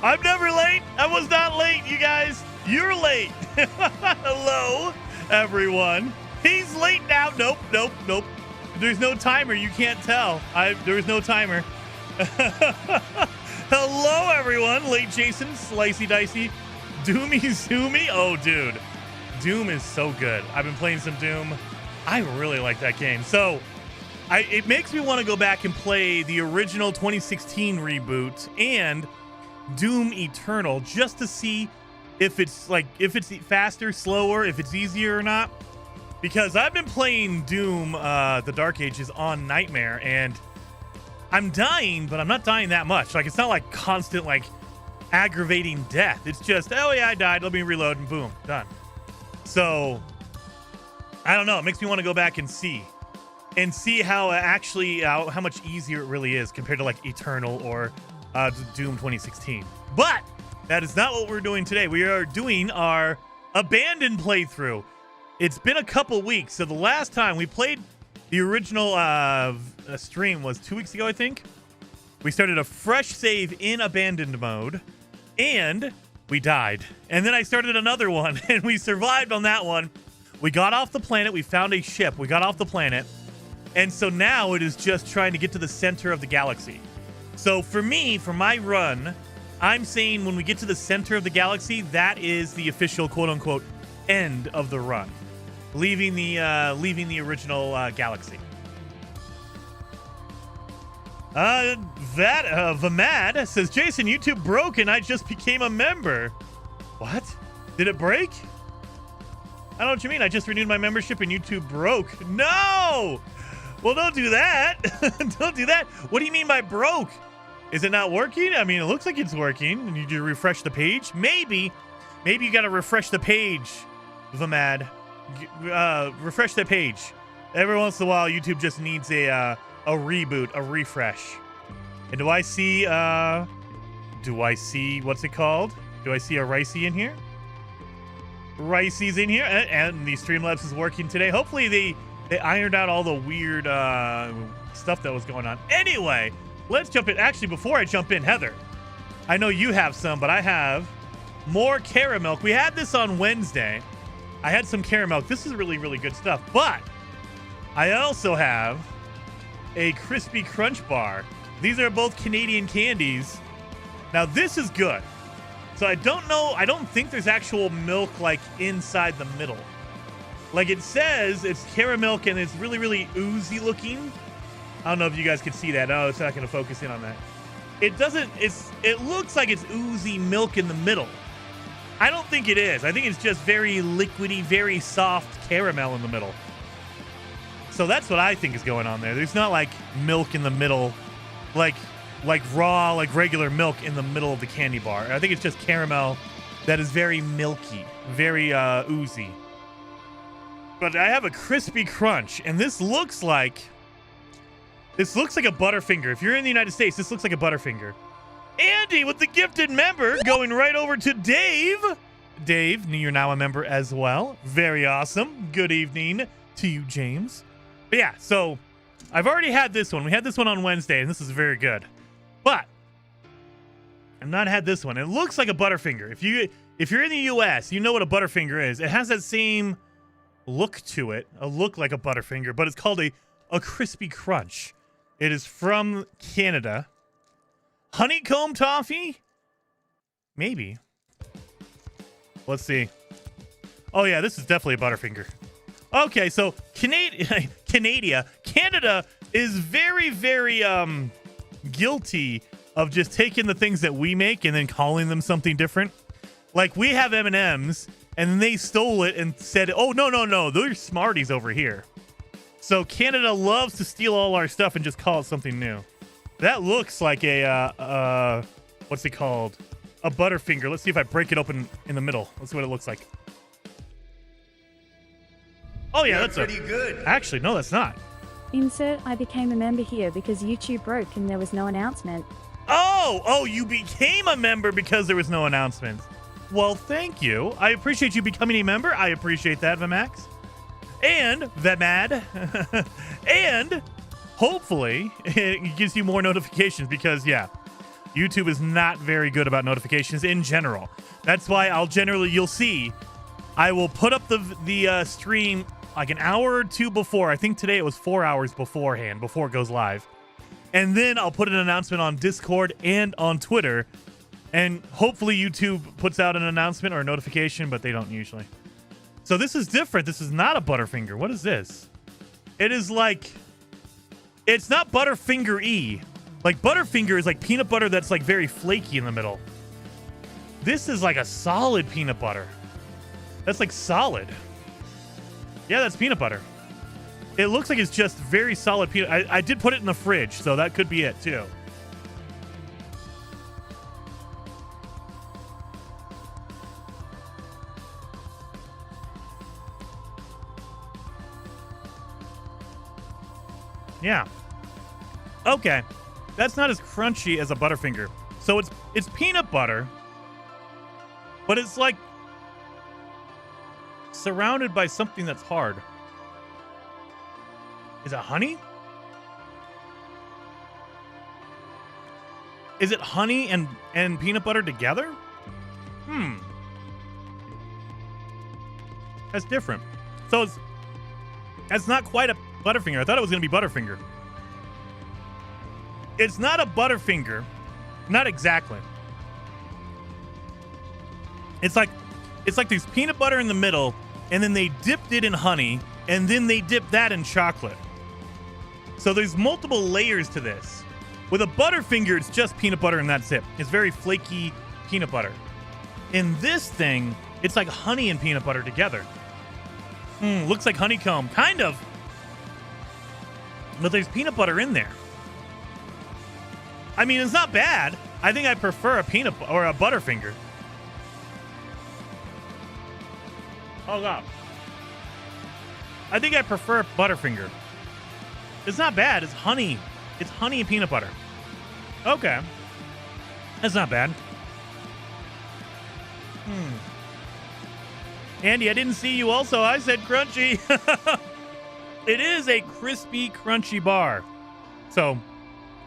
I'm never late. I was not late, you guys. You're late. Hello, everyone. He's late now. Nope. There's no timer. You can't tell. There's no timer. Hello, everyone. Late Jason, Slicey Dicey, Doomy Zoomy. Oh, dude. Doom is so good. I've been playing some Doom. I really like that game. So it makes me want to go back and play the original 2016 reboot and Doom Eternal just to see if it's faster, slower, if it's easier or not. Because I've been playing Doom, the Dark Ages on Nightmare, and I'm dying, but I'm not dying that much. Like, it's not like constant, like, aggravating death. It's just, oh yeah, I died, let me reload, and boom, done. So, I don't know. It makes me want to go back and see how actually, how much easier it really is compared to, like, Eternal or Doom 2016. But that is not what we're doing today. We are doing our Abandoned playthrough. It's been a couple weeks. So the last time we played the original stream was 2 weeks ago, I think. We started a fresh save in Abandoned mode, and we died. And then I started another one, and we survived on that one. We got off the planet. We found a ship. We got off the planet. And so now it is just trying to get to the center of the galaxy. So for me, for my run, I'm saying when we get to the center of the galaxy, that is the official quote-unquote end of the run. Leaving the original galaxy. Vamad says, Jason, YouTube broke and I just became a member. What? Did it break? I don't know what you mean. I just renewed my membership and YouTube broke. No! Well, don't do that. Don't do that. What do you mean by broke? Is it not working? I mean, it looks like it's working. You need to refresh the page. Maybe you got to refresh the page, Vamad. Refresh that page. Every once in a while, YouTube just needs a reboot, a refresh. And do I see what's it called? Do I see a Ricey in here? Ricey's in here, and the Streamlabs is working today. Hopefully they ironed out all the weird stuff that was going on. Anyway, let's jump in. Actually, before I jump in, Heather, I know you have some, but I have more caramel. We had this on Wednesday. I had some caramel. This is really, really good stuff. But I also have a crispy crunch bar. These are both Canadian candies. Now, this is good. So I don't know. I don't think there's actual milk, like, inside the middle. Like, it says it's caramel and it's really, really oozy looking. I don't know if you guys can see that. Oh, it's not going to focus in on that. It doesn't. It looks like it's oozy milk in the middle. I don't think it is. I think it's just very liquidy, very soft caramel in the middle. So that's what I think is going on there. There's not like milk in the middle, like raw, like regular milk in the middle of the candy bar. I think it's just caramel that is very milky, very oozy. But I have a crispy crunch, and this looks like a Butterfinger. If you're in the United States, this looks like a Butterfinger. Andy with the gifted member going right over to Dave. Dave, you're now a member as well. Very awesome. Good evening to you, James. But yeah, so I've already had this one. We had this one on Wednesday, and this is very good. But I've not had this one. It looks like a Butterfinger. If you're in the US, you know what a Butterfinger is. It has that same look to it, a look like a Butterfinger, but it's called a crispy crunch. It is from Canada. Honeycomb toffee? Maybe. Let's see. Oh, yeah, this is definitely a Butterfinger. Okay, so Canada is very, very guilty of just taking the things that we make and then calling them something different. Like, we have M&Ms, and then they stole it and said, oh, no, those are Smarties over here. So Canada loves to steal all our stuff and just call it something new. That looks like a, what's it called? A Butterfinger. Let's see if I break it open in the middle. Let's see what it looks like. Oh, yeah, that's pretty good. Actually, no, that's not. Insert, I became a member here because YouTube broke and there was no announcement. Oh, you became a member because there was no announcement. Well, thank you. I appreciate you becoming a member. I appreciate that, Vamax. And Vamad. And hopefully it gives you more notifications because, yeah, YouTube is not very good about notifications in general. That's why you'll see, I will put up the stream like an hour or two before. I think today it was 4 hours beforehand, before it goes live. And then I'll put an announcement on Discord and on Twitter. And hopefully YouTube puts out an announcement or a notification, but they don't usually. So this is different. This is not a Butterfinger. What is this? It is like, it's not Butterfinger-y. Like Butterfinger is like peanut butter that's like very flaky in the middle. This is like a solid peanut butter. That's like solid. Yeah, that's peanut butter. It looks like it's just very solid peanut. I did put it in the fridge, so that could be it too. Yeah. Okay. That's not as crunchy as a Butterfinger. So it's peanut butter, but it's like surrounded by something that's hard. Is it honey? Is it honey and peanut butter together? That's different. So that's not quite a Butterfinger. I thought it was going to be Butterfinger. It's not a Butterfinger. Not exactly. It's like there's peanut butter in the middle, and then they dipped it in honey, and then they dipped that in chocolate. So there's multiple layers to this. With a Butterfinger, it's just peanut butter and that's it. It's very flaky peanut butter. In this thing, it's like honey and peanut butter together. Looks like honeycomb. Kind of. But there's peanut butter in there. I mean, it's not bad. I think I prefer a peanut or a Butterfinger. Oh god. I think I prefer Butterfinger. It's not bad. It's honey. It's honey and peanut butter. Okay. That's not bad. Andy, I didn't see you also. I said crunchy. It is a crispy, crunchy bar. So,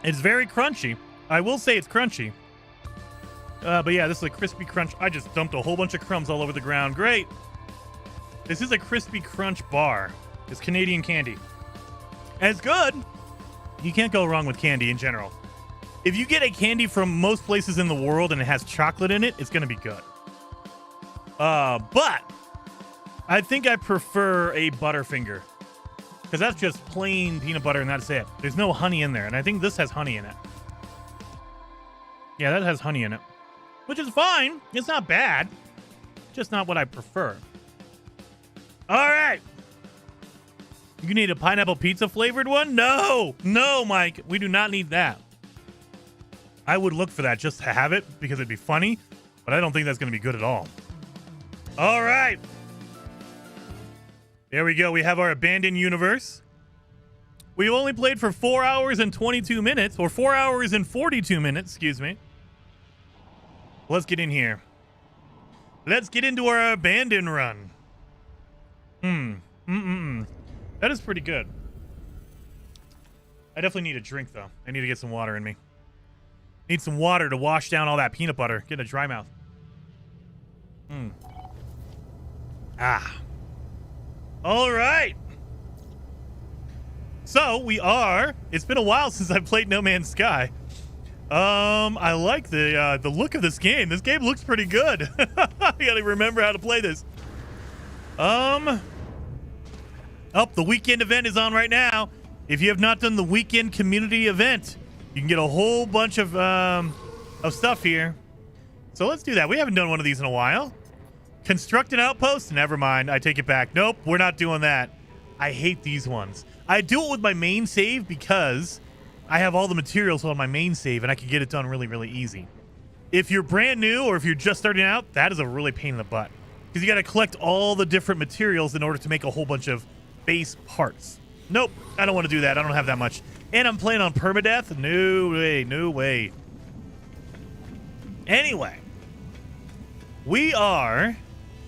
it's very crunchy. I will say it's crunchy. But yeah, this is a crispy crunch. I just dumped a whole bunch of crumbs all over the ground. Great. This is a crispy crunch bar. It's Canadian candy. And it's good. You can't go wrong with candy in general. If you get a candy from most places in the world and it has chocolate in it, it's going to be good. But I think I prefer a Butterfinger. Because that's just plain peanut butter and that's it. There's no honey in there. And I think this has honey in it. Yeah, that has honey in it. Which is fine. It's not bad. Just not what I prefer. All right. You need a pineapple pizza flavored one? No. No, Mike. We do not need that. I would look for that just to have it because it'd be funny. But I don't think that's going to be good at all. All right. There we go. We have our abandoned universe. We only played for 4 hours and 22 minutes, or 4 hours and 42 minutes, excuse me. Let's get in here. Let's get into our abandon run. That is pretty good. I definitely need a drink, though. I need to get some water in me. Need some water to wash down all that peanut butter. Get a dry mouth. All right. So it's been a while since I played No Man's Sky. I like the look of this game. This game looks pretty good. I gotta remember how to play this. The weekend event is on right now. If you have not done the weekend community event, you can get a whole bunch of stuff here. So let's do that. We haven't done one of these in a while. Construct an outpost? Never mind. I take it back. Nope, we're not doing that. I hate these ones. I do it with my main save because I have all the materials on my main save and I can get it done really, really easy. If you're brand new or if you're just starting out, that is a really pain in the butt because you got to collect all the different materials in order to make a whole bunch of base parts. Nope, I don't want to do that. I don't have that much. And I'm playing on permadeath? No way, no way. Anyway, we are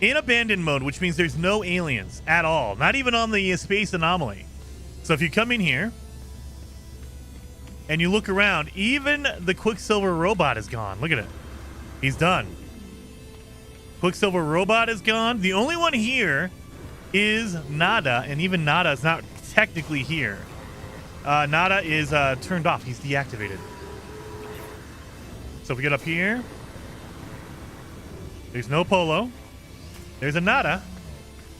in abandoned mode, which means there's no aliens at all. Not even on the space anomaly. So if you come in here, and you look around, even the Quicksilver robot is gone. Look at it. He's done. Quicksilver robot is gone. The only one here is Nada, and even Nada is not technically here. Nada is turned off. He's deactivated. So if we get up here, there's no Polo. There's a Nada,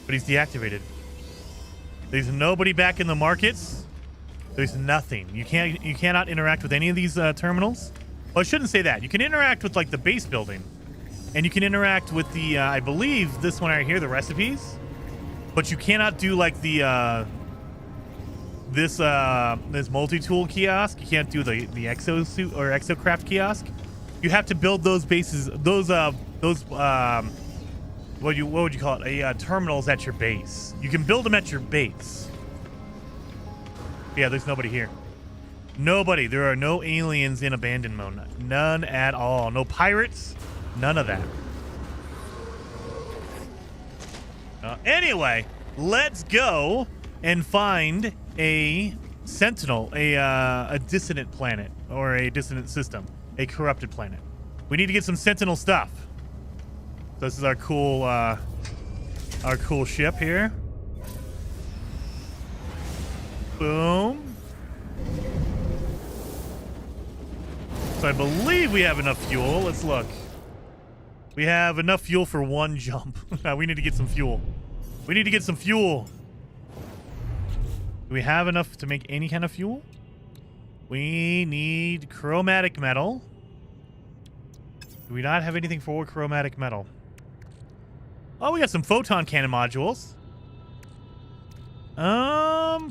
but he's deactivated. There's nobody back in the markets. There's nothing. You cannot interact with any of these terminals. Well, I shouldn't say that. You can interact with like the base building, and you can interact with the I believe this one right here, the recipes. But you cannot do like the this multi-tool kiosk. You can't do the exosuit or exocraft kiosk. You have to build those bases. Those what would you call it? Terminals at your base. You can build them at your base. Yeah, there's nobody here. Nobody. There are no aliens in abandoned mode. None at all. No pirates. None of that. Anyway, let's go and find a Sentinel, a dissonant planet or a dissonant system, a corrupted planet. We need to get some Sentinel stuff. This is our cool ship here. Boom. So I believe we have enough fuel. Let's look. We have enough fuel for one jump. We need to get some fuel. We need to get some fuel. Do we have enough to make any kind of fuel? We need chromatic metal. Do we not have anything for chromatic metal? Oh, we got some photon cannon modules.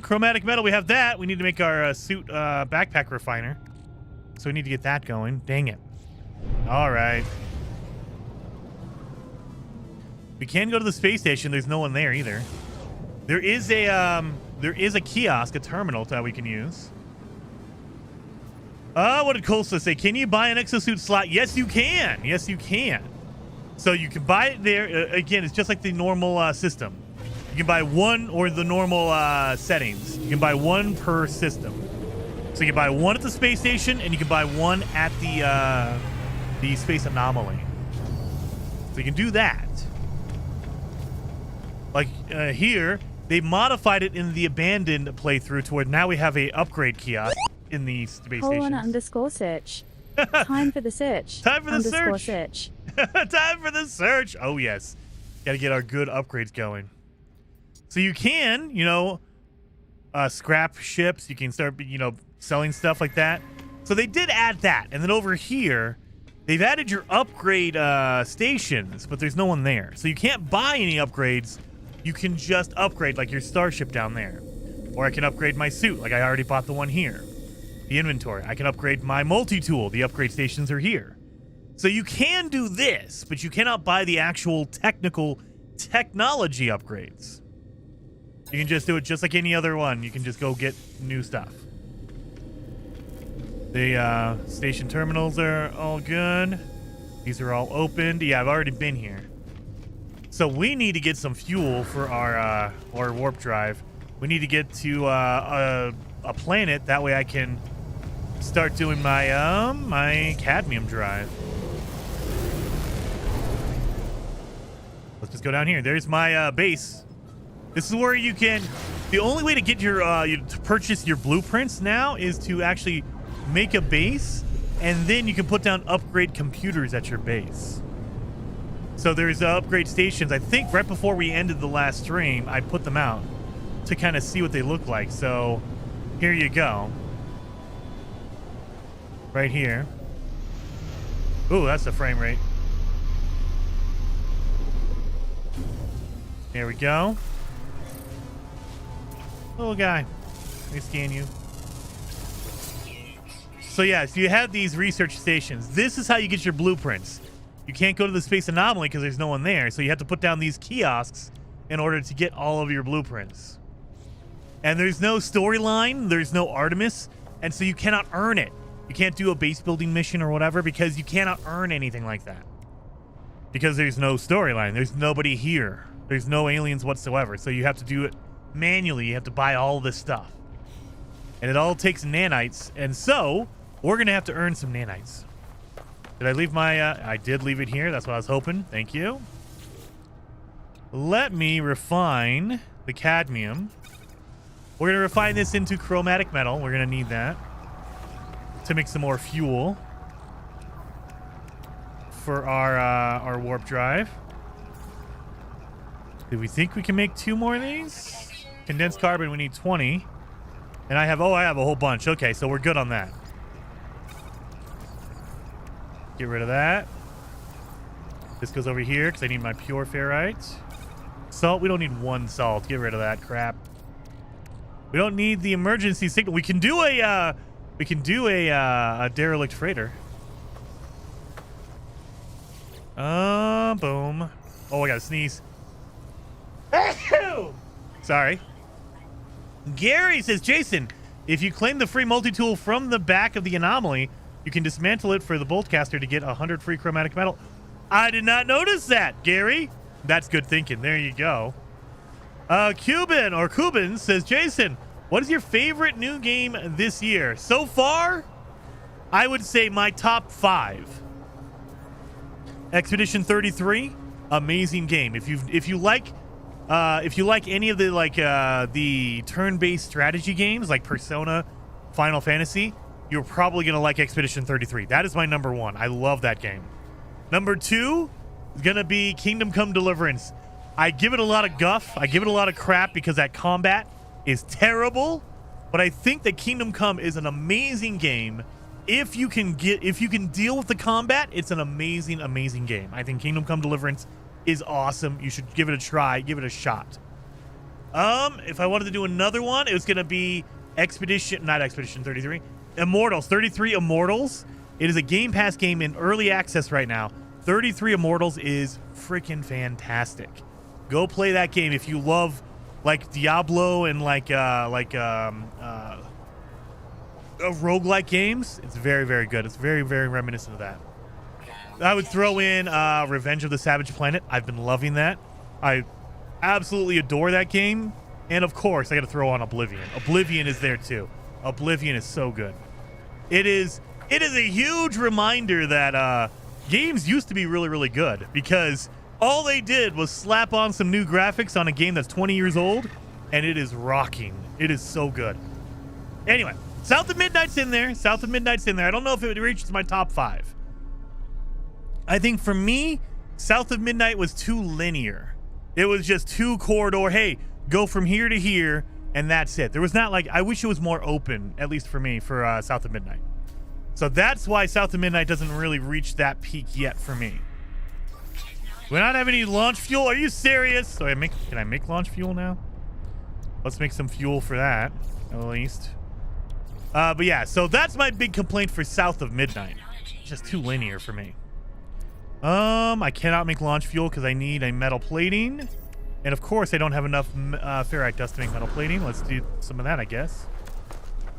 Chromatic metal, we have that. We need to make our suit backpack refiner. So we need to get that going. Dang it. All right. We can go to the space station. There's no one there either. There is a kiosk, a terminal that we can use. What did Colsa say? Can you buy an exosuit slot? Yes, you can. Yes, you can. So you can buy it there. Again, it's just like the normal system. You can buy one, or the normal settings. You can buy one per system. So you can buy one at the space station, and you can buy one at the space anomaly. So you can do that. Like here, they modified it in the abandoned playthrough to where now we have a upgrade kiosk in the space station. _search. Time for the search. Time for the search. Search. Time for the search. Oh yes, got to get our good upgrades going. So you can, scrap ships. You can start, selling stuff like that. So they did add that, and then over here, they've added your upgrade stations, but there's no one there. So you can't buy any upgrades. You can just upgrade like your starship down there, or I can upgrade my suit. Like I already bought the one here. The inventory. I can upgrade my multi-tool. The upgrade stations are here. So you can do this, but you cannot buy the actual technology upgrades. You can just do it just like any other one. You can just go get new stuff. The station terminals are all good. These are all opened. Yeah, I've already been here. So we need to get some fuel for our warp drive. We need to get to a planet. That way I can start doing my my cadmium drive. Let's just go down here. There's my base. This is where you can. The only way to get your to purchase your blueprints now is to actually make a base, and then you can put down upgrade computers at your base. So there's upgrade stations. I think right before we ended the last stream, I put them out to kind of see what they look like. So here you go. Right here. Ooh, that's the frame rate. There we go. Little guy. Let me scan you. So yeah, so you have these research stations. This is how you get your blueprints. You can't go to the space anomaly because there's no one there. So you have to put down these kiosks in order to get all of your blueprints. And there's no storyline. There's no Artemis. And so you cannot earn it. You can't do a base building mission or whatever because you cannot earn anything like that. Because there's no storyline. There's nobody here. There's no aliens whatsoever. So you have to do it manually. You have to buy all this stuff. and it all takes nanites, and so we're gonna have to earn some nanites. Did I leave my I did leave it here. That's what I was hoping. Thank you. Let me refine the cadmium. We're gonna refine this into chromatic metal. We're gonna need that to make some more fuel for our warp drive. Do we think we can make 2 more of these? Condensed carbon, we need 20. And I have a whole bunch. Okay, so we're good on that. Get rid of that. This goes over here because I need my pure ferrite. Salt, we don't need 1 salt. Get rid of that crap. We don't need the emergency signal. We can do a derelict freighter. Boom. Oh, I gotta sneeze. Sorry. Gary says, Jason, if you claim the free multi-tool from the back of the anomaly, you can dismantle it for the boltcaster to get 100 free chromatic metal. I did not notice that, Gary. That's good thinking. There you go. Cuban says, Jason, what is your favorite new game this year? So far, I would say my top 5. Expedition 33, amazing game. If you like any of the the turn-based strategy games like Persona, Final Fantasy, you're probably gonna like Expedition 33. That is my number 1. I love that game. Number 2 is gonna be Kingdom Come Deliverance. I give it a lot of guff. I give it a lot of crap because that combat is terrible. But I think that Kingdom Come is an amazing game. If you can deal with the combat, it's an amazing, amazing game. I think Kingdom Come Deliverance is awesome. You should give it a try, give it a shot. If I wanted to do another one, it was gonna be not Expedition 33. Immortals, 33 Immortals. It is a Game Pass game in early access right now. 33 Immortals is freaking fantastic. Go play that game if you love like Diablo and roguelike games. It's very, very good. It's very, very reminiscent of that. I would throw in Revenge of the Savage Planet. I've been loving that. I absolutely adore that game. And of course, I got to throw on Oblivion. Oblivion is there too. Oblivion is so good. It is a huge reminder that games used to be really, really good because all they did was slap on some new graphics on a game that's 20 years old, and it is rocking. It is so good. Anyway, South of Midnight's in there. South of Midnight's in there. I don't know if it reaches my top 5. I think for me, South of Midnight was too linear. It was just too corridor. Hey, go from here to here, and that's it. There was not I wish it was more open, at least for me, for South of Midnight. So that's why South of Midnight doesn't really reach that peak yet for me. Do we not have any launch fuel? Are you serious? So can I make launch fuel now? Let's make some fuel for that, at least. But yeah, so that's my big complaint for South of Midnight. It's just too linear for me. I cannot make launch fuel because I need a metal plating. And of course, I don't have enough ferrite dust to make metal plating. Let's do some of that, I guess.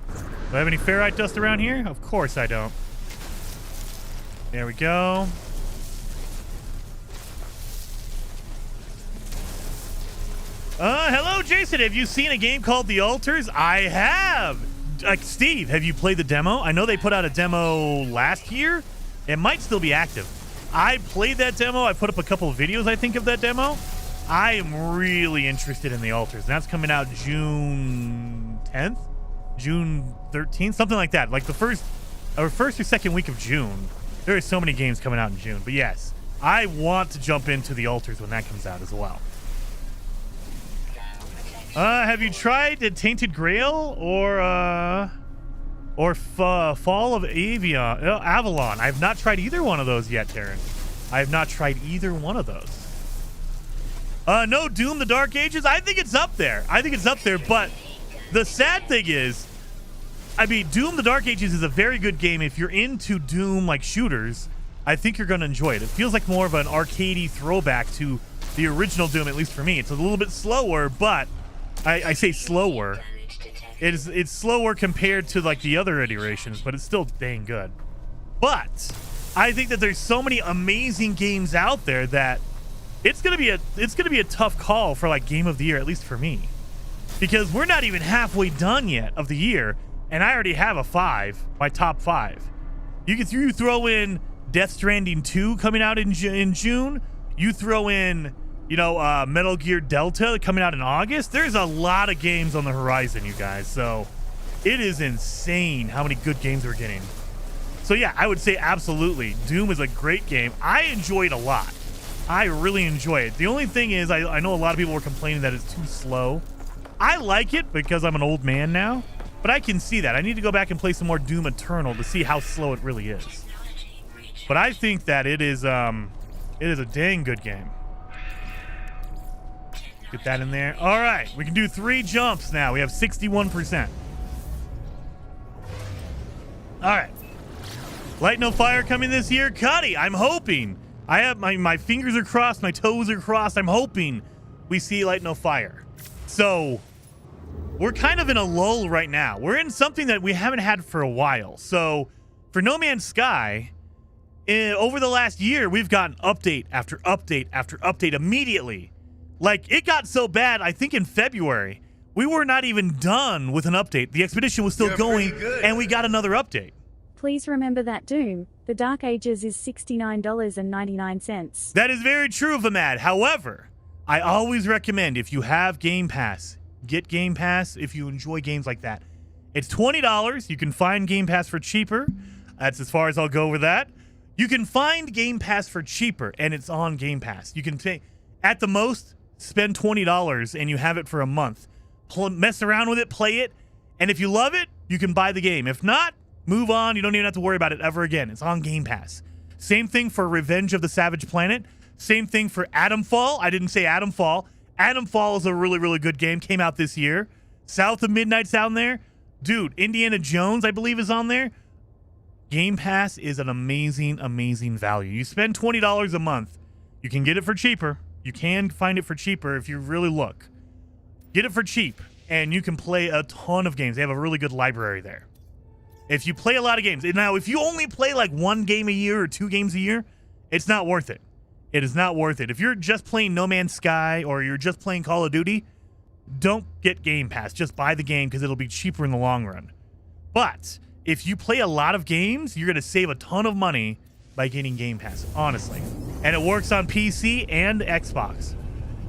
Do I have any ferrite dust around here? Of course I don't. There we go. Hello, Jason. Have you seen a game called The Altars? I have. Steve, have you played the demo? I know they put out a demo last year. It might still be active. I played that demo. I put up a couple of videos, I think, of that demo. I am really interested in The Altars. And that's coming out June 10th? June 13th? Something like that. Like the first or second week of June. There are so many games coming out in June. But yes, I want to jump into The Altars when that comes out as well. Have you tried the Tainted Grail or Fall of Avalon? I have not tried either one of those yet, Taryn. I have not tried either one of those. No Doom the Dark Ages? I think it's up there. But the sad thing is, I mean, Doom the Dark Ages is a very good game. If you're into Doom like shooters, I think you're going to enjoy it. It feels like more of an arcadey throwback to the original Doom, at least for me. It's a little bit slower, but I say slower. It's slower compared to like the other iterations, but it's still dang good. But I think that there's so many amazing games out there that it's gonna be a tough call for like game of the year, at least for me, because we're not even halfway done yet of the year, and I already have a 5, my top 5. You throw in Death Stranding 2 coming out in June. You throw in, Metal Gear Delta coming out in August. There's a lot of games on the horizon, you guys. So it is insane how many good games we're getting. So yeah, I would say absolutely. Doom is a great game. I enjoy it a lot. I really enjoy it. The only thing is, I know a lot of people were complaining that it's too slow. I like it because I'm an old man now, but I can see that. I need to go back and play some more Doom Eternal to see how slow it really is. But I think that it is a dang good game. Get that in there. All right, we can do 3 jumps now. We have 61%. All right. Light No Fire coming this year. Cuddy, I'm hoping. I have my fingers are crossed, my toes are crossed. I'm hoping we see Light No Fire. So we're kind of in a lull right now. We're in something that we haven't had for a while. So for No Man's Sky, over the last year, we've gotten update after update after update immediately. Like, it got so bad, I think in February, we were not even done with an update. The expedition was still going, and we got another update. Please remember that Doom, The Dark Ages is $69.99. That is very true, Vamad. However, I always recommend, if you have Game Pass, get Game Pass if you enjoy games like that. It's $20. You can find Game Pass for cheaper. That's as far as I'll go with that. You can find Game Pass for cheaper, and it's on Game Pass. You can pay, at the most, spend $20, and you have it for a month. Mess around with it, play it, and if you love it, you can buy the game. If not, move on. You don't even have to worry about it ever again. It's on Game Pass. Same thing for Revenge of the Savage Planet. Same thing for Atomfall. I didn't say Atomfall. Atomfall is a really, really good game. Came out this year. South of Midnight's on there. Dude, Indiana Jones, I believe, is on there. Game Pass is an amazing, amazing value. You spend $20 a month. You can get it for cheaper. You can find it for cheaper if you really look. Get it for cheap, and you can play a ton of games. They have a really good library there. If you play a lot of games. Now, if you only play like 1 game a year or 2 games a year, it's not worth it. It is not worth it. If you're just playing No Man's Sky or you're just playing Call of Duty, don't get Game Pass. Just buy the game because it'll be cheaper in the long run. But if you play a lot of games, you're going to save a ton of money by getting Game Pass, honestly. And it works on PC and Xbox.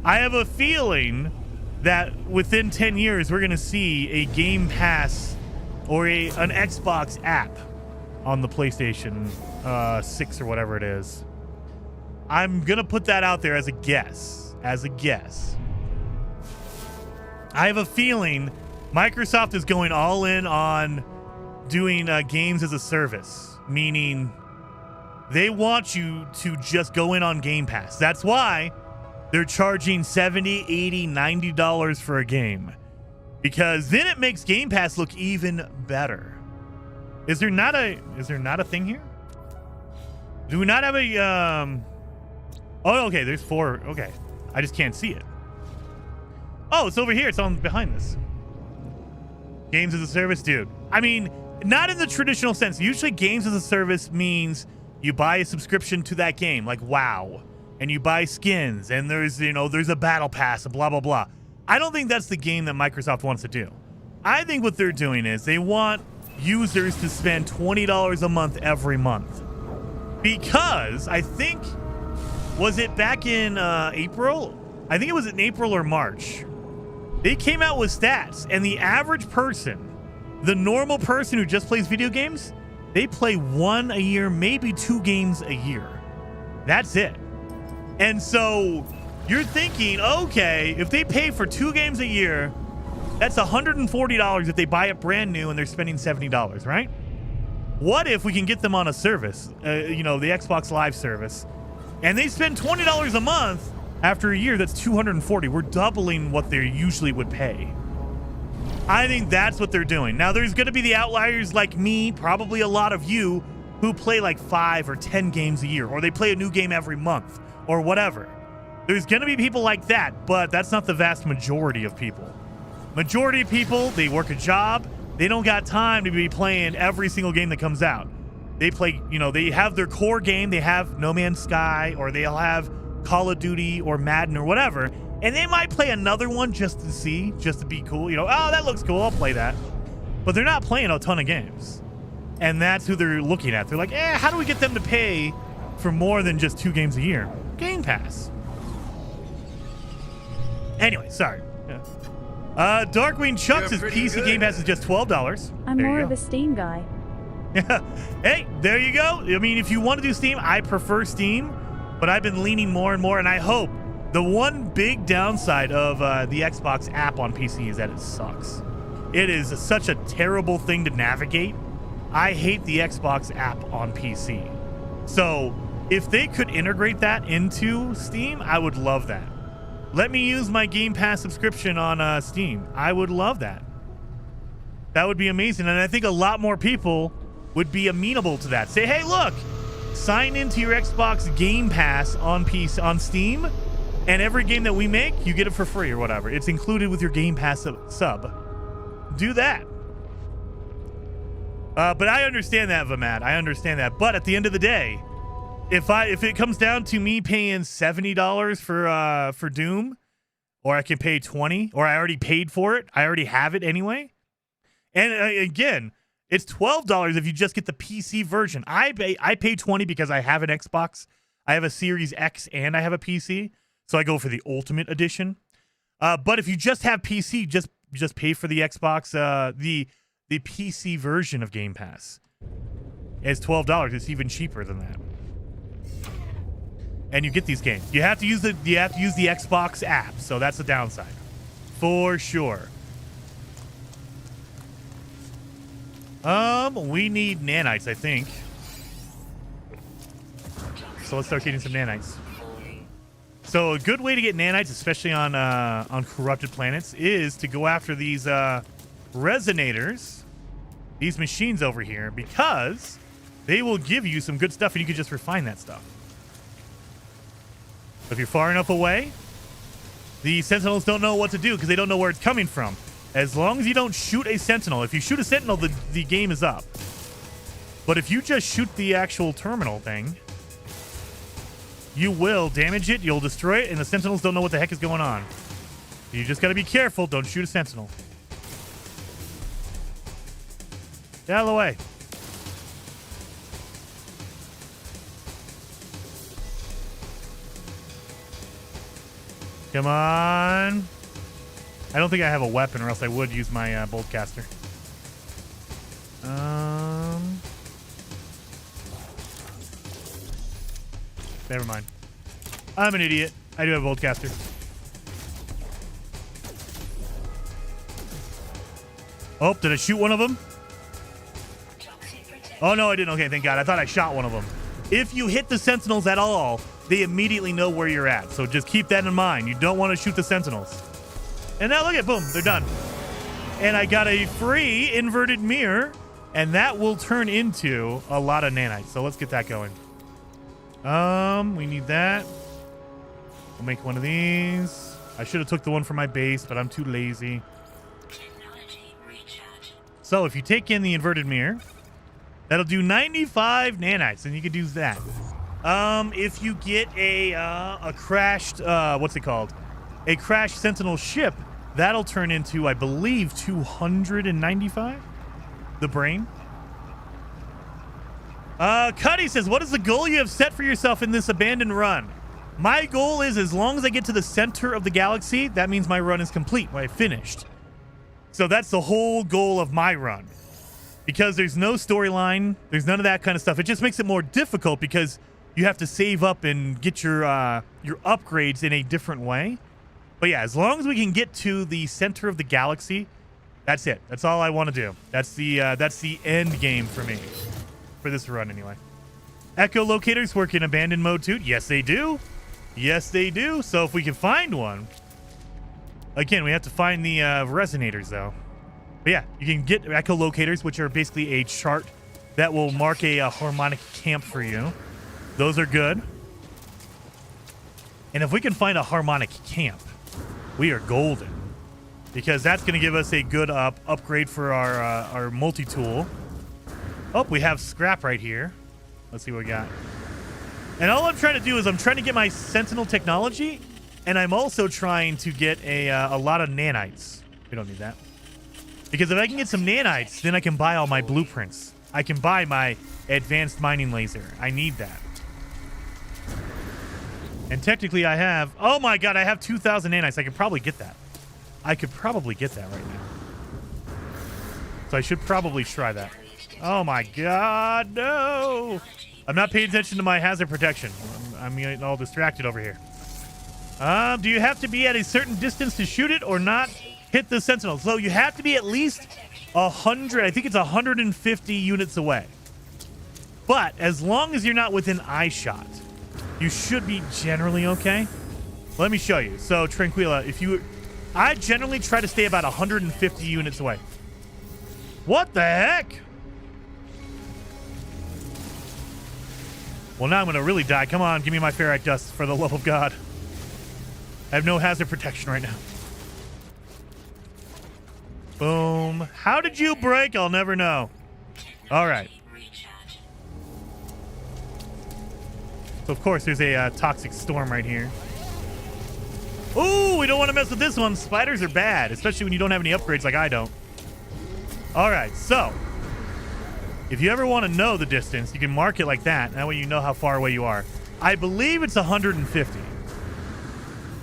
I have a feeling that within 10 years, we're going to see a Game Pass or an Xbox app on the PlayStation 6 or whatever it is. I'm going to put that out there as a guess. I have a feeling Microsoft is going all in on doing games as a service, meaning they want you to just go in on Game Pass. That's why they're charging $70, $80, $90 for a game. Because then it makes Game Pass look even better. Is there not a thing here? Do we not have a Oh, okay, there's 4. Okay. I just can't see it. Oh, it's over here. It's on behind this. Games as a service, dude. I mean, not in the traditional sense. Usually games as a service means you buy a subscription to that game, like WoW, and you buy skins, and there's a battle pass and blah, blah, blah. I don't think that's the game that Microsoft wants to do. I think what they're doing is they want users to spend $20 a month every month. Because I think, was it back in April? I think it was in April or March. They came out with stats, and the average person, the normal person who just plays video games, they play 1 a year, maybe 2 games a year. That's it. And so you're thinking, okay, if they pay for 2 games a year, that's $140 if they buy it brand new and they're spending $70, right? What if we can get them on a service, the Xbox Live service, and they spend $20 a month after a year? That's $240. We're doubling what they usually would pay. I think that's what they're doing. Now, there's going to be the outliers like me, probably a lot of you, who play like 5 or 10 games a year, or they play a new game every month, or whatever. There's going to be people like that, but that's not the vast majority of people. Majority of people, they work a job. They don't got time to be playing every single game that comes out. They play, they have their core game. They have No Man's Sky, or they'll have Call of Duty or Madden or whatever. And they might play another one just to be cool. Oh, that looks cool. I'll play that. but they're not playing a ton of games. And that's who they're looking at. They're like, how do we get them to pay for more than just 2 games a year? Game Pass. Anyway, sorry. Yeah. Darkwing Chucks' PC good. Game Pass is just $12. I'm more of a Steam guy. Hey, there you go. I mean, if you want to do Steam, I prefer Steam, but I've been leaning more and more, and I hope the one big downside of the Xbox app on PC is that it sucks. It is such a terrible thing to navigate. I hate the Xbox app on PC. So if they could integrate that into Steam, I would love that. Let me use my Game Pass subscription on Steam. I would love that. That would be amazing. And I think a lot more people would be amenable to that. Say, hey, look, sign into your Xbox Game Pass on Steam, and every game that we make, you get it for free or whatever. It's included with your Game Pass sub. Do that. But I understand that, Vamad. I understand that. But at the end of the day, if it comes down to me paying $70 for Doom, or I can pay $20, or I already paid for it, I already have it anyway. And again, it's $12 if you just get the PC version. I pay $20 because I have an Xbox, I have a Series X, and I have a PC, so I go for the Ultimate Edition. But if you just have PC, just pay for the Xbox, the PC version of Game Pass. It's $12. It's even cheaper than that. And you get these games. You have to use the Xbox app, so that's the downside. For sure. We need nanites, I think. So let's start getting some nanites. So a good way to get nanites, especially on corrupted planets, is to go after these resonators, these machines over here, because they will give you some good stuff and you can just refine that stuff. If you're far enough away, the Sentinels don't know what to do because they don't know where it's coming from. As long as you don't shoot a Sentinel, if you shoot a Sentinel, the game is up. But if you just shoot the actual terminal thing, you will damage it, you'll destroy it, and the Sentinels don't know what the heck is going on. You just got to be careful. Don't shoot a Sentinel. Get out of the way. Come on. I don't think I have a weapon, or else I would use my bolt caster. Never mind. I'm an idiot. I do have a bolt caster. Oh, did I shoot one of them? Oh, no, I didn't. Okay, thank God. I thought I shot one of them. If you hit the Sentinels at all, they immediately know where you're at. So just keep that in mind. You don't want to shoot the Sentinels. And now look at, boom, they're done. And I got a free inverted mirror, and that will turn into a lot of nanites. So let's get that going. We need that. We'll make one of these. I should have took the one from my base, but I'm too lazy. So if you take in the inverted mirror, that'll do 95 nanites, and you could do that. If you get a crashed, what's it called? A crashed Sentinel ship, that'll turn into, I believe, 295? The brain. Cuddy says, what is the goal you have set for yourself in this abandoned run? My goal is, as long as I get to the center of the galaxy, that means my run is complete, I finished. So that's the whole goal of my run. Because there's no storyline, there's none of that kind of stuff. It just makes it more difficult because you have to save up and get your upgrades in a different way. But yeah, as long as we can get to the center of the galaxy, that's it. That's all I want to do. That's the end game for me. For this run, anyway. Echolocators work in abandoned mode too. Yes, they do. Yes, they do. So if we can find one, again, we have to find the resonators, though. But yeah, you can get echolocators, which are basically a chart that will mark a harmonic camp for you. Those are good. And if we can find a harmonic camp, we are golden, because that's going to give us a good upgrade for our multi-tool. Oh, we have scrap right here. Let's see what we got. And all I'm trying to do is I'm trying to get my Sentinel technology, and I'm also trying to get a lot of nanites. We don't need that. Because if I can get some nanites, then I can buy all my blueprints. I can buy my advanced mining laser. I need that. And technically I have... Oh my god, I have 2,000 nanites. I could probably get that. I could probably get that right now. So I should probably try that. Oh my god, no! I'm not paying attention to my hazard protection. I'm getting all distracted over here. Do you have to be at a certain distance to shoot it or not hit the Sentinel? So you have to be at least 100, I think it's 150 units away. But as long as you're not within eye shot, you should be generally okay. Let me show you. So Tranquila, I generally try to stay about 150 units away. What the heck? Well, now I'm going to really die. Come on, give me my ferrite dust for the love of God. I have no hazard protection right now. Boom. How did you break? I'll never know. All right. So, of course, there's a toxic storm right here. Ooh, we don't want to mess with this one. Spiders are bad, especially when you don't have any upgrades like I don't. All right, so if you ever want to know the distance, you can mark it like that. That way you know how far away you are. I believe it's 150.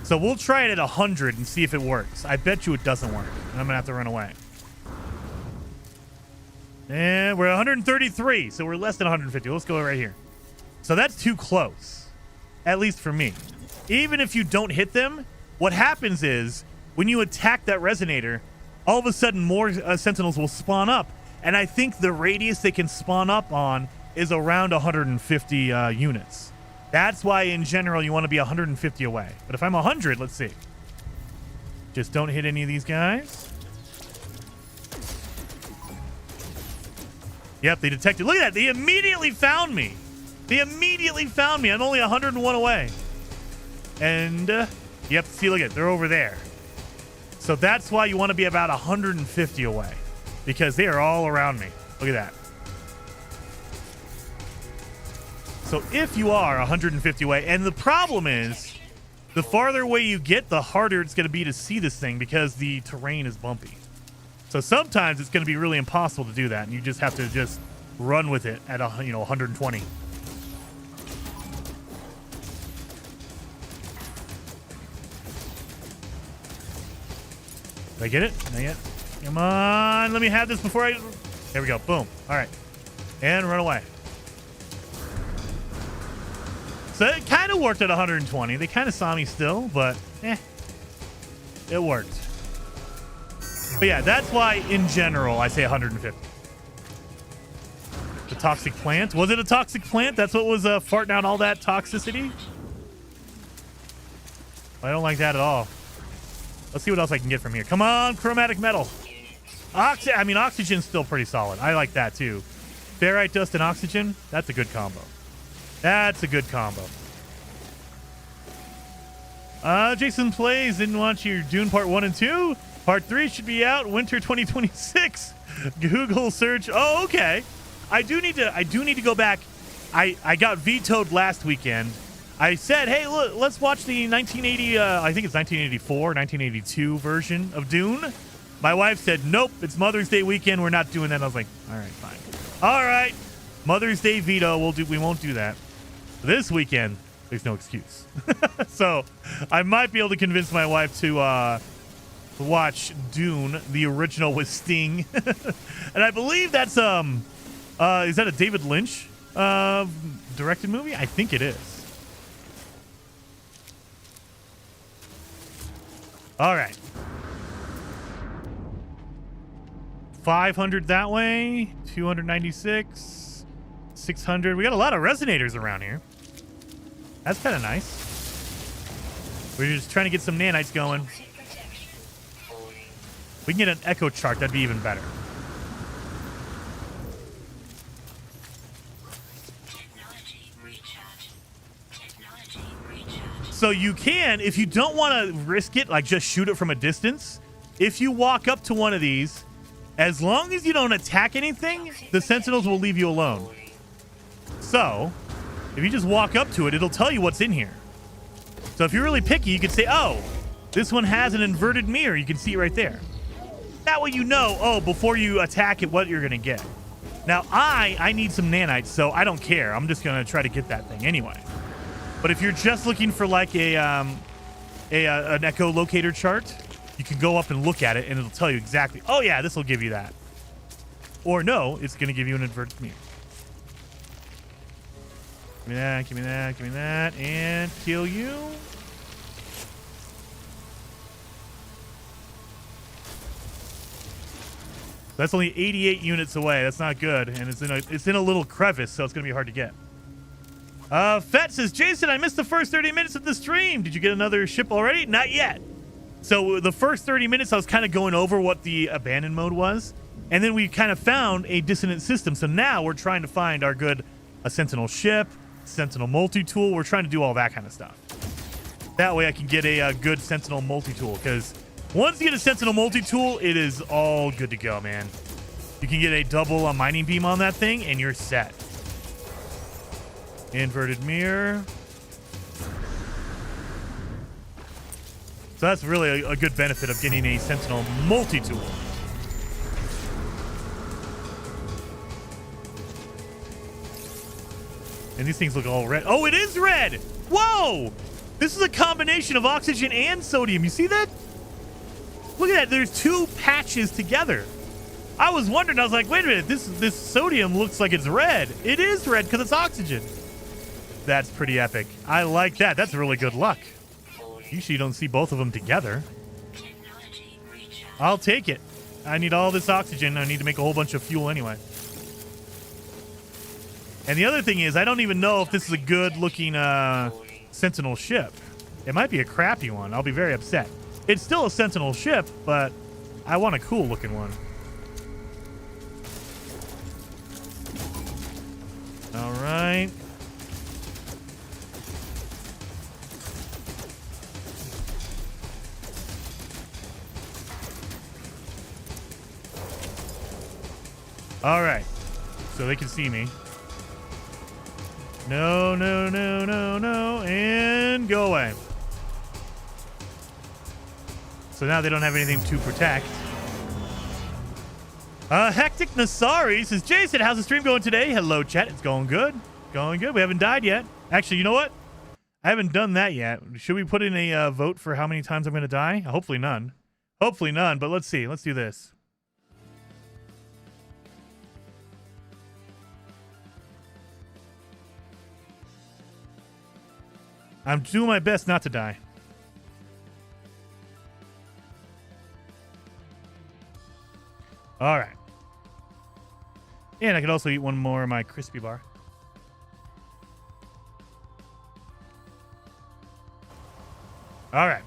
So we'll try it at 100 and see if it works. I bet you it doesn't work. And I'm going to have to run away. And we're 133, so we're less than 150. Let's go right here. So that's too close, at least for me. Even if you don't hit them, what happens is when you attack that resonator, all of a sudden more sentinels will spawn up. And I think the radius they can spawn up on is around 150 units. That's why, in general, you want to be 150 away. But if I'm 100, let's see. Just don't hit any of these guys. Yep, they detected. Look at that. They immediately found me. They immediately found me. I'm only 101 away. And, yep, see, look at it. They're over there. So that's why you want to be about 150 away. Because they are all around me. Look at that. So if you are 150 away, and the problem is, the farther away you get, the harder it's going to be to see this thing because the terrain is bumpy. So sometimes it's going to be really impossible to do that, and you just have to just run with it at 120. Did I get it? Not yet. Come on, let me have this before I... There we go. Boom. All right. And run away. So it kind of worked at 120. They kind of saw me still, but it worked. But yeah, that's why, in general, I say 150. The toxic plant. Was it a toxic plant? That's what was farting out all that toxicity? I don't like that at all. Let's see what else I can get from here. Come on, chromatic metal. Oxygen's still pretty solid. I like that, too. Ferrite dust and oxygen, that's a good combo. That's a good combo. Jason Plays didn't watch your Dune Part 1 and 2. Part 3 should be out winter 2026. Google search. Oh, okay. I do need to go back. I got vetoed last weekend. I said, hey, look, let's watch the 1980, I think it's 1984, 1982 version of Dune. My wife said, nope, it's Mother's Day weekend. We're not doing that. I was like, all right, fine. All right. Mother's Day veto. We won't do that. This weekend, there's no excuse. So I might be able to convince my wife to watch Dune, the original with Sting. And I believe that's, is that a David Lynch directed movie? I think it is. All right. 500 that way. 296. 600. We got a lot of resonators around here. That's kind of nice. We're just trying to get some nanites going. We can get an echo chart. That'd be even better. So you can, if you don't want to risk it, like just shoot it from a distance, if you walk up to one of these, as long as you don't attack anything, the sentinels will leave you alone. So, if you just walk up to it, it'll tell you what's in here. So if you're really picky, you could say, oh, this one has an inverted mirror. You can see it right there. That way you know, oh, before you attack it, what you're going to get. Now, I need some nanites, so I don't care. I'm just going to try to get that thing anyway. But if you're just looking for like an echolocator chart, you can go up and look at it, and it'll tell you exactly, oh, yeah, this will give you that. Or no, it's going to give you an inverted mirror. Give me that, give me that, give me that, and kill you. That's only 88 units away. That's not good, and it's in a little crevice, so it's gonna be hard to get. Fett says, Jason, I missed the first 30 minutes of the stream. Did you get another ship already? Not yet. So the first 30 minutes, I was kind of going over what the abandoned mode was, and then we kind of found a dissonant system. So now we're trying to find our good Sentinel ship, Sentinel multi-tool. We're trying to do all that kind of stuff. That way I can get a good Sentinel multi-tool, because once you get a Sentinel multi-tool, it is all good to go, man. You can get a double mining beam on that thing, and you're set. Inverted mirror. So that's really a good benefit of getting a Sentinel multi-tool. And these things look all red. Oh, it is red! Whoa! This is a combination of oxygen and sodium. You see that? Look at that. There's two patches together. I was wondering. I was like, wait a minute. This sodium looks like it's red. It is red because it's oxygen. That's pretty epic. I like that. That's really good luck. Usually you don't see both of them together. I'll take it. I need all this oxygen. I need to make a whole bunch of fuel anyway. And the other thing is, I don't even know if this is a good-looking Sentinel ship. It might be a crappy one. I'll be very upset. It's still a Sentinel ship, but I want a cool-looking one. All right. All right. So they can see me. No, no, no, no, no. And go away. So now they don't have anything to protect. Hectic Nasari says, Jason, how's the stream going today? Hello, chat. It's going good. Going good. We haven't died yet. Actually, you know what? I haven't done that yet. Should we put in a vote for how many times I'm going to die? Hopefully none. Hopefully none, but let's see. Let's do this. I'm doing my best not to die. All right. And I could also eat one more of my crispy bar. All right.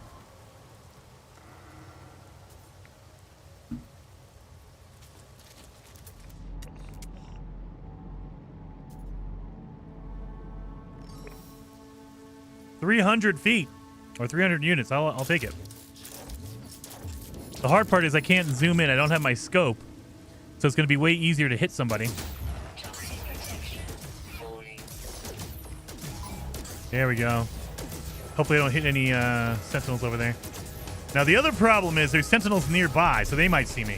$300 feet or 300 units. I'll take it. The hard part is I can't zoom in. I don't have my scope. So it's going to be way easier to hit somebody. There we go. Hopefully I don't hit any sentinels over there. Now the other problem is there's sentinels nearby, so they might see me.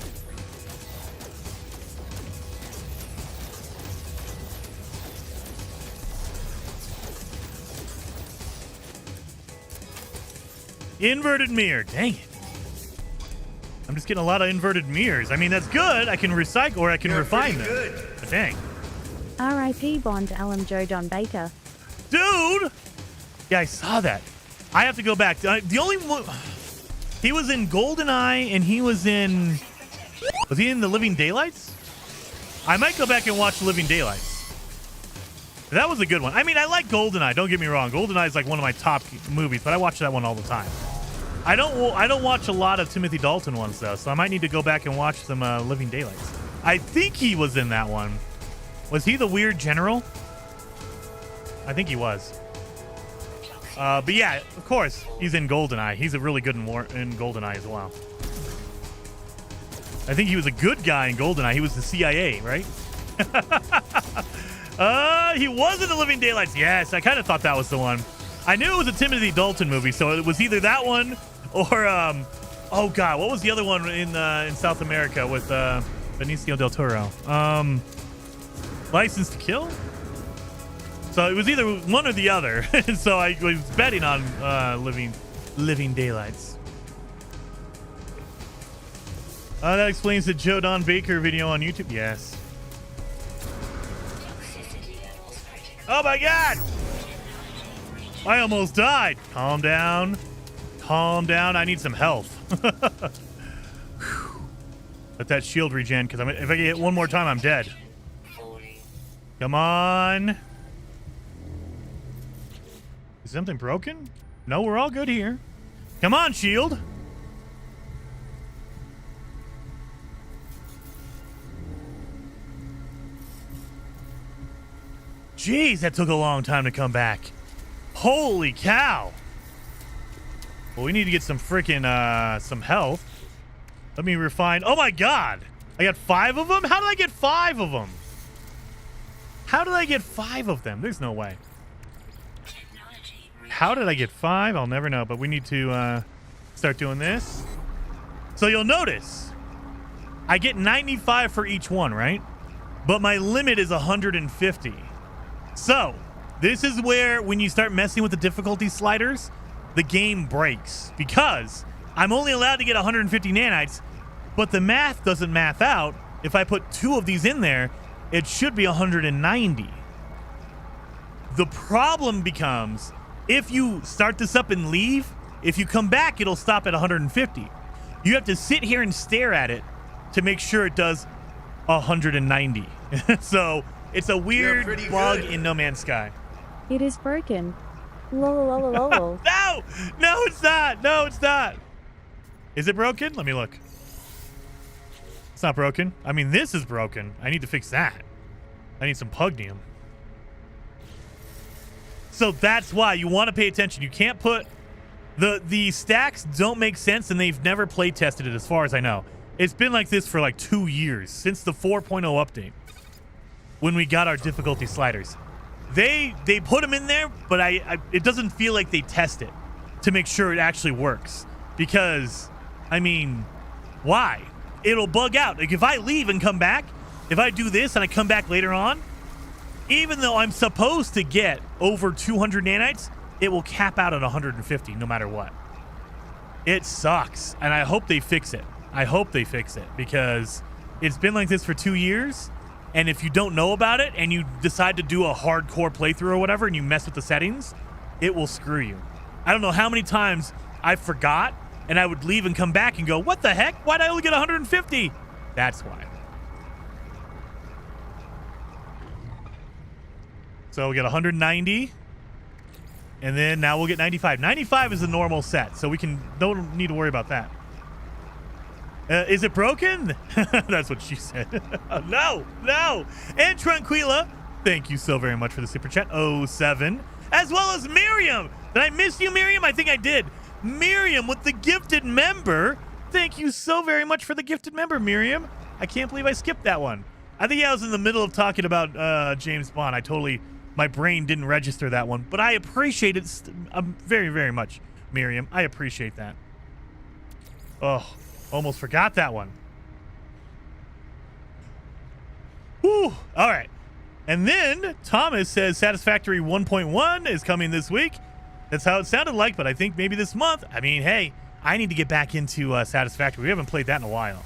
Inverted mirror. Dang it. I'm just getting a lot of inverted mirrors. I mean, that's good. I can recycle or I can refine them. Good. But dang. R.I.P. Bond Alan Joe Don Baker. Dude! Yeah, I saw that. I have to go back. The only one... He was in GoldenEye and he was in... Was he in The Living Daylights? I might go back and watch Living Daylights. That was a good one. I mean, I like GoldenEye. Don't get me wrong. GoldenEye is like one of my top movies, but I watch that one all the time. I don't watch a lot of Timothy Dalton ones though, so I might need to go back and watch some Living Daylights. I think he was in that one. Was he the weird general? I think he was. But yeah, of course, he's in GoldenEye. He's a really good in GoldenEye as well. I think he was a good guy in GoldenEye. He was the CIA, right? He was in The Living Daylights. Yes, I kind of thought that was the one. I knew it was a Timothy Dalton movie, so it was either that one or Oh God, what was the other one in South America with Benicio del Toro? License to Kill. So it was either one or the other. So I was betting on Living Daylights. That explains the Joe Don Baker video on YouTube. Yes. Oh my God! I almost died. Calm down. Calm down. I need some health. Let that shield regen, because if I get hit one more time, I'm dead. Come on. Is something broken? No, we're all good here. Come on, shield. Jeez, that took a long time to come back. Holy cow. Well, we need to get some freaking, some health. Let me refine. Oh my God. I got 5 of them? How did I get 5 of them? How did I get 5 of them? There's no way. How did I get 5? I'll never know, but we need to, start doing this. So you'll notice, I get 95 for each one, right? But my limit is 150. So, this is where, when you start messing with the difficulty sliders, the game breaks. Because I'm only allowed to get 150 nanites, but the math doesn't math out. If I put 2 of these in there, it should be 190. The problem becomes, if you start this up and leave, if you come back, it'll stop at 150. You have to sit here and stare at it to make sure it does 190. So, it's a weird bug in No Man's Sky. It is broken. Lol. No, it's not. No, it's not. Is it broken? Let me look. It's not broken. I mean, this is broken. I need to fix that. I need some pugnium. So that's why you want to pay attention. You can't put the stacks don't make sense, and they've never play tested it as far as I know. It's been like this for like 2 years since the 4.0 update. When we got our difficulty sliders, they put them in there, but it doesn't feel like they test it to make sure it actually works. Because, I mean, why? It'll bug out. Like if I leave and come back, if I do this and I come back later on, even though I'm supposed to get over 200 nanites, it will cap out at 150 no matter what. It sucks, and I hope they fix it. I hope they fix it because it's been like this for 2 years. And if you don't know about it and you decide to do a hardcore playthrough or whatever and you mess with the settings, it will screw you. I don't know how many times I forgot and I would leave and come back and go, what the heck? Why'd I only get 150? That's why. So we get 190. And then now we'll get 95. 95 is the normal set, so we don't need to worry about that. Is it broken? That's what she said. No. And Tranquila, thank you so very much for the super chat. 07. As well as Miriam. Did I miss you, Miriam? I think I did. Miriam with the gifted member. Thank you so very much for the gifted member, Miriam. I can't believe I skipped that one. I think I was in the middle of talking about James Bond. My brain didn't register that one. But I appreciate it very, very much, Miriam. I appreciate that. Oh. Almost forgot that one. Whew. All right. And then Thomas says Satisfactory 1.1 is coming this week. That's how it sounded like, but I think maybe this month. I mean, hey, I need to get back into Satisfactory. We haven't played that in a while.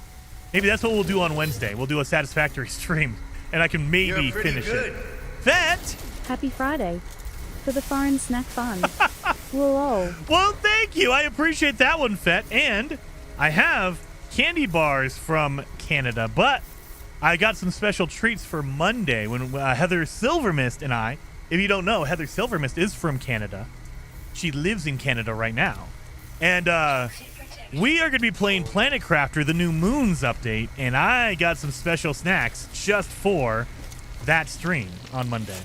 Maybe that's what we'll do on Wednesday. We'll do a Satisfactory stream, and I can maybe finish it. Vet! Happy Friday. For the foreign snack fun. Lol. Well, thank you. I appreciate that one, Fet. And I have candy bars from Canada, but I got some special treats for Monday when Heather Silvermist and I, if you don't know, Heather Silvermist is from Canada. She lives in Canada right now. And we are going to be playing Planet Crafter, the new Moons update, and I got some special snacks just for that stream on Monday.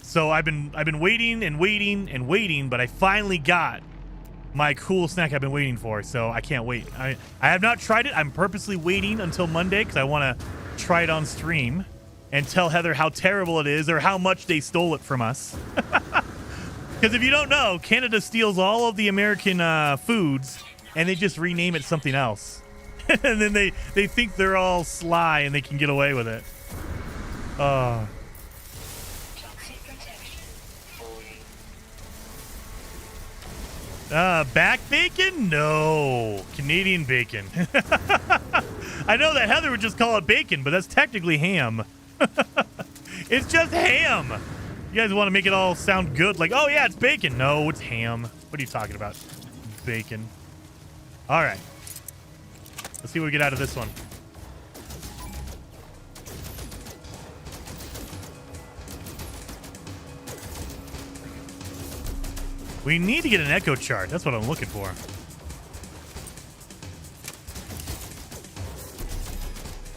So I've been waiting, but I finally got my cool snack I've been waiting for, so I can't wait. I have not tried it. I'm purposely waiting until Monday because I want to try it on stream and tell Heather how terrible it is or how much they stole it from us. Because if you don't know, Canada steals all of the American foods and they just rename it something else. And then they think they're all sly and they can get away with it. Back bacon? No. Canadian bacon. I know that Heather would just call it bacon, but that's technically ham. It's just ham. You guys want to make it all sound good? Like, oh yeah, it's bacon. No, it's ham. What are you talking about? Bacon. All right. Let's see what we get out of this one. We need to get an echo chart. That's what I'm looking for.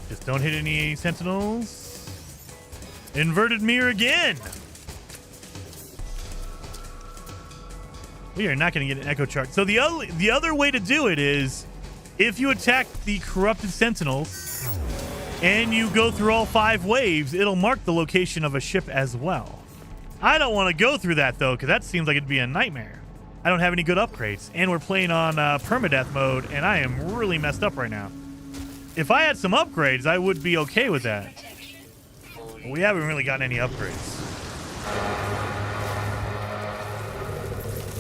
Just don't hit any sentinels. Inverted mirror again. We are not going to get an echo chart. So the other way to do it is if you attack the corrupted sentinels and you go through all 5 waves, it'll mark the location of a ship as well. I don't want to go through that, though, because that seems like it'd be a nightmare. I don't have any good upgrades, and we're playing on permadeath mode, and I am really messed up right now. If I had some upgrades, I would be okay with that. But we haven't really gotten any upgrades.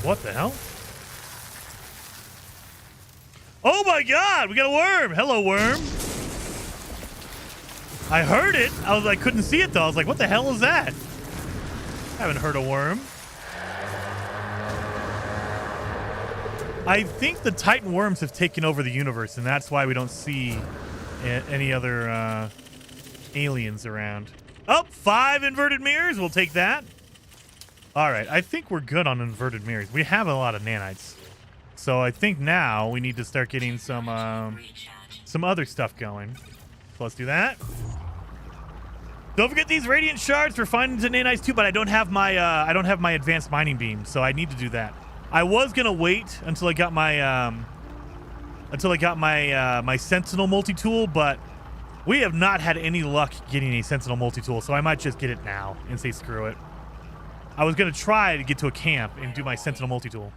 What the hell? Oh my god, we got a worm! Hello, worm. I heard it. I couldn't see it, though. I was like, what the hell is that? Haven't heard a worm. I think the Titan worms have taken over the universe, and that's why we don't see any other aliens around. Oh, 5 inverted mirrors. We'll take that. All right. I think we're good on inverted mirrors. We have a lot of nanites. So I think now we need to start getting some other stuff going. So let's do that. Don't forget these radiant shards for finding the nanites too, but I don't have my advanced mining beam, so I need to do that. I was gonna wait until I got my my Sentinel multi-tool, but we have not had any luck getting a Sentinel multi-tool, so I might just get it now and say screw it. I was gonna try to get to a camp and do my Sentinel multi-tool.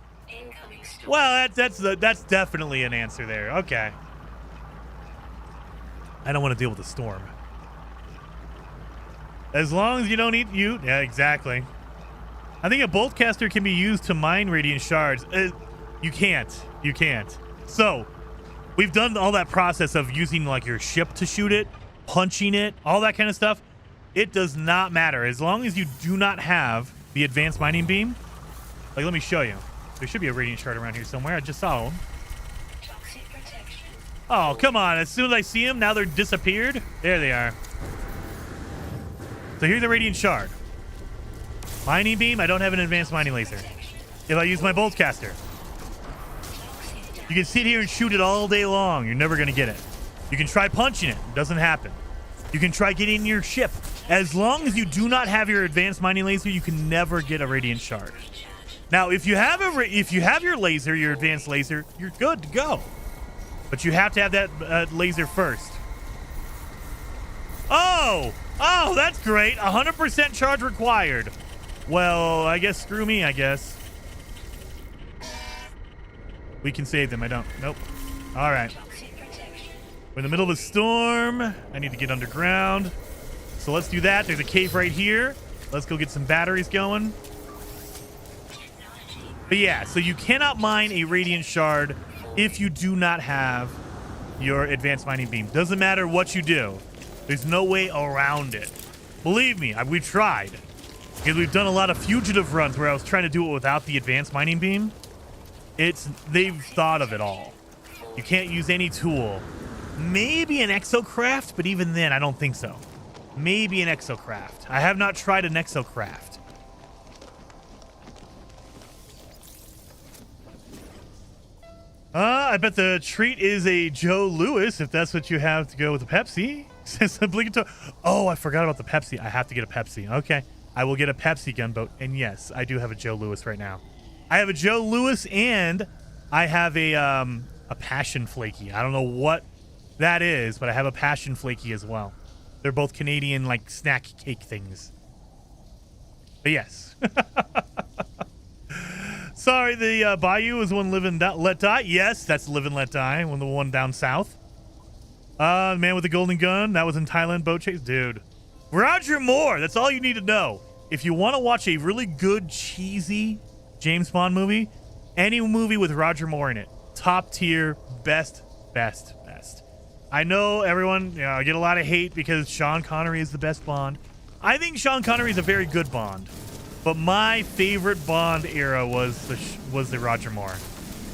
Well, that's definitely an answer there. Okay. I don't want to deal with the storm. As long as you don't eat you. Yeah, exactly. I think a boltcaster can be used to mine radiant shards. You can't. You can't. So, we've done all that process of using like your ship to shoot it, punching it, all that kind of stuff. It does not matter. As long as you do not have the advanced mining beam. Like, let me show you. There should be a radiant shard around here somewhere. I just saw one. Oh, come on. As soon as I see them, now they're disappeared. There they are. So here's a radiant shard. Mining beam, I don't have an advanced mining laser. If I use my boltcaster, you can sit here and shoot it all day long. You're never going to get it. You can try punching it. It doesn't happen. You can try getting in your ship. As long as you do not have your advanced mining laser, you can never get a radiant shard. Now, if you have your laser, your advanced laser, you're good to go. But you have to have that laser first. Oh, that's great. 100% charge required. Well, I guess screw me, I guess. We can save them. I don't. Nope. All right. We're in the middle of a storm. I need to get underground. So let's do that. There's a cave right here. Let's go get some batteries going. But yeah, so you cannot mine a radiant shard if you do not have your advanced mining beam. Doesn't matter what you do. There's no way around it. Believe me, we've tried. Because we've done a lot of fugitive runs where I was trying to do it without the advanced mining beam. They've thought of it all. You can't use any tool. Maybe an exocraft, but even then, I don't think so. Maybe an exocraft. I have not tried an exocraft. I bet the treat is a Joe Louis, if that's what you have to go with the Pepsi. Says obligatory. Oh, I forgot about the Pepsi. I have to get a Pepsi. Okay. I will get a Pepsi gunboat. And yes, I do have a Joe Louis right now. I have a Joe Louis and I have a Passion Flaky. I don't know what that is, but I have a Passion Flaky as well. They're both Canadian, like, snack cake things. But yes. Sorry, the Bayou is one live and let die. Yes, that's live and let die. One the one down south. Man with the golden gun. That was in Thailand. Boat chase, dude. Roger Moore. That's all you need to know. If you want to watch a really good cheesy James Bond movie, any movie with Roger Moore in it, top tier, best. I know everyone, I get a lot of hate because Sean Connery is the best Bond. I think Sean Connery is a very good Bond, but my favorite Bond era was the Roger Moore.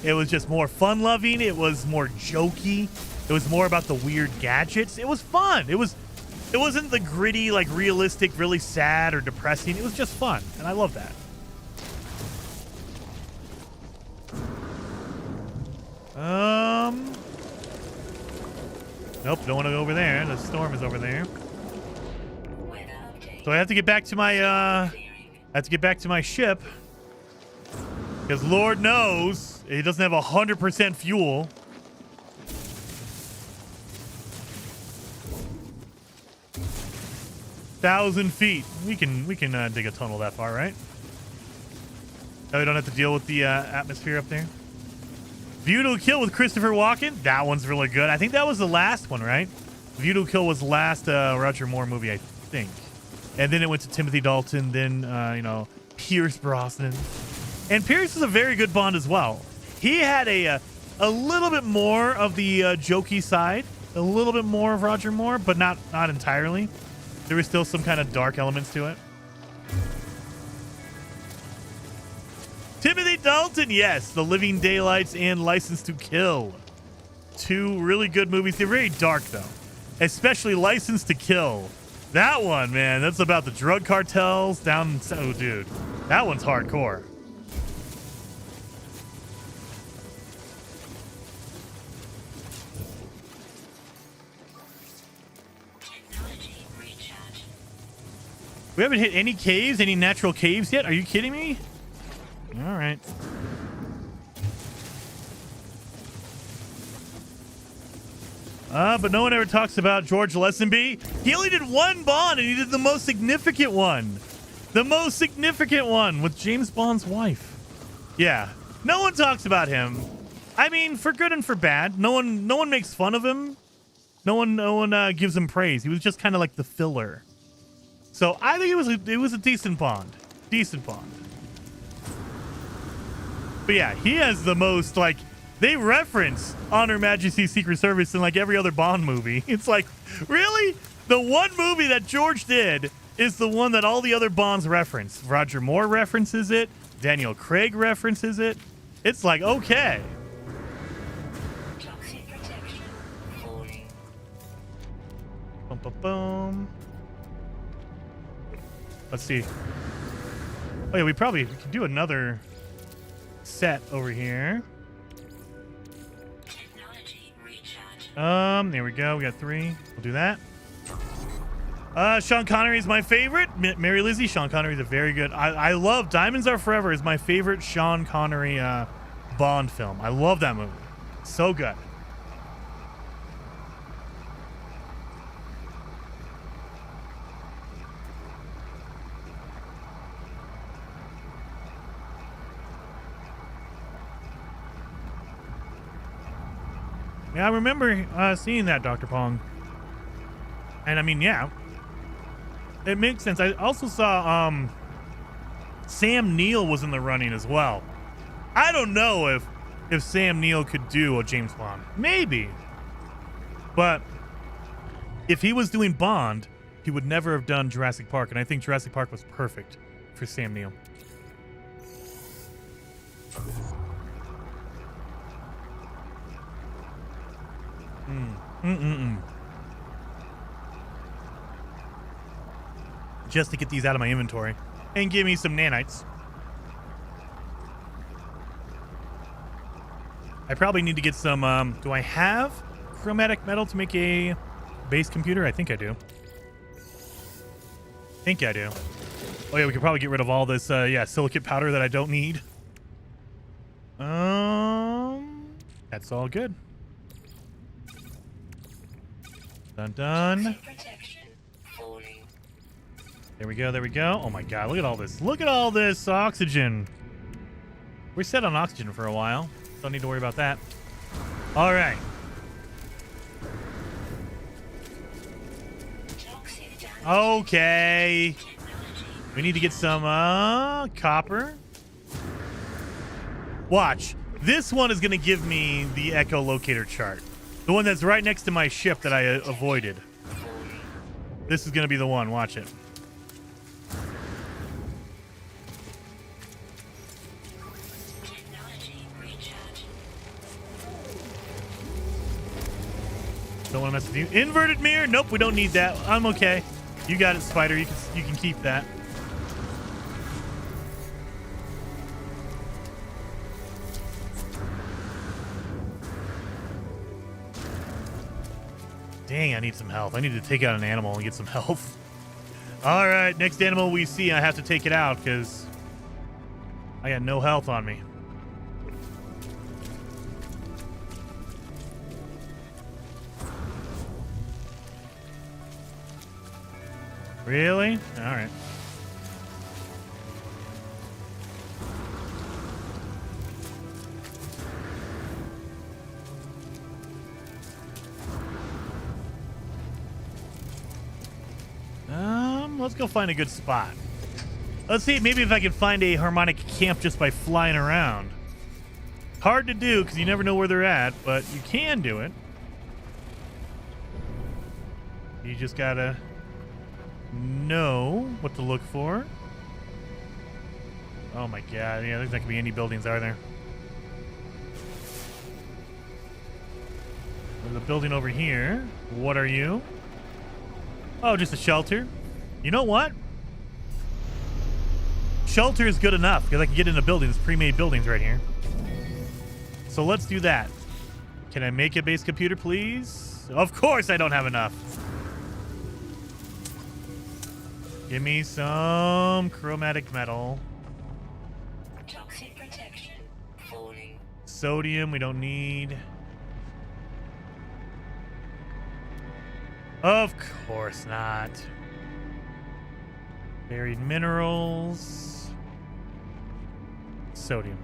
It was just more fun-loving. It was more jokey. It was more about the weird gadgets. It was fun. It wasn't the gritty, like realistic, really sad or depressing. It was just fun, and I love that. Nope, don't want to go over there. The storm is over there. So I have to get back to my ship. Because Lord knows he doesn't have 100% fuel. Thousand feet. We can dig a tunnel that far, right? No, we don't have to deal with the atmosphere up there. View to a Kill with Christopher Walken. That one's really good. I think that was the last one, right? View to a Kill was the last Roger Moore movie, I think. And then it went to Timothy Dalton, then, Pierce Brosnan. And Pierce is a very good Bond as well. He had a little bit more of the jokey side, a little bit more of Roger Moore, but not entirely. There was still some kind of dark elements to it. Timothy Dalton, yes. The Living Daylights and License to Kill. Two really good movies. They're very dark, though. Especially License to Kill. That one, man, that's about the drug cartels down... Oh, dude. That one's hardcore. We haven't hit any caves, any natural caves yet? Are you kidding me? All right. But no one ever talks about George Lazenby. He only did one Bond, and he did the most significant one. The most significant one with James Bond's wife. Yeah. No one talks about him. I mean, for good and for bad. No one makes fun of him. No one gives him praise. He was just kind of like the filler. So I think it was a decent Bond. Decent Bond. But yeah, he has the most, like, they reference On Her Majesty's Secret Service in like every other Bond movie. It's like, really? The one movie that George did is the one that all the other Bonds reference. Roger Moore references it. Daniel Craig references it. It's like, okay. Toxic protection falling. Boom, boom, boom. Let's see. Oh yeah, we can do another set over here. Technology recharge. There we go. We got 3. We'll do that. Sean Connery is my favorite. Mary Lizzie, Sean Connery is a very good. I love Diamonds Are Forever is my favorite Sean Connery Bond film. I love that movie. So good. Yeah, I remember seeing that, Dr. Pong. And I mean, yeah, it makes sense. I also saw Sam Neill was in the running as well. I don't know if Sam Neill could do a James Bond. Maybe. But if he was doing Bond, he would never have done Jurassic Park. And I think Jurassic Park was perfect for Sam Neill. Just to get these out of my inventory and give me some nanites. I probably need to get some, do I have chromatic metal to make a base computer? I think I do. Oh yeah, we could probably get rid of all this, silicate powder that I don't need. That's all good. Done. There we go. Oh my god, look at all this. Look at all this oxygen. We're set on oxygen for a while. Don't need to worry about that. All right. Okay. We need to get some copper. Watch. This one is going to give me the echolocator chart. The one that's right next to my ship that I avoided. This is going to be the one. Watch it. Don't want to mess with you. Inverted mirror? Nope, we don't need that. I'm okay. You got it, Spider. You can keep that. Dang, I need some health. I need to take out an animal and get some health. All right, next animal we see, I have to take it out because I got no health on me. Really? All right. Let's go find a good spot. Let's see, maybe if I can find a harmonic camp just by flying around. Hard to do because you never know where they're at, but you can do it. You just gotta know what to look for. Oh my god, yeah, there's not gonna be any buildings, are there? There's a building over here. What are you? Oh, just a shelter. You know what? Shelter is good enough because I can get into buildings, pre-made buildings right here. So let's do that. Can I make a base computer, please? Of course I don't have enough. Give me some chromatic metal. Toxic protection falling. Sodium we don't need. Of course not. Buried minerals. Sodium.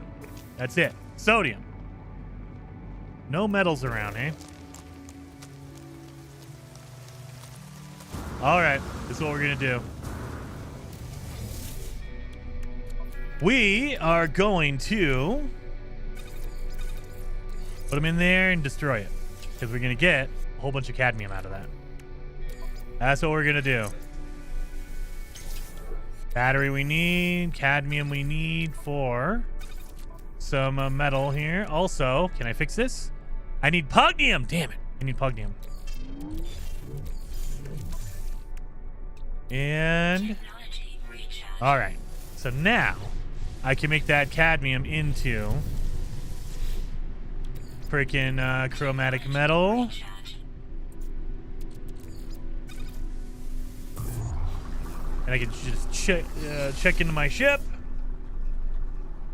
That's it. Sodium. No metals around, eh? All right. This is what we're going to do. We are going to put them in there and destroy it. Because we're going to get a whole bunch of cadmium out of that. That's what we're going to do. Battery we need. Cadmium we need for some metal here. Also, can I fix this? I need pugnium. Damn it. I need pugnium. And... all right. So now I can make that cadmium into freaking chromatic metal. And I can just check into my ship.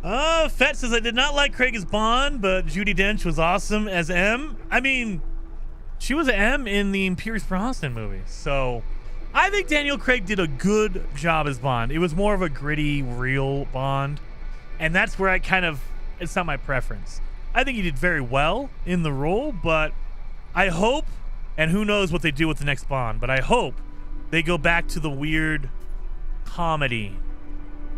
Fett says, I did not like Craig as Bond, but Judi Dench was awesome as M. I mean, she was M in the Pierce Brosnan movie. So I think Daniel Craig did a good job as Bond. It was more of a gritty, real Bond. And that's where I kind of, it's not my preference. I think he did very well in the role, but I hope, and who knows what they do with the next Bond, but I hope they go back to the weird comedy,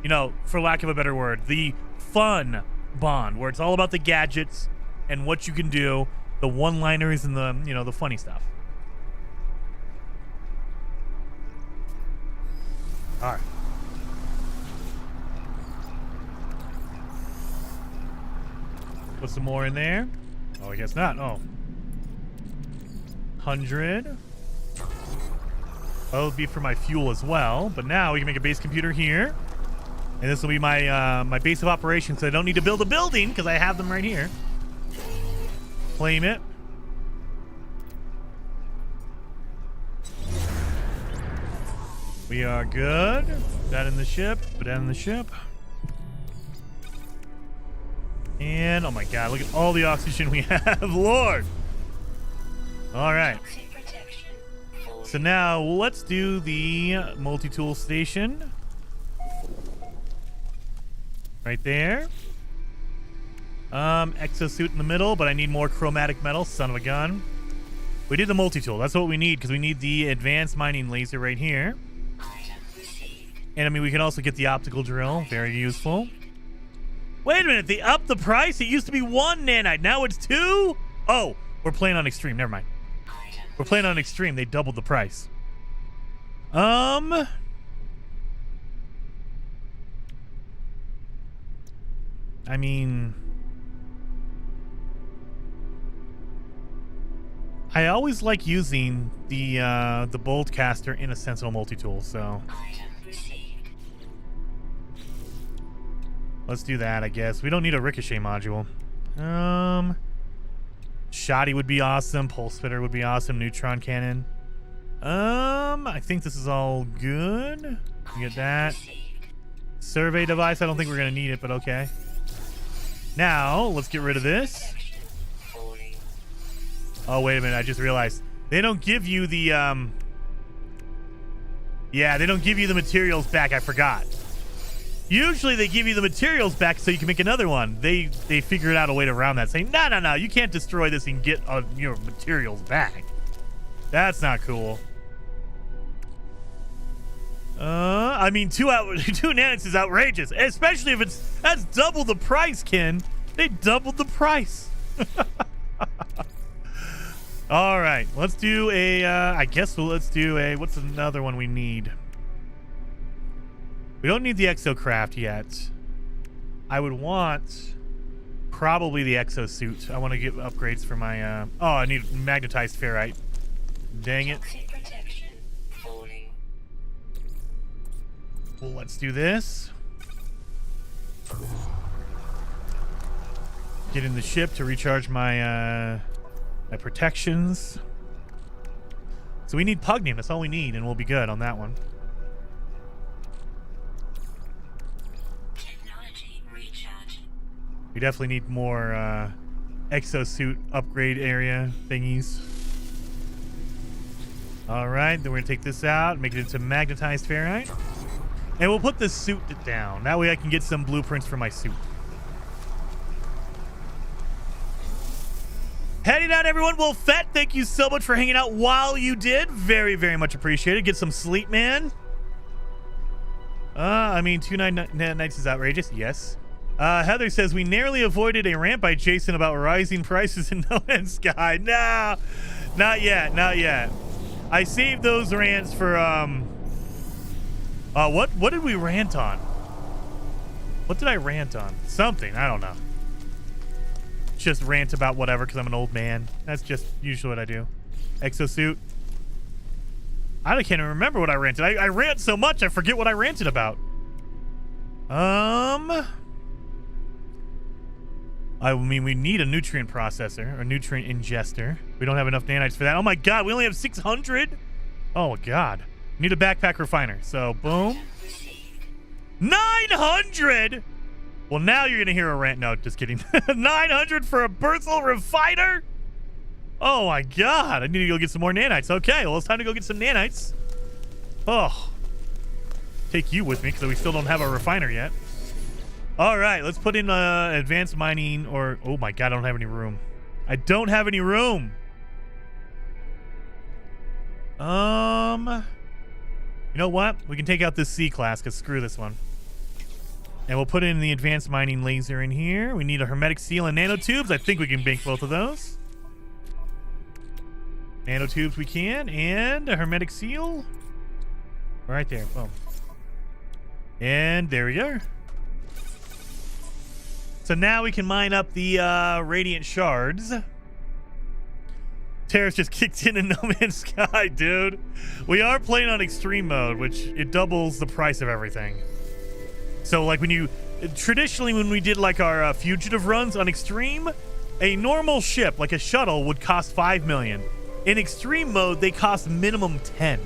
you know, for lack of a better word, the fun Bond, where it's all about the gadgets and what you can do, the one-liners and the, you know, the funny stuff. All right. Put some more in there. Oh, I guess not. Oh. 100. That'll be for my fuel as well. But now we can make a base computer here. And this will be my my base of operations. So I don't need to build a building because I have them right here. Claim it. We are good. Put that in the ship. Put that in the ship. And, oh my god, look at all the oxygen we have. Lord. All right. So now let's do the multi-tool station. Right there. Exosuit in the middle, but I need more chromatic metal. Son of a gun. We did the multi-tool. That's what we need because we need the advanced mining laser right here. And I mean, we can also get the optical drill. Very useful. Wait a minute. They upped the price. It used to be 1 nanite. Now it's 2? Oh, we're playing on extreme. Never mind. We're playing on extreme. They doubled the price. I mean, I always like using the bolt caster in a Sentinel multi-tool, so let's do that, I guess. We don't need a ricochet module. Shoddy would be awesome. Pulse spitter would be awesome. Neutron cannon. I think this is all good. We get that. Survey device. I don't think we're gonna need it, but okay. Now let's get rid of this. Oh, wait a minute. I just realized they don't give you the yeah, they don't give you the materials back. I forgot. Usually they give you the materials back so you can make another one. They figured out a way to round that, saying, no, you can't destroy this and get your materials back. That's not cool. I mean, 2 nanites is outrageous, especially if that's double the price, Ken. They doubled the price. All right, let's do a, let's do a, what's another one we need? We don't need the exocraft yet. I would want probably the exosuit. I want to get upgrades for my, oh, I need magnetized ferrite. Dang it. Well, let's do this. Get in the ship to recharge my, my protections. So we need Pugnium. That's all we need, and we'll be good on that one. We definitely need more exosuit upgrade area thingies. All right, then we're gonna take this out, make it into magnetized ferrite, and we'll put the suit down. That way I can get some blueprints for my suit. Heading out, everyone. Well, Fett, thank you so much for hanging out while you did. Very, very much appreciated. Get some sleep, man. I mean, 2 nights is outrageous. Yes. Heather says, we narrowly avoided a rant by Jason about rising prices in No Man's Sky. Nah, not yet, not yet. I saved those rants for, what did we rant on? What did I rant on? Something, I don't know. Just rant about whatever because I'm an old man. That's just usually what I do. Exosuit. I can't even remember what I ranted. I rant so much I forget what I ranted about. I mean, we need a nutrient processor or nutrient ingester. We don't have enough nanites for that. Oh my god, we only have 600? Oh my god. Need a backpack refiner. So, boom. 900? Well, now you're going to hear a rant. No, just kidding. 900 for a Berthel refiner? Oh my god. I need to go get some more nanites. Okay, well, it's time to go get some nanites. Oh. Take you with me because we still don't have a refiner yet. All right, let's put in advanced mining or... Oh my god, I don't have any room. I don't have any room. You know what? We can take out this C class because screw this one. And we'll put in the advanced mining laser in here. We need a hermetic seal and nanotubes. I think we can bank both of those. Nanotubes we can. And a hermetic seal. Right there. Boom. And there we go. So now we can mine up the radiant shards. Terrace just kicked in No Man's Sky, dude. We are playing on extreme mode, which it doubles the price of everything. So like when you traditionally when we did like our fugitive runs on extreme, a normal ship like a shuttle would cost 5 million. In extreme mode, they cost minimum 10.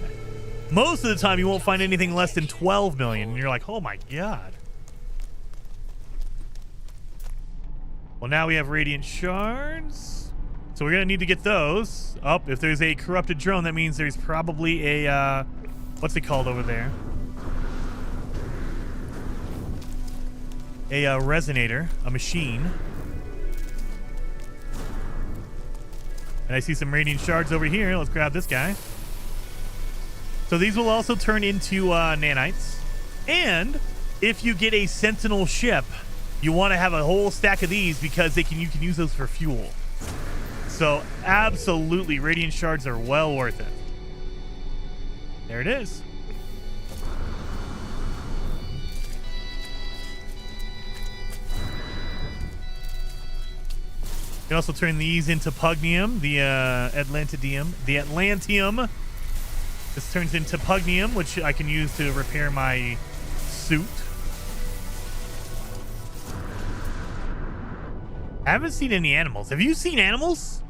Most of the time, you won't find anything less than 12 million, and you're like, oh my god. Well, now we have radiant shards. So we're going to need to get those. Oh, if there's a corrupted drone, that means there's probably a, what's it called over there? A resonator, a machine. And I see some radiant shards over here. Let's grab this guy. So these will also turn into nanites. And if you get a Sentinel ship, you want to have a whole stack of these because you can use those for fuel. So absolutely, radiant shards are well worth it. There it is. You can also turn these into pugnium, the Atlantium. This turns into pugnium, which I can use to repair my suit. I haven't seen any animals. Have you seen animals?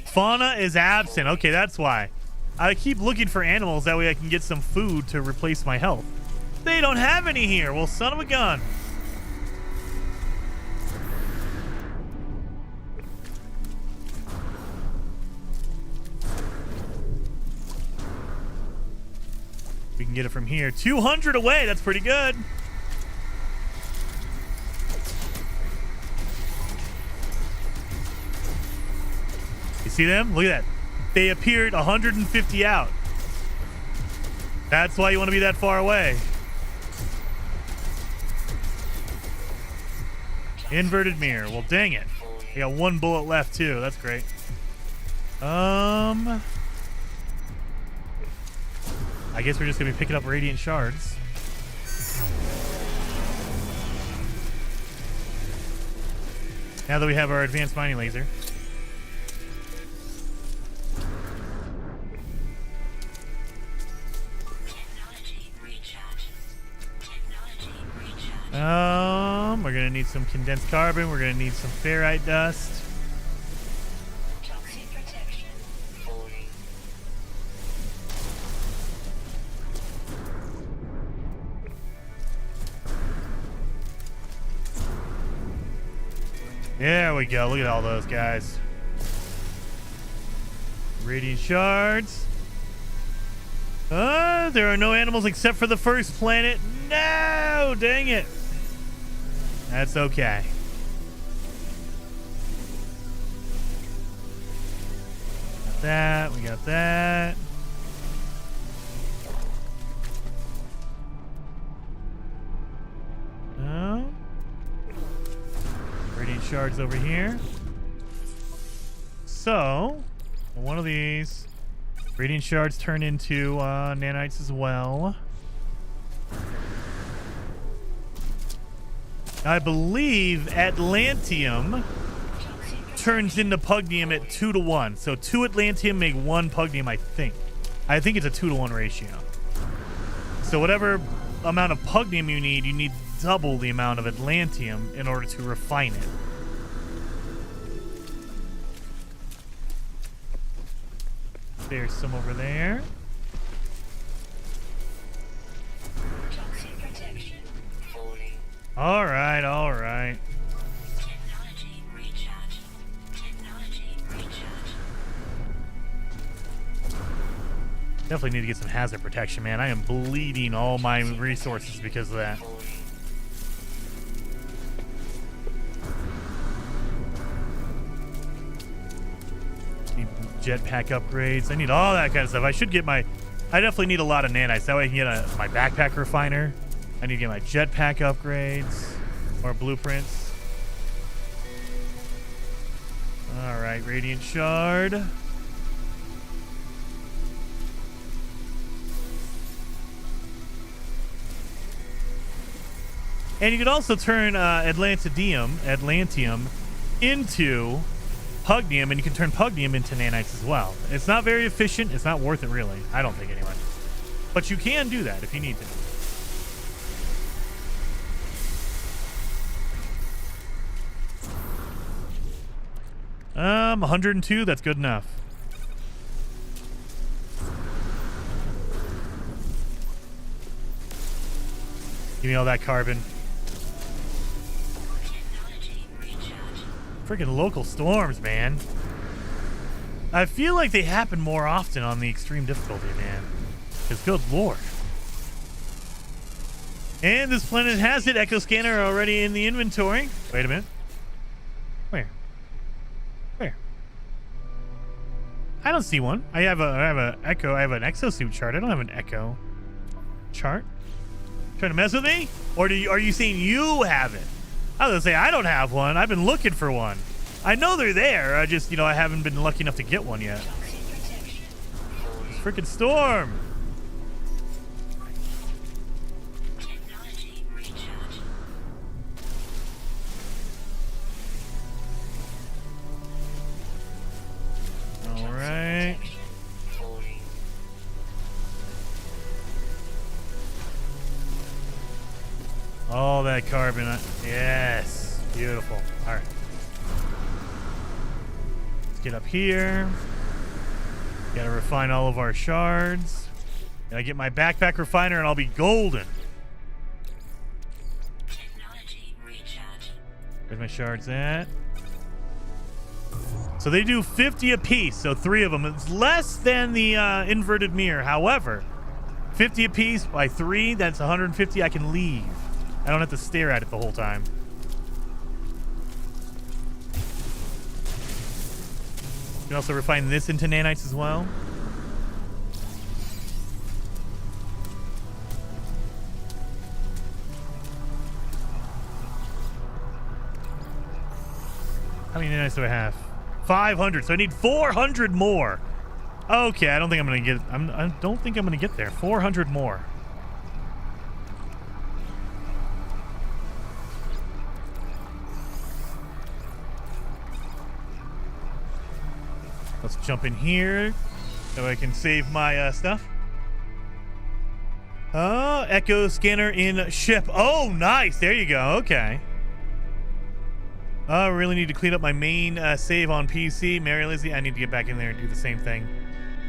Fauna is absent. Okay, that's why. I keep looking for animals. That way I can get some food to replace my health. They don't have any here. Well, son of a gun. We can get it from here. 200 away. That's pretty good. You see them? Look at that. They appeared 150 out. That's why you want to be that far away. Inverted mirror. Well, dang it. I got one bullet left too. That's great. I guess we're just gonna be picking up radiant shards. Now that we have our advanced mining laser. We're gonna need some condensed carbon. We're gonna need some ferrite dust. Toxic protection falling. There we go. Look at all those guys. Radiant shards. There are no animals except for the first planet. No, dang it. That's okay. Got that. We got that. No. Radiant shards over here. So, one of these radiant shards turn into nanites as well. I believe Atlantium turns into pugnium at 2-to-1. So 2 Atlantium make 1 pugnium, I think. I think it's a 2-to-1 ratio. So whatever amount of pugnium you need double the amount of Atlantium in order to refine it. There's some over there. Toxic protection falling. All right, all right. Technology recharge. Technology recharge. Definitely need to get some hazard protection, man. I am bleeding all my resources because of that. Need jetpack upgrades. I need all that kind of stuff. I definitely need a lot of nanites. That way I can get my backpack refiner. I need to get my jetpack upgrades or blueprints. All right, radiant shard. And you could also turn Atlantium into pugnium, and you can turn pugnium into nanites as well. It's not very efficient. It's not worth it, really. I don't think, anyway. But you can do that if you need to. 102, that's good enough. Give me all that carbon. Freaking local storms, man. I feel like they happen more often on the extreme difficulty, man. Because good lord. And this planet has it. Echo scanner already in the inventory. Wait a minute. Where? I don't see one. I have a echo. I have an exosuit chart. I don't have an echo chart. Trying to mess with me? Or are you saying you have it? I was gonna say I don't have one. I've been looking for one. I know they're there. I just, I haven't been lucky enough to get one yet. Freaking storm. Technology recharge. All right. Falling. All that carbon. Yes. Beautiful. All right. Let's get up here. Gotta refine all of our shards. Gotta get my backpack refiner and I'll be golden. Technology recharge. Where's my shards at? So they do 50 apiece, so 3 of them. It's less than the inverted mirror. However, 50 apiece by 3, that's 150. I can leave. I don't have to stare at it the whole time. You can also refine this into nanites as well. How many nanites do I have? 500. So I need 400 more. Okay, I don't think I'm gonna get. I don't think I'm gonna get there. 400 more. Let's jump in here so I can save my stuff. Oh, echo scanner in ship. Oh, nice. There you go. Okay. I really need to clean up my main save on PC. Mary Lizzie, I need to get back in there and do the same thing.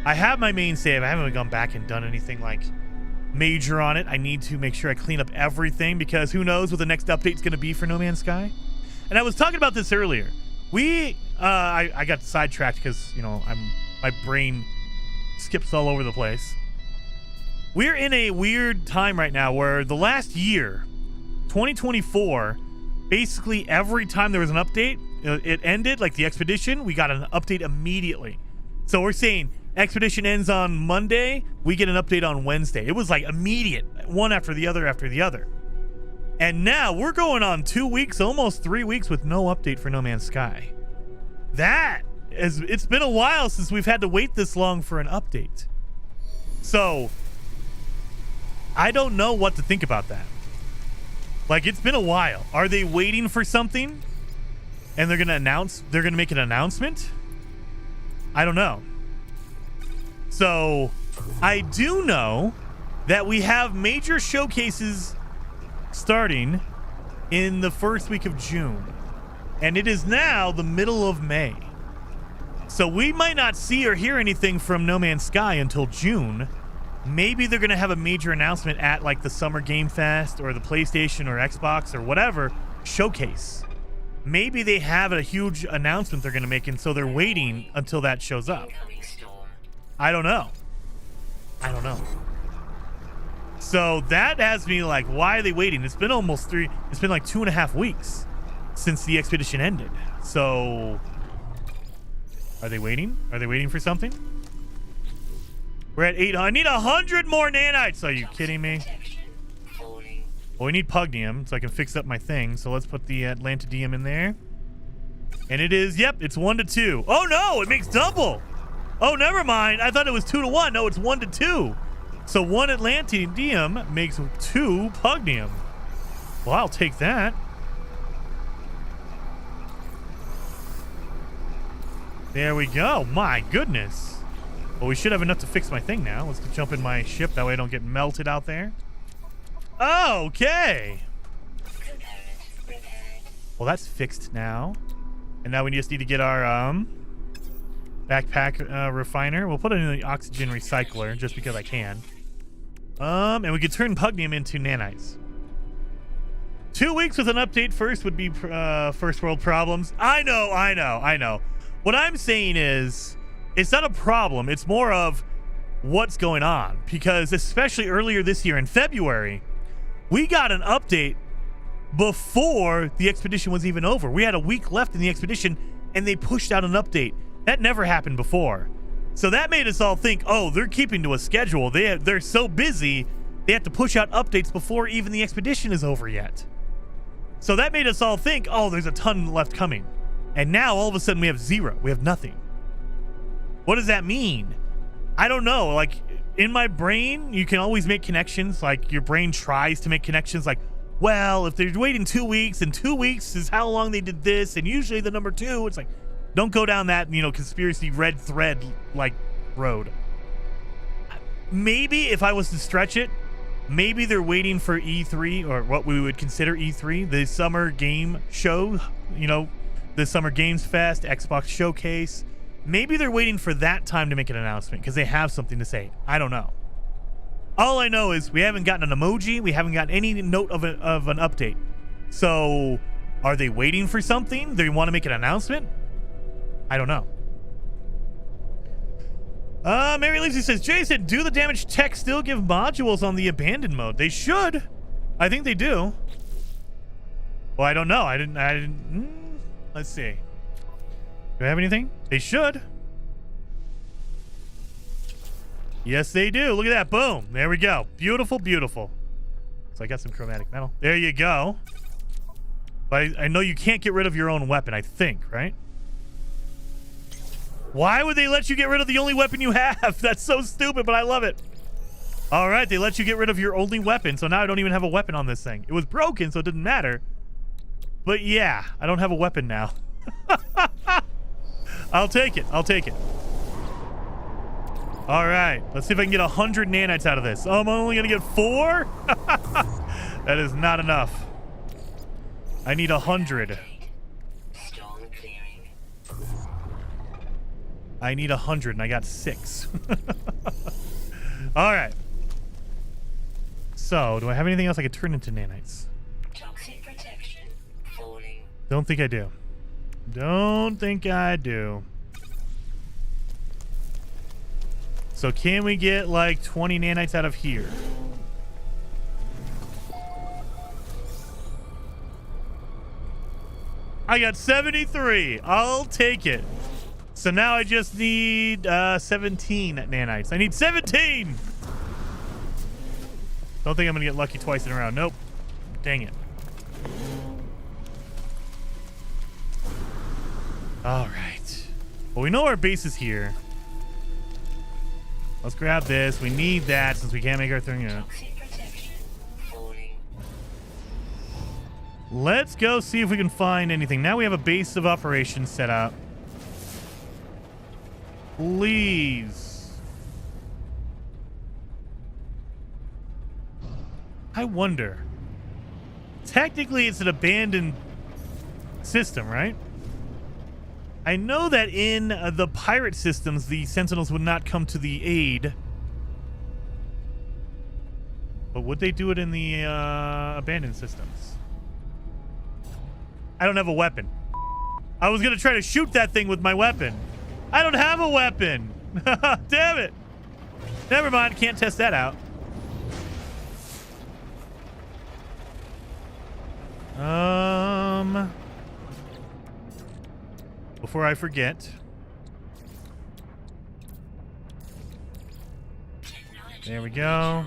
I have my main save. I haven't gone back and done anything like major on it. I need to make sure I clean up everything because who knows what the next update's going to be for No Man's Sky. And I was talking about this earlier. I got sidetracked because, my brain skips all over the place. We're in a weird time right now where the last year, 2024, basically every time there was an update, it ended, like the expedition, we got an update immediately. So we're saying expedition ends on Monday, we get an update on Wednesday. It was like immediate, one after the other after the other. And now we're going on 2 weeks, almost 3 weeks with no update for No Man's Sky. It's been a while since we've had to wait this long for an update. So I don't know what to think about that. Like, it's been a while. Are they waiting for something? And they're going to make an announcement? I don't know. So I do know that we have major showcases starting in the first week of June. And it is now the middle of May. So we might not see or hear anything from No Man's Sky until June. Maybe they're going to have a major announcement at like the Summer Game Fest or the PlayStation or Xbox or whatever showcase. Maybe they have a huge announcement they're going to make, and so they're waiting until that shows up. Incoming storm. I don't know. So that has me like, why are they waiting? It's been almost it's been like 2.5 weeks since the expedition ended. So are they waiting? Are they waiting for something? We're at 8. I need 100 more nanites. Are you kidding me? Protection. Falling. Well, we need pugnium so I can fix up my thing. So let's put the Atlantidium in there. And it is, yep, it's 1 to 2. Oh no, it makes double. Oh, never mind. I thought it was 2 to 1. No, it's 1 to 2. So 1 Atlantidium makes 2 pugnium. Well, I'll take that. There we go. My goodness. Well, we should have enough to fix my thing now. Let's jump in my ship. That way I don't get melted out there. Okay. Repaired. Well, that's fixed now. And now we just need to get our backpack refiner. We'll put it in the oxygen recycler just because I can. And we could turn pugnium into nanites. 2 weeks with an update first would be first world problems. I know. What I'm saying is, it's not a problem. It's more of what's going on. Because especially earlier this year in February, we got an update before the expedition was even over. We had a week left in the expedition, and they pushed out an update. That never happened before. So that made us all think, oh, they're keeping to a schedule. They're so busy, they have to push out updates before even the expedition is over yet. So that made us all think, oh, there's a ton left coming. And now all of a sudden we have 0. We have nothing. What does that mean? I don't know. Like, in my brain, you can always make connections. Like, your brain tries to make connections like, well, if they're waiting 2 weeks, and 2 weeks is how long they did this, and usually the number 2, it's like, don't go down that, conspiracy red thread, like, road. Maybe if I was to stretch it, maybe they're waiting for E3, or what we would consider E3, the summer game show, the Summer Games Fest, Xbox Showcase. Maybe they're waiting for that time to make an announcement because they have something to say. I don't know. All I know is we haven't gotten an emoji. We haven't gotten any note of an update. So are they waiting for something? They want to make an announcement? I don't know. Mary Lindsay says, Jason, do the damaged tech still give modules on the abandoned mode? They should. I think they do. Well, I don't know. I didn't. Let's see. Do I have anything? They should. Yes, they do. Look at that. Boom. There we go. Beautiful, beautiful. So I got some chromatic metal. There you go. But I know you can't get rid of your own weapon, I think, right? Why would they let you get rid of the only weapon you have? That's so stupid, but I love it. All right, they let you get rid of your only weapon, so now I don't even have a weapon on this thing. It was broken, so it didn't matter. But yeah, I don't have a weapon now. I'll take it. I'll take it. All right, let's see if I can get 100 nanites out of this. Oh, I'm only going to get 4? That is not enough. I need 100. Storm clearing. I need 100, and I got 6. All right. So, do I have anything else I could turn into nanites? Toxic protection. Falling. Don't think I do. Don't think I do. So can we get like 20 nanites out of here? I got 73. I'll take it. So now I just need 17 nanites. I need 17. Don't think I'm gonna get lucky twice in a row. Nope. Dang it. All right. Well, we know our base is here. Let's grab this. We need that since we can't make our thing yet. Toxic protection. Falling. Let's go see if we can find anything. Now we have a base of operations set up. Please. I wonder. Technically, it's an abandoned system, right? I know that in the pirate systems, the Sentinels would not come to the aid. But would they do it in the abandoned systems? I don't have a weapon. I was going to try to shoot that thing with my weapon. I don't have a weapon. Damn it. Never mind. Can't test that out. Before I forget. There we go.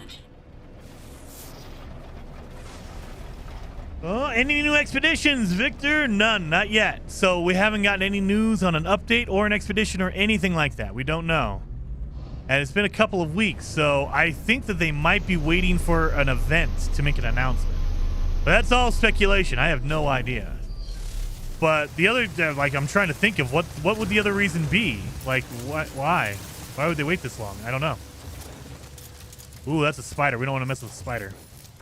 Oh, any new expeditions, Victor? None, not yet. So we haven't gotten any news on an update or an expedition or anything like that. We don't know. And it's been a couple of weeks, so I think that they might be waiting for an event to make an announcement. But that's all speculation. I have no idea. But the other, like, I'm trying to think of what would the other reason be? Like, why? Why would they wait this long? I don't know. Ooh, that's a spider. We don't want to mess with the spider.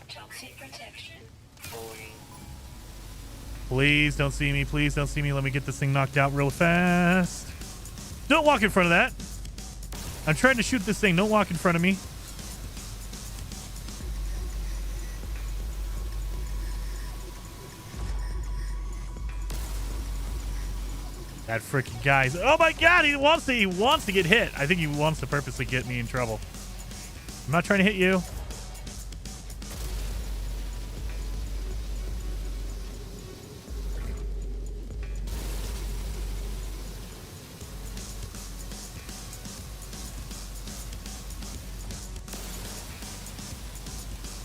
Toxic protection. Falling. Please don't see me. Please don't see me. Let me get this thing knocked out real fast. Don't walk in front of that. I'm trying to shoot this thing. Don't walk in front of me. That freaking guy's. Oh my god, he wants to get hit. I think he wants to purposely get me in trouble. I'm not trying to hit you.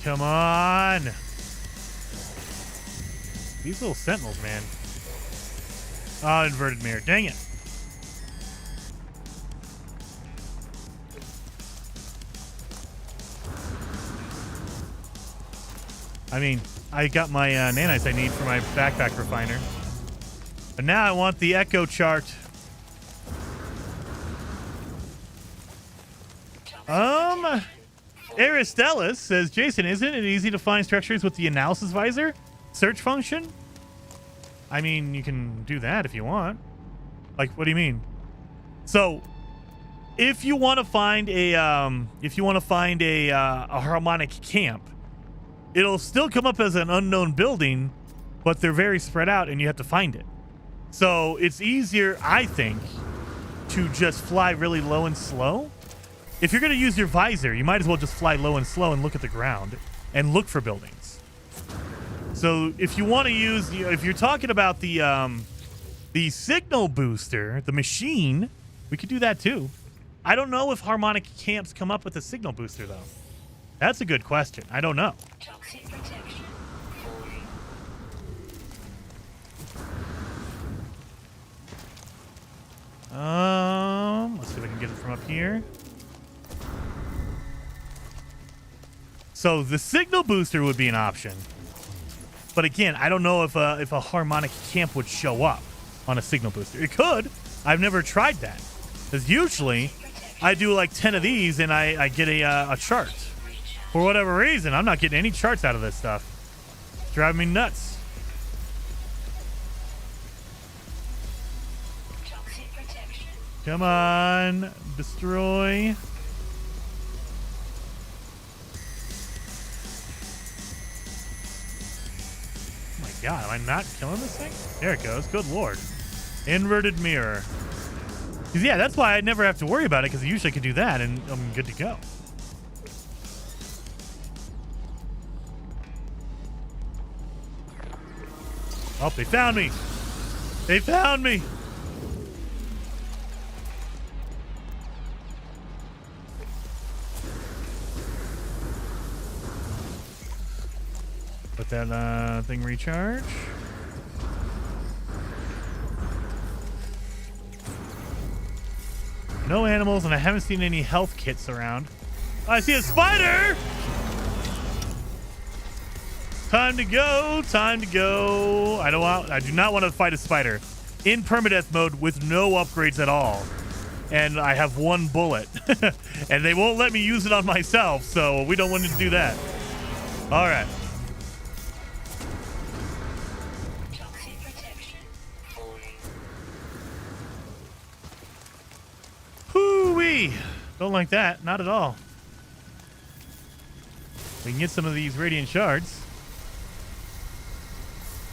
Come on. These little sentinels, man. Oh, inverted mirror. Dang it. I mean, I got my nanites I need for my backpack refiner. But now I want the echo chart. Aristellus says, Jason, isn't it easy to find structures with the analysis visor search function? I mean, you can do that if you want. Like, what do you mean? So, if you want to find a harmonic camp, it'll still come up as an unknown building, but they're very spread out and you have to find it. So it's easier, I think, to just fly really low and slow. If you're going to use your visor, you might as well just fly low and slow and look at the ground and look for buildings. So if you want to use, if you're talking about the signal booster, the machine, we could do that too. I don't know if harmonic camps come up with a signal booster though. That's a good question. I don't know. Toxic protection. Let's see if I can get it from up here. So the signal booster would be an option. But again, I don't know if a harmonic camp would show up on a signal booster. It could. I've never tried that. Because usually I do like 10 of these and I get a chart. For whatever reason, I'm not getting any charts out of this stuff. It's driving me nuts. Toxic protection. Come on. Destroy. Oh my god, am I not killing this thing? There it goes. Good lord. Inverted mirror. 'Cause yeah, that's why I never have to worry about it, because I usually can do that and I'm good to go. Oh, they found me. They found me. Let that thing recharge. No animals, and I haven't seen any health kits around. I see a spider! Time to go, time to go. I do not want to fight a spider in permadeath mode with no upgrades at all. And I have one bullet. And they won't let me use it on myself, so we don't want to do that. All right. Toxic protection. Hoo-wee. Don't like that. Not at all. We can get some of these radiant shards.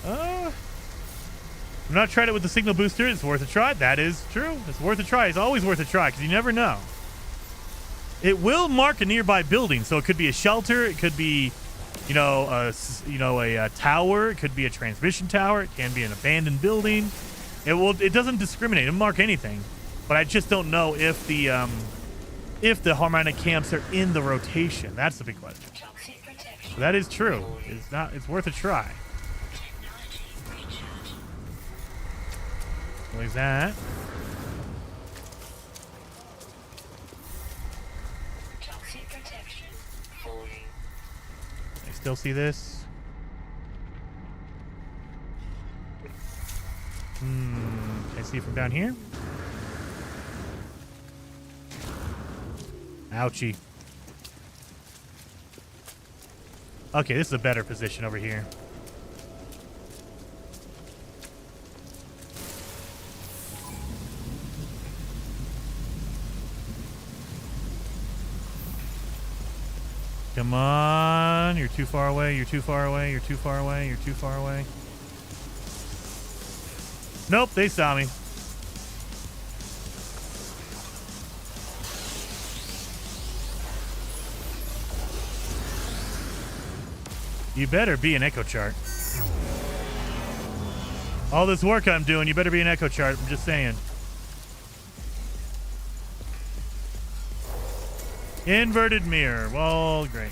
I've not tried it with the signal booster. It's worth a try. That is true. It's worth a try. It's always worth a try because you never know. It will mark a nearby building, so it could be a shelter. It could be, a tower. It could be a transmission tower. It can be an abandoned building. It doesn't discriminate. It doesn't mark anything. But I just don't know if the harmonic camps are in the rotation. That's the big question. Toxic protection. So that is true. It's worth a try. What is that? Toxic protection. Falling. I still see this. Can I see it from down here? Ouchie. Okay, this is a better position over here. Come on. You're too far away. You're too far away. You're too far away. You're too far away. Nope, they saw me. You better be an echo chart. All this work I'm doing, you better be an echo chart. I'm just saying. Inverted mirror. Well, great.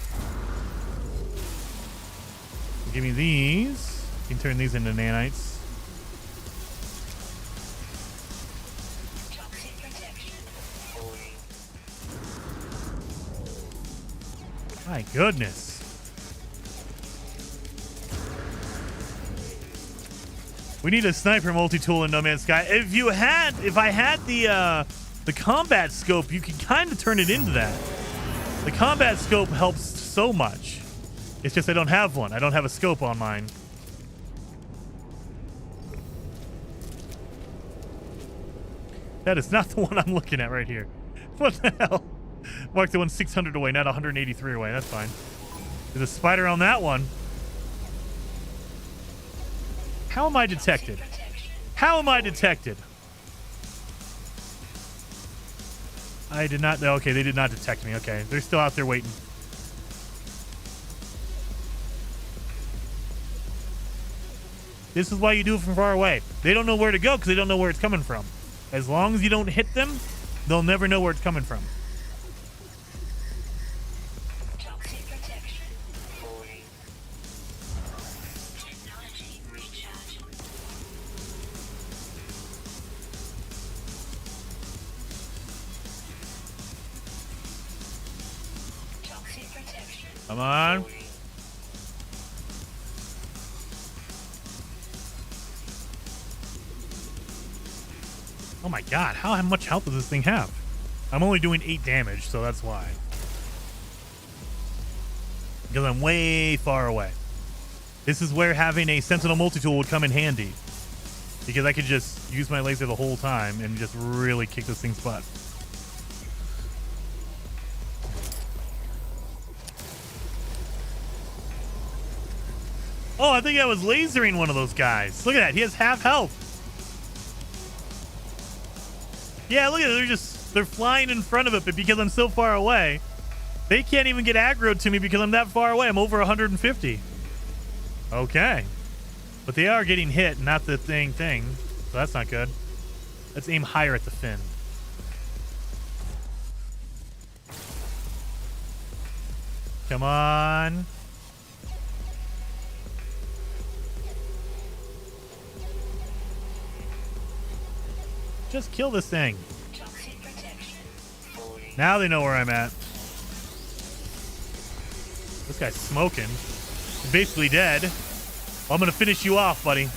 Give me these. You can turn these into nanites. Toxic protection. Loading. My goodness. We need a sniper multi-tool in No Man's Sky. If I had the combat scope, you could kind of turn it into that. The combat scope helps so much. It's just I don't have one. I don't have a scope on mine. That is not the one I'm looking at right here. What the hell? Mark the one 600 away, not 183 away. That's fine. There's a spider on that one. How am I detected? How am I detected? I did not. Okay, they did not detect me. Okay, they're still out there waiting. This is why you do it from far away. They don't know where to go because they don't know where it's coming from. As long as you don't hit them, they'll never know where it's coming from. Toxic protection. Loading. Technology recharge. Toxic protection. Come on. Loading. Oh my god, how much health does this thing have? I'm only doing 8 damage, so that's why. Because I'm way far away. This is where having a Sentinel multi-tool would come in handy. Because I could just use my laser the whole time and just really kick this thing's butt. Oh, I think I was lasering one of those guys. Look at that, he has half health. Yeah, look at it. They're flying in front of it, but because I'm so far away, they can't even get aggroed to me because I'm that far away. I'm over 150. Okay. But they are getting hit, not the thing. So that's not good. Let's aim higher at the fin. Come on. Just kill this thing. Toxic protection. Loading. Now they know where I'm at. This guy's smoking. He's basically dead. I'm gonna finish you off, buddy.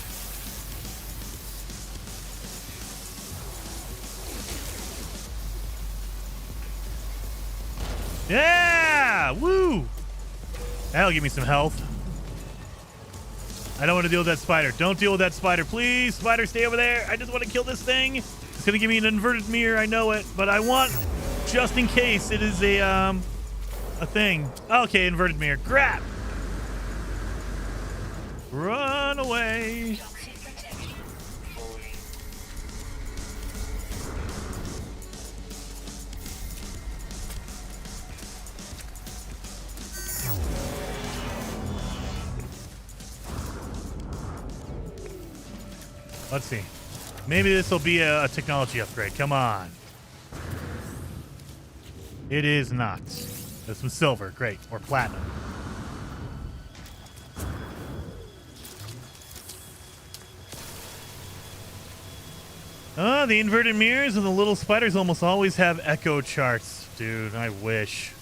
Yeah! Woo! That'll give me some health. I don't want to deal with that spider. Don't deal with that spider, please. Spider, stay over there. I just want to kill this thing. It's gonna give me an inverted mirror, I know it, but I want, just in case it is a thing. Okay, inverted mirror. Crap! Run away. Toxic protection. Loading. Let's see. Maybe this will be a technology upgrade. Come on. It is not. There's some silver. Great. Or platinum. The inverted mirrors and the little spiders almost always have echo charts. Dude, I wish.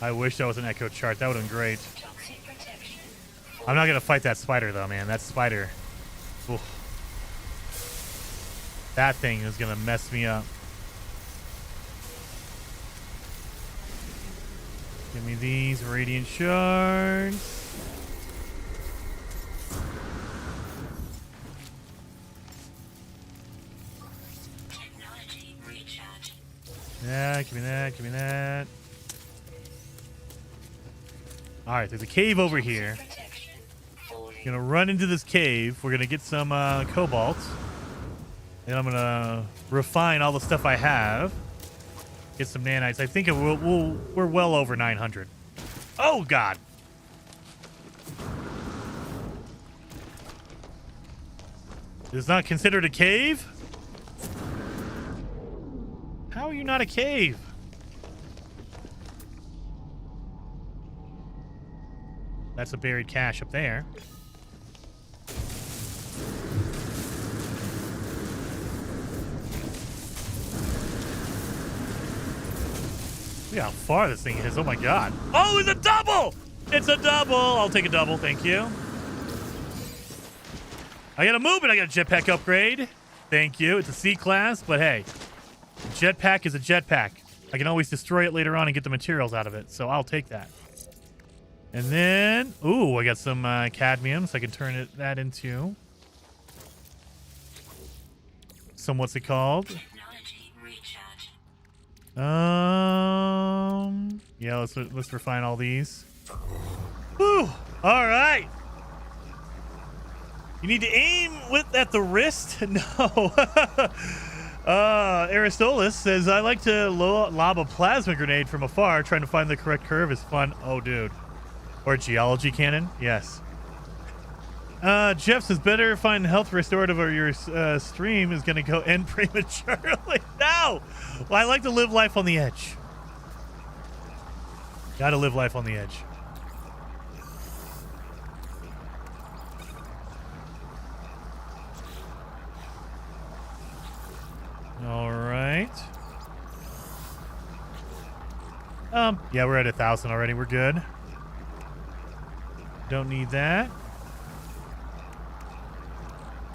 I wish that was an echo chart. That would have been great. Toxic protection. I'm not going to fight that spider, though, man. That spider. Oof. That thing is going to mess me up. Give me these radiant shards. Technology recharge. Yeah, give me that, give me that. Alright, there's a cave over here. Protection. Loading. Gonna run into this cave. We're gonna get some cobalt. And I'm gonna refine all the stuff I have. Get some nanites. I think we're well over 900. Oh, God. It's not considered a cave? How are you not a cave? That's a buried cache up there. Look how far this thing is. Oh my god. Oh, it's a double! It's a double! I'll take a double, thank you. I gotta move it. I got a jetpack upgrade. Thank you. It's a C class, but hey, a jetpack is a jetpack. I can always destroy it later on and get the materials out of it, so I'll take that. And then, ooh, I got some cadmium, so I can turn that into some, what's it called? Technology recharge. Yeah, let's refine all these. Whew. All right. You need to aim at the wrist? No. Aristolis says, I like to lob a plasma grenade from afar. Trying to find the correct curve is fun. Oh, dude. Or geology cannon? Yes. Jeff says, better find health restorative or your stream is going to go end prematurely. No! Well, I like to live life on the edge. Gotta live life on the edge. All right. Yeah, we're at 1,000 already. We're good. Don't need that.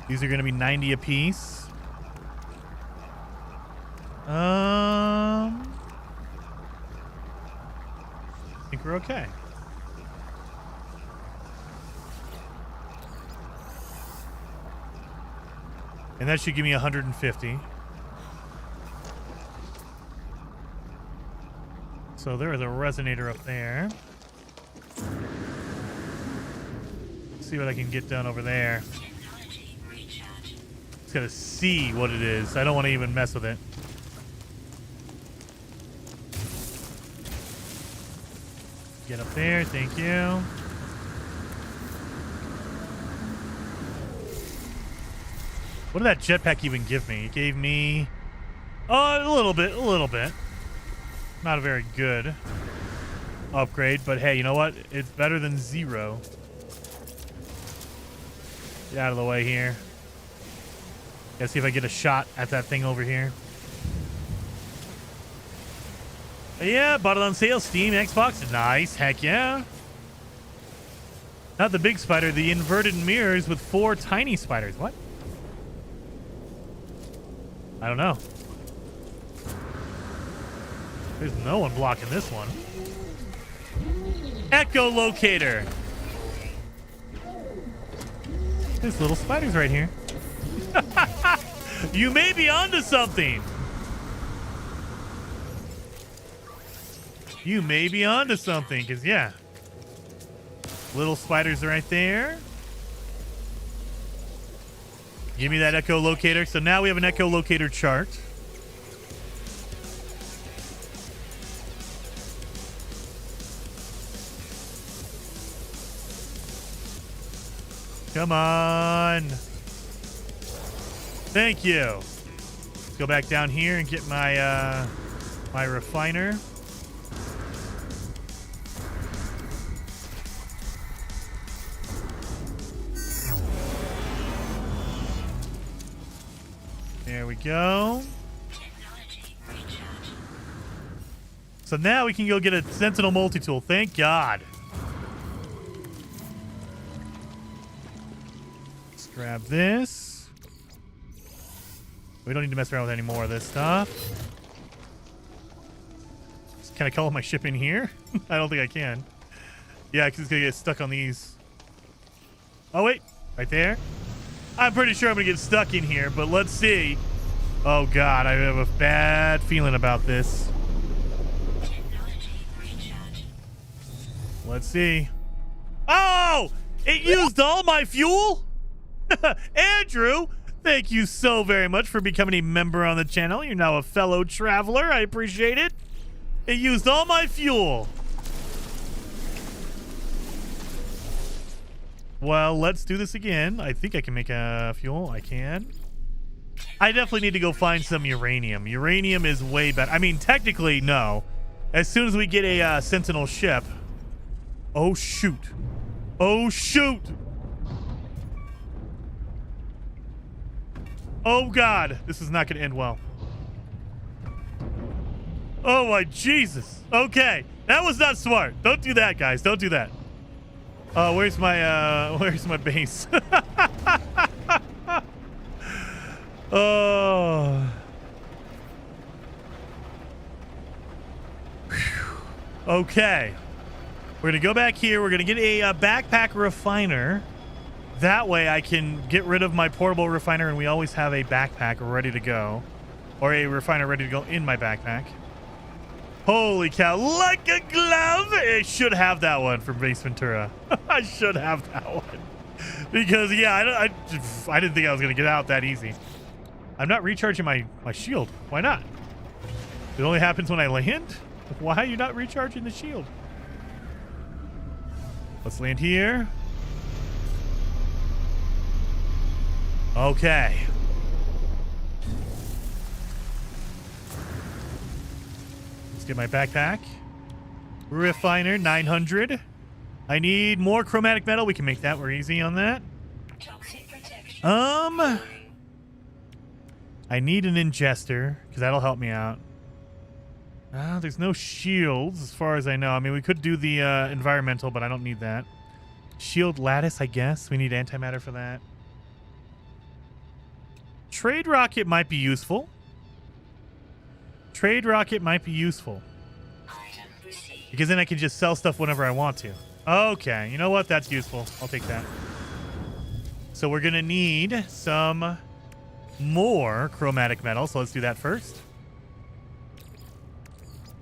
These are going to be 90 apiece. I think we're okay. And that should give me 150. So there is a resonator up there. Let's see what I can get done over there. Technology recharge. Just gotta see what it is. I don't want to even mess with it. Get up there, thank you. What did that jetpack even give me? It gave me a little bit. Not a very good upgrade, but hey, you know what? It's better than zero. Get out of the way here. Gotta see if I get a shot at that thing over here. Yeah, bought it on sale. Steam, Xbox. Nice. Heck yeah. Not the big spider, the inverted mirrors with 4 tiny spiders. What? I don't know. There's no one blocking this one. Echolocator. There's little spiders right here. You may be onto something. You may be onto something, because, yeah. Little spiders right there. Give me that echolocator. So now we have an echolocator chart. Come on. Thank you. Let's go back down here and get my my refiner. There we go. Technology recharge. So now we can go get a Sentinel multi-tool. Thank God. Let's grab this. We don't need to mess around with any more of this stuff. Can I call my ship in here? I don't think I can. Yeah, because it's going to get stuck on these. Oh, wait. Right there. I'm pretty sure I'm going to get stuck in here, but let's see. Oh, God. I have a bad feeling about this. Technology recharge. Let's see. Oh! It used all my fuel? Andrew, thank you so very much for becoming a member on the channel. You're now a fellow traveler. I appreciate it. It used all my fuel. Well, let's do this again. I think I can make a fuel. I can. I definitely need to go find some uranium. Uranium is way better. I mean, technically, no. As soon as we get a Sentinel ship. Oh, shoot. Oh, shoot. Oh, God. This is not going to end well. Oh, my Jesus. Okay. That was not smart. Don't do that, guys. Don't do that. Where's my base? Oh. Whew. Okay. We're going to go back here. We're going to get a backpack refiner. That way I can get rid of my portable refiner and we always have a backpack ready to go. Or a refiner ready to go in my backpack. Holy cow. Like a glove. It should have that one from Base Ventura. I should have that one. Because, yeah, I didn't think I was going to get out that easy. I'm not recharging my shield. Why not? It only happens when I land? Why are you not recharging the shield? Let's land here. Okay. Let's get my backpack. Refiner, 900. I need more chromatic metal. We can make that. We're easy on that. Toxic protection. I need an ingester because that'll help me out. There's no shields as far as I know. I mean, we could do the environmental, but I don't need that. Shield lattice, I guess. We need antimatter for that. Trade rocket might be useful. Trade rocket might be useful. Item received. Because then I can just sell stuff whenever I want to. Okay, you know what? That's useful. I'll take that. So we're going to need some more chromatic metal. So let's do that first.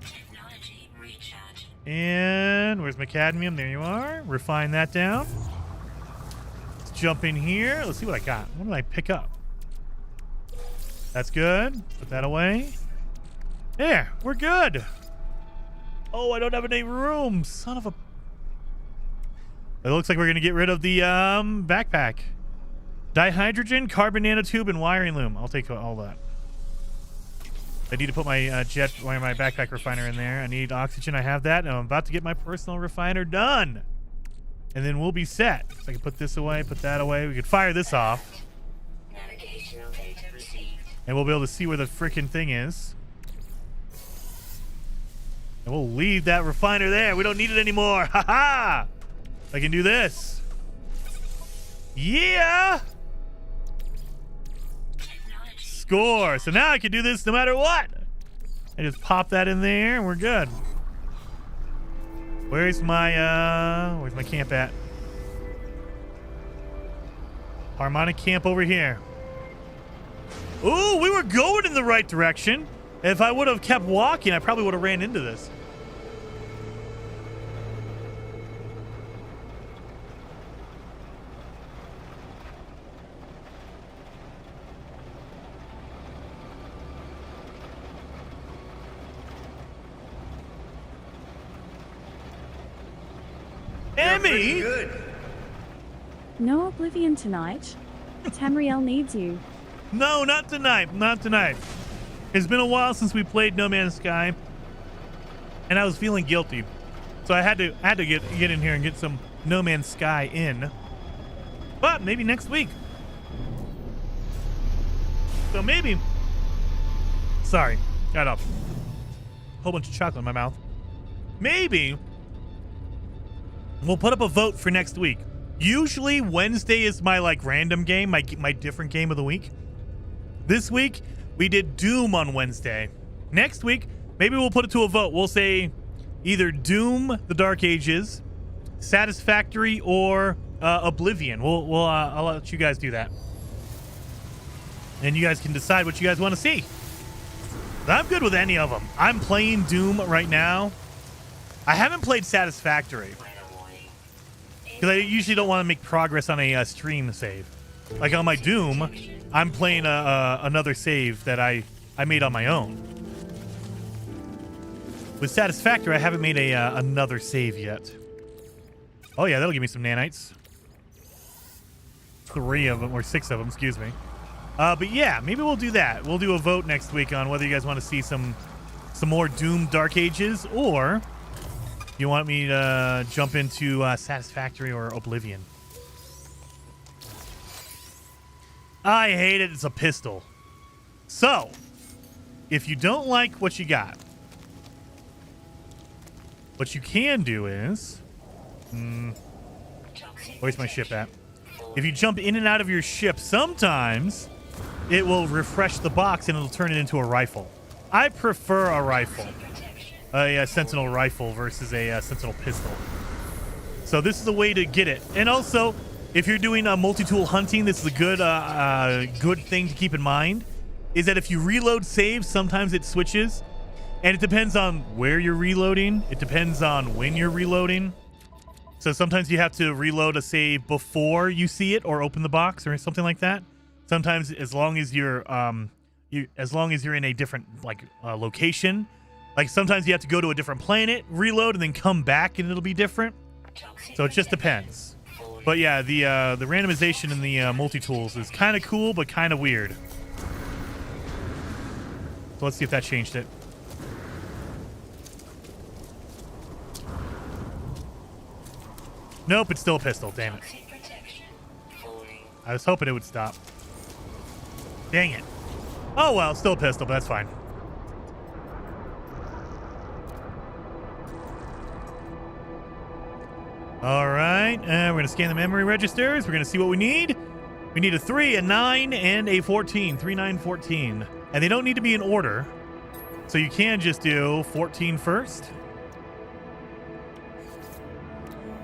Technology recharge. And where's my cadmium? There you are. Refine that down. Let's jump in here. Let's see what I got. What did I pick up? That's good. Put that away. There, we're good. Oh, I don't have any room. Son of a... It looks like we're going to get rid of the backpack. Dihydrogen, carbon nanotube, and wiring loom. I'll take all that. I need to put my my backpack refiner in there. I need oxygen. I have that. And I'm about to get my personal refiner done. And then we'll be set. So I can put this away, put that away. We could fire this off. Navigational data received. And we'll be able to see where the frickin' thing is. And we'll leave that refiner there. We don't need it anymore. Ha ha! I can do this. Yeah! Technology. Score. So now I can do this no matter what. I just pop that in there and we're good. Where's my camp at? Harmonic camp over here. Ooh, we were going in the right direction. If I would have kept walking, I probably would have ran into this. Emmy! No Oblivion tonight. Tamriel needs you. No, not tonight. Not tonight. It's been a while since we played No Man's Sky, and I was feeling guilty, so I had to get in here and get some No Man's Sky in. But maybe next week. So maybe. Sorry, got a whole bunch of chocolate in my mouth. Maybe we'll put up a vote for next week. Usually Wednesday is my random game, my different game of the week. This week we did Doom on Wednesday. Next week, maybe we'll put it to a vote. We'll say either Doom, The Dark Ages, Satisfactory, or Oblivion. I'll let you guys do that. And you guys can decide what you guys want to see. I'm good with any of them. I'm playing Doom right now. I haven't played Satisfactory because I usually don't want to make progress on a stream save. Like on my Doom, I'm playing another save that I made on my own. With Satisfactory, I haven't made another save yet. Oh yeah, that'll give me some nanites. 3 of them, or 6 of them, excuse me. But yeah, maybe we'll do that. We'll do a vote next week on whether you guys want to see some more Doom Dark Ages, or You want me to jump into Satisfactory or Oblivion? I hate it. It's a pistol. So, if you don't like what you got, what you can do is... where's my ship at? If you jump in and out of your ship, sometimes it will refresh the box and it'll turn it into a rifle. I prefer a rifle. A Sentinel rifle versus a Sentinel pistol. So this is a way to get it. And also, if you're doing multi-tool hunting, this is a good thing to keep in mind, is that if you reload saves, sometimes it switches. And it depends on where you're reloading. It depends on when you're reloading. So sometimes you have to reload a save before you see it or open the box or something like that. Sometimes as long as you're in a different location, like sometimes you have to go to a different planet, reload, and then come back, and it'll be different. So it just depends. But yeah, the randomization in the multi-tools is kind of cool, but kind of weird. So let's see if that changed it. Nope, it's still a pistol. Damn it. I was hoping it would stop. Dang it. Oh well, still a pistol, but that's fine. All right, we're going to scan the memory registers. We're going to see what we need. We need a 3, a 9, and a 14. 3, 9, 14. And they don't need to be in order. So you can just do 14 first.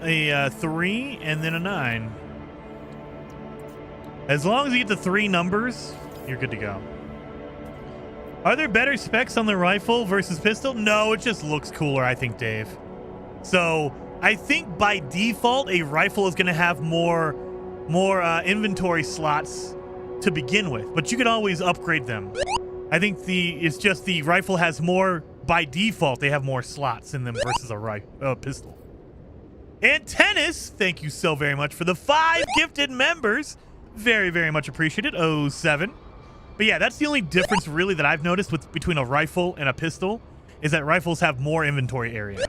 A 3, and then a 9. As long as you get the 3 numbers, you're good to go. Are there better specs on the rifle versus pistol? No, it just looks cooler, I think, Dave. So... I think by default, a rifle is going to have more inventory slots to begin with, but you can always upgrade them. I think it's just the rifle has more, by default, they have more slots in them versus a pistol. And Tennis, thank you so very much for the 5 gifted members. Very, very much appreciated. 07. But yeah, that's the only difference really that I've noticed between a rifle and a pistol is that rifles have more inventory area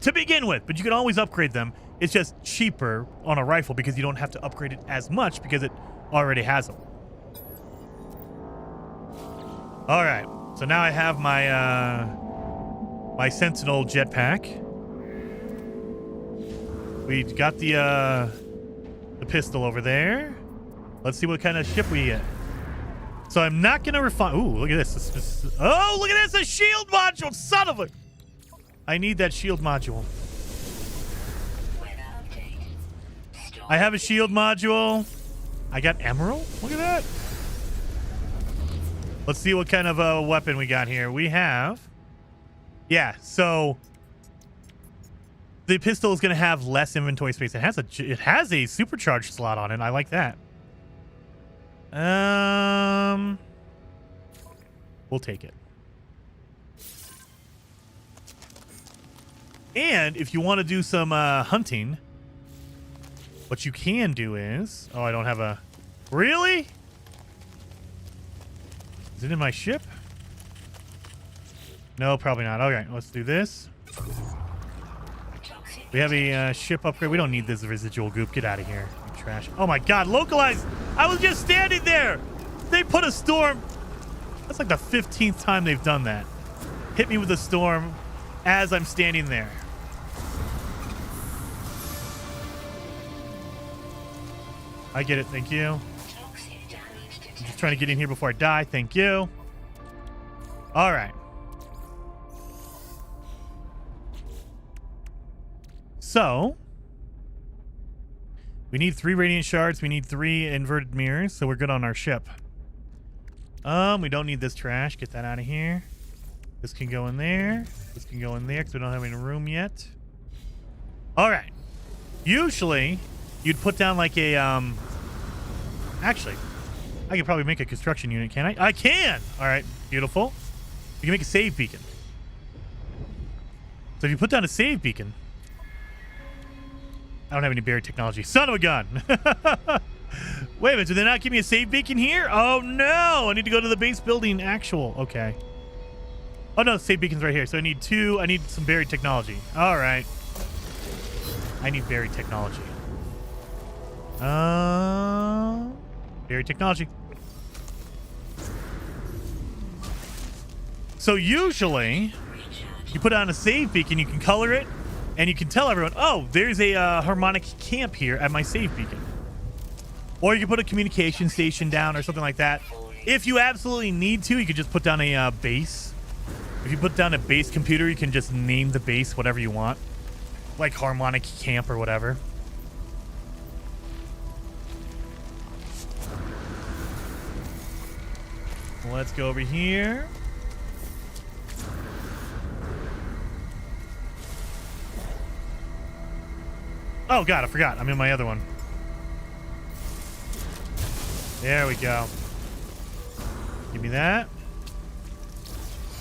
to begin with, but you can always upgrade them. It's just cheaper on a rifle because you don't have to upgrade it as much because it already has them. All right, so now I have my my Sentinel jetpack. We got the pistol over there. Let's see what kind of ship we get. So I'm not gonna refine. Ooh, look at this. Oh, look at this! A shield module, son of a. I need that shield module. I have a shield module. I got emerald? Look at that. Let's see what kind of a weapon we got here. We have... Yeah, so... The pistol is going to have less inventory space. It has a supercharged slot on it. I like that. We'll take it. And if you want to do some hunting, what you can do is... Oh, I don't have a... Really? Is it in my ship? No, probably not. Okay, let's do this. We have a ship upgrade. We don't need this residual goop. Get out of here. You trash. Oh my god, localized! I was just standing there! They put a storm... That's like the 15th time they've done that. Hit me with a storm as I'm standing there. I get it, thank you. I'm just trying to get in here before I die, thank you. All right. So, we need 3 radiant shards, we need 3 inverted mirrors, so we're good on our ship. We don't need this trash, get that out of here. This can go in there. This can go in there because we don't have any room yet. All right. Usually, you'd put down like a, actually, I could probably make a construction unit, can I? I can! All right, beautiful. You can make a save beacon. So if you put down a save beacon, I don't have any buried technology. Son of a gun! Wait a minute, did they not give me a save beacon here? Oh no! I need to go to the base building actual. Okay. Oh no, save beacon's right here. So I need 2. I need some buried technology. All right. I need buried technology. Buried technology. So usually, you put on a save beacon, you can color it, and you can tell everyone, oh, there's a harmonic camp here at my save beacon. Or you can put a communication station down or something like that. If you absolutely need to, you could just put down a base. If you put down a base computer, you can just name the base whatever you want. Like harmonic camp or whatever. Let's go over here. Oh, God, I forgot. I'm in my other one. There we go. Give me that.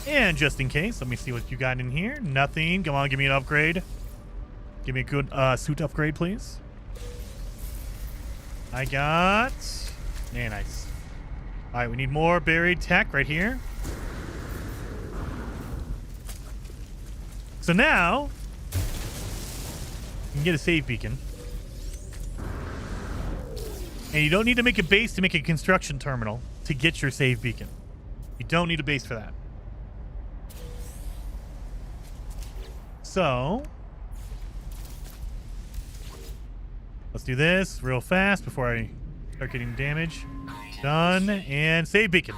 And just in case, let me see what you got in here. Nothing. Come on, give me an upgrade. Give me a good suit upgrade, please. I got nanites. All right, we need more buried tech right here. So now, you can get a save beacon. And you don't need to make a base to make a construction terminal to get your save beacon. You don't need a base for that. So, let's do this real fast before I start getting damage. Done. And save beacon.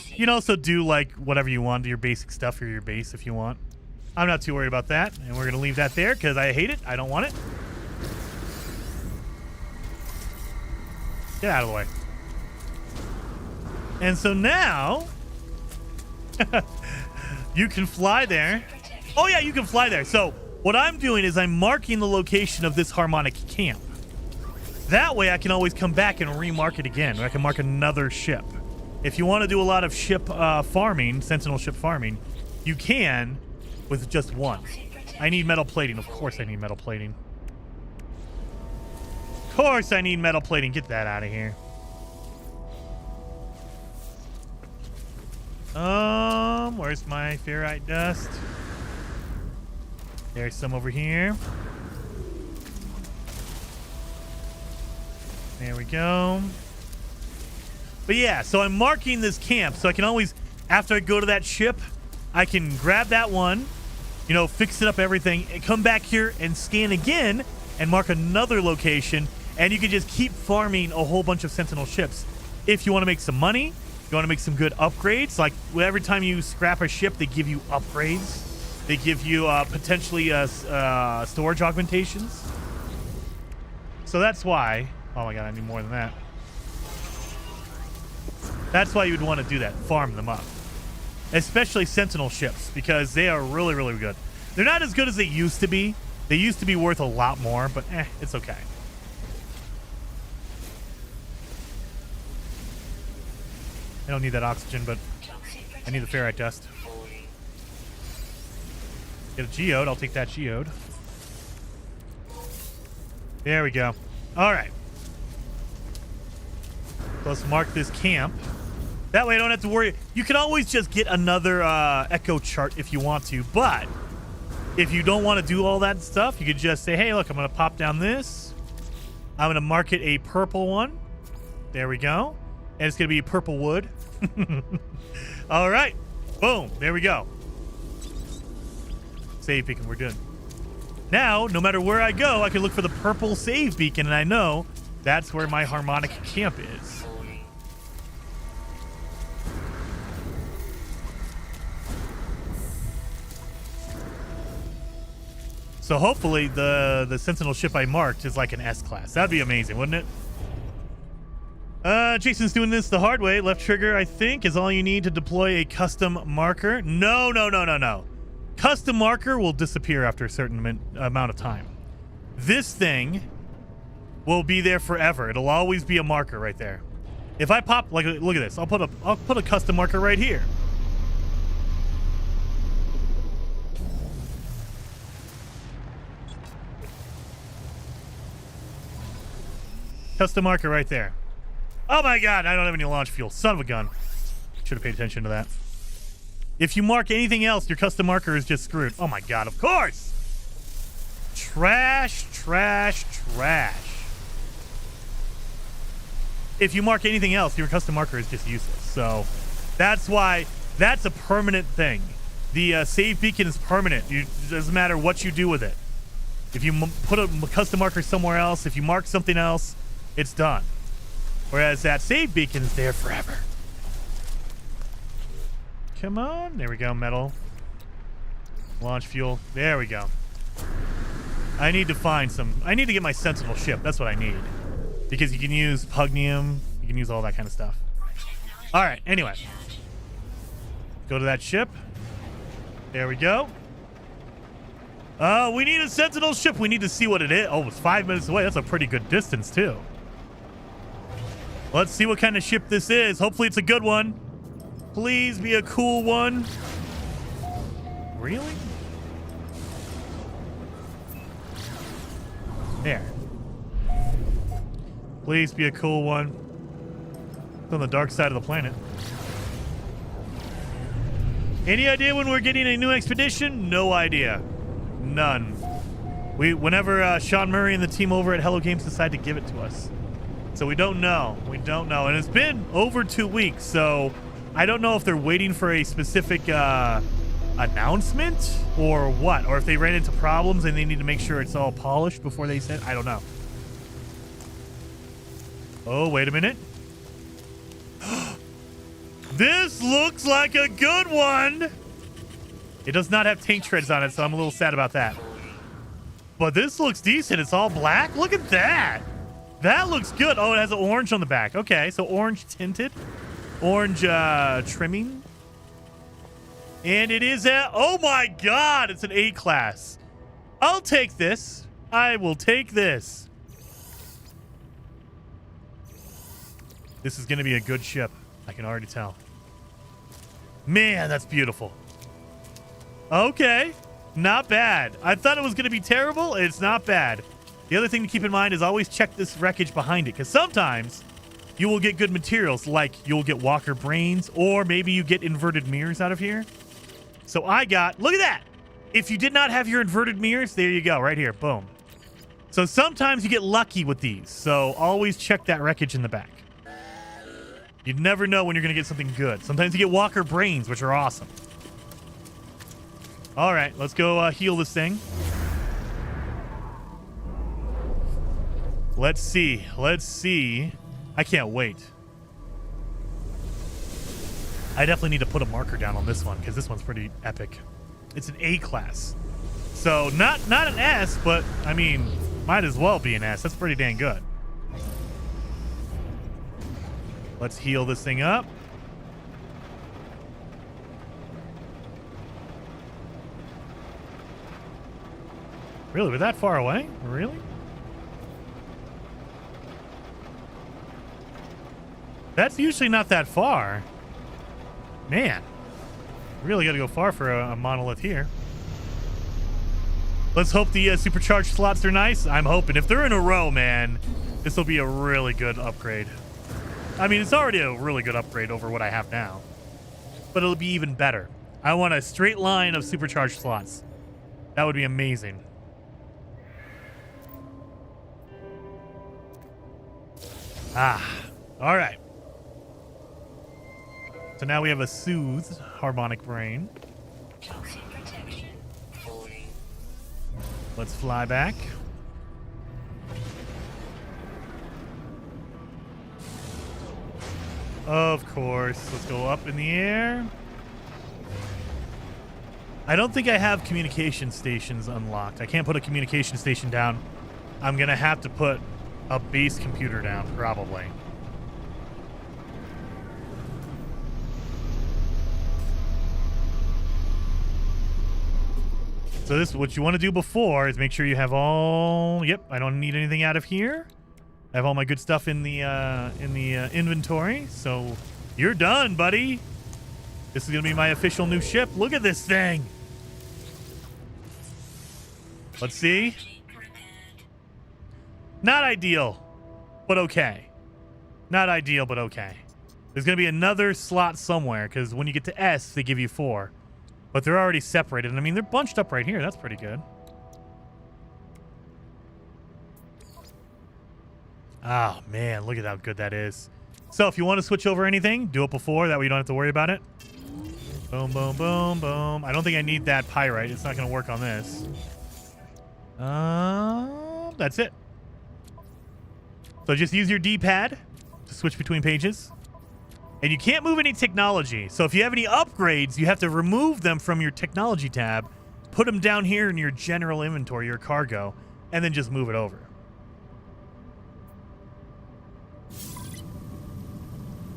You can also do like whatever you want, your basic stuff for your base if you want. I'm not too worried about that. And we're going to leave that there because I hate it. I don't want it. Get out of the way. And so now, you can fly there. Oh yeah, you can fly there. So what I'm doing is I'm marking the location of this harmonic camp. That way I can always come back and remark it again. I can mark another ship. If you want to do a lot of ship farming, Sentinel ship farming, you can with just one. I need metal plating. Of course I need metal plating. Of course I need metal plating. Get that out of here. Where's my ferrite dust? There's some over here. There we go. But yeah, so I'm marking this camp so I can always, after I go to that ship, I can grab that one, you know, fix it up everything, and come back here and scan again and mark another location, and you can just keep farming a whole bunch of Sentinel ships. If you want to make some money, you want to make some good upgrades, like every time you scrap a ship, they give you upgrades. They give you potentially storage augmentations. So that's why... Oh my god, I need more than that. That's why you would want to do that. Farm them up. Especially Sentinel ships, because they are really, really good. They're not as good as they used to be. They used to be worth a lot more, but it's okay. I don't need that oxygen, but I need the ferrite dust. Get a geode. I'll take that geode. There we go. All right. Let's mark this camp. That way I don't have to worry. You can always just get another echo chart if you want to, but if you don't want to do all that stuff, you could just say, hey, look, I'm going to pop down this. I'm going to mark it a purple one. There we go. And it's going to be purple wood. All right. Boom. There we go. Save beacon. We're good. Now, no matter where I go, I can look for the purple save beacon, and I know that's where my harmonic camp is. So hopefully the Sentinel ship I marked is like an S-class. That'd be amazing, wouldn't it? Jason's doing this the hard way. Left trigger, I think, is all you need to deploy a custom marker. No. Custom marker will disappear after a certain amount of time. This thing will be there forever. It'll always be a marker right there. If I pop, like, look at this. I'll put a custom marker right here. Custom marker right there. Oh my god, I don't have any launch fuel. Son of a gun. Should have paid attention to that. If you mark anything else, your custom marker is just screwed. Oh my god, of course! trash, trash, trash. If you mark anything else, your custom marker is just useless. So that's why that's a permanent thing. The save beacon is permanent. It doesn't matter what you do with it. If you put a custom marker somewhere else, if you mark something else, it's done. Whereas that save beacon is there forever. Come on. There we go. Metal. Launch fuel. There we go. I need to find some. I need to get my Sentinel ship. That's what I need. Because you can use Pugnium. You can use all that kind of stuff. All right. Anyway. Go to that ship. There we go. We need a Sentinel ship. We need to see what it is. Oh, it's 5 minutes away. That's a pretty good distance, too. Let's see what kind of ship this is. Hopefully it's a good one. Please be a cool one. Really? There. Please be a cool one. It's on the dark side of the planet. Any idea when we're getting a new expedition? No idea. None. Whenever Sean Murray and the team over at Hello Games decide to give it to us. So we don't know. We don't know. And it's been over 2 weeks, so I don't know if they're waiting for a specific announcement or what. Or if they ran into problems and they need to make sure it's all polished before they said. I don't know. Oh, wait a minute. This looks like a good one. It does not have tank treads on it, so I'm a little sad about that. But this looks decent. It's all black. Look at that. That looks good. Oh, it has an orange on the back. Okay, so orange tinted. Orange trimming. And it is a... Oh, my God. It's an A class. I'll take this. I will take this. This is going to be a good ship. I can already tell. Man, that's beautiful. Okay. Not bad. I thought it was going to be terrible. It's not bad. The other thing to keep in mind is always check this wreckage behind it, because sometimes you will get good materials, like you'll get Walker Brains, or maybe you get inverted mirrors out of here. So I got... Look at that! If you did not have your inverted mirrors, there you go. Right here. Boom. So sometimes you get lucky with these. So always check that wreckage in the back. You'd never know when you're going to get something good. Sometimes you get Walker Brains, which are awesome. All right, let's go heal this thing. Let's see. Let's see. I can't wait. I definitely need to put a marker down on this one because this one's pretty epic. It's an A class. So not an S, but I mean, might as well be an S. That's pretty dang good. Let's heal this thing up. Really? We're that far away? Really? That's usually not that far. Man. Really got to go far for a monolith here. Let's hope the supercharged slots are nice. I'm hoping. If they're in a row, man, this will be a really good upgrade. I mean, it's already a really good upgrade over what I have now. But it'll be even better. I want a straight line of supercharged slots. That would be amazing. Ah, all right. So now we have a soothed harmonic brain. Toxic protection. Falling. Let's fly back. Of course. Let's go up in the air. I don't think I have communication stations unlocked. I can't put a communication station down. I'm going to have to put a base computer down, probably. So this, what you want to do before is make sure you have all... Yep, I don't need anything out of here. I have all my good stuff in the inventory. So you're done, buddy. This is going to be my official new ship. Look at this thing. Let's see. Not ideal, but okay. Not ideal, but okay. There's going to be another slot somewhere, because when you get to S, they give you 4. But they're already separated. And I mean, they're bunched up right here. That's pretty good. Oh, man, look at how good that is. So if you want to switch over anything, do it before. That way you don't have to worry about it. Boom, boom, boom, boom. I don't think I need that pyrite. It's not going to work on this. That's it. So just use your D-pad to switch between pages. And you can't move any technology. So if you have any upgrades, you have to remove them from your technology tab, put them down here in your general inventory, your cargo, and then just move it over.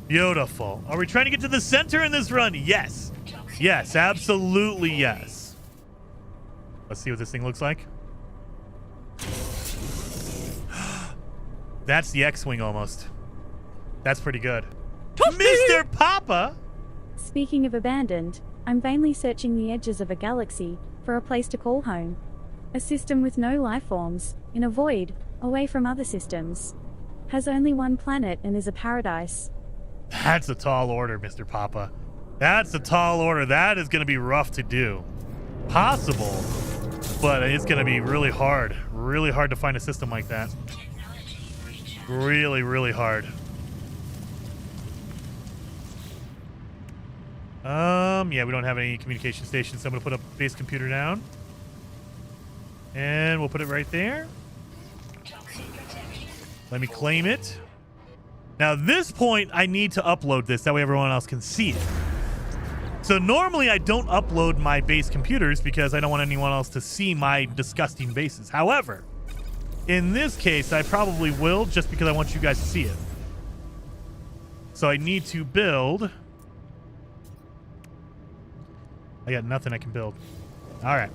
Beautiful. Are we trying to get to the center in this run? Yes. Yes, absolutely yes. Let's see what this thing looks like. That's the X-Wing almost. That's pretty good. Mr. Papa! Speaking of abandoned, I'm vainly searching the edges of a galaxy for a place to call home. A system with no life forms, in a void, away from other systems. Has only one planet and is a paradise. That's a tall order, Mr. Papa. That's a tall order. That is going to be rough to do. Possible, but it's going to be really hard. Really hard to find a system like that. Really, really hard. Yeah, we don't have any communication stations, so I'm going to put a base computer down. And we'll put it right there. Let me claim it. Now, at this point, I need to upload this. That way everyone else can see it. So normally I don't upload my base computers because I don't want anyone else to see my disgusting bases. However, in this case, I probably will just because I want you guys to see it. So I need to build. I got nothing I can build. All right.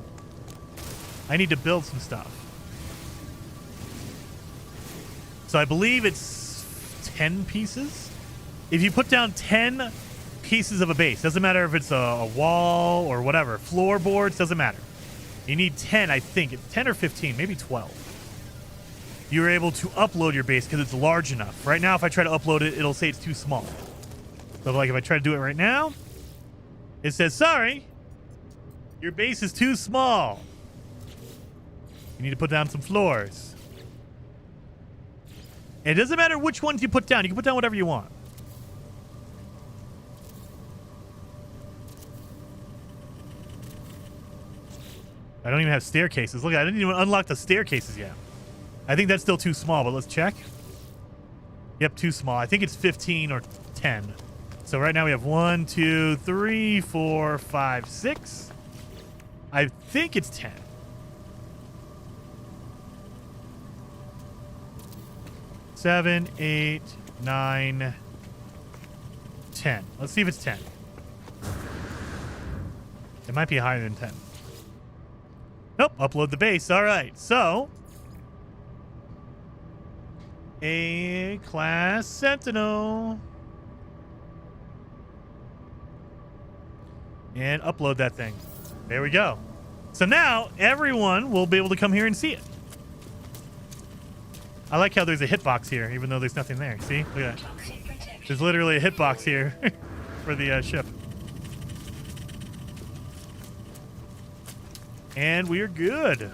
I need to build some stuff. So I believe it's 10 pieces. If you put down 10 pieces of a base, doesn't matter if it's a wall or whatever, floorboards, doesn't matter. You need 10, I think. It's 10 or 15, maybe 12. You're able to upload your base because it's large enough. Right now, if I try to upload it, it'll say it's too small. So like if I try to do it right now, it says, sorry, your base is too small. You need to put down some floors. And it doesn't matter which ones you put down. You can put down whatever you want. I don't even have staircases. Look, I didn't even unlock the staircases yet. I think that's still too small, but let's check. Yep, too small. I think it's 15 or 10. So right now we have 1, 2, 3, 4, 5, 6. I think it's 10. Seven, 8, 9, 10. Let's see if it's 10. It might be higher than 10. Nope, upload the base. All right, so A-class Sentinel. And upload that thing. There we go. So now everyone will be able to come here and see it. I like how there's a hitbox here, even though there's nothing there. See? Look at that. There's literally a hitbox here for the ship. And we are good.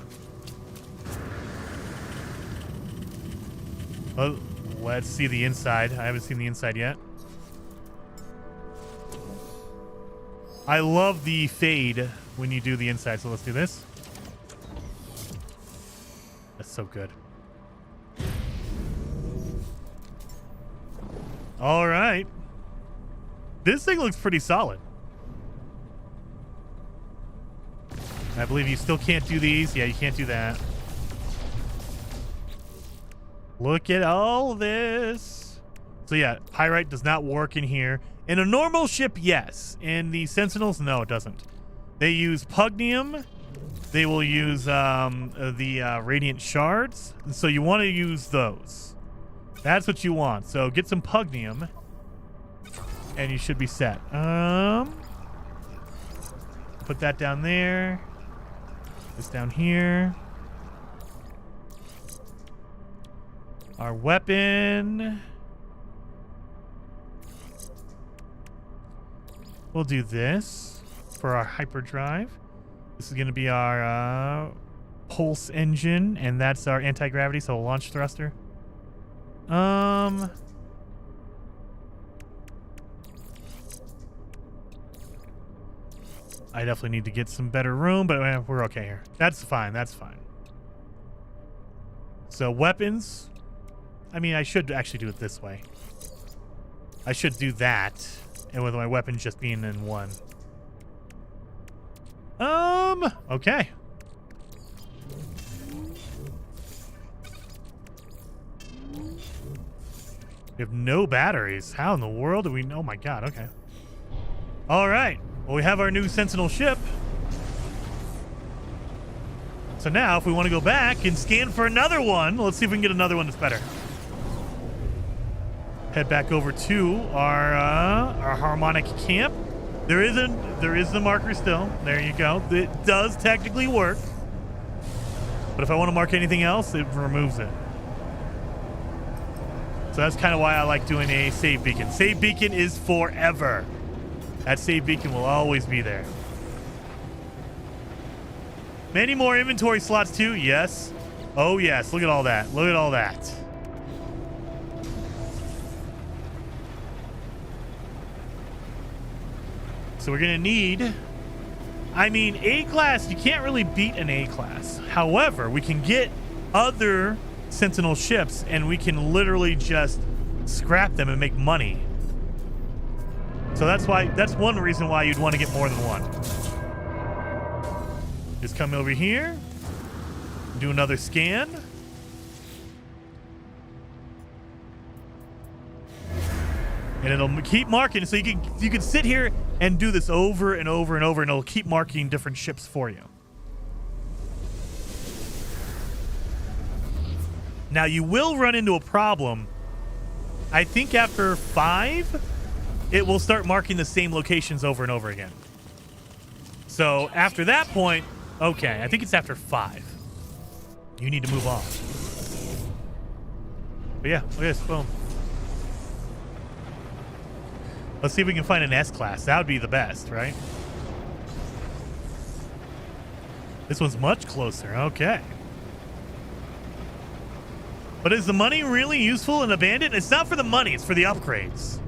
Well, let's see the inside. I haven't seen the inside yet. I love the fade when you do the inside, so let's do this. That's so good. All right. This thing looks pretty solid. I believe you still can't do these. Yeah, you can't do that. Look at all this. So yeah, pyrite does not work in here. In a normal ship, yes. In the Sentinels, no, it doesn't. They use pugnium. They will use the radiant shards. So you want to use those. That's what you want. So get some pugnium, and you should be set. Put that down there. This down here. Our weapon. We'll do this for our hyperdrive. This is going to be our pulse engine, and that's our anti-gravity, so a launch thruster. I definitely need to get some better room, but we're okay here. That's fine. That's fine. So weapons. I mean, I should actually do it this way. I should do that, and with my weapons just being in one. Okay. We have no batteries. How in the world do we... Oh my god, okay. All right. Well, we have our new Sentinel ship. So now, if we want to go back and scan for another one, let's see if we can get another one that's better. Head back over to our harmonic camp. There is the marker still. There you go. It does technically work. But if I want to mark anything else, it removes it. So that's kind of why I like doing a save beacon. Save beacon is forever. That save beacon will always be there. Many more inventory slots too. Yes. Oh yes. Look at all that. Look at all that. So we're gonna need, I mean, A-class, you can't really beat an A-class. However, we can get other Sentinel ships and we can literally just scrap them and make money. So that's one reason why you'd want to get more than one. Just come over here, do another scan. And it'll keep marking, so you can sit here and do this over and over and over, and it'll keep marking different ships for you. Now you will run into a problem. I think after 5, it will start marking the same locations over and over again. So after that point, okay, I think it's after 5. You need to move on. But yeah, look at this, boom. Let's see if we can find an S-class. That would be the best, right? This one's much closer. Okay. But is the money really useful in Abandoned? It's not for the money. It's for the upgrades.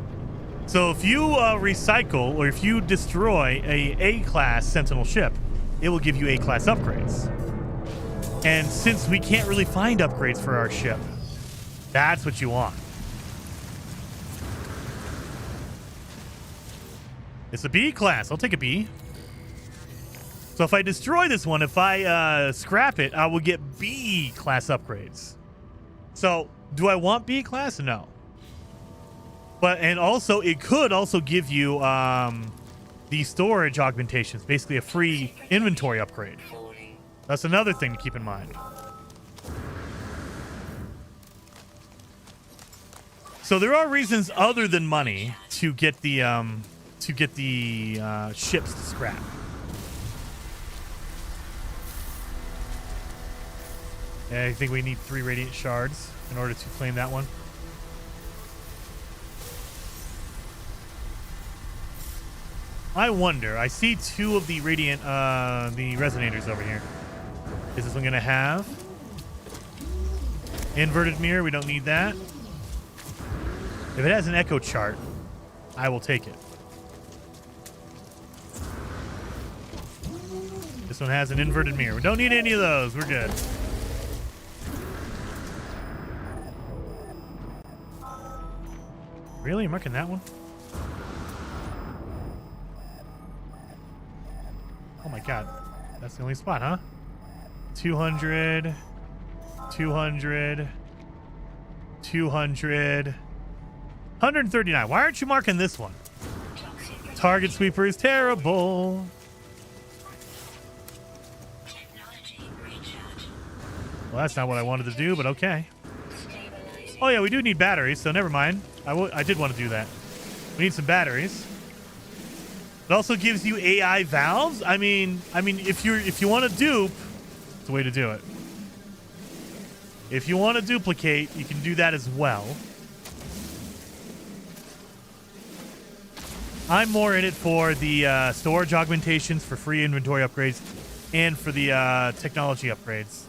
So if you recycle or if you destroy a A-class Sentinel ship, it will give you A-class upgrades. And since we can't really find upgrades for our ship, that's what you want. It's a B class. I'll take a B. So if I destroy this one, if I scrap it, I will get B class upgrades. So do I want B class? No. But and also it could also give you the storage augmentations, basically a free inventory upgrade. That's another thing to keep in mind. So there are reasons other than money to get the ships to scrap. Yeah, I think we need 3 radiant shards in order to claim that one. I wonder. I see 2 of the radiant, the resonators over here. Is this one gonna have inverted mirror? We don't need that. If it has an echo chart, I will take it. This one has an inverted mirror. We don't need any of those. We're good. Really? You're marking that one? Oh my god. That's the only spot, huh? 200. 200. 200. 139. Why aren't you marking this one? Target sweeper is terrible. Well, that's not what I wanted to do, but okay. Oh yeah, we do need batteries, so never mind. I did want to do that. We need some batteries. It also gives you AI valves. I mean, if you want to dupe, it's a way to do it. If you want to duplicate, you can do that as well. I'm more in it for the storage augmentations, for free inventory upgrades, and for the technology upgrades.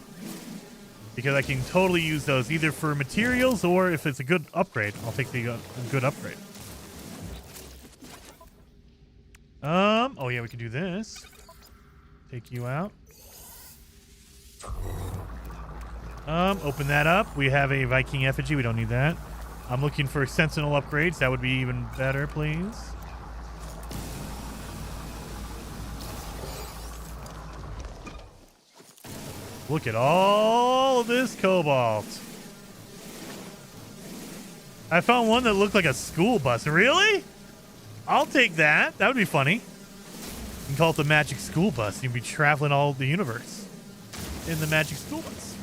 because I can totally use those either for materials or if it's a good upgrade. I'll take the good upgrade. Oh yeah, we can do this. Take you out. Open that up. We have a Viking effigy. We don't need that. I'm looking for Sentinel upgrades. That would be even better, please. Look at all this cobalt. I found one that looked like a school bus. Really? I'll take that. That would be funny. You can call it the Magic School Bus. You'd be traveling all the universe in the Magic School Bus.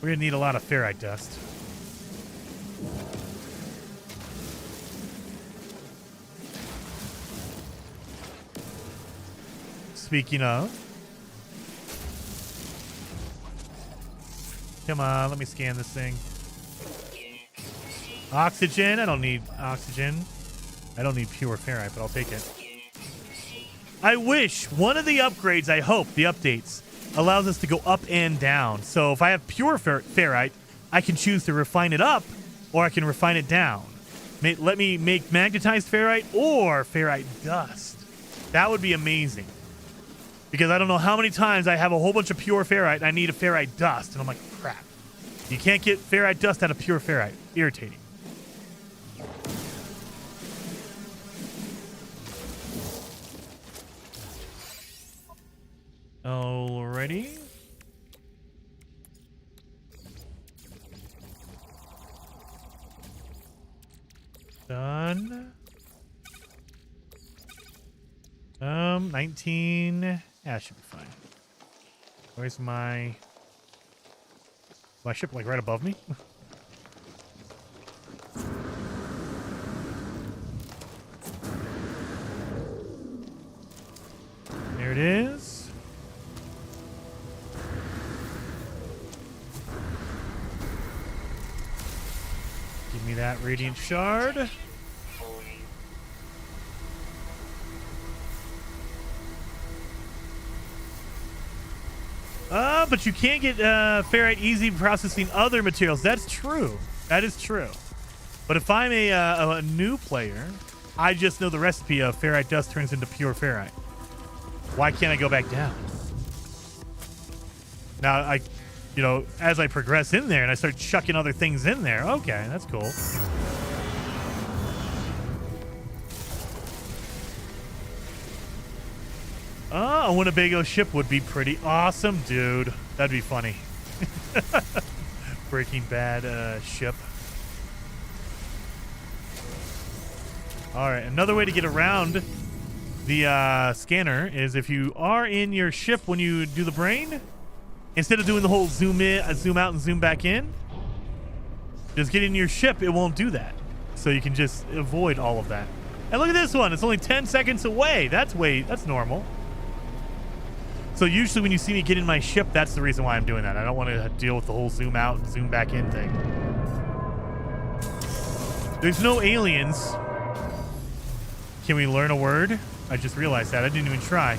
We're going to need a lot of ferrite dust. Speaking of, come on, let me scan this thing. Oxygen. I don't need oxygen. I don't need pure ferrite, but I'll take it. I wish one of the upgrades, I hope, the updates, allows us to go up and down. So if I have pure ferrite, I can choose to refine it up or I can refine it down. Let me make magnetized ferrite or ferrite dust. That would be amazing. Because I don't know how many times I have a whole bunch of pure ferrite and I need a ferrite dust. And I'm like, crap. You can't get ferrite dust out of pure ferrite. Irritating. Alrighty. Done. 19. Yeah, should be fine. Where's my ship, like right above me? There it is. Give me that radiant shard. But you can't get ferrite easy processing other materials. That's true. That is true. But if I'm a new player, I just know the recipe of ferrite dust turns into pure ferrite. Why can't I go back down? Now, as I progress in there and I start chucking other things in there, okay, that's cool. A Winnebago ship would be pretty awesome, dude. That'd be funny. Breaking Bad ship. All right, another way to get around the scanner is if you are in your ship when you do the brain, instead of doing the whole zoom in, zoom out, and zoom back in, just get in your ship. It won't do that, so you can just avoid all of that. And look at this one; it's only 10 seconds away. That's normal. So usually when you see me get in my ship, that's the reason why I'm doing that. I don't want to deal with the whole zoom out and zoom back in thing. There's no aliens. Can we learn a word? I just realized that. I didn't even try.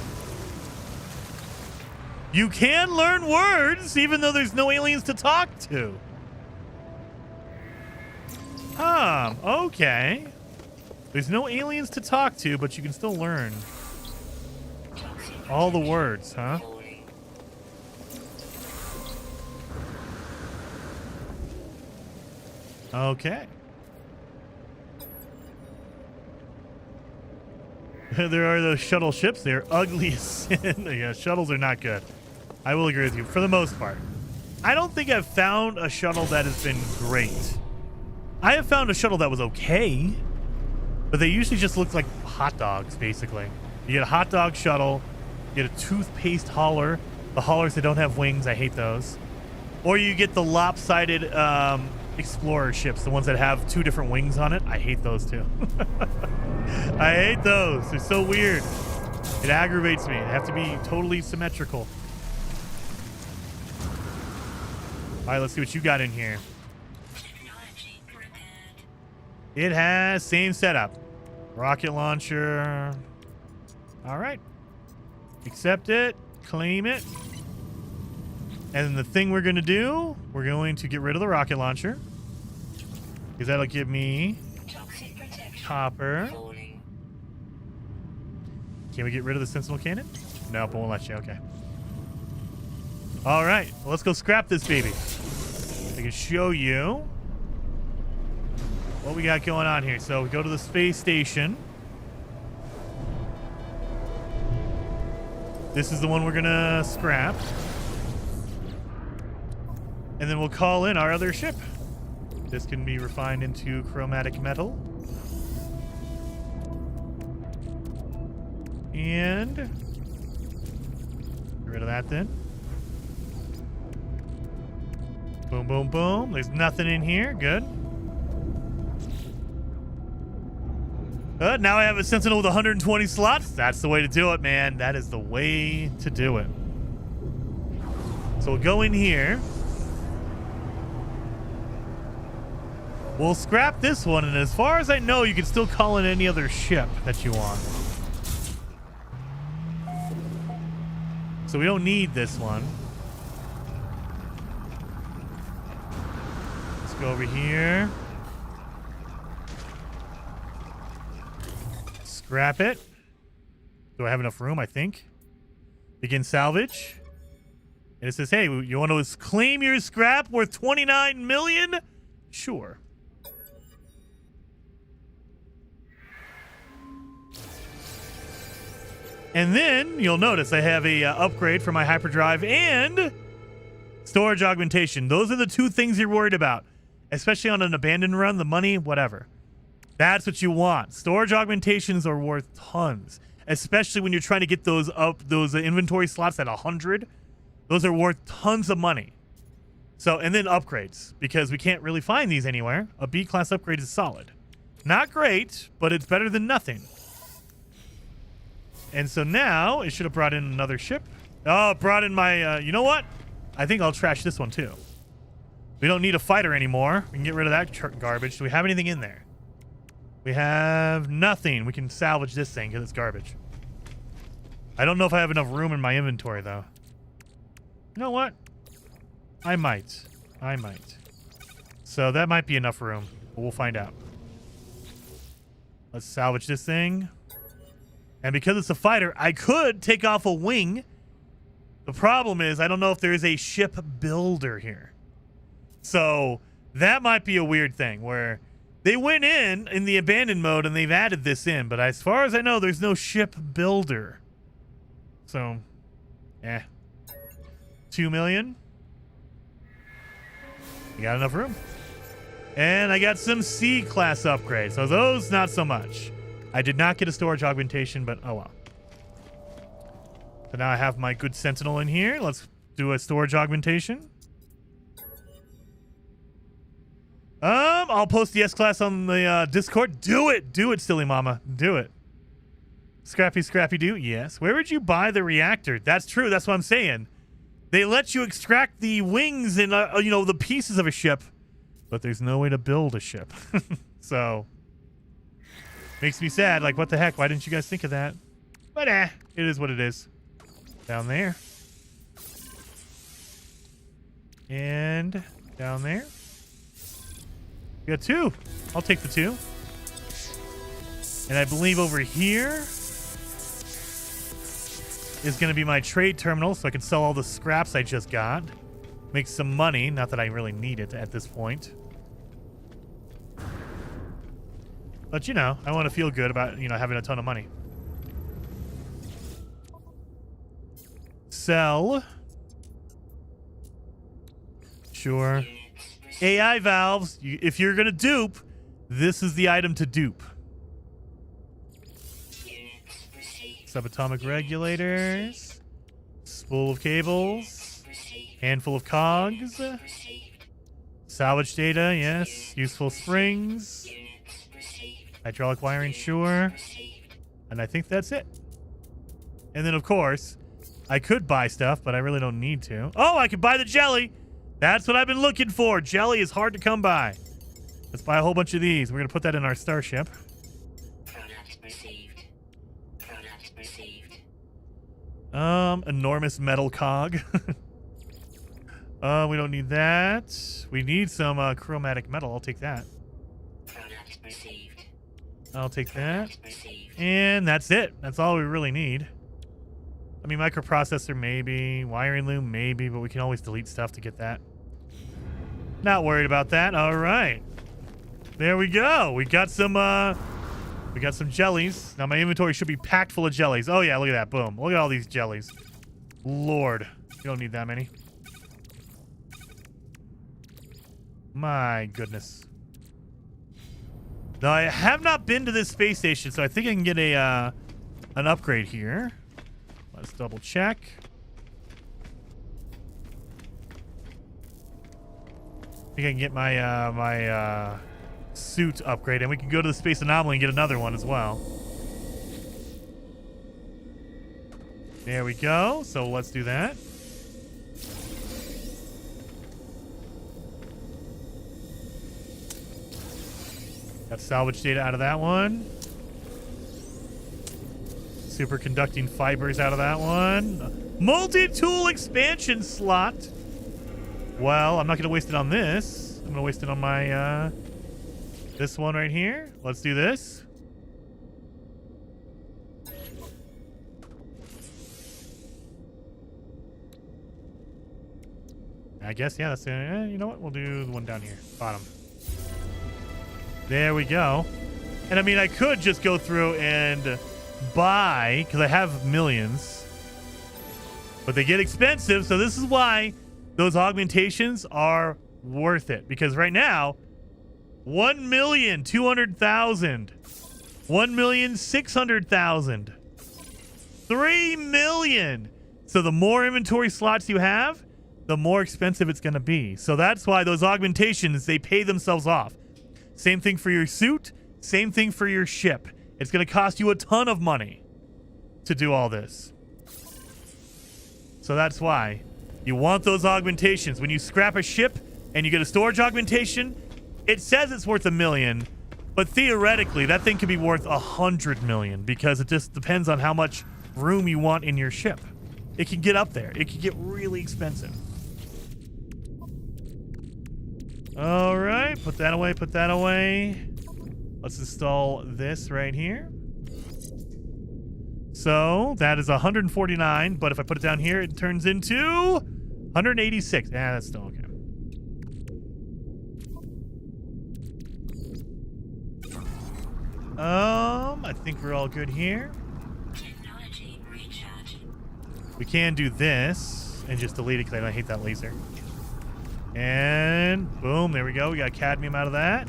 You can learn words even though there's no aliens to talk to. Okay. There's no aliens to talk to, but you can still learn all the words, huh? Okay. There are those shuttle ships. They're ugly as sin. Yeah, shuttles are not good. I will agree with you for the most part. I don't think I've found a shuttle that has been great. I have found a shuttle that was okay, but they usually just look like hot dogs, basically. You get a hot dog shuttle, you get a toothpaste hauler. The haulers that don't have wings, I hate those. Or you get the lopsided explorer ships, the ones that have 2 different wings on it. I hate those too. I hate those. They're so weird. It aggravates me. They have to be totally symmetrical. All right, let's see what you got in here. It has same setup. Rocket launcher. All right. Accept it. Claim it. And the thing we're going to do, we're going to get rid of the rocket launcher. Because that'll give me Toxic protection. copper. Falling. Can we get rid of the Sentinel cannon? Nope, it won't let you. Okay. All right. Well, let's go scrap this baby. I can show you what we got going on here. So we go to the space station. This is the one we're going to scrap. And then we'll call in our other ship. This can be refined into chromatic metal. And get rid of that then. Boom, boom, boom. There's nothing in here. Good. Now I have a Sentinel with 120 slots. That's the way to do it, man. That is the way to do it. So we'll go in here. We'll scrap this one, and as far as I know, you can still call in any other ship that you want. So we don't need this one. Let's go over here. Scrap it. Do I have enough room? I think. Begin salvage. And it says, hey, you want to claim your scrap worth 29 million? Sure. And then you'll notice I have a upgrade for my hyperdrive and storage augmentation. Those are the two things you're worried about, especially on an abandoned run, the money, whatever. That's what you want. Storage augmentations are worth tons, especially when you're trying to get those up, those inventory slots at 100. Those are worth tons of money. So, and then upgrades, because we can't really find these anywhere. A B-class upgrade is solid. Not great, but it's better than nothing. And so now it should have brought in another ship. Oh, it brought in my, you know what? I think I'll trash this one too. We don't need a fighter anymore. We can get rid of that garbage. Do we have anything in there? We have nothing. We can salvage this thing because it's garbage. I don't know if I have enough room in my inventory though. You know what? I might. So that might be enough room. But we'll find out. Let's salvage this thing. And because it's a fighter, I could take off a wing. The problem is I don't know if there is a ship builder here. So that might be a weird thing where they went in the abandoned mode and they've added this in. But as far as I know, there's no ship builder. So, 2 million. You got enough room. And I got some C-class upgrades. So those, not so much. I did not get a storage augmentation, but oh well. So now I have my good Sentinel in here. Let's do a storage augmentation. I'll post the S-Class on the Discord. Do it, silly mama. Do it. Scrappy do? Yes. Where would you buy the reactor? That's true. That's what I'm saying. They let you extract the wings and, the pieces of a ship, but there's no way to build a ship. So, makes me sad. Like, what the heck? Why didn't you guys think of that? But, it is what it is. Down there. And down there. We got 2. I'll take the 2. And I believe over here is going to be my trade terminal, so I can sell all the scraps I just got. Make some money. Not that I really need it at this point. But, I want to feel good about, having a ton of money. Sell. Sure. AI valves. If you're going to dupe, this is the item to dupe. Subatomic regulators. Spool of cables. Handful of cogs. Salvage data, yes. Useful springs. Hydraulic wiring, sure. And I think that's it. And then, of course, I could buy stuff, but I really don't need to. Oh, I could buy the jelly. That's what I've been looking for. Jelly is hard to come by. Let's buy a whole bunch of these. We're going to put that in our starship. Product received. Enormous metal cog. We don't need that. We need some chromatic metal. I'll take that. Product received. I'll take that. Product received. And that's it. That's all we really need. I mean, microprocessor maybe, wiring loom maybe, but we can always delete stuff to get that. Not worried about that. All right. There we go. We got some jellies. Now my inventory should be packed full of jellies. Oh yeah, look at that. Boom. Look at all these jellies. Lord. You don't need that many. My goodness. Now I have not been to this space station, so I think I can get a an upgrade here. Let's double check. I think I can get my suit upgrade, and we can go to the space anomaly and get another one as well. There we go. So let's do that. Got salvage data out of that one. Superconducting fibers out of that one. Multi-tool expansion slot. Well, I'm not going to waste it on this. I'm going to waste it on my, this one right here. Let's do this. I guess, yeah, that's you know what? We'll do the one down here. Bottom. There we go. And I mean, I could just go through and buy, because I have millions. But they get expensive, so this is why those augmentations are worth it. Because right now, 1,200,000, 1,600,000, 3 million. So the more inventory slots you have, the more expensive it's going to be. So that's why those augmentations, they pay themselves off. Same thing for your suit, same thing for your ship. It's going to cost you a ton of money to do all this. So that's why you want those augmentations. When you scrap a ship and you get a storage augmentation, it says it's worth $1 million, but theoretically that thing could be worth 100 million because it just depends on how much room you want in your ship. It can get up there. It can get really expensive. All right, put that away, put that away. Let's install this right here. So that is 149, but if I put it down here, it turns into 186. Yeah, that's still okay. I think we're all good here. Technology recharge. We can do this and just delete it because I don't hate that laser. And boom, there we go. We got cadmium out of that.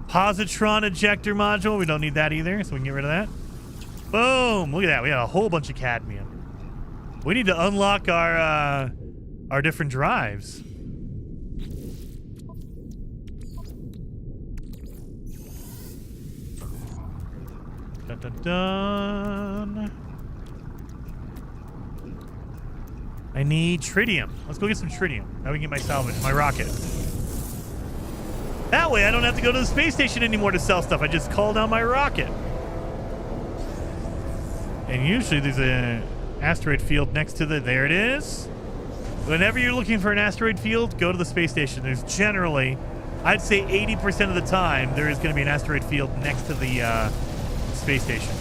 Positron ejector module. We don't need that either, so we can get rid of that. Boom! Look at that. We got a whole bunch of cadmium. We need to unlock our different drives. Dun, dun, dun. I need tritium. Let's go get some tritium. Now we can get my salvage, my rocket. That way I don't have to go to the space station anymore to sell stuff. I just call down my rocket. And usually there's an asteroid field next to the... There it is. Whenever you're looking for an asteroid field, go to the space station. There's generally, I'd say 80% of the time, there is going to be an asteroid field next to the space station.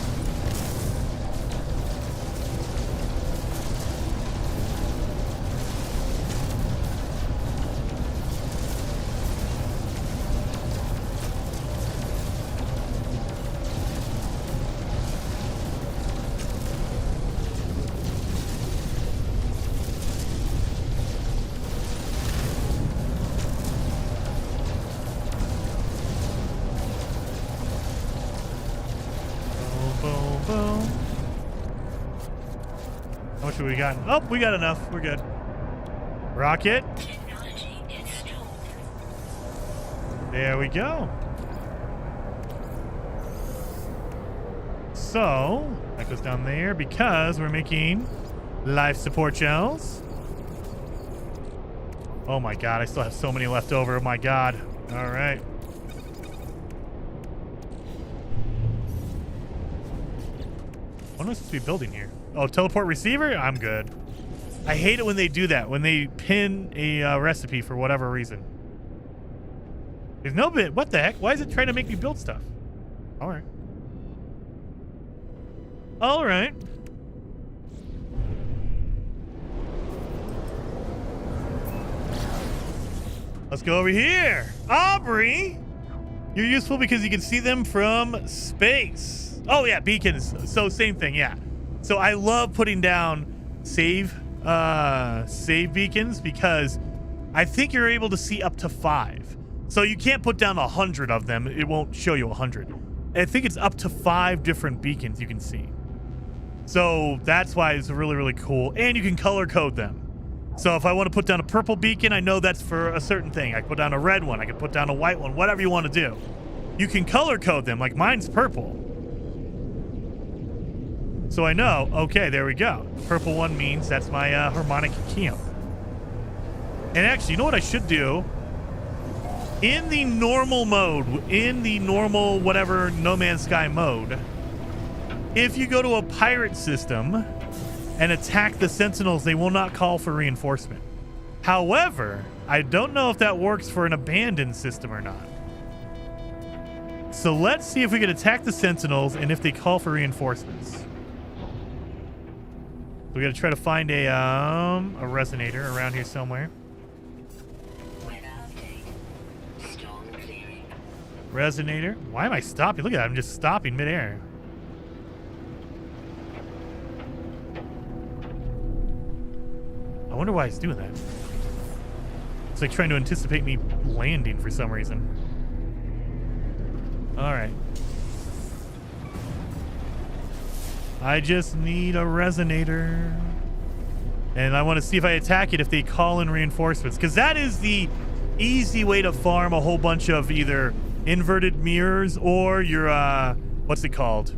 We got, oh, we got enough. We're good. Rocket. Technology installed. There we go. So that goes down there because we're making life support gels. Oh my god, I still have so many left over. Oh my god. All right. What am I supposed to be building here? Oh, teleport receiver? I'm good. I hate it when they do that, when they pin a recipe for whatever reason. There's no bit. What the heck? Why is it trying to make me build stuff? All right. All right. Let's go over here. Aubrey, you're useful because you can see them from space. Oh yeah, beacons. So same thing, yeah. So I love putting down save beacons because I think you're able to see up to 5. So you can't put down 100 of them. It won't show you 100. I think it's up to 5 different beacons you can see. So that's why it's really, really cool. And you can color code them. So if I want to put down a purple beacon, I know that's for a certain thing. I can put down a red one. I can put down a white one, whatever you want to do. You can color code them, like mine's purple. So I know, okay, there we go. Purple one means that's my harmonic keynote. And actually, you know what I should do? In the normal mode, in the normal whatever No Man's Sky mode, if you go to a pirate system and attack the Sentinels, they will not call for reinforcement. However, I don't know if that works for an abandoned system or not. So let's see if we can attack the Sentinels and if they call for reinforcements. We gotta try to find a resonator around here somewhere. Resonator. Why am I stopping? Look at that. I'm just stopping midair. I wonder why he's doing that. It's like trying to anticipate me landing for some reason. Alright. I just need a resonator. And I want to see if I attack it if they call in reinforcements. Because that is the easy way to farm a whole bunch of either inverted mirrors or your, what's it called?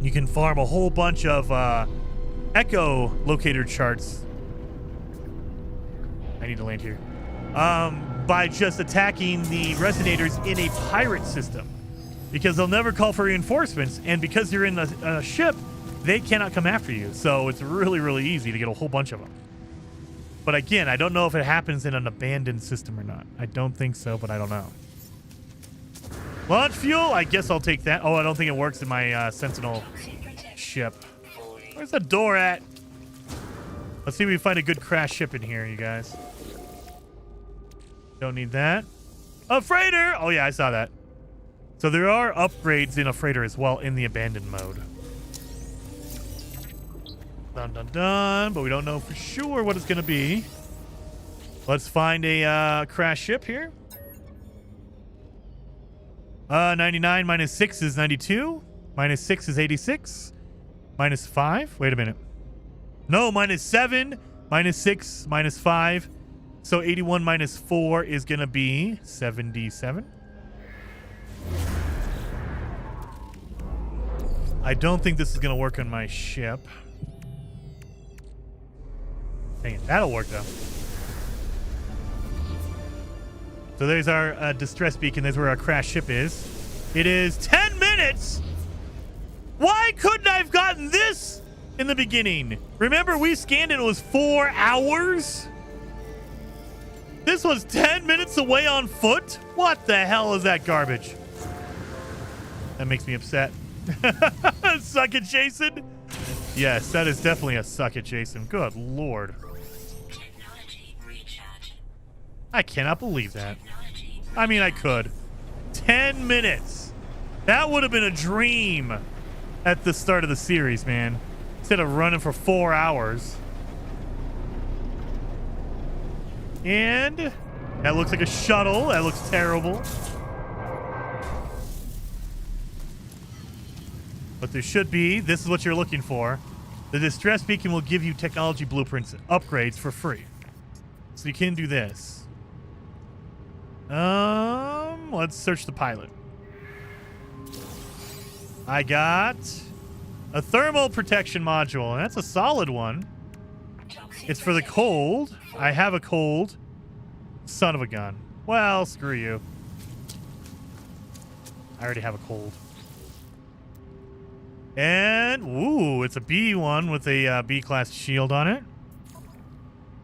You can farm a whole bunch of echo locator charts. I need to land here. By just attacking the resonators in a pirate system. Because they'll never call for reinforcements, and because you're in a ship, they cannot come after you. So it's really, really easy to get a whole bunch of them. But again, I don't know if it happens in an abandoned system or not. I don't think so, but I don't know. Launch fuel? I guess I'll take that. Oh, I don't think it works in my Sentinel ship. Where's the door at? Let's see if we can find a good crash ship in here, you guys. Don't need that. A freighter! Oh, yeah, I saw that. So there are upgrades in a freighter as well in the abandoned mode. Dun, dun, dun. But we don't know for sure what it's going to be. Let's find a crash ship here. 99 minus 6 is 92. Minus 6 is 86. Minus 5. Wait a minute. No, minus 7. Minus 6. Minus 5. So 81 minus 4 is going to be 77. I don't think this is going to work on my ship. Dang it, that'll work though. So there's our distress beacon. There's where our crash ship is. It is 10 minutes! Why couldn't I have gotten this in the beginning? Remember, we scanned it, it was 4 hours? This was 10 minutes away on foot? What the hell is that garbage? That makes me upset. Suck it, Jason? Yes, that is definitely a suck it, Jason. Good lord. Technology recharge. I cannot believe that. I mean, I could. 10 minutes. That would have been a dream at the start of the series, man. Instead of running for 4 hours. And that looks like a shuttle. That looks terrible. But there should be, this is what you're looking for. The distress beacon will give you technology blueprints upgrades for free. So you can do this. Let's search the pilot. I got a thermal protection module, and that's a solid one. It's for the cold. I have a cold. Son of a gun. Well, screw you. I already have a cold. And, ooh, it's a B one with a B-class shield on it.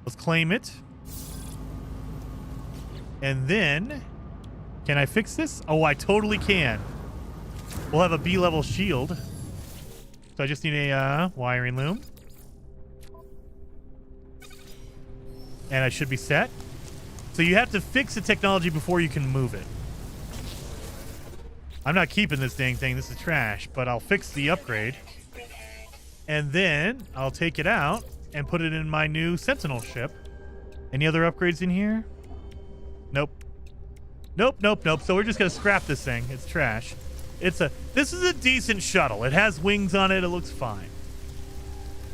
Let's claim it. And then, can I fix this? Oh, I totally can. We'll have a B-level shield. So I just need a wiring loom. And I should be set. So you have to fix the technology before you can move it. I'm not keeping this dang thing. This is trash. But I'll fix the upgrade. And then I'll take it out and put it in my new Sentinel ship. Any other upgrades in here? Nope. Nope, nope, nope. So we're just going to scrap this thing. It's trash. This is a decent shuttle. It has wings on it. It looks fine.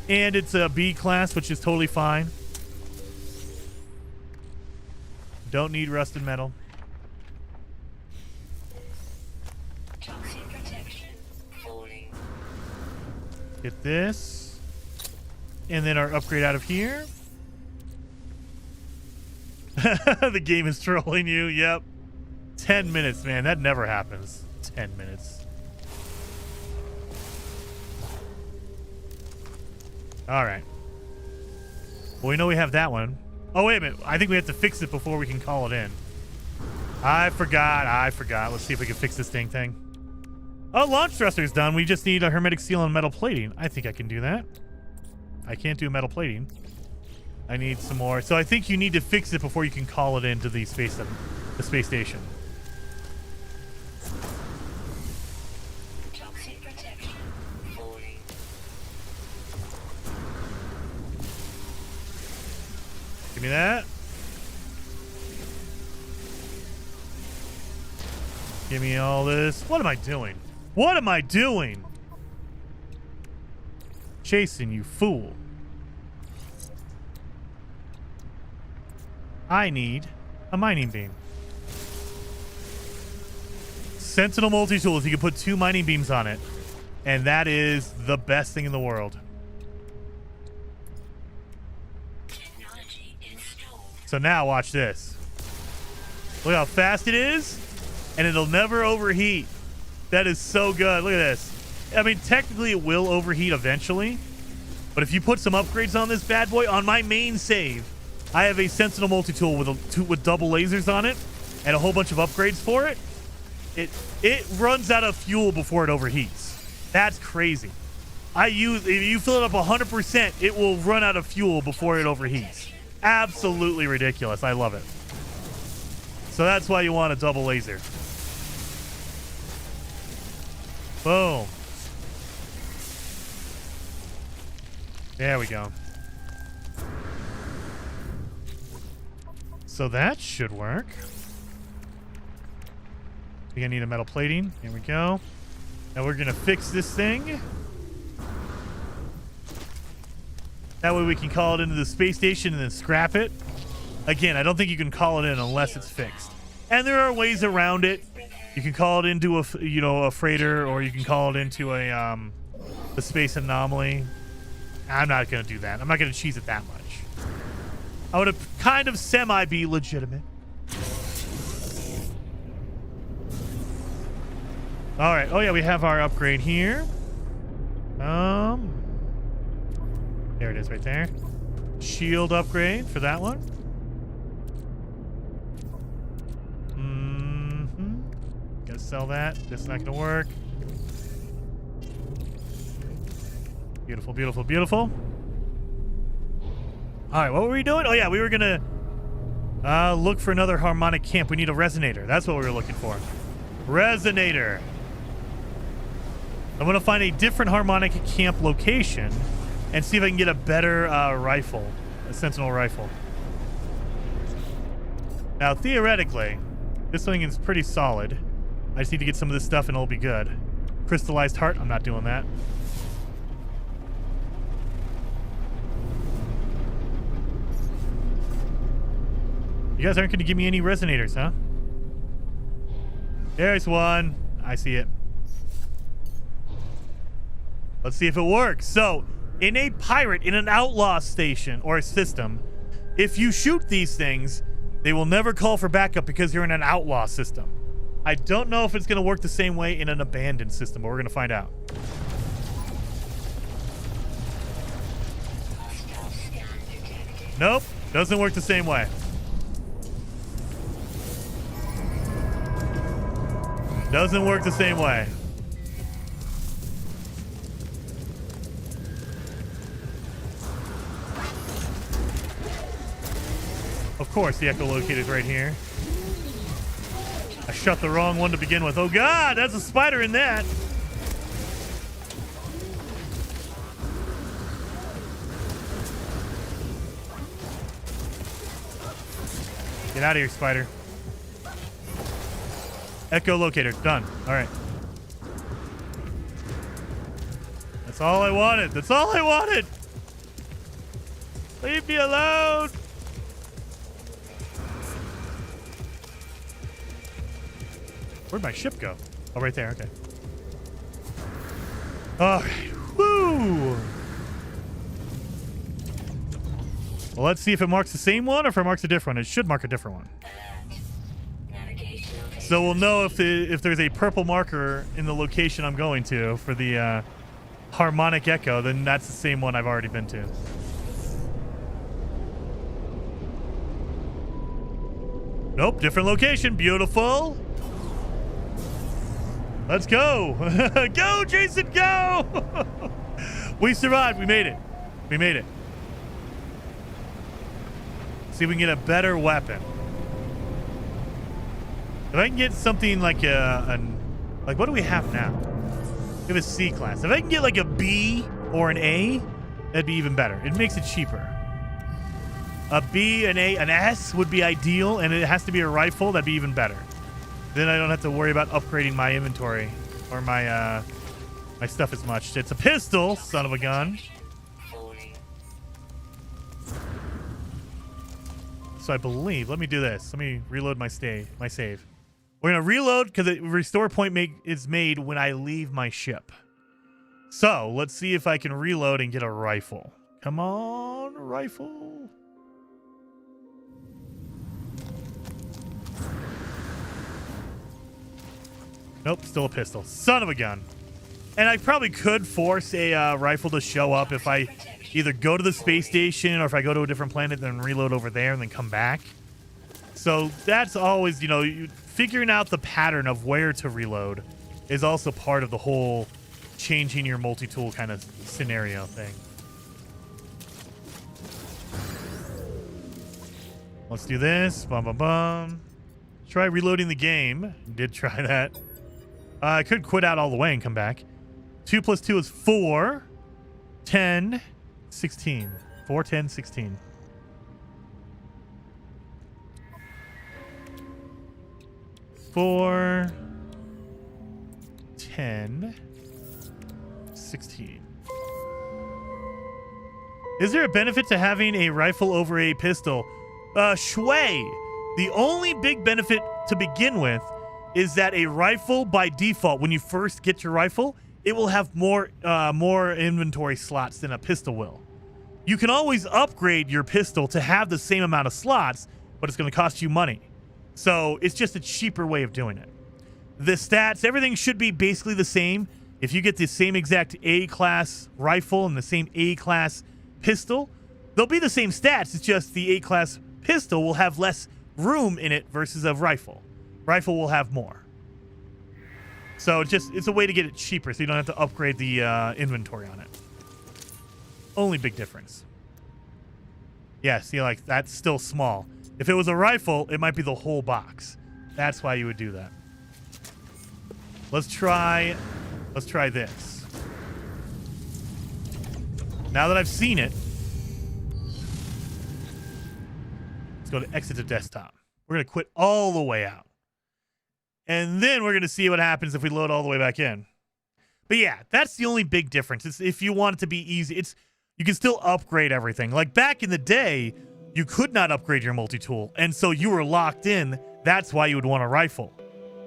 And it's a B class, which is totally fine. Don't need rusted metal. Toxic protection falling. Get this. And then our upgrade out of here. The game is trolling you. Yep. 10 minutes, man. That never happens. 10 minutes. All right. Well, we know we have that one. Oh, wait a minute. I think we have to fix it before we can call it in. I forgot. Let's see if we can fix this dang thing. Oh, launch thruster's done. We just need a hermetic seal and metal plating. I think I can do that. I can't do metal plating. I need some more. So I think you need to fix it before you can call it into the space station. Toxic protection falling. Give me that. Give me all this. What am I doing? What am I doing? Chasing you, fool. I need a mining beam. Sentinel multi-tools. You can put 2 mining beams on it. And that is the best thing in the world. Technology installed. So now watch this. Look how fast it is. And it'll never overheat. That is so good. Look at this. I mean, technically it will overheat eventually. But if you put some upgrades on this bad boy, on my main save, I have a Sentinel multi-tool with double lasers on it and a whole bunch of upgrades for it. It runs out of fuel before it overheats. That's crazy. If you fill it up 100%, it will run out of fuel before it overheats. Absolutely ridiculous. I love it. So that's why you want a double laser. Boom. There we go. So that should work. I think I need a metal plating. Here we go. Now we're going to fix this thing. That way we can call it into the space station and then scrap it. Again, I don't think you can call it in unless it's fixed. And there are ways around it. You can call it into a freighter, or you can call it into a space anomaly. I'm not going to do that. I'm not going to cheese it that much. I want to kind of semi-be legitimate. All right. Oh, yeah, we have our upgrade here. There it is right there. Shield upgrade for that one. Gotta sell that. This is not going to work. Beautiful, beautiful, beautiful. All right, what were we doing? Oh, yeah, we were going to look for another harmonic camp. We need a resonator. That's what we were looking for. Resonator. I'm going to find a different harmonic camp location and see if I can get a better rifle, a Sentinel rifle. Now, theoretically, this thing is pretty solid. I just need to get some of this stuff and it'll be good. Crystallized heart. I'm not doing that. You guys aren't going to give me any resonators, huh? There's one. I see it. Let's see if it works. So, in a pirate, in an outlaw station or a system, if you shoot these things, they will never call for backup because you're in an outlaw system. I don't know if it's going to work the same way in an abandoned system, but we're going to find out. Nope. Doesn't work the same way. Doesn't work the same way. Of course, the echolocator's right here. I shot the wrong one to begin with. Oh god, that's a spider in that. Get out of here, spider. Echolocator, done. All right. That's all I wanted. That's all I wanted. Leave me alone. Where'd my ship go? Oh, right there. Okay. All right. Woo. Well, let's see if it marks the same one or if it marks a different one. It should mark a different one. So we'll know if there's a purple marker in the location I'm going to for the harmonic echo, then that's the same one I've already been to. Nope, different location. Beautiful. Let's go. Go, Jason, go. We survived. We made it. We made it. See if we can get a better weapon. If I can get something like like what do we have now? We have a C class. If I can get like a B or an A, that'd be even better. It makes it cheaper. A B, an A, an S would be ideal, and it has to be a rifle. That'd be even better. Then I don't have to worry about upgrading my inventory or my my stuff as much. It's a pistol, son of a gun. So I believe, let me do this. Let me reload my save. We're going to reload because the restore point is made when I leave my ship. So let's see if I can reload and get a rifle. Come on, rifle. Nope, still a pistol. Son of a gun. And I probably could force a rifle to show up if I either go to the space station or if I go to a different planet, then reload over there and then come back. So that's always, you know, figuring out the pattern of where to reload is also part of the whole changing your multi-tool kind of scenario thing. Let's do this. Bum, bum, bum. Try reloading the game. Did try that. I could quit out all the way and come back. 2 plus 2 is 4. 10, 16. 4, 10, 16. Four, 10, 16. Is there a benefit to having a rifle over a pistol? Shui. The only big benefit to begin with is that a rifle, by default, when you first get your rifle, it will have more inventory slots than a pistol will. You can always upgrade your pistol to have the same amount of slots, but it's going to cost you money. So it's just a cheaper way of doing it. The stats, everything should be basically the same. If you get the same exact A-class rifle and the same A-class pistol, they'll be the same stats. It's just the A-class pistol will have less room in it versus a rifle. Rifle will have more. So it's a way to get it cheaper so you don't have to upgrade the inventory on it. Only big difference. Yeah, see, like, that's still small. If it was a rifle, it might be the whole box. That's why you would do that. Let's try this. Now that I've seen it, let's go to exit to desktop. We're going to quit all the way out. And then we're going to see what happens if we load all the way back in. But yeah, that's the only big difference. It's if you want it to be easy, you can still upgrade everything. Like back in the day, you could not upgrade your multi-tool, and so you were locked in. That's why you would want a rifle,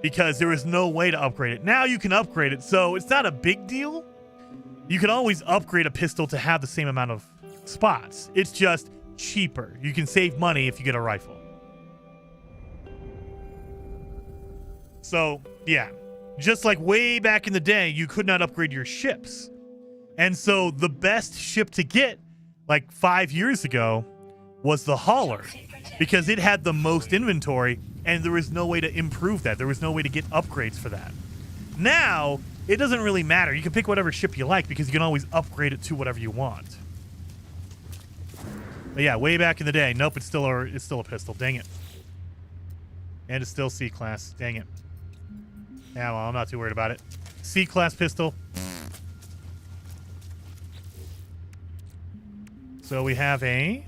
because there was no way to upgrade it. Now you can upgrade it, so it's not a big deal. You can always upgrade a pistol to have the same amount of spots. It's just cheaper. You can save money if you get a rifle. So, yeah, just like way back in the day, you could not upgrade your ships. And so the best ship to get, like 5 years ago, was the hauler because it had the most inventory and there was no way to improve that. There was no way to get upgrades for that. Now, it doesn't really matter. You can pick whatever ship you like because you can always upgrade it to whatever you want. But yeah, way back in the day. Nope, it's still a pistol. Dang it. And it's still C-class. Dang it. Yeah, well, I'm not too worried about it. C-class pistol. So we have a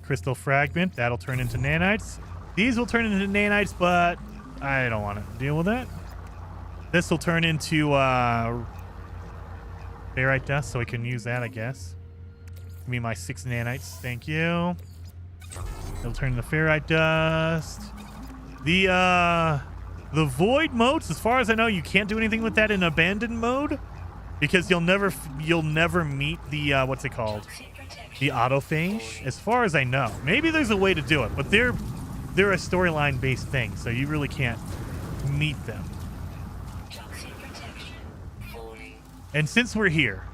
crystal fragment. That'll turn into nanites. These will turn into nanites, but I don't want to deal with that. This will turn into ferrite dust, so we can use that, I guess. Give me my 6 nanites. Thank you. It'll turn into ferrite dust. The void motes, as far as I know, you can't do anything with that in abandoned mode because you'll never meet the what's it called? The autophage, as far as I know. Maybe there's a way to do it, but they're a storyline based thing, so you really can't meet them. And since we're here,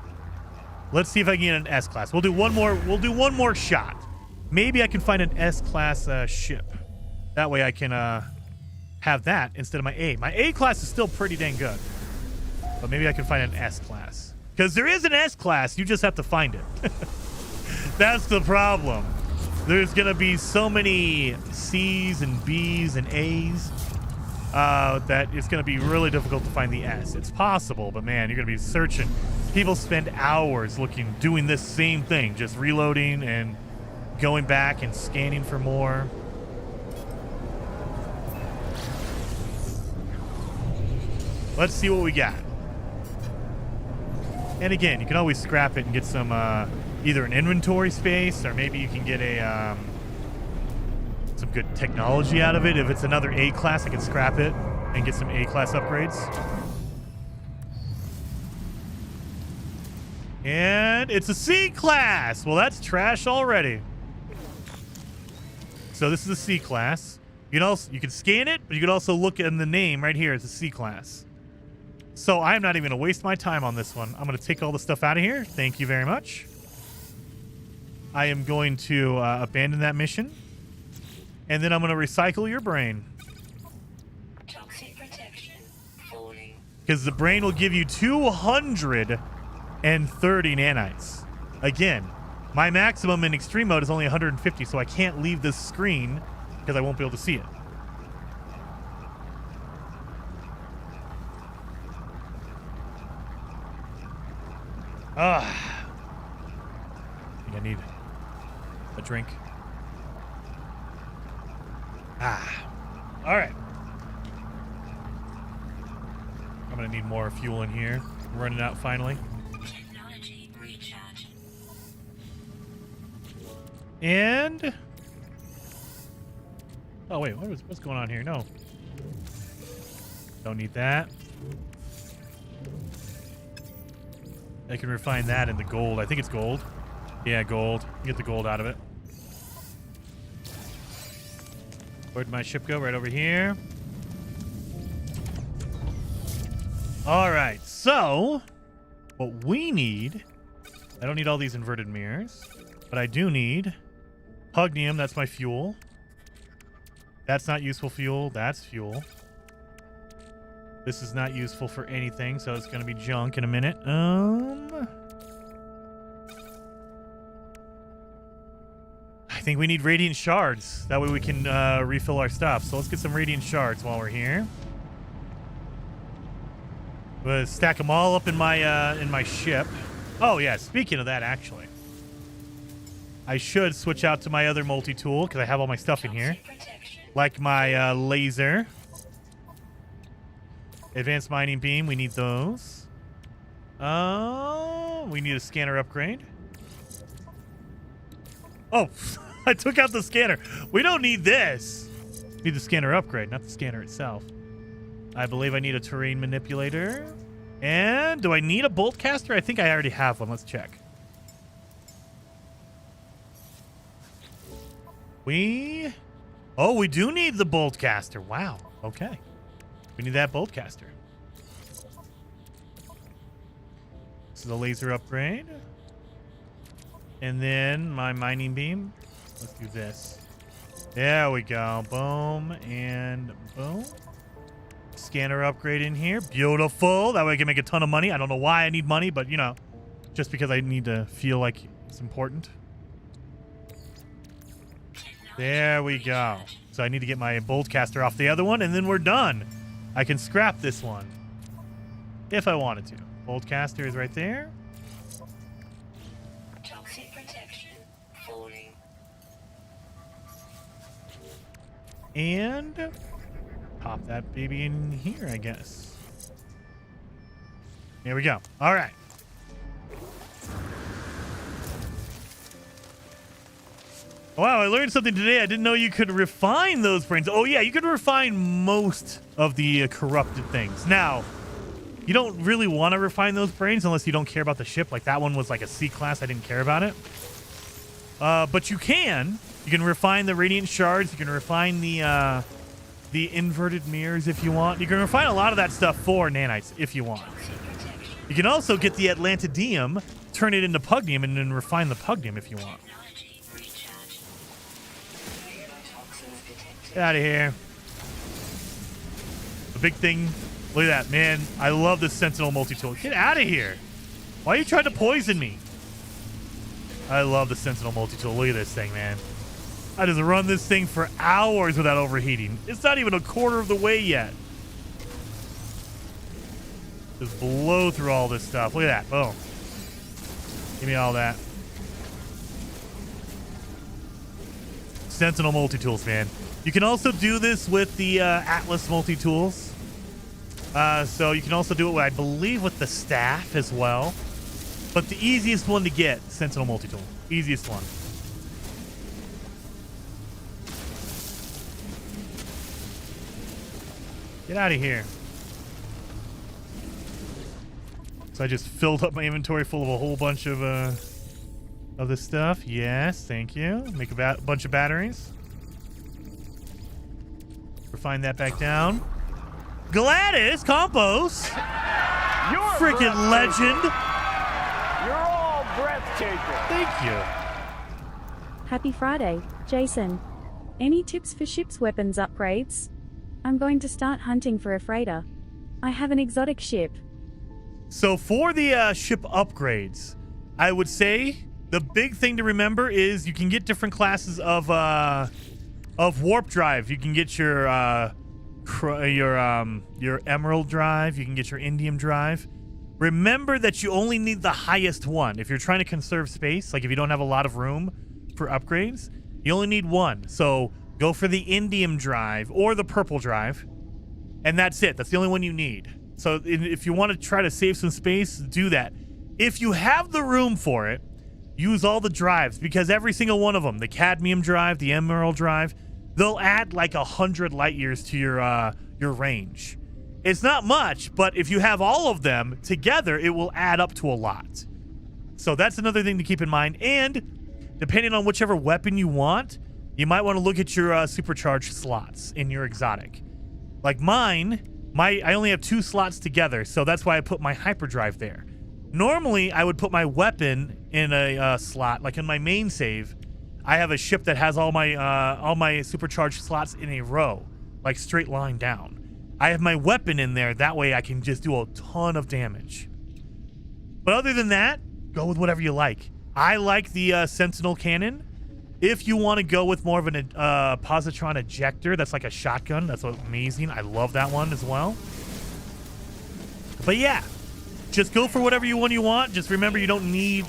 let's see if I can get an S-class. We'll do one more shot. Maybe I can find an S-class ship. That way I can have that instead of my A. My A-class is still pretty dang good. But maybe I can find an S-class. Because there is an S-class, you just have to find it. That's the problem. There's going to be so many C's and B's and A's that it's going to be really difficult to find the S. It's possible, but man, you're going to be searching. People spend hours doing this same thing, just reloading and going back and scanning for more. Let's see what we got. And again, you can always scrap it and get some either an inventory space, or maybe you can get a some good technology out of it. If it's another A-class, I can scrap it and get some A-class upgrades. And it's a C-class. Well, that's trash already. So this is a C-class. You can scan it, but you can also look in the name right here. It's a C-class. So I'm not even going to waste my time on this one. I'm going to take all the stuff out of here. Thank you very much. I am going to abandon that mission. And then I'm going to recycle your brain. Toxic protection falling. Because the brain will give you 230 nanites. Again, my maximum in extreme mode is only 150, so I can't leave this screen because I won't be able to see it. I think I need a drink. All right. I'm gonna need more fuel in here. I'm running out finally. Technology recharge. And oh wait, what's going on here? No, don't need that. I can refine that into gold. I think it's gold. Yeah, gold. Get the gold out of it. Where'd my ship go? Right over here. All right, so what we need, I don't need all these inverted mirrors, but I do need hugnium. That's my fuel. That's not useful fuel. That's fuel. This is not useful for anything, so it's going to be junk in a minute. I think we need radiant shards. That way we can refill our stuff. So let's get some radiant shards while we're here. We'll stack them all up in my ship. Oh yeah, speaking of that, actually, I should switch out to my other multi-tool because I have all my stuff in here, like my laser. Advanced mining beam, we need those. We need a scanner upgrade. Oh, I took out the scanner. We don't need this. We need the scanner upgrade, not the scanner itself. I believe I need a terrain manipulator. And do I need a bolt caster? I think I already have one. Let's check. We do need the bolt caster. Wow. Okay. We need that bolt caster. This is a laser upgrade. And then my mining beam. Let's do this. There we go. Boom and boom. Scanner upgrade in here. Beautiful. That way I can make a ton of money. I don't know why I need money, but you know, just because I need to feel like it's important. There we go. So I need to get my bolt caster off the other one, and then we're done. I can scrap this one if I wanted to. Bolt caster is right there. Toxic protection falling. And pop that baby in here, I guess. Here we go. All right. Wow, I learned something today. I didn't know you could refine those brains. Oh, yeah, you could refine most of the corrupted things. Now, you don't really want to refine those brains unless you don't care about the ship. Like, that one was like a C class. I didn't care about it. But you can. You can refine the radiant shards. You can refine the inverted mirrors if you want. You can refine a lot of that stuff for nanites if you want. You can also get the Atlantidium, turn it into pugnium, and then refine the pugnium if you want. Get out of here. The big thing. Look at that, man. I love this Sentinel multi-tool. Get out of here. Why are you trying to poison me? I love the Sentinel multi-tool. Look at this thing, man. I just run this thing for hours without overheating. It's not even a quarter of the way yet. Just blow through all this stuff. Look at that. Boom. Give me all that. Sentinel multi-tools, man. You can also do this with the Atlas multi-tools. So you can also do it, I believe, with the staff as well. But the easiest one to get, Sentinel multi-tool. Easiest one. Get out of here. So I just filled up my inventory full of a whole bunch of this stuff. Yes, thank you. Make a bunch of batteries. Refine that back down. Gladys Campos. You're Freaking legend. You're all breathtaking. Thank you. Happy Friday, Jason. Any tips for ship's weapons upgrades? I'm going to start hunting for a freighter. I have an exotic ship. So for the ship upgrades, I would say the big thing to remember is you can get different classes of warp drive. You can get your emerald drive. You can get your indium drive. Remember that you only need the highest one. If you're trying to conserve space, like if you don't have a lot of room for upgrades, you only need one. So go for the indium drive or the purple drive, and that's it. That's the only one you need. So if you want to try to save some space, do that. If you have the room for it, use all the drives, because every single one of them, the cadmium drive, the emerald drive, they'll add like 100 light years to your range. It's not much, but if you have all of them together, it will add up to a lot. So that's another thing to keep in mind. And depending on whichever weapon you want, you might want to look at your supercharged slots in your exotic. Like mine, I only have 2 slots together, so that's why I put my hyperdrive there. Normally, I would put my weapon in a slot, like in my main save. I have a ship that has all my supercharged slots in a row, like straight line down. I have my weapon in there. That way I can just do a ton of damage. But other than that, go with whatever you like. I like the Sentinel cannon. If you want to go with more of an positron ejector, that's like a shotgun. That's amazing. I love that one as well. But yeah, just go for whatever one you want. Just remember you don't need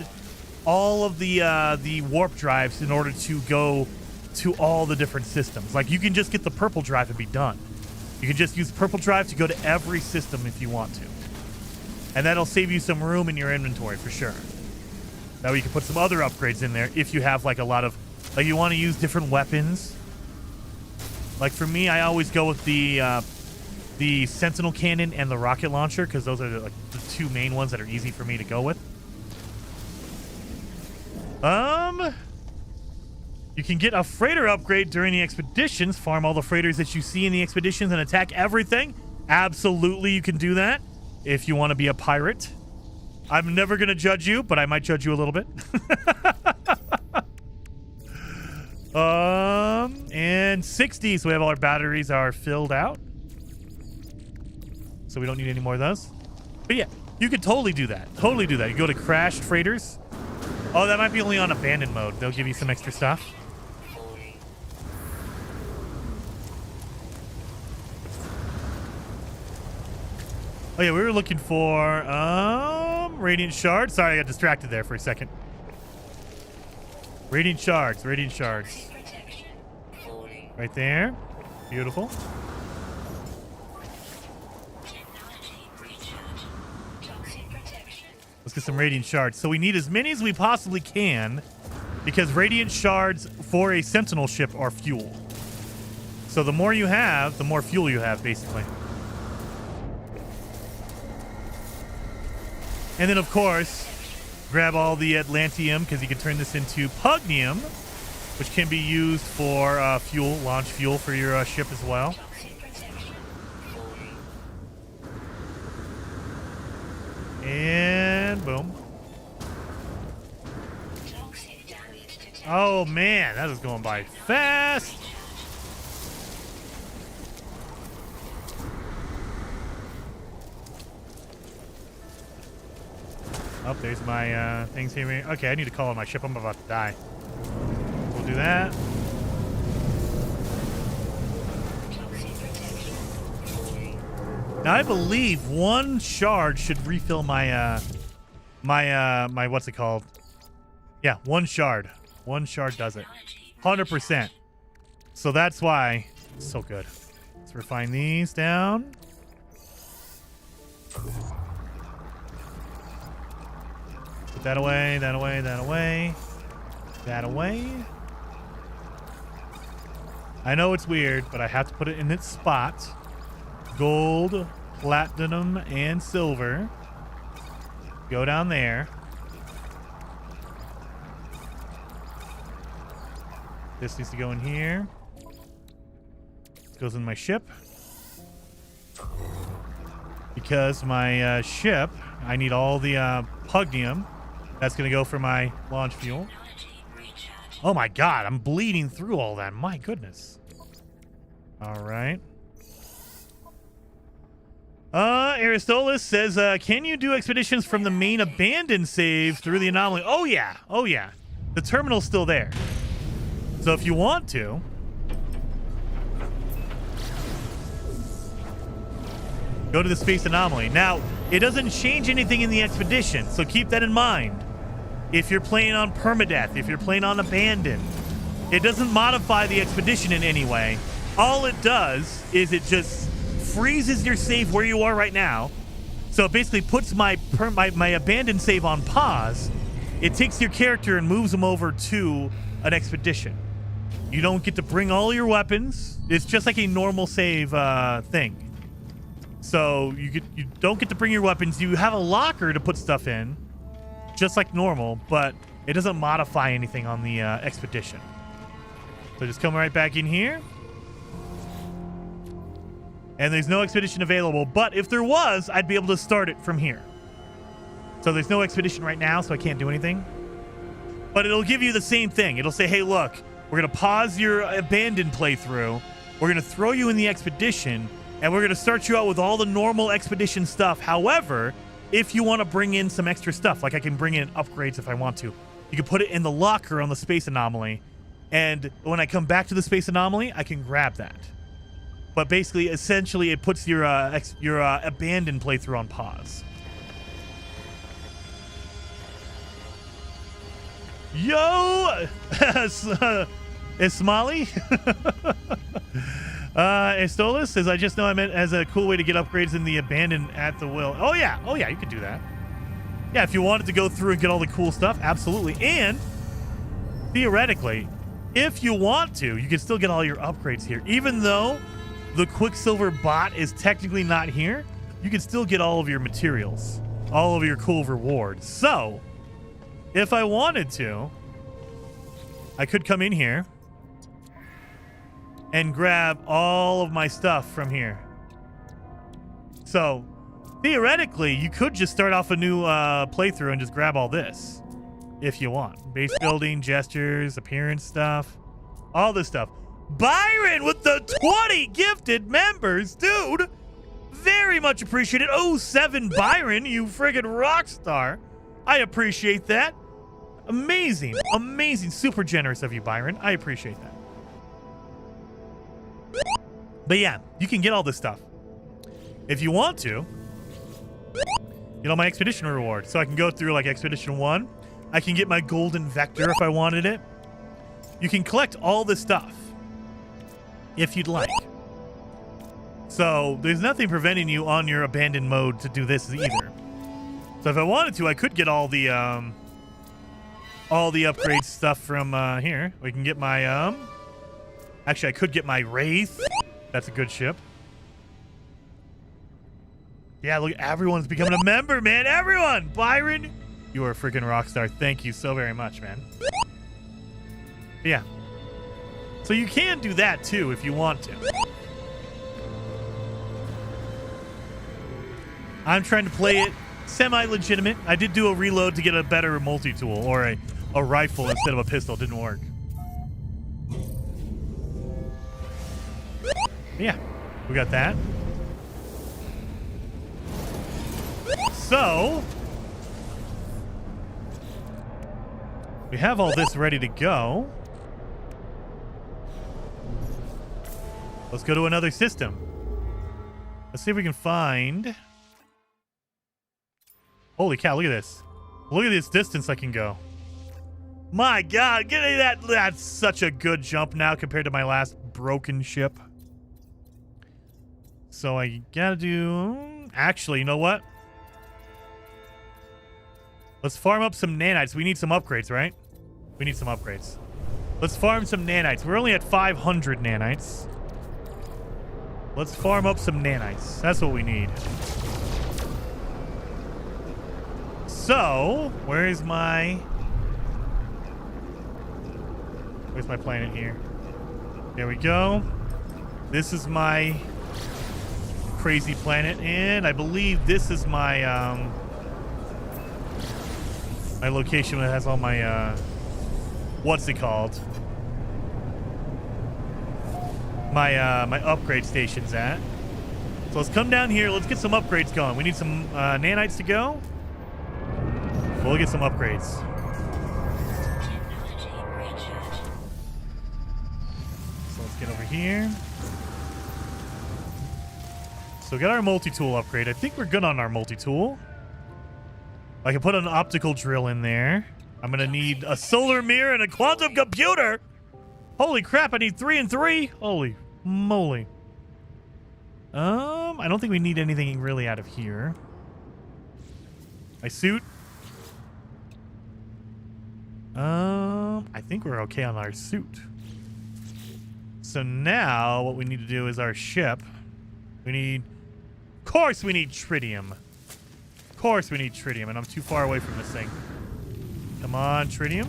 all of the warp drives in order to go to all the different systems. Like you can just get the purple drive and be done. You can just use purple drive to go to every system if you want to. And that'll save you some room in your inventory for sure. That way you can put some other upgrades in there if you have like a lot of, like you want to use different weapons. Like for me, I always go with the Sentinel cannon and the rocket launcher, because those are like the 2 main ones that are easy for me to go with. You can get a freighter upgrade during the expeditions. Farm all the freighters that you see in the expeditions and attack everything. Absolutely, you can do that if you want to be a pirate. I'm never going to judge you, but I might judge you a little bit. And 60, so we have all our batteries are filled out. So we don't need any more of those. But yeah, you could totally do that. Totally do that. You go to crashed freighters. Oh, that might be only on abandoned mode. They'll give you some extra stuff. Oh yeah, we were looking for radiant shards. Sorry, I got distracted there for a second. Radiant shards, radiant shards. Right there. Beautiful. Let's get some radiant shards. So we need as many as we possibly can because radiant shards for a Sentinel ship are fuel. So the more you have, the more fuel you have, basically. And then, of course, grab all the Atlantium because you can turn this into Pugnium, which can be used for fuel, launch fuel for your ship as well. And boom. Oh man, that is going by fast. Oh, there's my things here. Okay, I need to call on my ship. I'm about to die. We'll do that. Now I believe one shard should refill my my what's it called? Yeah, one shard. One shard does it. 100%. So that's why it's so good. Let's refine these down. Put that away, that away, that away. That away. I know it's weird, but I have to put it in its spot. Gold, platinum, and silver. Go down there. This needs to go in here. This goes in my ship. Because my ship, I need all the Pugnium. That's going to go for my launch fuel. Oh my god, I'm bleeding through all that. My goodness. All right. Aristolis says, can you do expeditions from the main abandoned save through the anomaly? Oh yeah. Oh yeah. The terminal's still there. So if you want to, go to the space anomaly. Now, it doesn't change anything in the expedition, so keep that in mind. If you're playing on permadeath, if you're playing on abandoned, it doesn't modify the expedition in any way. All it does is it just freezes your save where you are right now. So it basically puts my abandoned save on pause. It takes your character and moves them over to an expedition. You don't get to bring all your weapons. It's just like a normal save thing. So you don't get to bring your weapons. You have a locker to put stuff in, just like normal, but it doesn't modify anything on the expedition. So just come right back in here. And there's no expedition available, but if there was, I'd be able to start it from here. So there's no expedition right now, so I can't do anything. But it'll give you the same thing. It'll say, hey, look, we're going to pause your abandoned playthrough. We're going to throw you in the expedition, and we're going to start you out with all the normal expedition stuff. However, if you want to bring in some extra stuff, like I can bring in upgrades if I want to, you can put it in the locker on the space anomaly. And when I come back to the space anomaly, I can grab that. But basically, essentially, it puts your abandoned playthrough on pause. Yo! Ismali? Estolis says, I just know I meant as a cool way to get upgrades in the abandoned at the will. Oh, yeah. Oh, yeah, you could do that. Yeah, if you wanted to go through and get all the cool stuff, absolutely. And theoretically, if you want to, you can still get all your upgrades here. Even though the Quicksilver bot is technically not here, you can still get all of your materials, all of your cool rewards. So, if I wanted to, I could come in here and grab all of my stuff from here. So, theoretically, you could just start off a new playthrough and just grab all this if you want. Base building, gestures, appearance stuff. All this stuff. Byron with the 20 gifted members, dude. Very much appreciated. Oh, 7 Byron, you friggin' rock star. I appreciate that. Amazing. Amazing. Super generous of you, Byron. I appreciate that. But yeah, you can get all this stuff. If you want to, get all my expedition reward. So I can go through like Expedition 1. I can get my golden vector if I wanted it. You can collect all this stuff if you'd like. So there's nothing preventing you on your abandoned mode to do this either. So if I wanted to, I could get all the upgrade stuff from here. We can get my actually I could get my Wraith. That's a good ship. Yeah, look, everyone's becoming a member, man. Everyone! Byron, you are a freaking rock star. Thank you so very much, man. Yeah. So you can do that too if you want to. I'm trying to play it semi-legitimate. I did do a reload to get a better multi-tool or a rifle instead of a pistol. Didn't work. Yeah, we got that. So we have all this ready to go. Let's go to another system. Let's see if we can find... Holy cow, look at this. Look at this distance I can go. My God, that's such a good jump now compared to my last broken ship. So I gotta do... Actually, you know what? Let's farm up some nanites. We need some upgrades, right? We need some upgrades. Let's farm some nanites. We're only at 500 nanites. Let's farm up some nanites. That's what we need. So, where's my planet here? There we go. This is my crazy planet, and I believe this is my my location that has all my what's it called? My upgrade stations at. So let's come down here. Let's get some upgrades going. We need some nanites to go. We'll get some upgrades. So let's get over here. So we got our multi-tool upgrade. I think we're good on our multi-tool. I can put an optical drill in there. I'm gonna need a solar mirror and a quantum computer. Holy crap, I need 3 and 3. Holy moly. I don't think we need anything really out of here. My suit. I think we're okay on our suit. So now what we need to do is our ship. We need... Of course we need tritium. Of course we need tritium, and I'm too far away from this thing. Come on, tritium.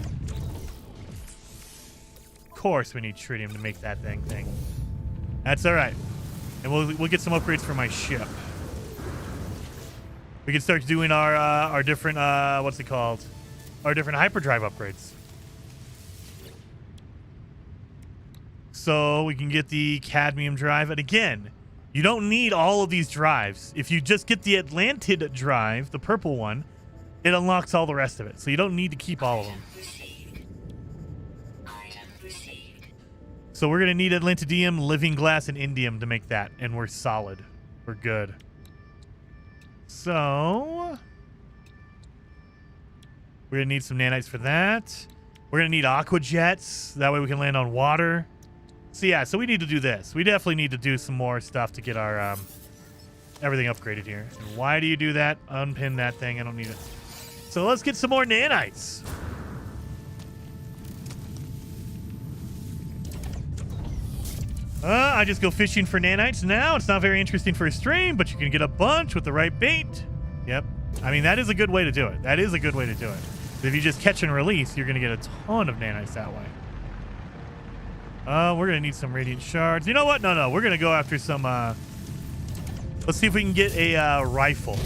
Of course we need tritium to make that thing. That's all right. And we'll get some upgrades for my ship. We can start doing our different what's it called? Our different hyperdrive upgrades. So we can get the cadmium drive, and again, you don't need all of these drives. If you just get the Atlantid drive, the purple one, it unlocks all the rest of it. So you don't need to keep all of them. So we're going to need Atlantidium, Living Glass, and Indium to make that. And we're solid. We're good. So we're going to need some nanites for that. We're going to need aqua jets. That way we can land on water. So yeah, so we need to do this. We definitely need to do some more stuff to get our everything upgraded here. And why do you do that? Unpin that thing. I don't need it. So let's get some more nanites. I just go fishing for nanites now. It's not very interesting for a stream, but you can get a bunch with the right bait. Yep. I mean, that is a good way to do it. That is a good way to do it. If you just catch and release, you're going to get a ton of nanites that way. We're going to need some radiant shards. You know what? No. We're going to go after some... let's see if we can get a rifle.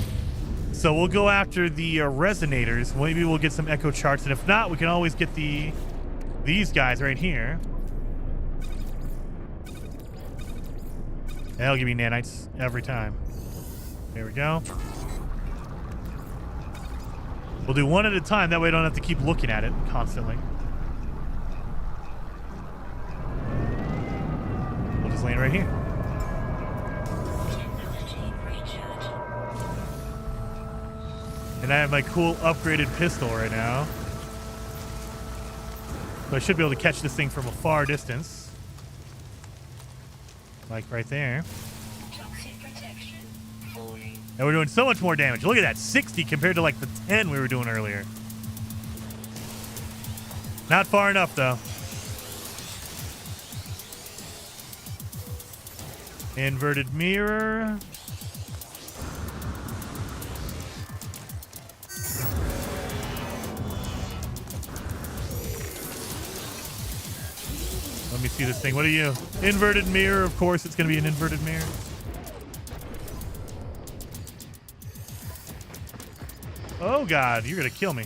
So we'll go after the resonators. Maybe we'll get some echo charts. And if not, we can always get these guys right here. That'll give me nanites every time. There we go. We'll do one at a time. That way I don't have to keep looking at it constantly. We'll just land right here. And I have my cool upgraded pistol right now. So I should be able to catch this thing from a far distance. Like right there. And we're doing so much more damage. Look at that, 60 compared to like the 10 we were doing earlier. Not far enough though. Inverted mirror. Let me see this thing. What are you? Inverted mirror. Of course, it's going to be an inverted mirror. Oh, God. You're going to kill me.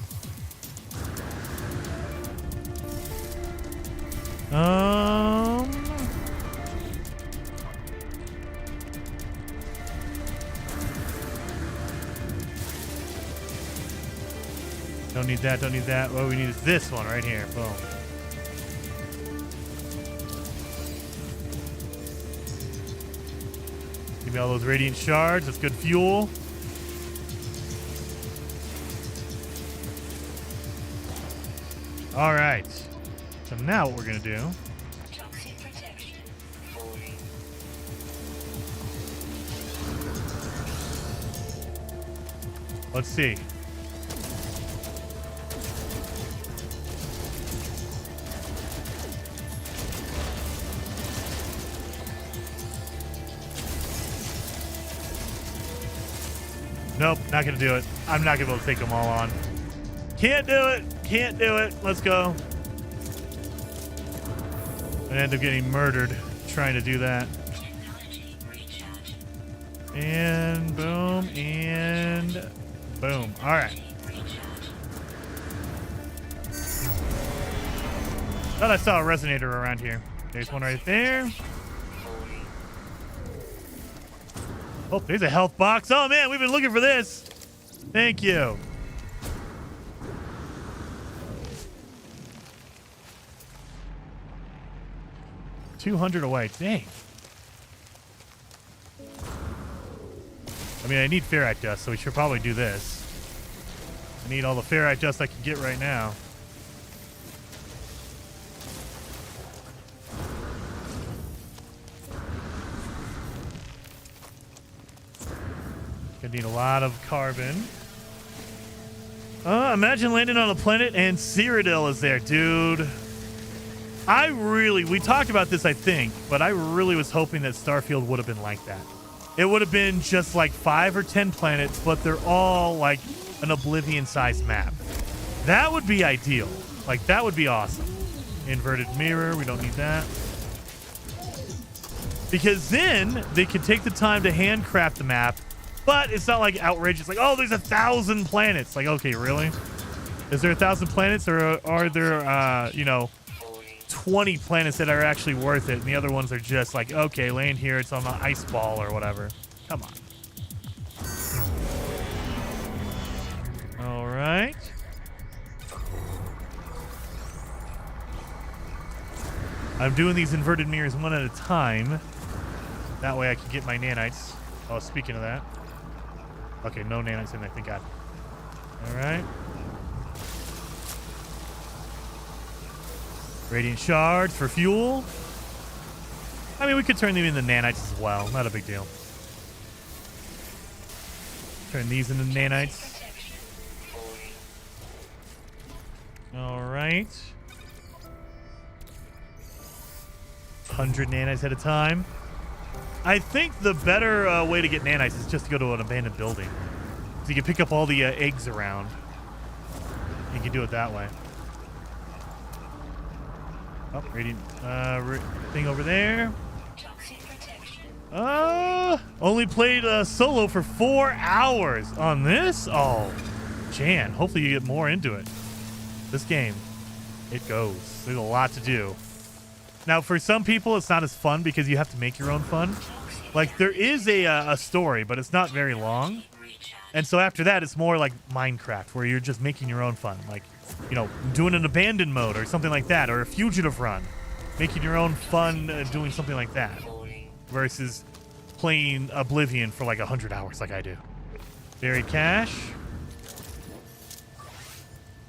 Don't need that. Don't need that. What we need is this one right here. Boom. Give me all those radiant shards. That's good fuel. All right. So now what we're going to do. Toxic protection falling. Let's see. Nope, not going to do it. I'm not going to be able to take them all on. Can't do it. Can't do it. Let's go. I end up getting murdered trying to do that. And boom, and boom. All right. Thought I saw a resonator around here. There's one right there. Oh, there's a health box. Oh, man, we've been looking for this. Thank you. $200 away. Dang. I mean, I need ferrite dust, so we should probably do this. I need all the ferrite dust I can get right now. Gonna need a lot of carbon. Imagine landing on a planet and Cyrodiil is there, dude. We talked about this, I think, but I really was hoping that Starfield would have been like that. It would have been just like 5 or 10 planets, but they're all like an Oblivion-sized map. That would be ideal. Like, that would be awesome. Inverted mirror, we don't need that. Because then they could take the time to handcraft the map, but it's not like outrageous. Like, oh, there's 1,000 planets. Like, okay, really? Is there 1,000 planets, or are there, 20 planets that are actually worth it, and the other ones are just like, okay, land here, it's on the ice ball or whatever. Come on. All right. I'm doing these inverted mirrors one at a time. That way I can get my nanites. Oh, speaking of that. Okay, no nanites in there, thank God. All right. Radiant shards for fuel. I mean, we could turn them into nanites as well. Not a big deal. Turn these into nanites. All right. 100 nanites at a time. I think the better way to get nanites is just to go to an abandoned building. So you can pick up all the eggs around. You can do it that way. Oh, radiant thing over there. Only played solo for 4 hours on this. Oh, Jan, hopefully you get more into it. This game, it goes. There's a lot to do. Now, for some people, it's not as fun because you have to make your own fun. Like, there is a story, but it's not very long. And so after that, it's more like Minecraft, where you're just making your own fun. Like, you know, doing an abandoned mode or something like that, or a fugitive run. Making your own fun doing something like that. Versus playing Oblivion for like 100 hours like I do. Buried cash.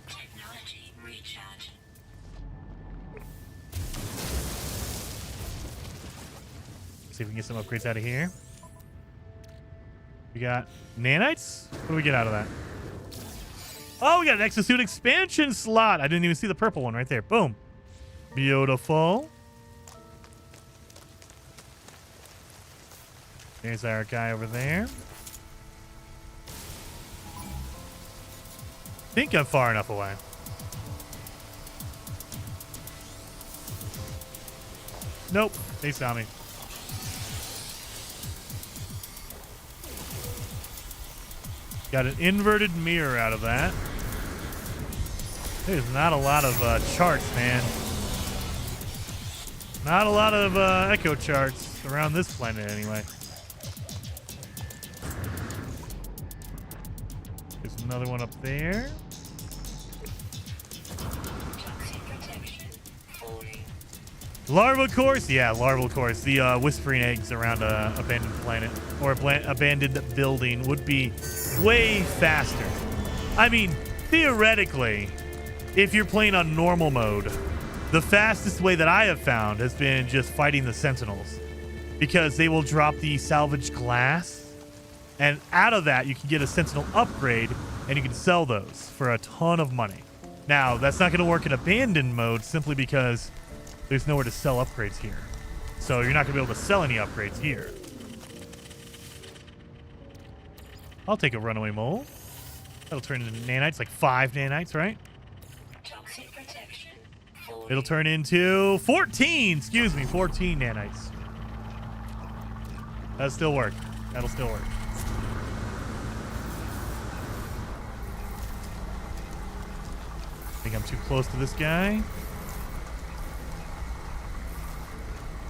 Technology recharge. See if we can get some upgrades out of here. We got nanites. What do we get out of that? Oh, we got an exosuit expansion slot. I didn't even see the purple one right there. Boom. Beautiful. There's our guy over there. Think I'm far enough away. Nope. They saw me. Got an inverted mirror out of that. There's not a lot of charts, man. Not a lot of echo charts around this planet, anyway. There's another one up there. Toxic protection. 40. Larval course? Yeah, larval course. The whispering eggs around a abandoned planet or abandoned building would be way faster. I mean, theoretically, if you're playing on normal mode, the fastest way that I have found has been just fighting the Sentinels, because they will drop the salvaged glass, and out of that you can get a Sentinel upgrade and you can sell those for a ton of money. Now, that's not going to work in abandoned mode simply because there's nowhere to sell upgrades here. So you're not going to be able to sell any upgrades here. I'll take a runaway mole. That'll turn into nanites, like 5 nanites, right? Toxic protection. 40. It'll turn into 14, 14 nanites. That'll still work. That'll still work. I think I'm too close to this guy.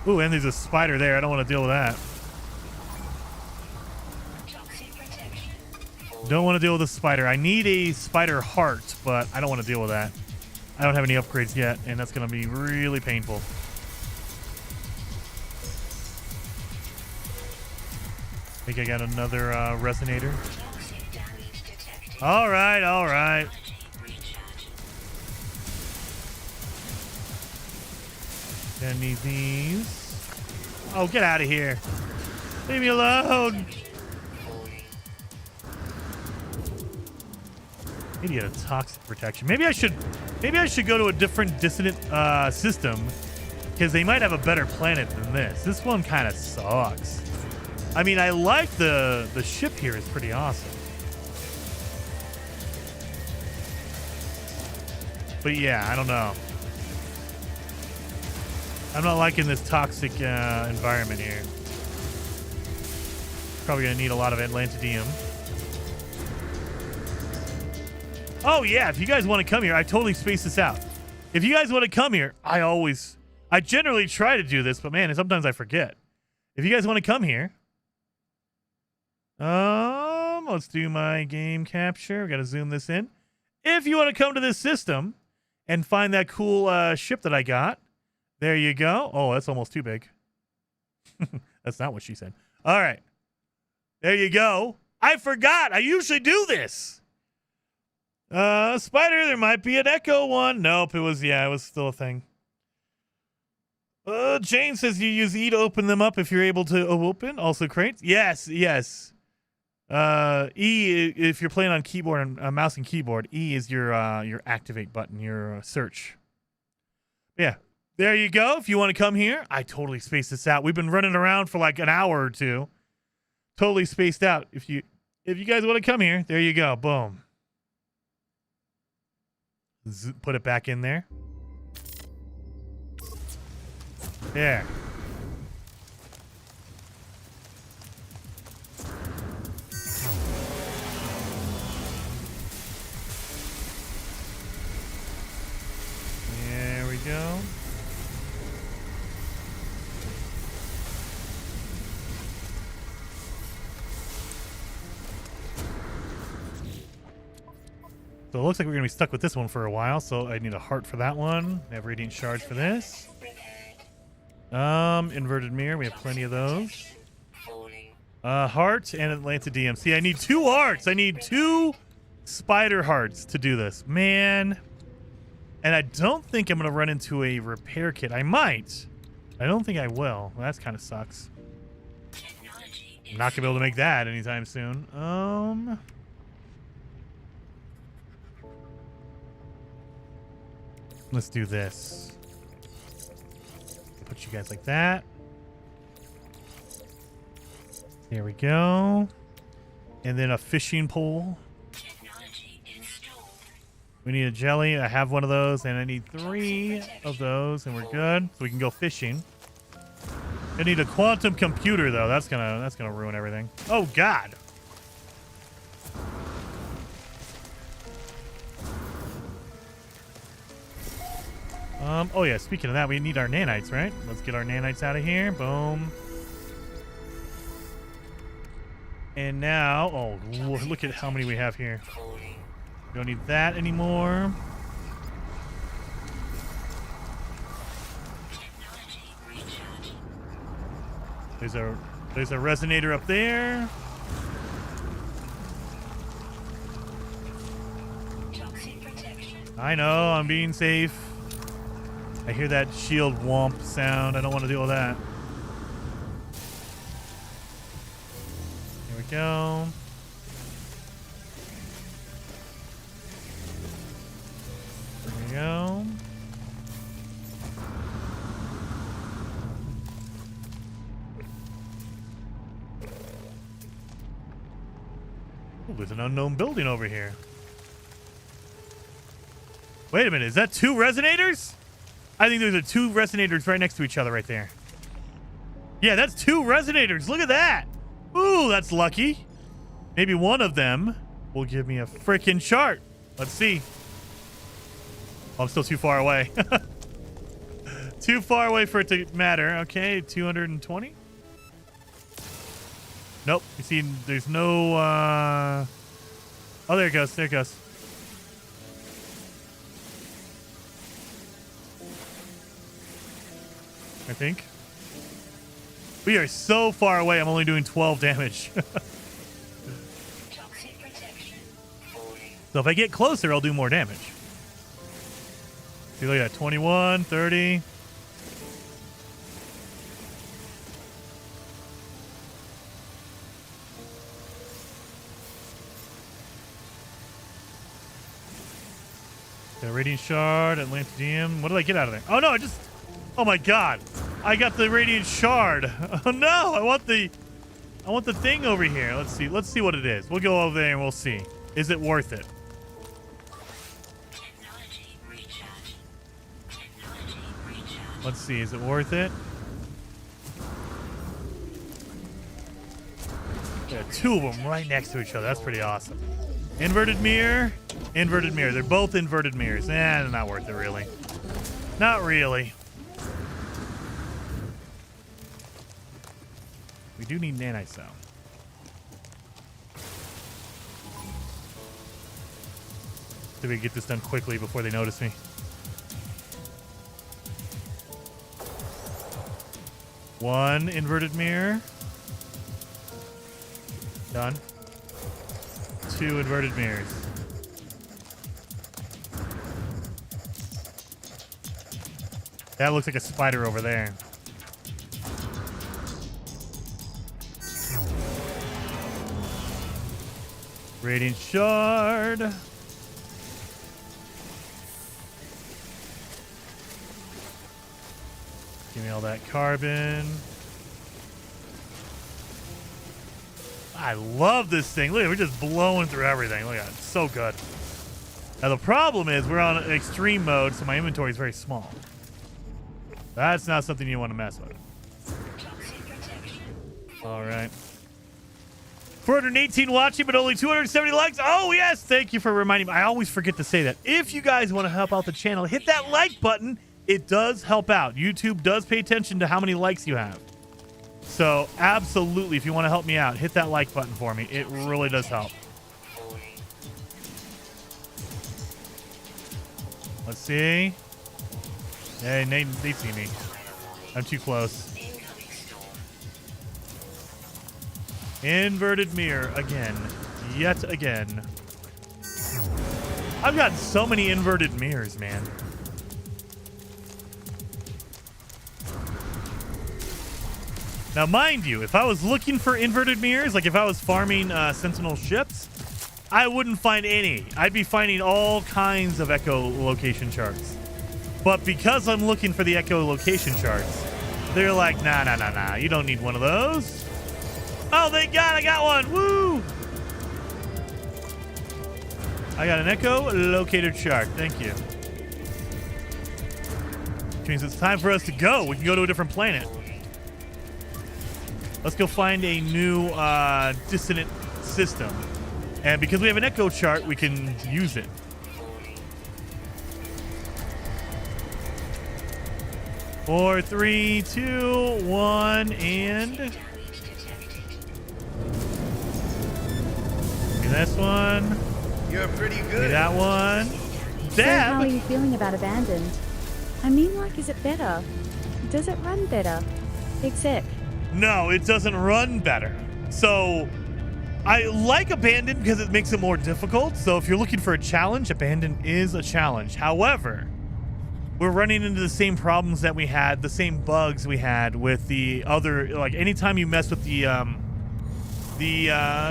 Ooh, and there's a spider there. I don't want to deal with that. Toxic protection. 40. Don't want to deal with a spider. I need a spider heart, but I don't want to deal with that. I don't have any upgrades yet, and that's going to be really painful. I think I got another resonator. Toxic damage detected. All right, all right. Technology recharge. Gonna need these. Oh, get out of here. Leave me alone. 40. Maybe a toxic protection. Maybe I should go to a different dissonant system, because they might have a better planet than this. This one kind of sucks. I mean, I like the ship here is pretty awesome. But yeah, I don't know. I'm not liking this toxic environment here. Probably gonna need a lot of Atlantidium. Oh yeah, if you guys want to come here, I totally spaced this out. If you guys want to come here, I generally try to do this, but man, sometimes I forget. If you guys want to come here, let's do my game capture. We gotta zoom this in. If you want to come to this system and find that cool ship that I got, there you go. Oh, that's almost too big. That's not what she said. All right. There you go. I forgot. I usually do this. Spider, there might be an echo one. Nope, it was still a thing. Jane says you use E to open them up if you're able to open. Also crates. Yes. E, if you're playing on keyboard and mouse and keyboard, E is your activate button, your search. Yeah. There you go. If you want to come here, I totally spaced this out. We've been running around for like an hour or two. Totally spaced out. If you guys want to come here, there you go. Boom. Put it back in there. There. There we go. So it looks like we're going to be stuck with this one for a while. So I need a heart for that one. I have radiant shards for this. Inverted mirror. We have plenty of those. Heart and Atlanta DMC. I need 2 hearts. I need 2 spider hearts to do this. Man. And I don't think I'm going to run into a repair kit. I might. I don't think I will. Well, that kind of sucks. I'm not going to be able to make that anytime soon. Let's do this. Put you guys like that. There we go. And then a fishing pole. We need a jelly. I have one of those, and I need 3 of those, and we're good. So we can go fishing. I need a quantum computer, though. That's gonna ruin everything. Oh God. Oh yeah. Speaking of that, we need our nanites, right? Let's get our nanites out of here. Boom. And now, oh, look at how many we have here. We don't need that anymore. There's a resonator up there. I know, I'm being safe. I hear that shield womp sound. I don't want to deal with that. Here we go. There we go. Ooh, there's an unknown building over here. Wait a minute, is that 2 resonators? I think there's 2 resonators right next to each other right there. Yeah, that's 2 resonators. Look at that. Ooh, that's lucky. Maybe one of them will give me a freaking chart. Let's see. Oh, I'm still too far away. Too far away for it to matter. Okay, 220. Nope. You see, there's no... Oh, there it goes. There it goes. I think. We are so far away. I'm only doing 12 damage. So if I get closer, I'll do more damage. See, look at that. 21, 30. The Radiant Shard, Atlantium. What did I get out of there? Oh, no, I just... Oh, my God. I got the Radiant Shard. Oh, no. I want the thing over here. Let's see. Let's see what it is. We'll go over there and we'll see. Is it worth it? Let's see. Is it worth it? Yeah, 2 of them right next to each other. That's pretty awesome. Inverted mirror. Inverted mirror. They're both inverted mirrors. They're not worth it, really. Not really. We do need nanites, though. See if we can get this done quickly before they notice me. One inverted mirror. Done. 2 inverted mirrors. That looks like a spider over there. Radiant Shard. Give me all that carbon. I love this thing. Look, we're just blowing through everything. Look at it. It's so good. Now, the problem is we're on extreme mode, so my inventory is very small. That's not something you want to mess with. All right. 418 watching, but only 270 likes. Oh, yes. Thank you for reminding me. I always forget to say that. If you guys want to help out the channel, hit that like button. It does help out. YouTube does pay attention to how many likes you have. So, absolutely, if you want to help me out, hit that like button for me. It really does help. Let's see. Hey, they see me. I'm too close. Inverted mirror again. Yet again. I've got so many inverted mirrors, man. Now, mind you, if I was looking for inverted mirrors, like if I was farming Sentinel ships, I wouldn't find any. I'd be finding all kinds of echolocation charts. But because I'm looking for the echolocation charts, they're like, nah, you don't need one of those. Oh, thank God, I got one. Woo! I got an echolocator chart. Thank you. Which means it's time for us to go. We can go to a different planet. Let's go find a new dissonant system. And because we have an echo chart, we can use it. Four, three, two, one, and... Give me this one. You're pretty Give me good. that one. So how are Dab! you feeling about Abandoned? I mean, like, is it better? Does it run better? Except, No, it doesn't run better. So, I like Abandoned because it makes it more difficult. So if you're looking for a challenge, Abandoned is a challenge. However, we're running into the same problems that we had, the same bugs we had with the other, like anytime you mess with the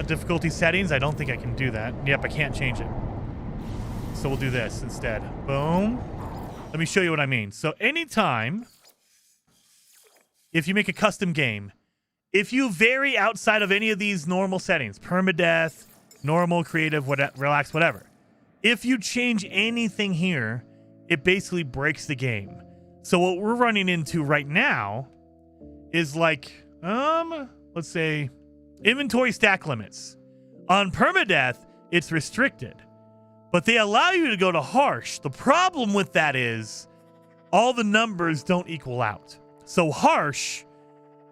difficulty settings, I don't think I can do that. Yep, I can't change it. So we'll do this instead. Boom. Let me show you what I mean. So anytime, if you make a custom game, if you vary outside of any of these normal settings, permadeath, normal, creative, relax, whatever, if you change anything here, it basically breaks the game. So what we're running into right now is like, let's say inventory stack limits. On permadeath, it's restricted, but they allow you to go to harsh. The problem with that is all the numbers don't equal out. So harsh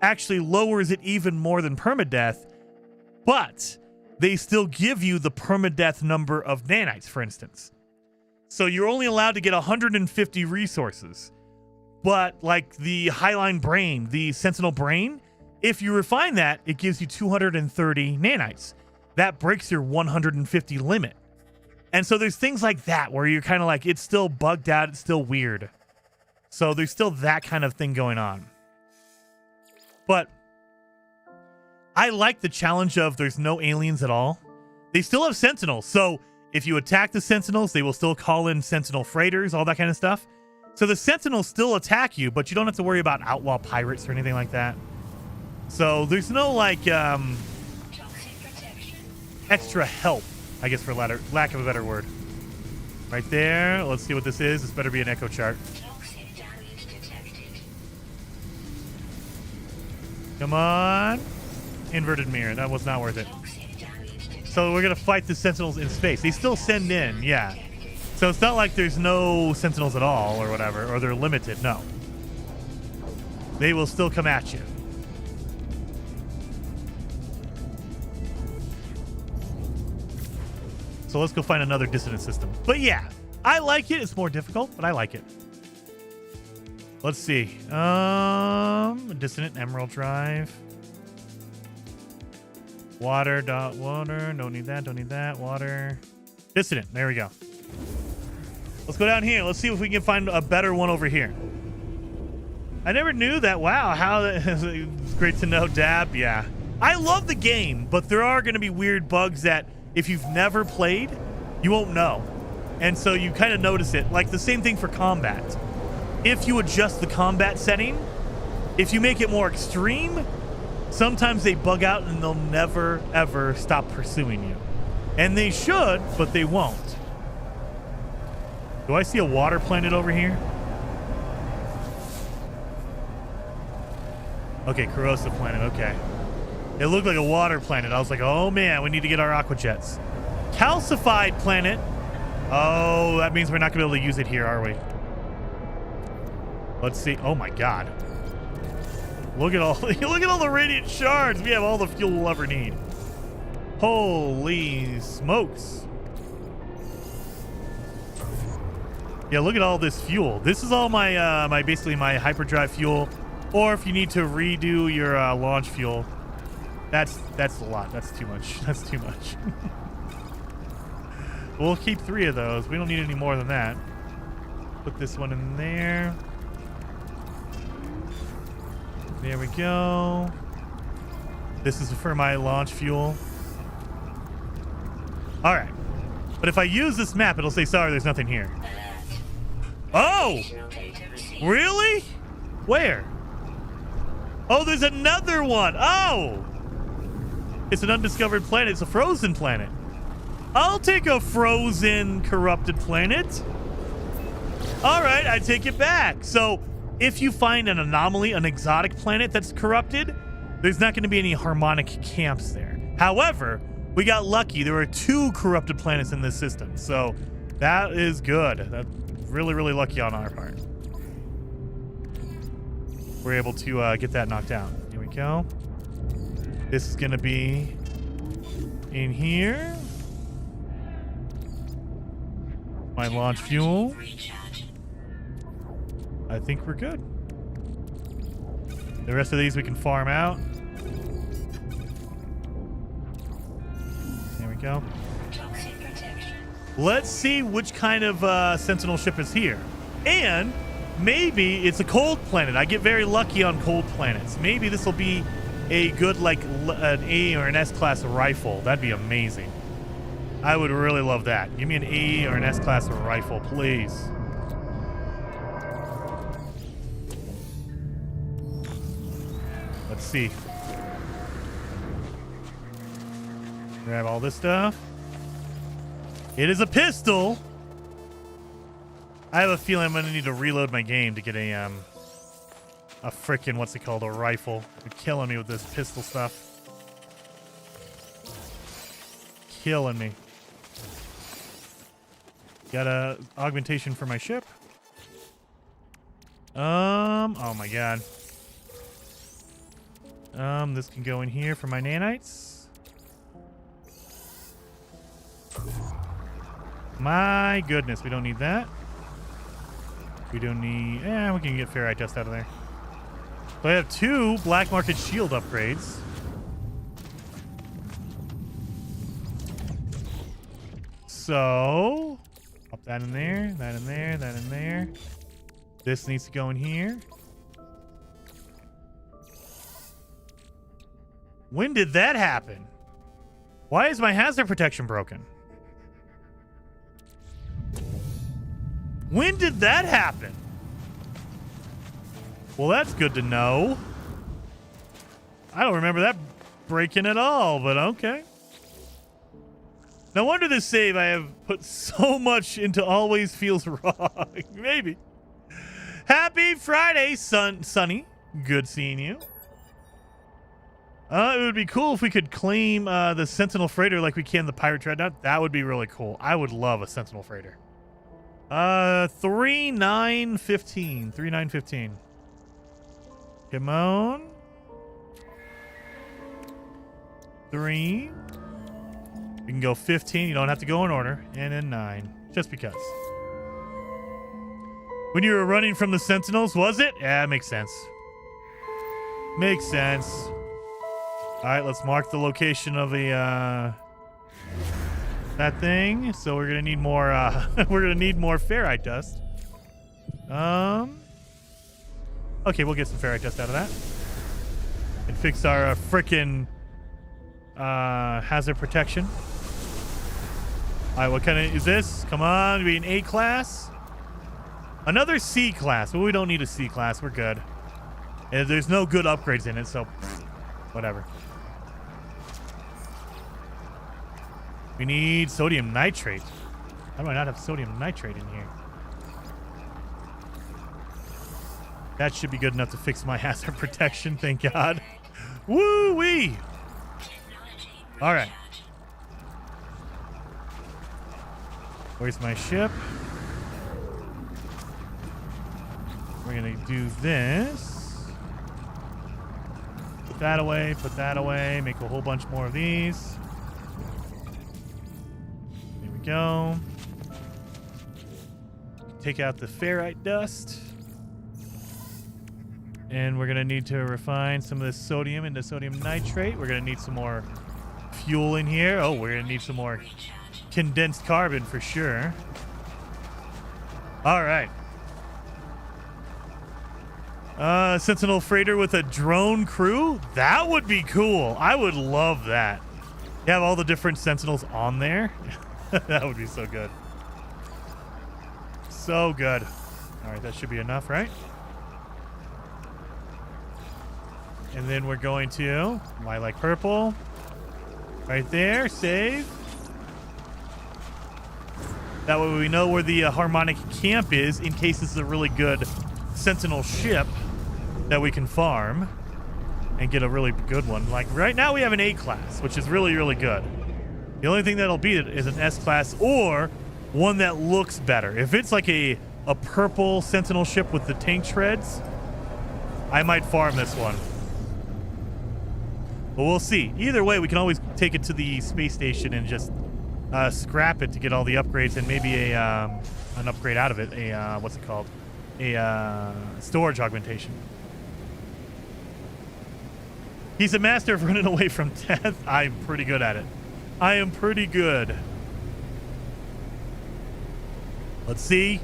actually lowers it even more than permadeath, but they still give you the permadeath number of nanites, for instance. So you're only allowed to get 150 resources. But like the Highline Brain, the Sentinel Brain, if you refine that, it gives you 230 nanites. That breaks your 150 limit. And so there's things like that where you're kind of like, it's still bugged out, it's still weird. So there's still that kind of thing going on. But I like the challenge of there's no aliens at all. They still have Sentinels. So if you attack the Sentinels, they will still call in Sentinel freighters, all that kind of stuff. So the Sentinels still attack you, but you don't have to worry about outlaw pirates or anything like that. So there's no like extra help, I guess, for lack of a better word. Right there. Let's see what this is. This better be an echo chart. Come on. Inverted mirror. That was not worth it. So we're going to fight the Sentinels in space. They still send in, yeah. So it's not like there's no Sentinels at all or whatever, or they're limited. No. They will still come at you. So let's go find another dissonant system. But yeah, I like it. It's more difficult, but I like it. Let's see. Dissonant Emerald Drive. Water. Don't need that. Don't need that. Water. Dissonant. There we go. Let's go down here. Let's see if we can find a better one over here. I never knew that. Wow. How it's great to know, Dab. Yeah. I love the game, but there are going to be weird bugs that if you've never played, you won't know. And so you kind of notice it. Like the same thing for combat. If you adjust the combat setting, if you make it more extreme, sometimes they bug out and they'll never, ever stop pursuing you. And they should, but they won't. Do I see a water planet over here? Okay, corrosive planet, okay. It looked like a water planet. I was like, oh man, we need to get our aqua jets. Calcified planet. Oh, that means we're not going to be able to use it here, are we? Let's see. Oh my god. Look at all the radiant shards. We have all the fuel we'll ever need. Holy smokes. Yeah, look at all this fuel. This is all my basically my hyperdrive fuel, or if you need to redo your launch fuel, that's a lot. That's too much. That's too much. We'll keep 3 of those. We don't need any more than that. Put this one in there. There we go. This is for my launch fuel. All right. But if I use this map, it'll say, sorry, there's nothing here. Oh! Additional data received. Really? Where? Oh, there's another one. Oh! It's an undiscovered planet. It's a frozen planet. I'll take a frozen, corrupted planet. All right, I take it back. So if you find an anomaly, an exotic planet that's corrupted, there's not going to be any harmonic camps there. However, we got lucky. There were 2 corrupted planets in this system. So that is good. That's really, really lucky on our part. We're able to get that knocked out. Here we go. This is going to be in here. My launch fuel. Recharge. I think we're good. The rest of these we can farm out. There we go. Toxic protection. Let's see which kind of Sentinel ship is here. And maybe it's a cold planet. I get very lucky on cold planets. Maybe this will be a good, like, an A or an S-class rifle. That'd be amazing. I would really love that. Give me an A or an S-class rifle, please. Let's see. Grab all this stuff. It is a pistol. I have a feeling I'm gonna need to reload my game to get a frickin' what's it called, a rifle. You're killing me with this pistol stuff. Killing me. Got a augmentation for my ship. Oh my god. This can go in here for my nanites. My goodness, we don't need that. We don't need... we can get ferrite dust out of there. So I have 2 black market shield upgrades. So... pop that in there, that in there, that in there. This needs to go in here. When did that happen? Why is my hazard protection broken? When did that happen? Well, that's good to know. I don't remember that breaking at all, but okay. No wonder this save I have put so much into always feels wrong. Maybe. Happy Friday, Sunny. Good seeing you. It would be cool if we could claim the Sentinel freighter like we can the Pirate Dreadnought. That would be really cool. I would love a Sentinel freighter. 3915. 3915. Come on. 3. We can go 15. You don't have to go in order. And then 9. Just because. When you were running from the Sentinels, was it? Yeah, makes sense. Makes sense. All right, let's mark the location of the that thing. So we're gonna need more. We're gonna need more ferrite dust. Okay, we'll get some ferrite dust out of that and fix our frickin' hazard protection. All right, what kind of is this? Come on, be an A class. Another C class. Well, we don't need a C class. We're good. And there's no good upgrades in it, so whatever. We need sodium nitrate. How do I not have sodium nitrate in here? That should be good enough to fix my hazard protection, thank God. Woo-wee! All right. Where's my ship? We're gonna do this. Put that away, make a whole bunch more of these. There we go. take out the ferrite dust. And we're going to need to refine some of this sodium into sodium nitrate. We're going to need some more fuel in here. Oh, we're going to need some more condensed carbon for sure. All right. Sentinel freighter with a drone crew? That would be cool. I would love that. You have all the different Sentinels on there. That would be so good. So good. All right, that should be enough, right? And then we're going to lilac purple. Right there, save. That way we know where the harmonic camp is in case this is a really good Sentinel ship that we can farm and get a really good one. Like right now we have an A class, which is really, really good. The only thing that'll beat it is an S class or one that looks better. If it's like a purple Sentinel ship with the tank treads, I might farm this one. But we'll see. Either way, we can always take it to the space station and just scrap it to get all the upgrades and maybe an upgrade out of it. What's it called? A storage augmentation. He's a master of running away from death. I'm pretty good at it. I am pretty good. Let's see.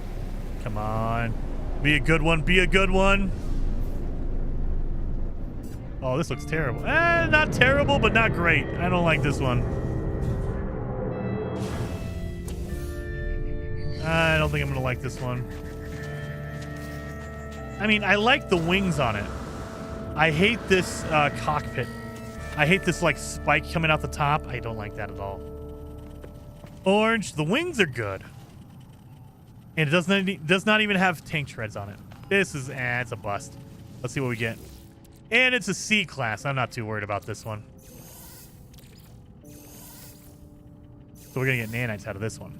Come on. Be a good one. Be a good one. Oh, this looks terrible. Not terrible, but not great. I don't like this one. I don't think I'm going to like this one. I mean, I like the wings on it. I hate this cockpit. I hate this, like, spike coming out the top. I don't like that at all. Orange. The wings are good. And it does not even have tank treads on it. This is, it's a bust. Let's see what we get. And it's a C class. I'm not too worried about this one. So we're going to get nanites out of this one.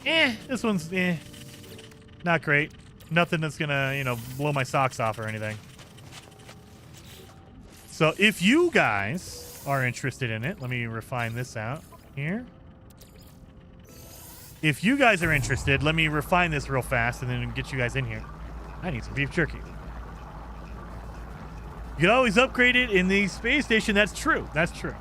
This one's not great. Nothing that's going to, blow my socks off or anything. So if you guys are interested in it, let me refine this out here. If you guys are interested, let me refine this real fast and then get you guys in here. I need some beef jerky. You can always upgrade it in the space station. That's true. That's true.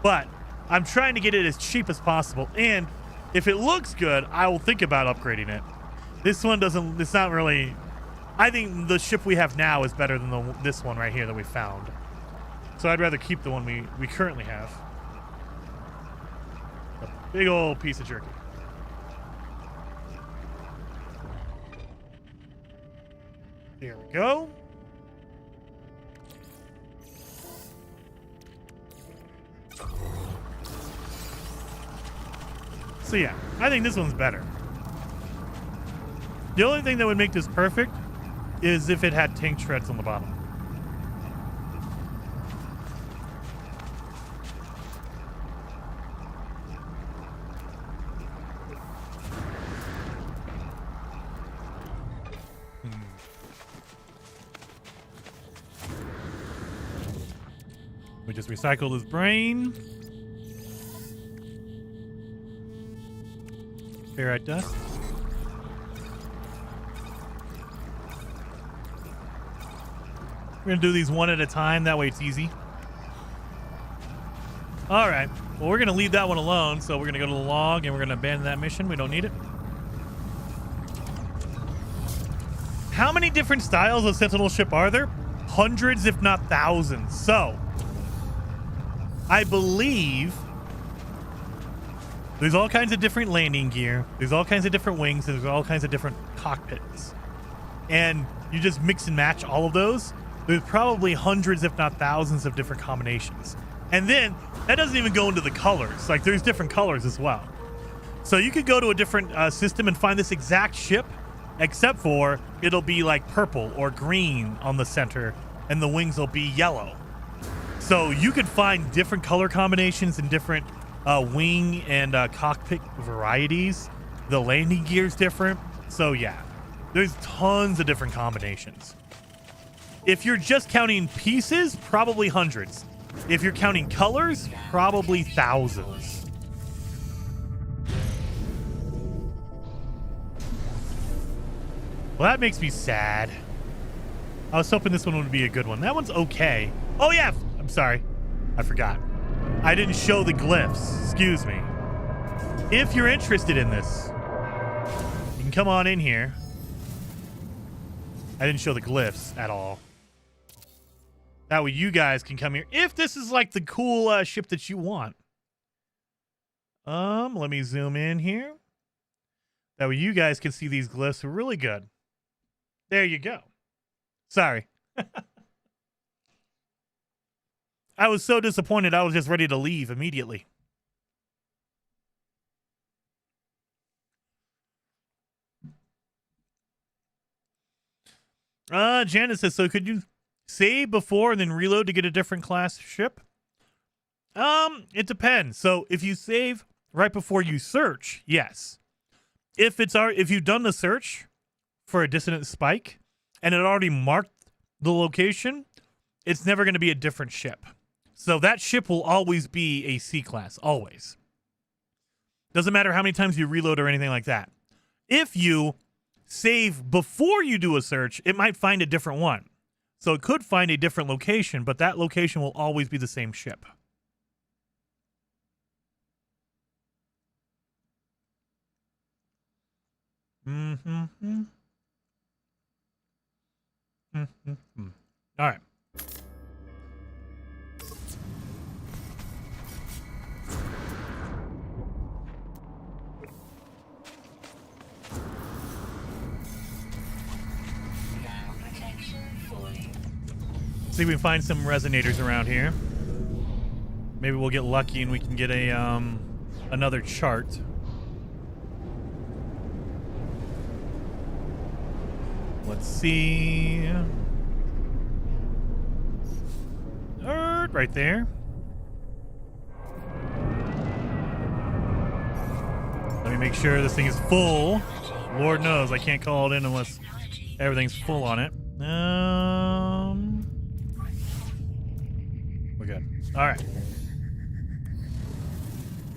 But I'm trying to get it as cheap as possible. And if it looks good, I will think about upgrading it. This one doesn't, it's not really, I think the ship we have now is better than this one right here that we found. So I'd rather keep the one we currently have. A big old piece of jerky. There we go. So yeah, I think this one's better. The only thing that would make this perfect is if it had tank treads on the bottom. We just recycled his brain. Ferrite dust. We're going to do these one at a time. That way it's easy. All right. Well, we're going to leave that one alone. So we're going to go to the log and we're going to abandon that mission. We don't need it. How many different styles of Sentinel ship are there? Hundreds, if not thousands. So I believe there's all kinds of different landing gear. There's all kinds of different wings. There's all kinds of different cockpits. And you just mix and match all of those. There's probably hundreds, if not thousands, of different combinations. And then that doesn't even go into the colors. Like there's different colors as well. So you could go to a different system and find this exact ship, except for it'll be like purple or green on the center and the wings will be yellow. So you could find different color combinations and different wing and cockpit varieties. The landing gear's different. So yeah, there's tons of different combinations. If you're just counting pieces, probably hundreds. If you're counting colors, probably thousands. Well, that makes me sad. I was hoping this one would be a good one. That one's okay. Oh, yeah. I'm sorry. I forgot. I didn't show the glyphs. Excuse me. If you're interested in this, you can come on in here. I didn't show the glyphs at all. That way you guys can come here if this is like the cool ship that you want. Let me zoom in here. That way you guys can see these glyphs really good. There you go. Sorry. I was so disappointed I was just ready to leave immediately. Janet says, so could you save before and then reload to get a different class ship? It depends. So if you save right before you search, yes. If you've done the search for a dissonant spike and it already marked the location, it's never going to be a different ship. So that ship will always be a C class, always. Doesn't matter how many times you reload or anything like that. If you save before you do a search, it might find a different one. So it could find a different location, but that location will always be the same ship. All right. See if we can find some resonators around here. Maybe we'll get lucky and we can get a another chart. Let's see. Right there. Let me make sure this thing is full. Lord knows I can't call it in unless everything's full on it. We're good. All right.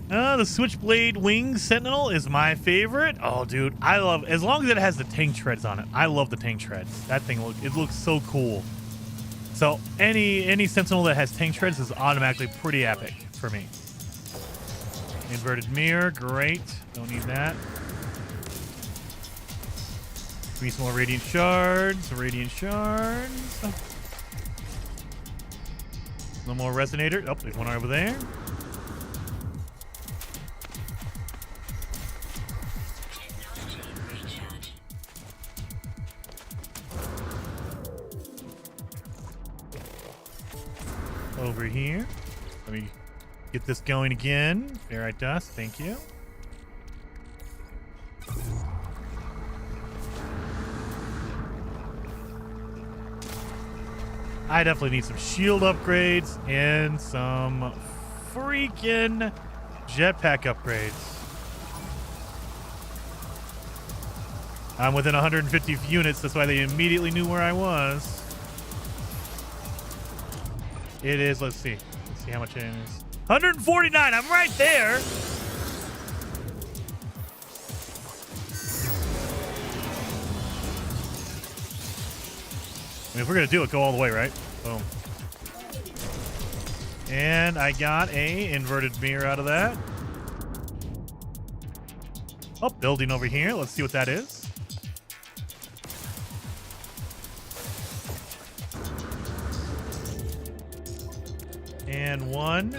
The Switchblade Wings Sentinel is my favorite. Oh, dude, I love, as long as it has the tank treads on it. I love the tank treads. That thing it looks so cool. So any Sentinel that has tank treads is automatically pretty epic for me. Inverted mirror, great. Don't need that. Give me some more radiant shards. Radiant shards. No more resonator. Oh, there's one over there. Over here. Let me get this going again. Ferrite dust, thank you. I definitely need some shield upgrades and some freaking jetpack upgrades. I'm within 150 units, that's why they immediately knew where I was. It is, let's see how much it is. 149, I'm right there. I mean, if we're gonna do it, go all the way, right? Boom. And I got a inverted mirror out of that. Oh, building over here. Let's see what that is. And one.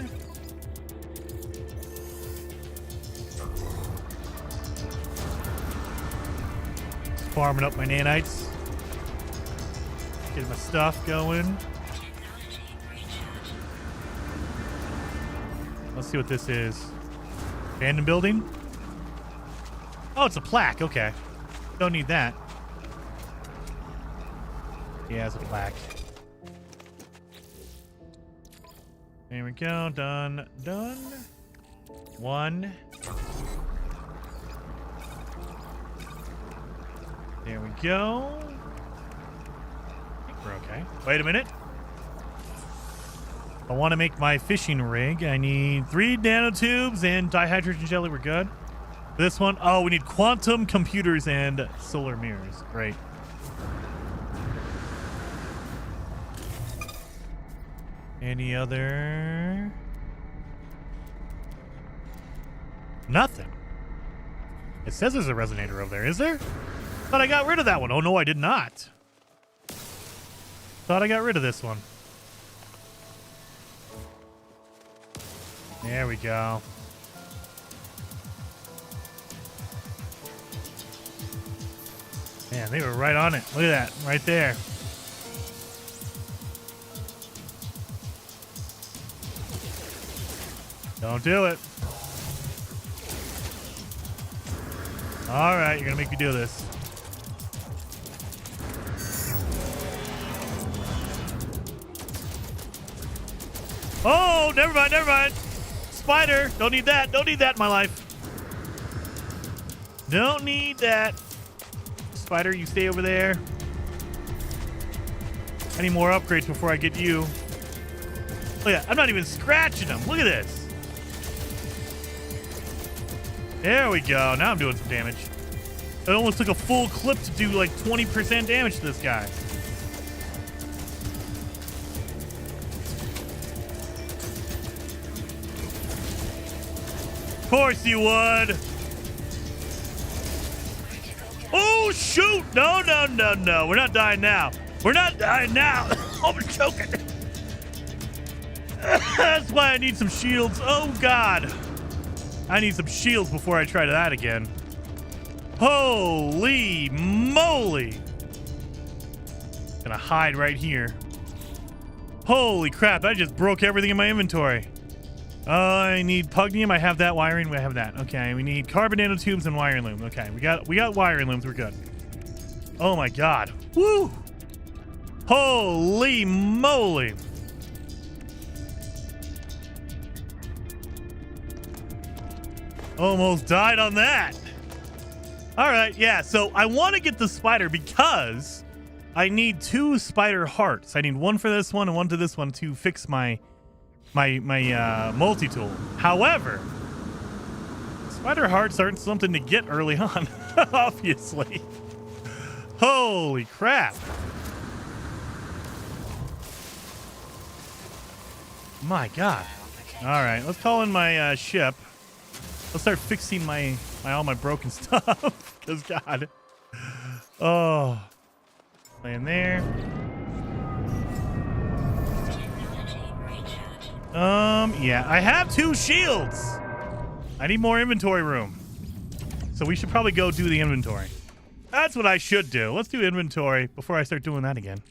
Just farming up my nanites. Getting my stuff going. Let's see what this is. Abandoned building? Oh, it's a plaque. Okay. Don't need that. Yeah, it's a plaque. There we go. Done. Done. One. There we go. I think we're okay. Wait a minute. I want to make my fishing rig. I need 3 nanotubes and dihydrogen jelly. We're good. This one, oh, we need quantum computers and solar mirrors. Great. Any other? Nothing. It says there's a resonator over there. Is there? Thought I got rid of that one. Oh, no, I did not. Thought I got rid of this one. There we go. Man, they were right on it. Look at that. Right there. Don't do it. All right, you're going to make me do this. Oh, never mind, never mind. Spider, don't need that. Don't need that in my life. Don't need that. Spider, you stay over there. I need more upgrades before I get you. Look at that. I'm not even scratching them. Look at this. There we go. Now I'm doing some damage. It almost took a full clip to do like 20% damage to this guy. Of course you would. Oh, shoot. No, no, no, no. We're not dying now. We're not dying now. Oh, I'm choking. That's why I need some shields. Oh, God. I need some shields before I try that again. Holy moly. Gonna hide right here. Holy crap. I just broke everything in my inventory. I need pugnium. I have that wiring. We have that. Okay. We need carbon nanotubes and wiring loom. Okay. We got wiring looms. We're good. Oh my God. Woo. Holy moly. Almost died on that. All right. Yeah. So I want to get the spider because I need 2 spider hearts. I need one for this one and one to this one to fix my multi-tool. However, spider hearts aren't something to get early on, obviously. Holy crap. My God. All right, let's call in my ship. Let's start fixing all my broken stuff. Because God. Oh. Land there. Yeah, I have 2 shields. I need more inventory room. So we should probably go do the inventory. That's what I should do. Let's do inventory before I start doing that again.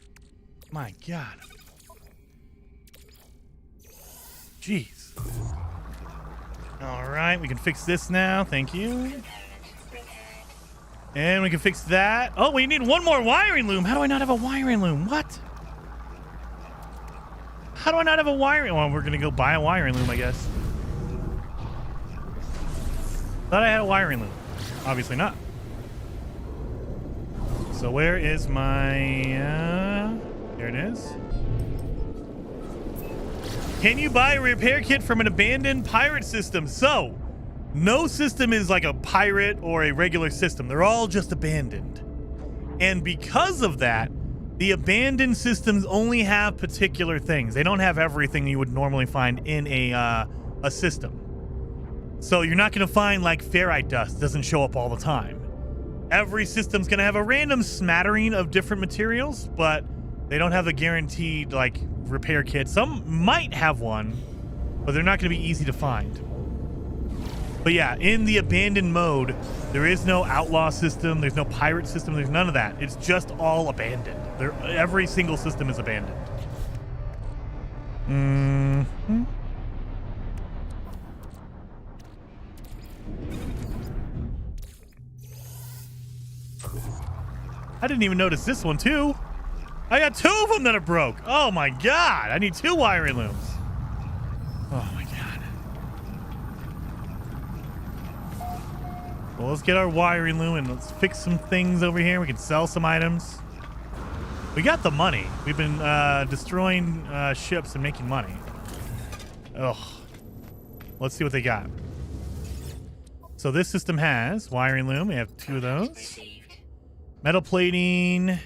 My God. Jeez. All right, we can fix this now. Thank you. And we can fix that. Oh, we need one more wiring loom. How do I not have a wiring loom? What? How do I not have a wiring? Well, we're going to go buy a wiring loom, I guess. Thought I had a wiring loom. Obviously not. So where is my... there it is. Can you buy a repair kit from an abandoned pirate system? So, no system is like a pirate or a regular system. They're all just abandoned. And because of that, the abandoned systems only have particular things. They don't have everything you would normally find in a system. So you're not going to find like ferrite dust. It doesn't show up all the time. Every system's going to have a random smattering of different materials, but they don't have a guaranteed like repair kit. Some might have one, but they're not going to be easy to find. But yeah, in the abandoned mode, there is no outlaw system. There's no pirate system. There's none of that. It's just all abandoned. Every single system is abandoned. Mm-hmm. I didn't even notice this one, too. I got 2 of them that are broke. Oh, my God. I need 2 wiring looms. Oh, my God. Well, let's get our wiring loom and let's fix some things over here. We can sell some items. We got the money. We've been destroying ships and making money. Ugh. Let's see what they got. So this system has wiring loom. We have 2 of those. Metal plating.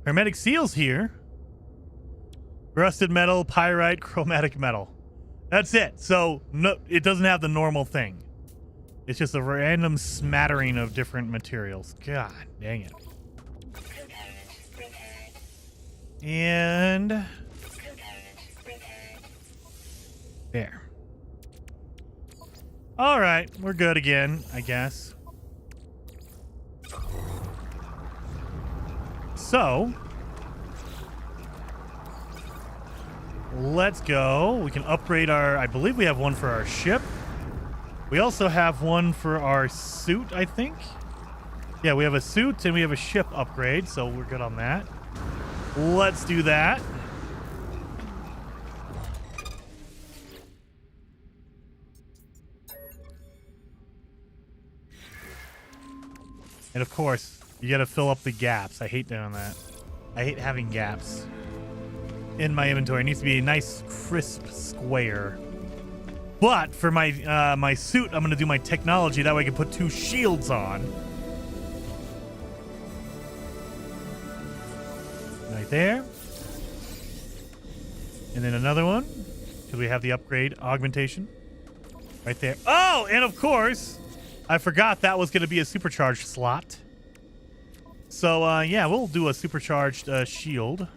Hermetic seals here. Rusted metal, pyrite, chromatic metal. That's it. So no, it doesn't have the normal thing. It's just a random smattering of different materials. God dang it. And there. All right, we're good again, I guess. So let's go. We can upgrade our, I believe we have one for our ship. We also have one for our suit, I think. Yeah, we have a suit and we have a ship upgrade, so we're good on that. Let's do that. And of course, you gotta fill up the gaps. I hate doing that. I hate having gaps in my inventory. It needs to be a nice, crisp square. But for my my suit, I'm gonna do my technology. That way I can put 2 shields on. Right there. And then another one, because we have the upgrade augmentation. Right there. Oh, and of course, I forgot that was gonna be a supercharged slot. So yeah, we'll do a supercharged shield.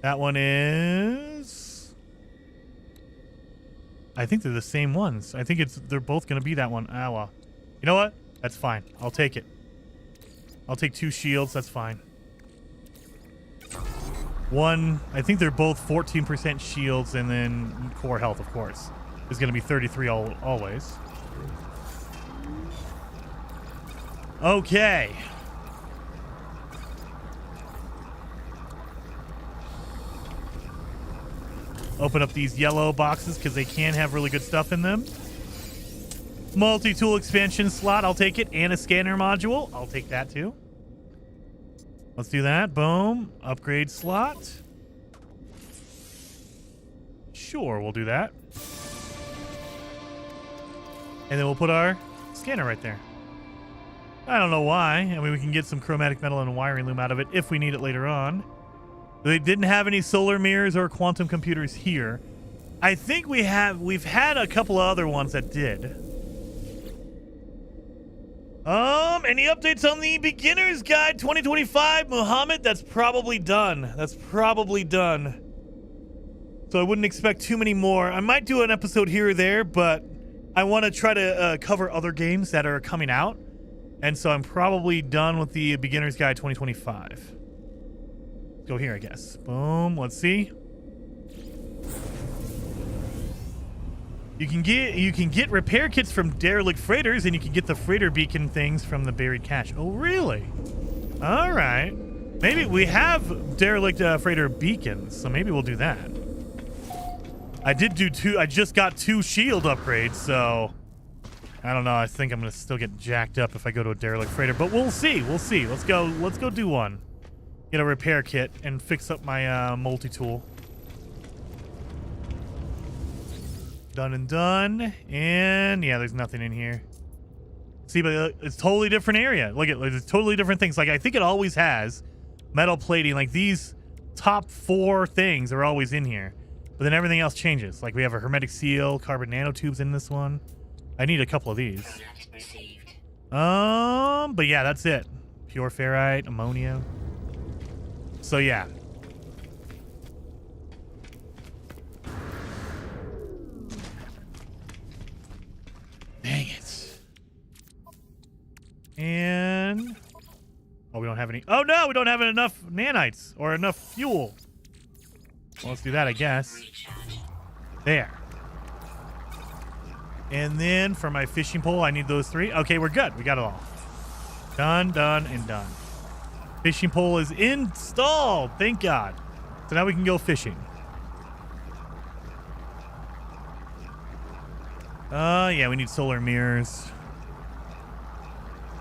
That one is, I think they're the same ones. I think they're both gonna be that one. Ah, well. You know what? That's fine. I'll take it. I'll take 2 shields. That's fine. One, I think they're both 14% shields, and then core health, of course, is gonna be 33 always. Okay. Open up these yellow boxes because they can have really good stuff in them. Multi-tool expansion slot, I'll take it. And a scanner module, I'll take that too. Let's do that. Boom. Upgrade slot. Sure, we'll do that. And then we'll put our scanner right there. I don't know why. I mean, we can get some chromatic metal and a wiring loom out of it if we need it later on. They didn't have any solar mirrors or quantum computers here. I think we've had a couple of other ones that did. Any updates on the Beginner's Guide 2025, Muhammad? That's probably done. That's probably done. So I wouldn't expect too many more. I might do an episode here or there, but I want to try to cover other games that are coming out. And so I'm probably done with the Beginner's Guide 2025. Go here, I guess. Boom. Let's see. You can get repair kits from Derelict freighters, and you can get the freighter beacon things from the buried cache. Oh, really? All right. Maybe we have Derelict freighter beacons, so maybe we'll do that. I did do 2. I just got 2 shield upgrades, so I don't know. I think I'm gonna still get jacked up if I go to a Derelict freighter, but we'll see. We'll see. Let's go do one. Get a repair kit and fix up my multi-tool. Done and done. And yeah, there's nothing in here. See, but it's totally different area. Look at, there's totally different things. Like, I think it always has metal plating. Like, these top 4 things are always in here. But then everything else changes. Like, we have a hermetic seal, carbon nanotubes in this one. I need a couple of these. But yeah, that's it. Pure ferrite, ammonia. So yeah. Dang it. And oh, we don't have any. Oh no, we don't have enough nanites or enough fuel. Well, let's do that, I guess. There. And then for my fishing pole, I need those 3. Okay, we're good. We got it all. Done, done, and done. Fishing pole is installed. Thank God. So now we can go fishing. Yeah, we need solar mirrors.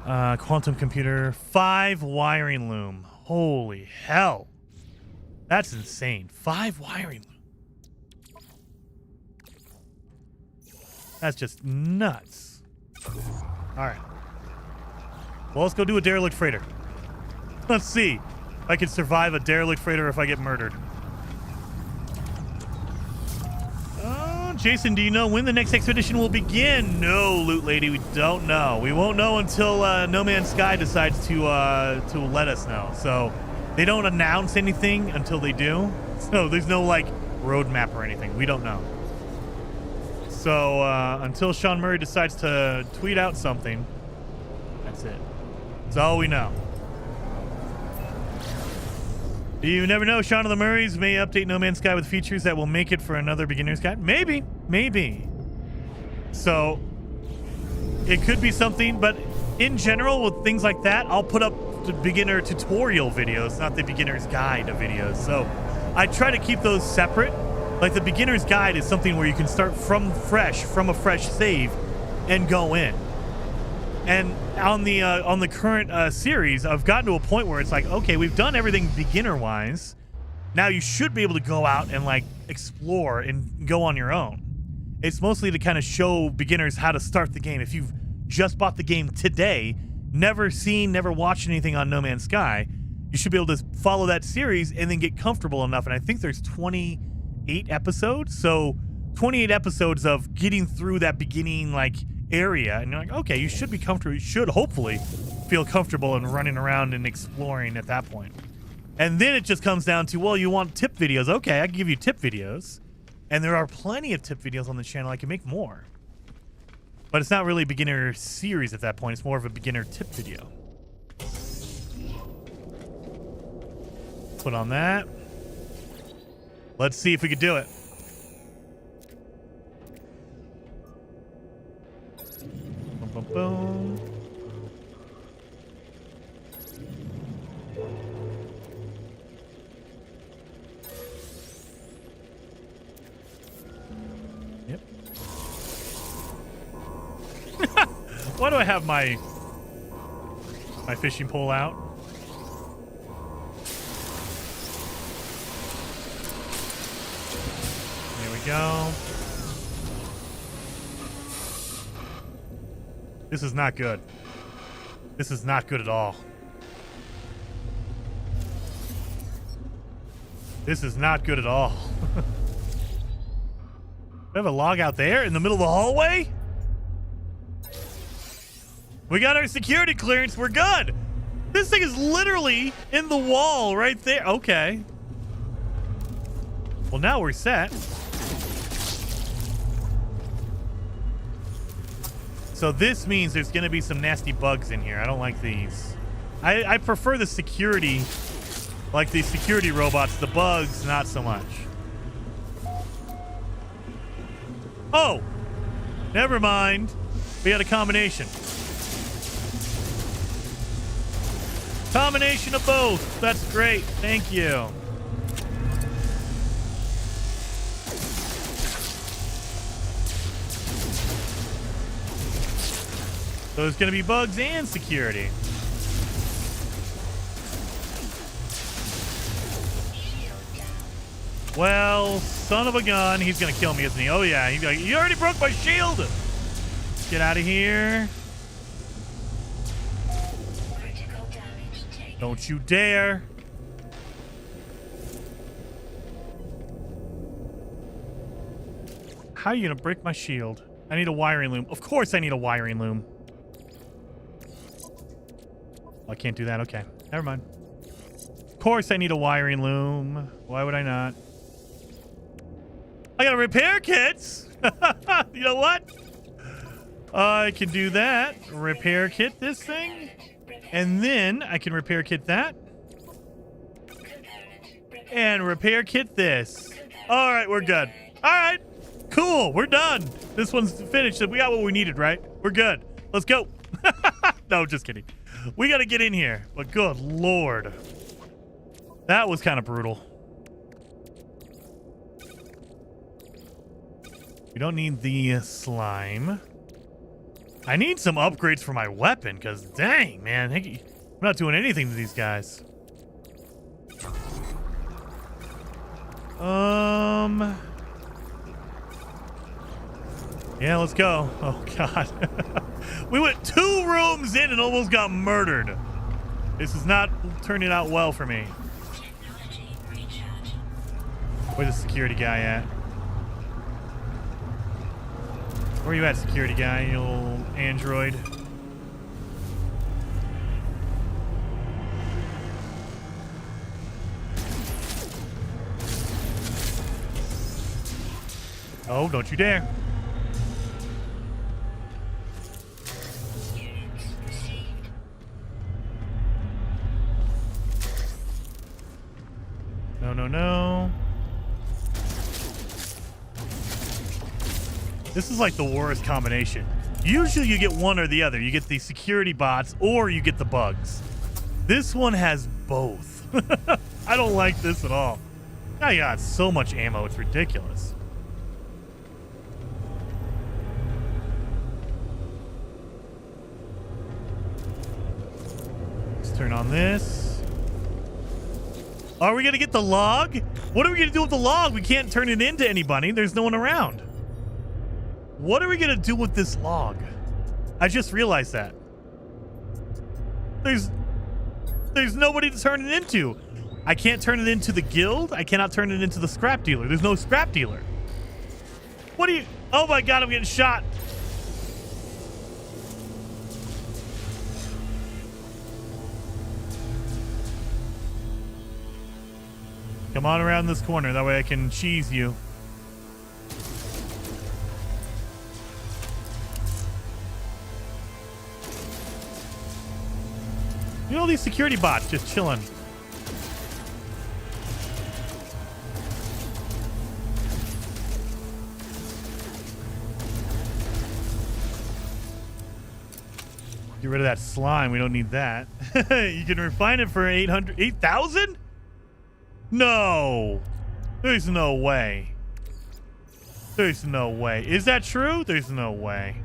Quantum computer. 5 wiring loom. Holy hell. That's insane. 5 wiring loom. That's just nuts. All right. Well, let's go do a Derelict freighter. Let's see. I can survive a derelict freighter if I get murdered. Jason, do you know when the next expedition will begin? No, Loot Lady, we don't know. We won't know until No Man's Sky decides to let us know. So they don't announce anything until they do. So there's no like roadmap or anything. We don't know. So until Sean Murray decides to tweet out something, that's it. That's all we know. You never know. Sean of the Murrays may update No Man's Sky with features that will make it for another beginner's guide. Maybe. So it could be something, but in general with things like that, I'll put up the beginner tutorial videos, not the beginner's guide videos. So I try to keep those separate. Like the beginner's guide is something where you can start from a fresh save and go in. And on the current series, I've gotten to a point where it's like, okay, we've done everything beginner-wise. Now you should be able to go out and like explore and go on your own. It's mostly to kind of show beginners how to start the game. If you've just bought the game today, never watched anything on No Man's Sky, you should be able to follow that series and then get comfortable enough. And I think there's 28 episodes. So 28 episodes of getting through that beginning like area, and you're like, okay, you should be comfortable. You should hopefully feel comfortable in running around and exploring at that point. And then it just comes down to, well, you want tip videos. Okay, I can give you tip videos. And there are plenty of tip videos on the channel. I can make more. But it's not really a beginner series at that point. It's more of a beginner tip video. Put on that. Let's see if we could do it. Boom, boom, boom. Yep. Why do I have my fishing pole out? There we go. This is not good. This is not good at all. This is not good at all. We have a log out there in the middle of the hallway? We got our security clearance. We're good. This thing is literally in the wall right there. Okay. Well, now we're set. So this means there's going to be some nasty bugs in here. I don't like these. I prefer the security, like the security robots. The bugs, not so much. Oh, never mind. We had a combination. Combination of both. That's great. Thank you. So there's going to be bugs and security. Well, son of a gun. He's going to kill me, isn't he? Oh, yeah. He's like, you already broke my shield. Get out of here. Critical damage taken. Don't you dare. How are you going to break my shield? I need a wiring loom. Of course I need a wiring loom. I can't do that. Okay. Never mind. Of course I need a wiring loom. Why would I not? I got repair kits. You know what? I can do that. Repair kit this thing. And then I can repair kit that. And repair kit this. All right, we're good. All right. Cool. We're done. This one's finished. We got what we needed, right? We're good. Let's go. No, just kidding. We got to get in here. But good Lord. That was kind of brutal. We don't need the slime. I need some upgrades for my weapon, because dang, man. I'm not doing anything to these guys. Yeah, let's go. Oh, God. We went 2 rooms in and almost got murdered. This is not turning out well for me. Technology recharge. Where's the security guy at? Where you at, security guy, you little android? Oh, don't you dare. Units received. No, no, no. This is like the worst combination. Usually you get one or the other. You get the security bots or you get the bugs. This one has both. I don't like this at all. I got so much ammo, it's ridiculous. Let's turn on this. Are we gonna get the log? What are we gonna do with the log? We can't turn it into anybody. There's no one around. What are we gonna do with this log? I just realized that. There's nobody to turn it into. I can't turn it into the guild. I cannot turn it into the scrap dealer. There's no scrap dealer. What do you... Oh my god, I'm getting shot. Come on around this corner. That way I can cheese you. You know, all these security bots just chilling. Get rid of that slime. We don't need that. You can refine it for 8,000? No. There's no way. There's no way. Is that true? There's no way.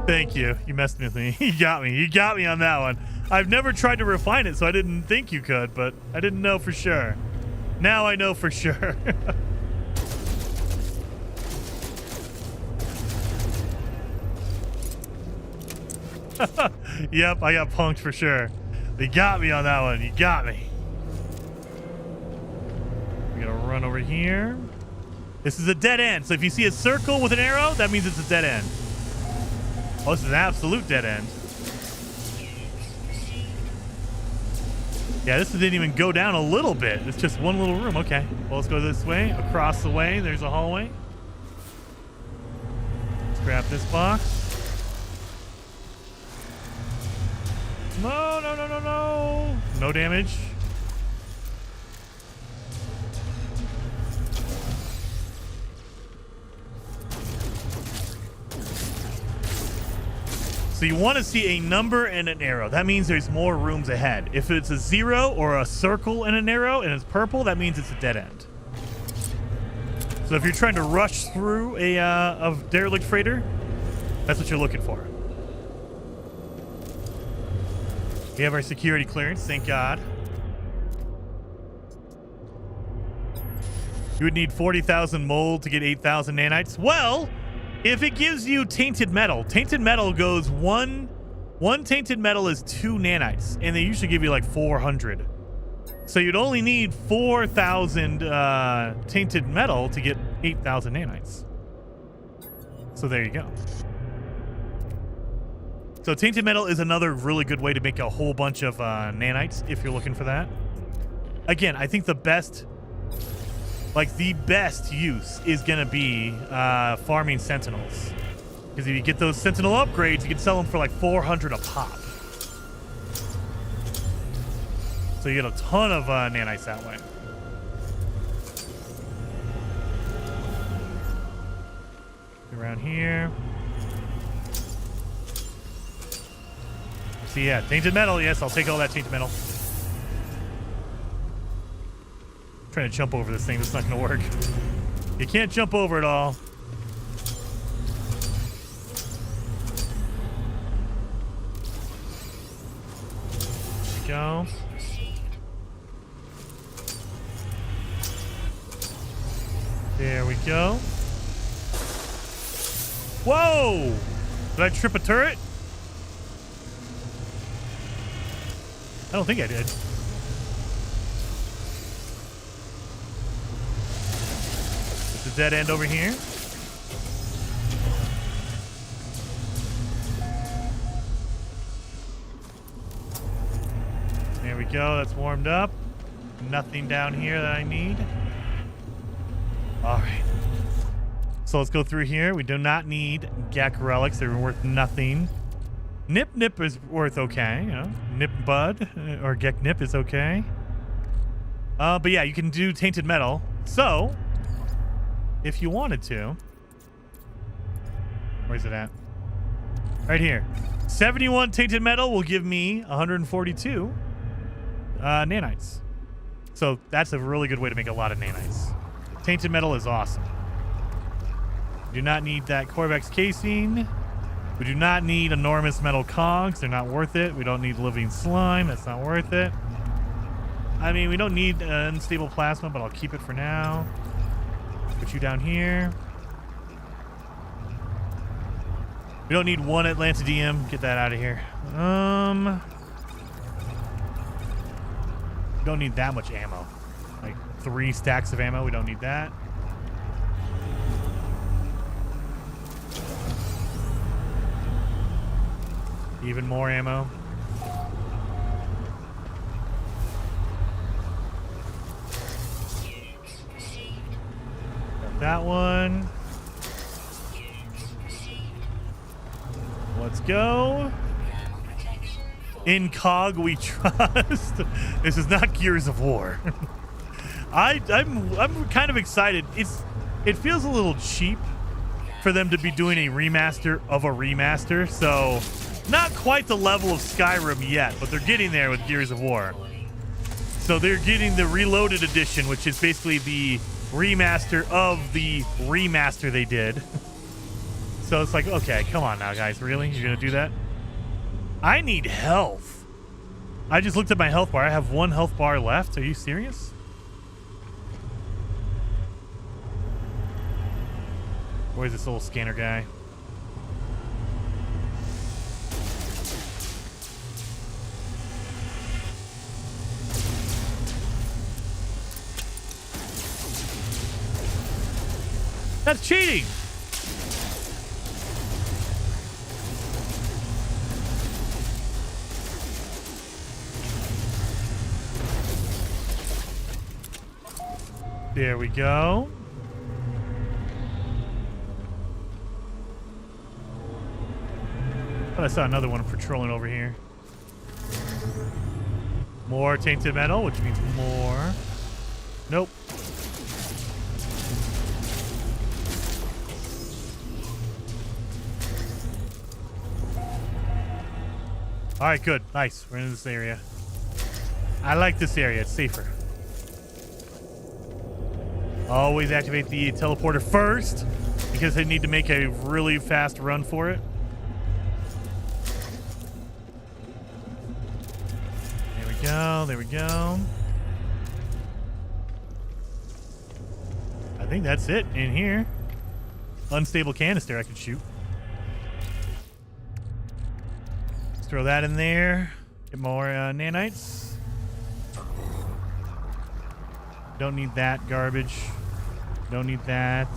Thank you. You messed with me. You got me. You got me on that one. I've never tried to refine it, so I didn't think you could, but I didn't know for sure. Now I know for sure. Yep, I got punked for sure. They got me on that one. You got me. We gotta run over here. This is a dead end. So if you see a circle with an arrow, that means it's a dead end. Oh, this is an absolute dead end. Yeah, this didn't even go down a little bit. It's just one little room. Okay. Well, let's go this way. Across the way, there's a hallway. Let's grab this box. No, no, no, no, no. No damage. So you want to see a number and an arrow. That means there's more rooms ahead. If it's a 0 or a circle and an arrow and it's purple, that means it's a dead end. So if you're trying to rush through a derelict freighter, that's what you're looking for. We have our security clearance, thank God. You would need 40,000 mold to get 8,000 nanites. Well, if it gives you tainted metal goes one tainted metal is 2 nanites, and they usually give you like 400. So you'd only need 4,000 tainted metal to get 8,000 nanites. So there you go. So tainted metal is another really good way to make a whole bunch of nanites if you're looking for that. Again, I think the best use is going to be farming sentinels. Because if you get those sentinel upgrades, you can sell them for like 400 a pop. So you get a ton of nanites that way. Around here. See, yeah, tainted metal. Yes, I'll take all that tainted metal. I'm trying to jump over this thing. That's not going to work. You can't jump over it all. There we go. go. Whoa! Did I trip a turret? I don't think I did. It's a dead end over here. There we go. That's warmed up. Nothing down here that I need. All right. So let's go through here. We do not need Gek relics. They're worth nothing. Nip Nip is worth okay. You know, Nip Bud or Gek Nip is okay. But yeah, you can do tainted metal. So if you wanted to, where's it at? Right here. 71 tainted metal will give me 142 nanites. So that's a really good way to make a lot of nanites. Tainted metal is awesome. We do not need that Corvex casing. We do not need enormous metal cogs. They're not worth it. We don't need living slime. That's not worth it. I mean, we don't need unstable plasma, but I'll keep it for now. Put you down here. We don't need one Atlantidium. Get that out of here. We don't need that much ammo. Like 3 stacks of ammo. We don't need that. Even more ammo. Got that one. Let's go. In Cog we trust. This is not Gears of War. I'm kind of excited. It feels a little cheap for them to be doing a remaster of a remaster, so not quite the level of Skyrim yet, but they're getting there with Gears of War. So they're getting the Reloaded Edition, which is basically the remaster of the remaster they did. So it's like, okay, come on now, guys. Really? You're going to do that? I need health. I just looked at my health bar. I have 1 health bar left. Are you serious? Where's this little scanner guy? That's cheating. There we go. Oh, I saw another one patrolling over here. More tainted metal, which means more. Nope. All right, good. Nice. We're in this area. I like this area. It's safer. Always activate the teleporter first because they need to make a really fast run for it. There we go. There we go. I think that's it in here. Unstable canister I could shoot. Let's throw that in there. Get more nanites. Don't need that garbage. Don't need that.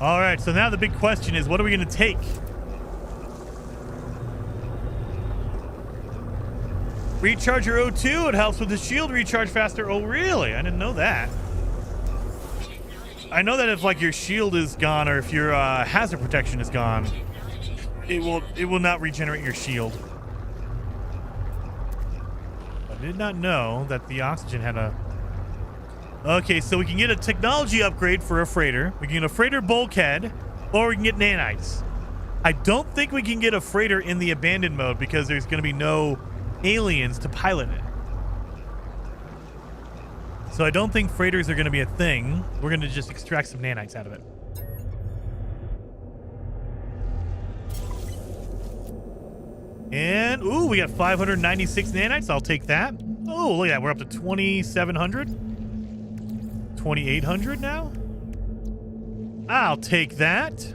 All right, so now the big question is, what are we going to take? Recharge your O2. It helps with the shield recharge faster. Oh, really? I didn't know that. I know that if like your shield is gone or if your hazard protection is gone, it will not regenerate your shield. I did not know that the oxygen had a... Okay, so we can get a technology upgrade for a freighter. We can get a freighter bulkhead, or we can get nanites. I don't think we can get a freighter in the abandoned mode because there's going to be no aliens to pilot it. So I don't think freighters are going to be a thing. We're going to just extract some nanites out of it. And, ooh, we got 596 nanites. I'll take that. Oh, look at that. We're up to 2,700. 2,800 now? I'll take that.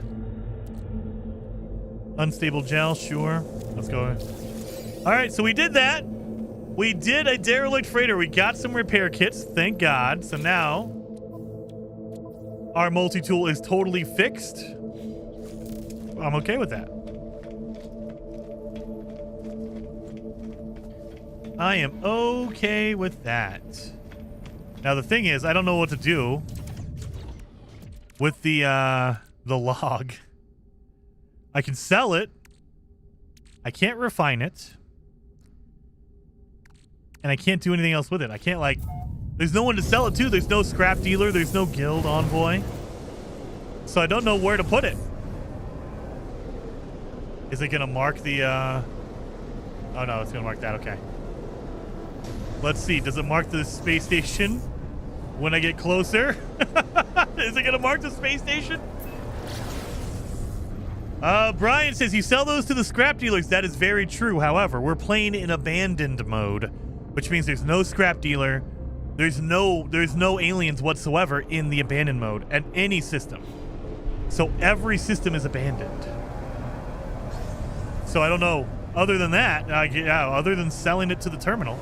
Unstable gel, sure. Let's go. All right, so we did that. We did a derelict freighter. We got some repair kits, thank God. So now our multi-tool is totally fixed. I'm okay with that. I am okay with that. Now the thing is, I don't know what to do with the log. I can sell it. I can't refine it. And I can't do anything else with it. I can't, like... There's no one to sell it to. There's no scrap dealer. There's no guild envoy. So I don't know where to put it. Is it going to mark the... Oh, no. It's going to mark that. Okay. Let's see. Does it mark the space station when I get closer? Is it going to mark the space station? Brian says, you sell those to the scrap dealers. That is very true. However, we're playing in abandoned mode, which means there's no scrap dealer. There's no aliens whatsoever in the abandoned mode at any system. So every system is abandoned. So I don't know. Other than that, yeah, other than selling it to the terminal.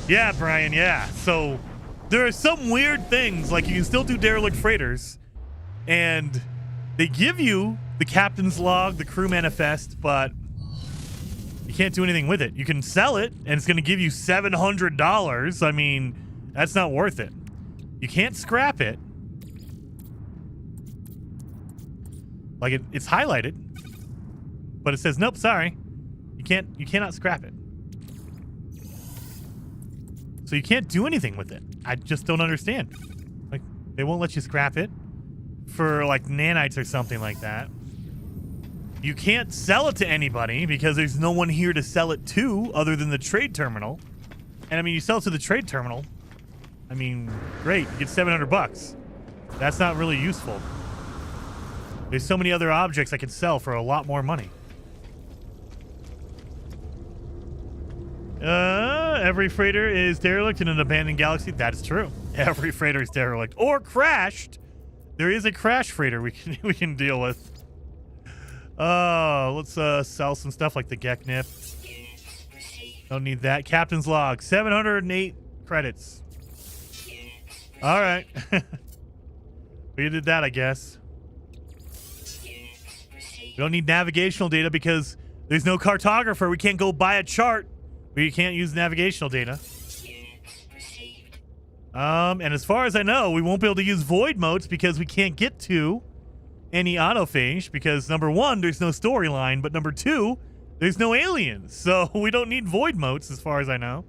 Yeah, Brian, yeah. So there are some weird things, like you can still do derelict freighters, and they give you the captain's log, the crew manifest, but you can't do anything with it. You can sell it, and it's going to give you $700. I mean, that's not worth it. You can't scrap it. Like it's highlighted, but it says nope. Sorry, you cannot scrap it. So you can't do anything with it. I just don't understand. Like they won't let you scrap it for like nanites or something like that. You can't sell it to anybody because there's no one here to sell it to other than the trade terminal. And I mean, you sell it to the trade terminal. I mean, great, you get $700. That's not really useful. There's so many other objects I could sell for a lot more money. Every freighter is derelict in an abandoned galaxy. That is true. Every freighter is derelict or crashed. There is a crash freighter we can deal with. Let's sell some stuff like the Geknip. Don't need that. Captain's log, 708 credits. All right. We did that, I guess. We don't need navigational data because there's no cartographer. We can't go buy a chart. We can't use navigational data. And as far as I know, we won't be able to use void motes because we can't get to any autophage because number one, there's no storyline, but number two, there's no aliens. So we don't need void motes as far as I know.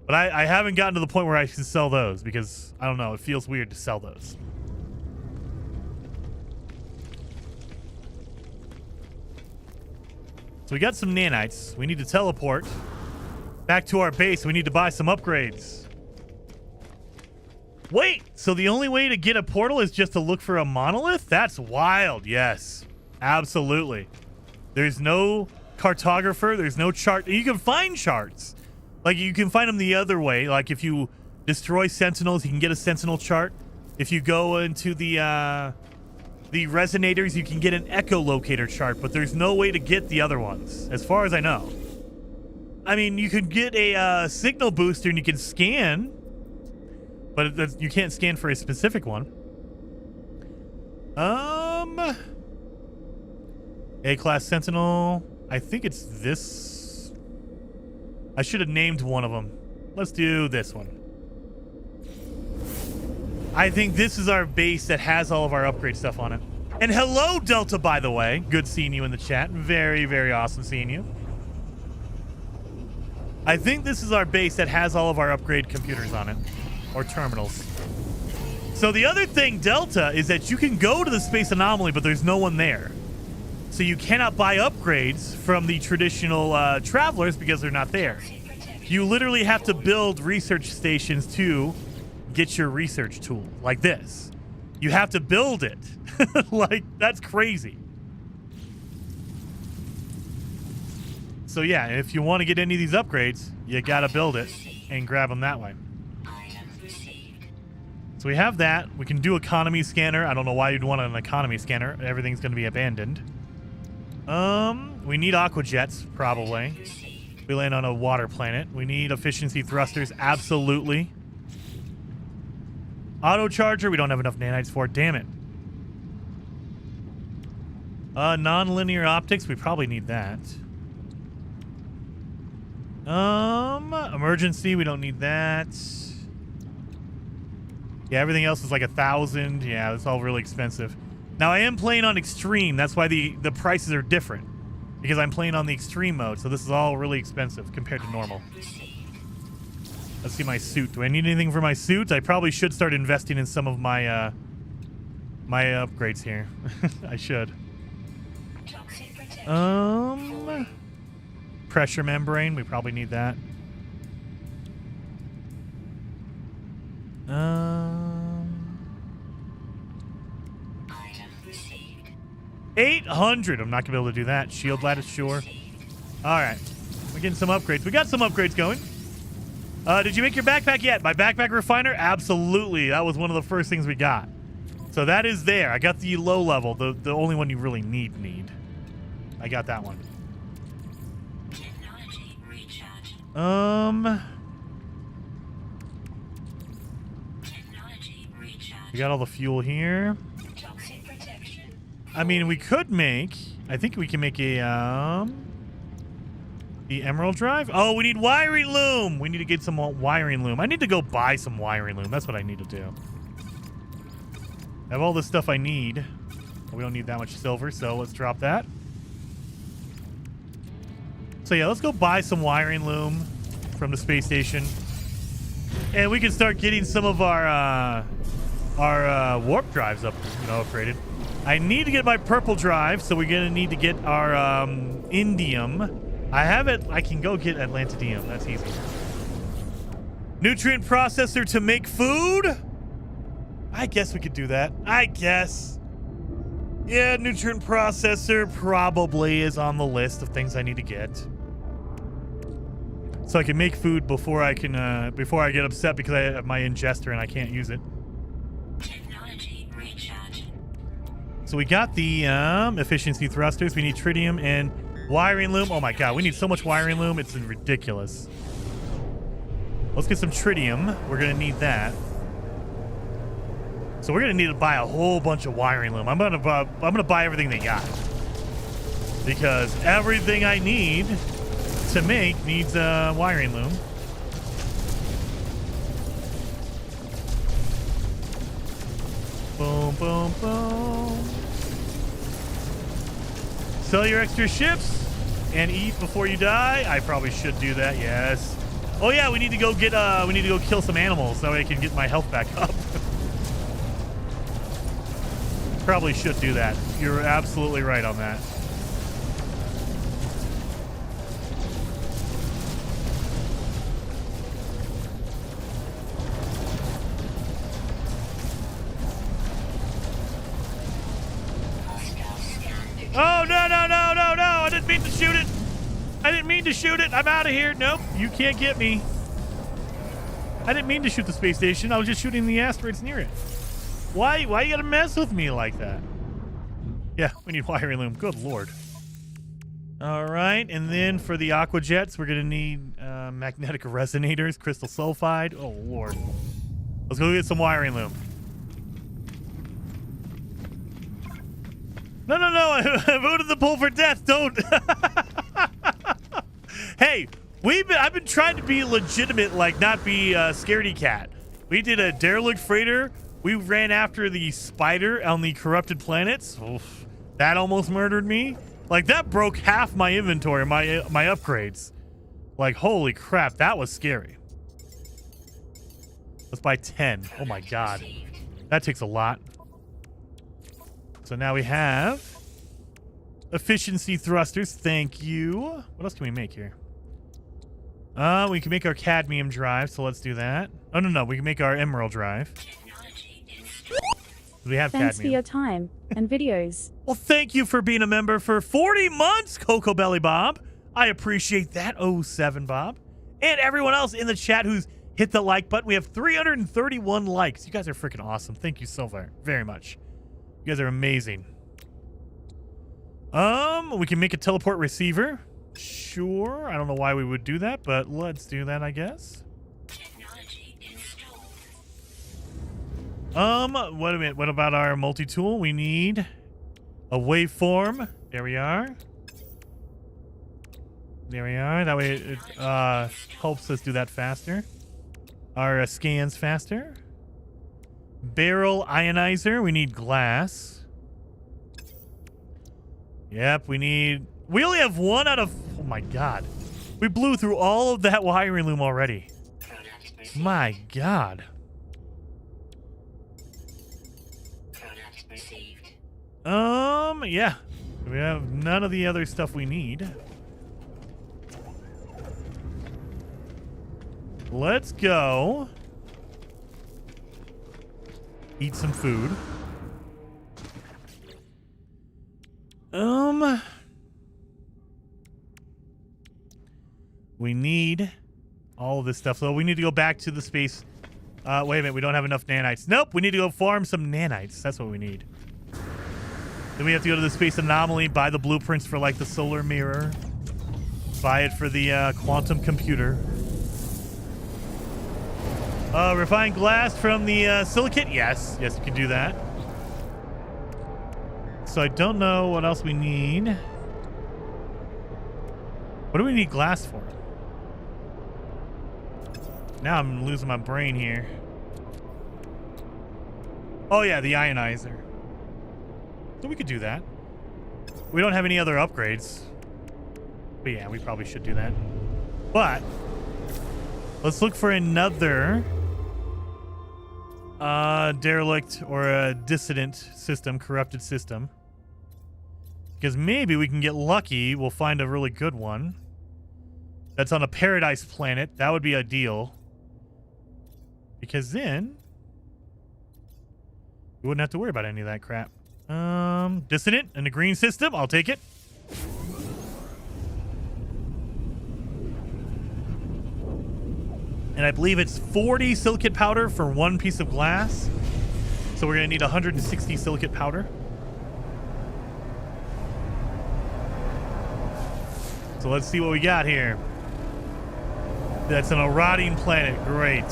But I haven't gotten to the point where I can sell those because, I don't know, it feels weird to sell those. So we got some nanites. We need to teleport back to our base. We need to buy some upgrades. Wait, so the only way to get a portal is just to look for a monolith? That's wild. Yes, absolutely. There's no cartographer. There's no chart. You can find charts. Like, you can find them the other way. Like, if you destroy sentinels, you can get a sentinel chart. If you go into the resonators, you can get an echolocator chart, but there's no way to get the other ones, as far as I know. I mean, you could get a signal booster and you can scan, but you can't scan for a specific one. A-class sentinel. I think it's this. I should have named one of them. Let's do this one. I think this is our base that has all of our upgrade stuff on it. And hello, Delta, by the way. Good seeing you in the chat. Very, very awesome seeing you. I think this is our base that has all of our upgrade computers on it. Or terminals. So the other thing, Delta, is that you can go to the space anomaly, but there's no one there. So you cannot buy upgrades from the traditional travelers because they're not there. You literally have to build research stations to get your research tool, like this. You have to build it. Like, that's crazy. So yeah, if you want to get any of these upgrades, you gotta build it. and grab them that way. Item received. So we have that. We can do economy scanner. I don't know why you'd want an economy scanner. Everything's going to be abandoned. We need aqua jets, probably. Received. We land on a water planet. We need efficiency thrusters, absolutely. Auto charger, we don't have enough nanites for. Damn it. Non-linear optics, we probably need that. Emergency, we don't need that. Yeah, everything else is like 1,000. Yeah, it's all really expensive. Now I am playing on extreme. That's why the prices are different, because I'm playing on the extreme mode. So this is all really expensive compared to normal. Let's see my suit. Do I need anything for my suit? I probably should start investing in some of my my upgrades here. I should. Toxic protection. Pressure membrane. We probably need that. Item received. 800. I'm not gonna be able to do that. Shield lattice, sure. All right, we're getting some upgrades. We got some upgrades going. Did you make your backpack yet? My backpack refiner? Absolutely. That was one of the first things we got. So that is there. I got the low level, the only one you really need. I got that one. Technology recharge. Technology recharge. We got all the fuel here. Toxic protection. I mean, we could make. I think we can make a the emerald drive. Oh, we need wiring loom. We need to get some wiring loom. I need to go buy some wiring loom. That's what I need to do. I have all the stuff I need. We don't need that much silver, so let's drop that. So yeah, let's go buy some wiring loom from the space station, and we can start getting some of our warp drives up, upgraded. I need to get my purple drive, so we're gonna need to get our indium. I have it. I can go get Atlantidium. That's easy. Nutrient processor to make food? I guess we could do that. I guess. Yeah, nutrient processor probably is on the list of things I need to get. So I can make food before I get upset because I have my ingester and I can't use it. Technology recharge. So we got the efficiency thrusters. We need tritium and wiring loom. Oh my god, we need so much wiring loom. It's ridiculous. Let's get some tritium. We're gonna need that. So we're gonna need to buy a whole bunch of wiring loom. I'm gonna buy everything they got, because everything I need to make needs wiring loom. Boom, boom, boom. Sell your extra ships and eat before you die. I probably should do that. Yes. Oh yeah, we need to go get we need to go kill some animals so I can get my health back up. Probably should do that. You're absolutely right on that. Oh, no, no, no, no, no. I didn't mean to shoot it. I didn't mean to shoot it. I'm out of here. Nope, you can't get me. I didn't mean to shoot the space station. I was just shooting the asteroids near it. Why you gotta mess with me like that? Yeah, we need wiring loom. Good lord. All right, and then for the aqua jets, we're gonna need magnetic resonators, crystal sulfide. Oh lord. Let's go get some wiring loom. No, no, no! I voted the pull for death. Don't. Hey, I've been trying to be legitimate, like not be scaredy cat. We did a derelict freighter. We ran after the spider on the corrupted planets. Oof, that almost murdered me. Like that broke half my inventory, my upgrades. Like holy crap, that was scary. Let's buy 10. Oh my god, that takes a lot. So now we have efficiency thrusters. Thank you. What else can we make here? We can make our cadmium drive, so let's do that. Oh, no, no. We can make our emerald drive. We have Thanks cadmium. for your time and videos. Well, thank you for being a member for 40 months, Cocoa Belly Bob. I appreciate that. 07 Bob. and everyone else in the chat who's hit the like button. We have 331 likes. You guys are freaking awesome. Thank you so very much. You guys are amazing. We can make a teleport receiver. Sure. I don't know why we would do that, but let's do that, I guess. Technology installed. Wait a minute. What about our multi-tool? We need a waveform. There we are. There we are. That way it helps us do that faster. Our scans faster. Barrel ionizer. We need glass. Yep, we only have one out of... Oh my god. We blew through all of that wiring loom already. Product received. My god. Product received. Yeah. We have none of the other stuff we need. Let's go. Eat some food. We need all of this stuff. So we need to go back to the space. Wait a minute. We don't have enough nanites. Nope. We need to go farm some nanites. That's what we need. Then we have to go to the space anomaly, buy the blueprints for like the solar mirror. Buy it for the quantum computer. Refined glass from the silicate? Yes. Yes, you can do that. So I don't know what else we need. What do we need glass for? Now I'm losing my brain here. Oh yeah, the ionizer. So we could do that. We don't have any other upgrades. But yeah, we probably should do that. But let's look for another derelict or a dissident system, corrupted system. Because maybe we can get lucky. We'll find a really good one. That's on a paradise planet. That would be ideal. Because then we wouldn't have to worry about any of that crap. Dissident in the green system. I'll take it. And I believe it's 40 silicate powder for one piece of glass. So we're going to need 160 silicate powder. So let's see what we got here. That's on a rotting planet. Great.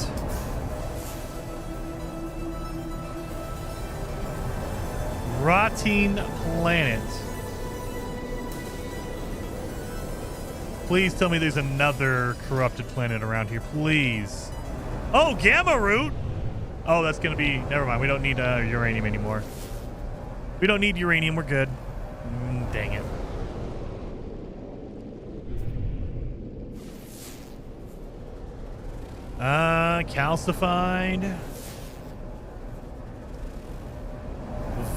Rotting planet. Please tell me there's another corrupted planet around here. Please. Oh, gamma root. Oh, that's going to be... Never mind. We don't need uranium anymore. We don't need uranium. We're good. Dang it. Calcified.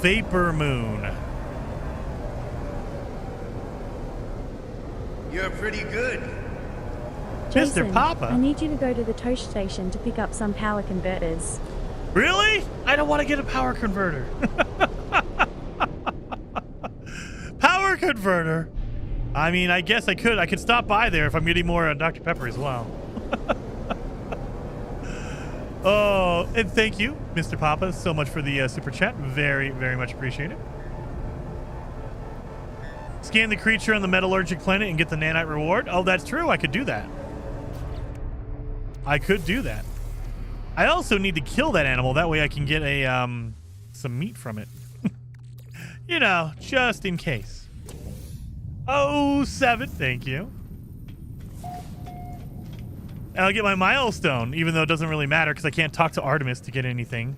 Vapor moon. You're pretty good. Jason, Mr. Papa. I need you to go to the tow station to pick up some power converters. Really? I don't want to get a power converter. Power converter? I mean, I guess I could. I could stop by there if I'm getting more Dr. Pepper as well. Oh, and thank you, Mr. Papa, so much for the super chat. Very, very much appreciated. Scan the creature on the metallurgic planet and get the nanite reward. Oh, that's true. I could do that. I could do that. I also need to kill that animal. That way I can get a some meat from it. You know, just in case. Oh, 7. Thank you. And I'll get my milestone, even though it doesn't really matter because I can't talk to Artemis to get anything.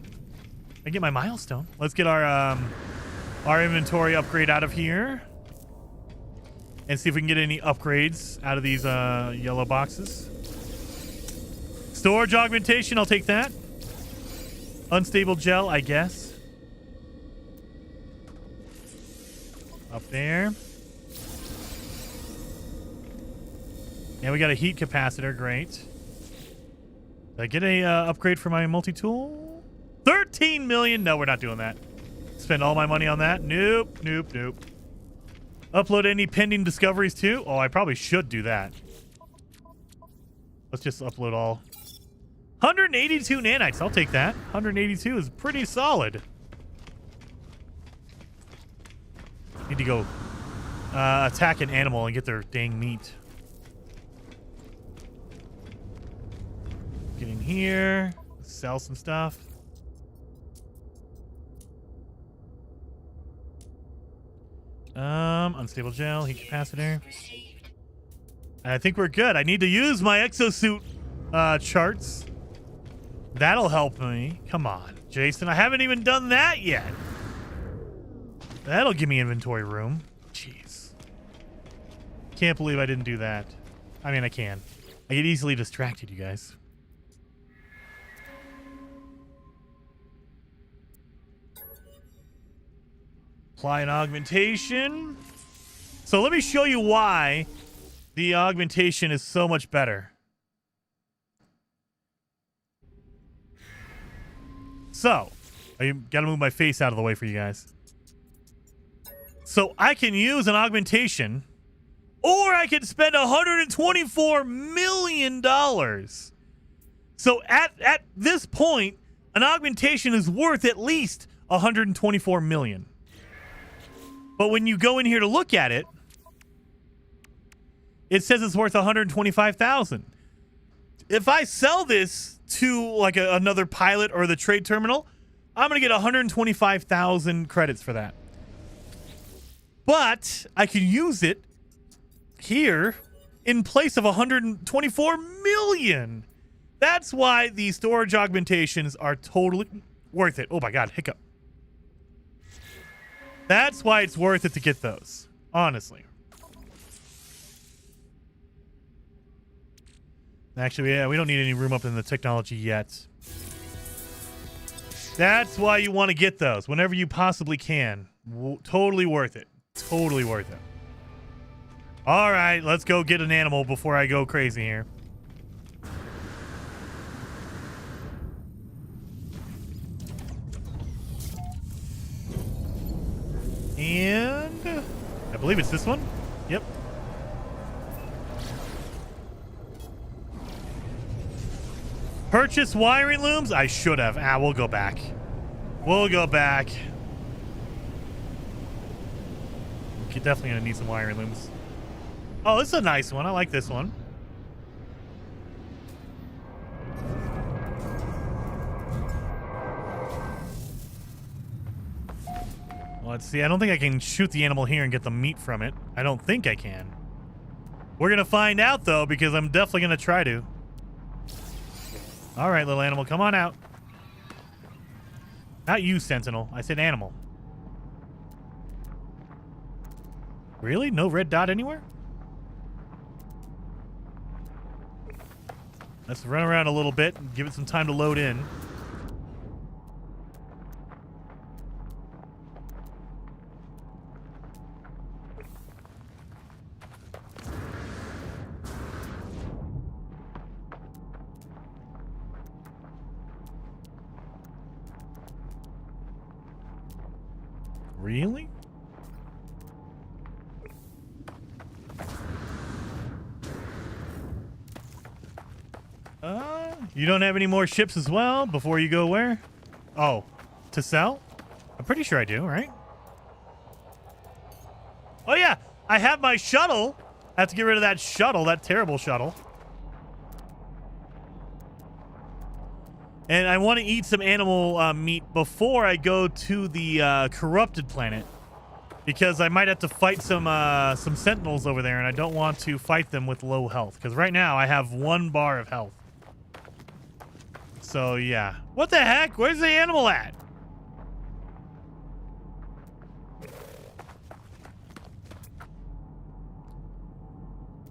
I get my milestone. Let's get our inventory upgrade out of here. And see if we can get any upgrades out of these yellow boxes. Storage augmentation, I'll take that. Unstable gel, I guess. Up there. And we got a heat capacitor, great. Did I get a upgrade for my multi-tool? 13 million? No, we're not doing that. Spend all my money on that? Nope, nope, nope. Upload any pending discoveries too? Oh, I probably should do that. Let's just upload all. 182 nanites. I'll take that. 182 is pretty solid. Need to go attack an animal and get their dang meat. Get in here. Sell some stuff. Unstable gel, heat capacitor. Received. I think we're good. I need to use my exosuit charts. That'll help me. Come on, Jason. I haven't even done that yet. That'll give me inventory room. Jeez. Can't believe I didn't do that. I mean, I can. I get easily distracted, you guys. Apply an augmentation. So let me show you why the augmentation is so much better. So, I gotta move my face out of the way for you guys. So I can use an augmentation, or I can spend $124 million. So at this point, an augmentation is worth at least $124 million. But when you go in here to look at it, it says it's worth $125,000. If I sell this to like another pilot or the trade terminal, I'm going to get 125,000 credits for that. But I can use it here in place of 124 million. That's why the storage augmentations are totally worth it. Oh my God, hiccup. That's why it's worth it to get those, honestly. Actually, yeah, we don't need any room up in the technology yet. That's why you want to get those whenever you possibly can. Totally worth it. Totally worth it. All right, let's go get an animal before I go crazy here. And I believe it's this one. Yep. Purchase wiring looms? I should have. We'll go back. We'll go back. You're definitely going to need some wiring looms. Oh, this is a nice one. I like this one. Let's see. I don't think I can shoot the animal here and get the meat from it. I don't think I can. We're going to find out, though, because I'm definitely going to try to. All right, little animal, come on out. Not you, Sentinel. I said animal. Really? No red dot anywhere? Let's run around a little bit and give it some time to load in. Really? You don't have any more ships as well before you go where? Oh, to sell? I'm pretty sure I do, right? Oh yeah, I have my shuttle. I have to get rid of that shuttle, that terrible shuttle. And I want to eat some animal meat before I go to the corrupted planet, because I might have to fight some sentinels over there, and I don't want to fight them with low health, because right now I have 1 bar of health. So yeah, what the heck? Where's the animal at?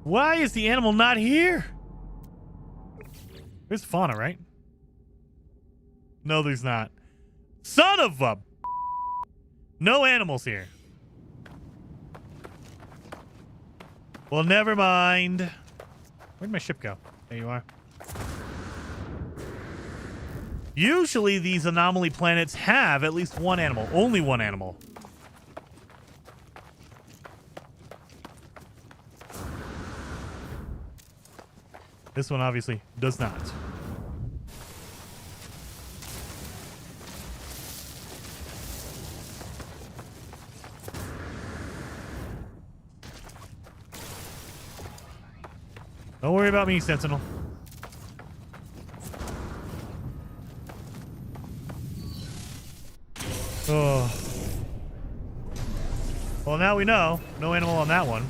Why is the animal not here? There's fauna, right? No, there's not. Son of a... No animals here. Well, never mind. Where'd my ship go? There you are. Usually these anomaly planets have at least 1 animal. Only 1 animal. This one obviously does not. Don't worry about me, Sentinel. Oh. Well, now we know. No animal on that one.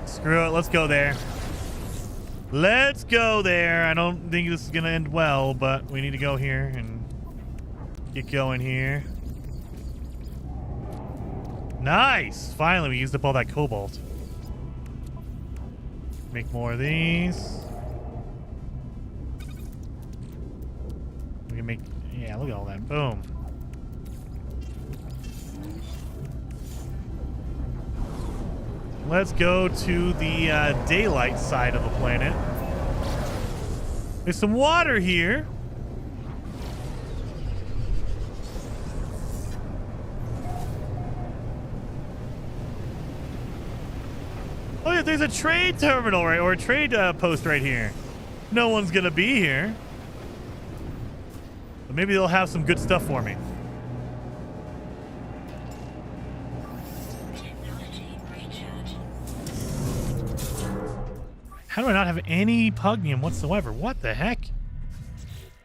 Screw it. Let's go there. Let's go there. I don't think this is going to end well, but we need to go here and get going here. Nice. Finally, we used up all that cobalt. Make more of these. We can make... Yeah, look at all that. Boom. Let's go to the daylight side of the planet. There's some water here. Oh yeah, there's a trade terminal right, or a trade post right here. No one's gonna be here. But maybe they'll have some good stuff for me. How do I not have any pugnium whatsoever? What the heck?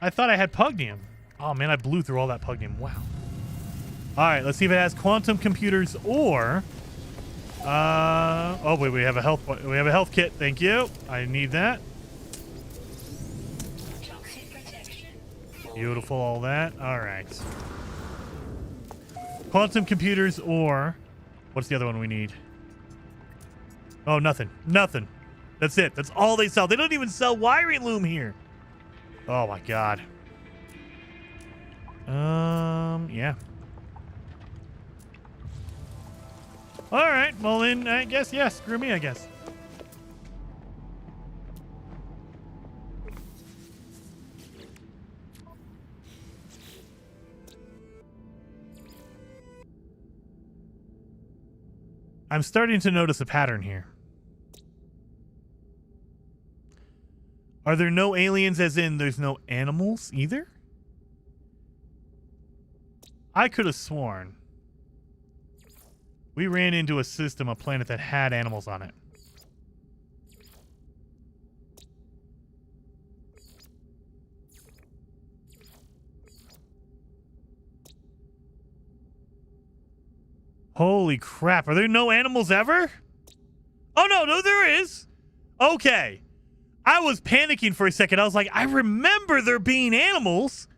I thought I had pugnium. Oh man, I blew through all that pugnium. Wow. All right, let's see if it has quantum computers or... oh wait, we have a health kit. Thank you. I need that. Beautiful, all that. All right. Quantum computers or... What's the other one we need? Oh, nothing. Nothing. That's it. That's all they sell. They don't even sell wiring loom here. Oh my god. Yeah. All right. Well then, I guess yes. Screw me, I guess. I'm starting to notice a pattern here. Are there no aliens as in there's no animals either? I could have sworn we ran into a system, a planet that had animals on it. Holy crap. Are there no animals ever? Oh, no, there is. Okay. I was panicking for a second. I was like, I remember there being animals.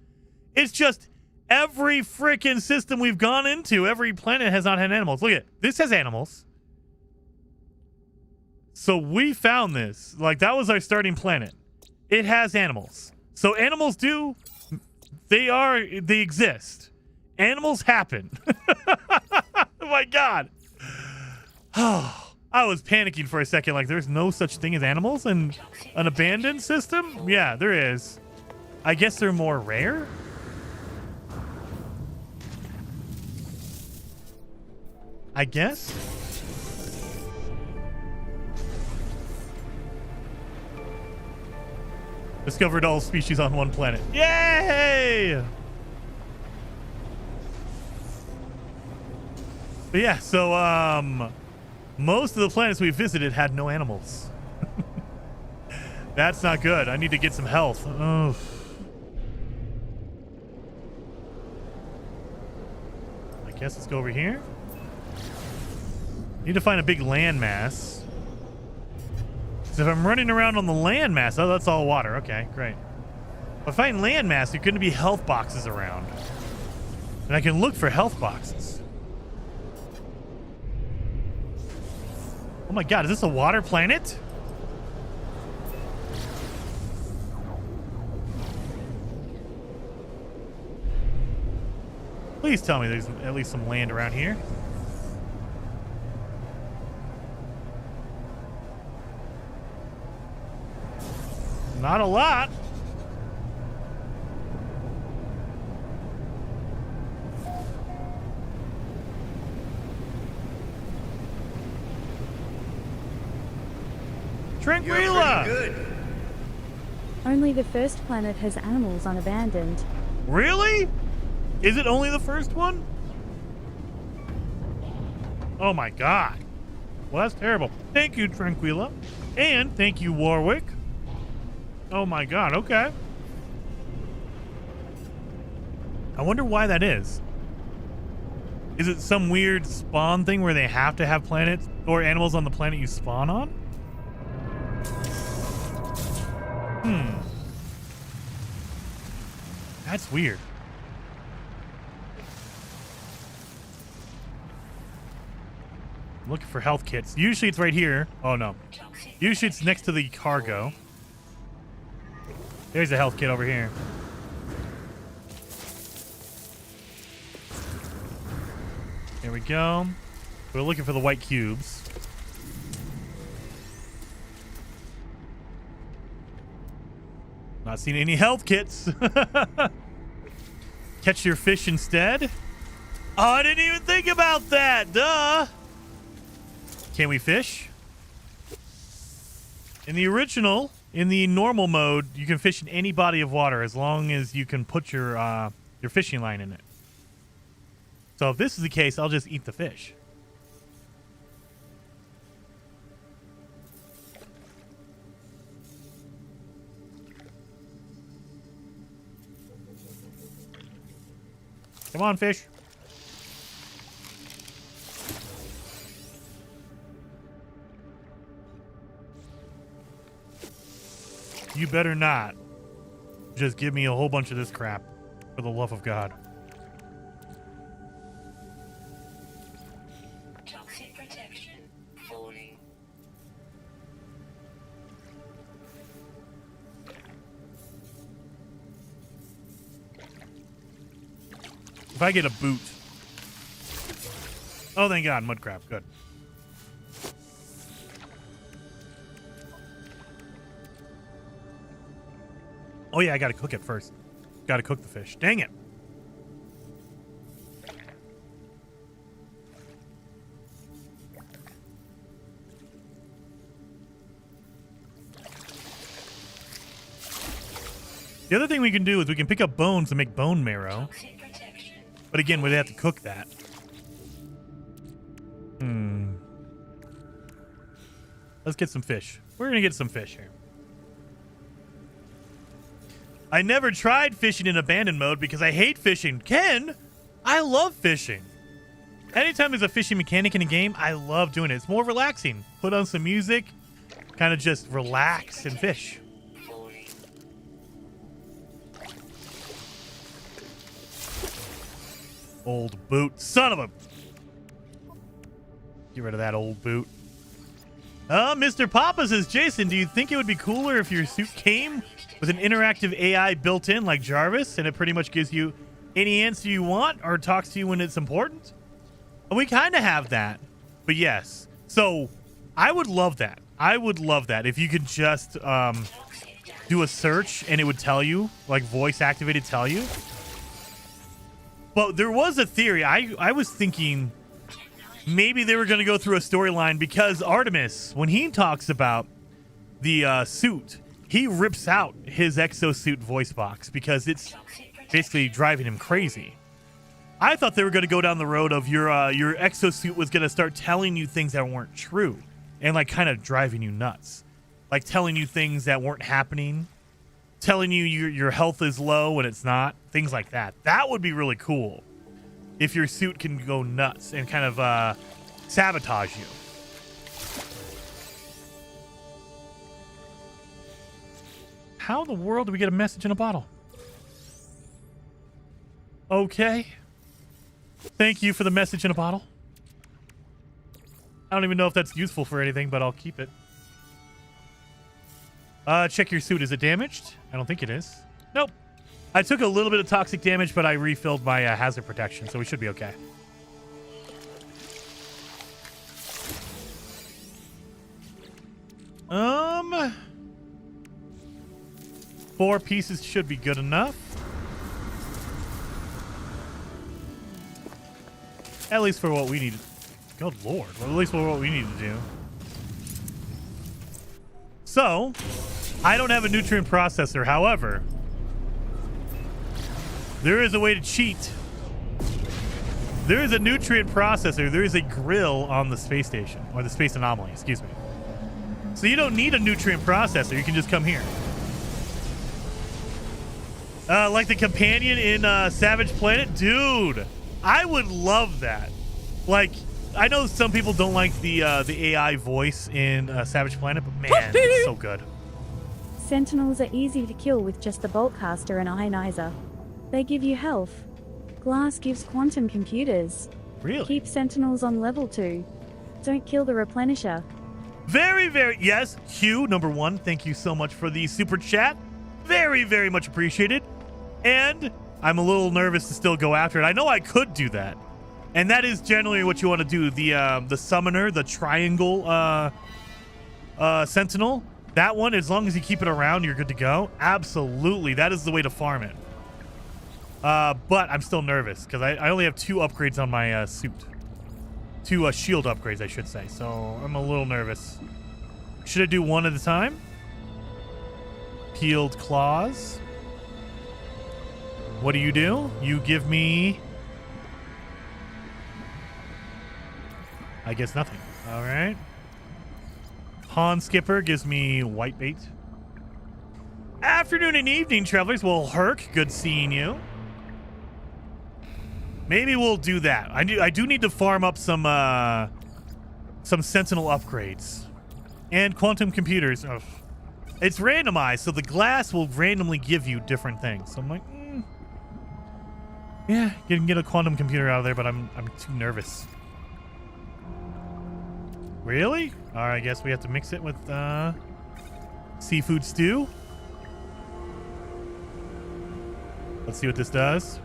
It's just every freaking system we've gone into, every planet has not had animals. Look at it. This has animals. So we found this. Like, that was our starting planet. It has animals. So animals they exist. Animals happen. Oh my god. Oh. I was panicking for a second, like there's no such thing as animals in an abandoned system? Yeah, there is. I guess they're more rare? I guess? Discovered all species on one planet. Yay! But yeah, so, most of the planets we visited had no animals. That's not good. I need to get some health. Ugh. I guess let's go over here. Need to find a big landmass. So if I'm running around on the landmass, oh, that's all water. Okay, great. If I find landmass, there couldn't be health boxes around. And I can look for health boxes. Oh my god, is this a water planet? Please tell me there's at least some land around here. Not a lot. Tranquila! Good. Only the first planet has animals unabandoned. Really? Is it only the first one? Oh my god. Well, that's terrible. Thank you, Tranquila. And thank you, Warwick. Oh my god, okay. I wonder why that is. Is it some weird spawn thing where they have to have planets or animals on the planet you spawn on? That's weird. I'm looking for health kits. Usually it's right here. Oh no. Usually it's next to the cargo. There's a health kit over here. There we go. We're looking for the white cubes. Not seeing any health kits. Catch your fish instead. Oh, I didn't even think about that. Duh. Can we fish? In the original, in the normal mode, you can fish in any body of water as long as you can put your fishing line in it. So if this is the case, I'll just eat the fish. Come on, fish. You better not just give me a whole bunch of this crap, for the love of God. Toxic protection falling. If I get a boot. Oh, thank God, mud crab. Good. Oh, yeah, I gotta cook it first. Gotta cook the fish. Dang it. The other thing we can do is we can pick up bones and make bone marrow. Toxic protection. But again, we'd have to cook that. Let's get some fish. We're gonna get some fish here. I never tried fishing in abandoned mode because I hate fishing. Ken, I love fishing. Anytime there's a fishing mechanic in a game, I love doing it. It's more relaxing. Put on some music, kind of just relax and fish. Falling. Old boot. Son of a... Get rid of that old boot. Mr. Papa says, Jason, do you think it would be cooler if your suit came with an interactive AI built in like Jarvis and it pretty much gives you any answer you want or talks to you when it's important? We kind of have that, but yes. So I would love that. I would love that if you could just do a search and it would tell you, like voice activated tell you. But there was a theory. I was thinking maybe they were going to go through a storyline because Artemis, when he talks about the suit, he rips out his exosuit voice box because it's basically driving him crazy. I thought they were going to go down the road of your exosuit was going to start telling you things that weren't true and like kind of driving you nuts, like telling you things that weren't happening, telling you your health is low when it's not, things like that. That would be really cool if your suit can go nuts and kind of sabotage you. How in the world do we get a message in a bottle? Okay. Thank you for the message in a bottle. I don't even know if that's useful for anything, but I'll keep it. Check your suit. Is it damaged? I don't think it is. Nope. I took a little bit of toxic damage, but I refilled my hazard protection, so we should be okay. Four pieces should be good enough. At least for what we need. Good lord. Well, at least for what we need to do. So, I don't have a nutrient processor. However, there is a way to cheat. There is a nutrient processor. There is a grill on the space station, or the space anomaly, excuse me. So you don't need a nutrient processor. You can just come here. Like the companion in Savage Planet? Dude, I would love that. Like, I know some people don't like the AI voice in Savage Planet, but man, it's so good. Sentinels are easy to kill with just the bolt caster and ionizer. They give you health. Glass gives quantum computers. Really? Keep Sentinels on level 2. Don't kill the replenisher. Very, very, yes. Hugh, number 1, thank you so much for the super chat. Very, very much appreciated. And I'm a little nervous to still go after it. I know I could do that. And that is generally what you want to do. The summoner, the triangle sentinel, that one, as long as you keep it around, you're good to go. Absolutely. That is the way to farm it. But I'm still nervous because I only have 2 upgrades on my suit. 2 shield upgrades, I should say. So I'm a little nervous. Should I do one at a time? Peeled claws. What do? You give me... I guess nothing. All right. Pawn Skipper gives me white bait. Afternoon and evening, travelers. Well, Herc, good seeing you. Maybe we'll do that. I do need to farm up some Sentinel upgrades. And quantum computers. Ugh. It's randomized, so the glass will randomly give you different things. So I'm like, yeah, you can get a quantum computer out of there, but I'm too nervous. Really? All right, I guess we have to mix it with seafood stew. Let's see what this does.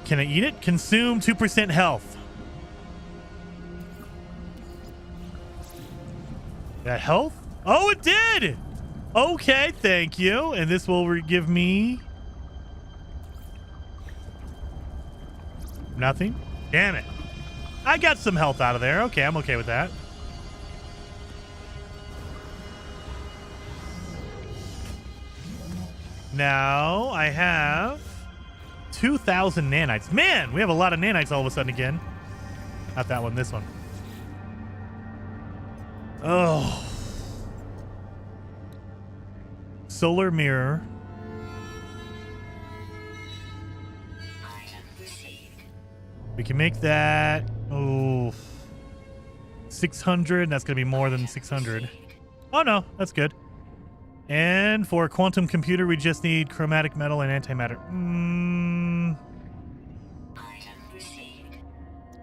Can I eat it? Consume 2% health. That health? Oh, it did! Okay, thank you. And this will give me... nothing? Damn it. I got some health out of there. Okay, I'm okay with that. Now, I have 2,000 nanites. Man, we have a lot of nanites all of a sudden again. Not that one, this one. Oh. Solar mirror. We can make that, 600. That's going to be more than 600. Oh, no, that's good. And for a quantum computer, we just need chromatic metal and antimatter.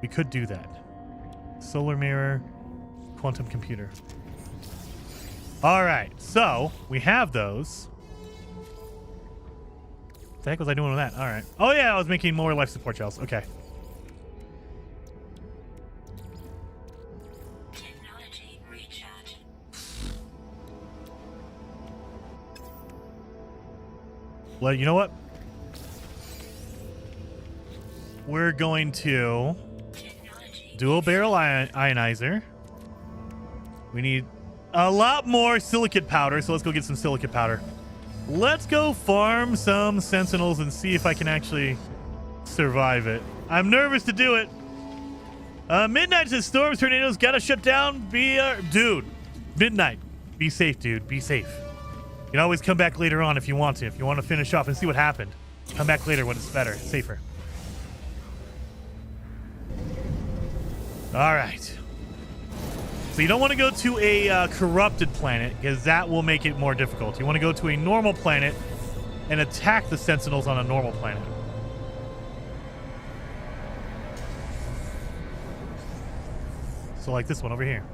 We could do that. Solar mirror, quantum computer. All right, so we have those. What the heck was I doing with that? All right. Oh, yeah, I was making more life support gels. Okay. Well, you know what? We're going to dual barrel ionizer. We need a lot more silicate powder, so let's go get some silicate powder. Let's go farm some sentinels and see if I can actually survive it. I'm nervous to do it. Midnight says storms, tornadoes, gotta shut down. Dude, Midnight, be safe, dude. Be safe. You can always come back later on if you want to. If you want to finish off and see what happened, come back later when it's better, safer. All right. So you don't want to go to a corrupted planet because that will make it more difficult. You want to go to a normal planet and attack the Sentinels on a normal planet. So like this one over here.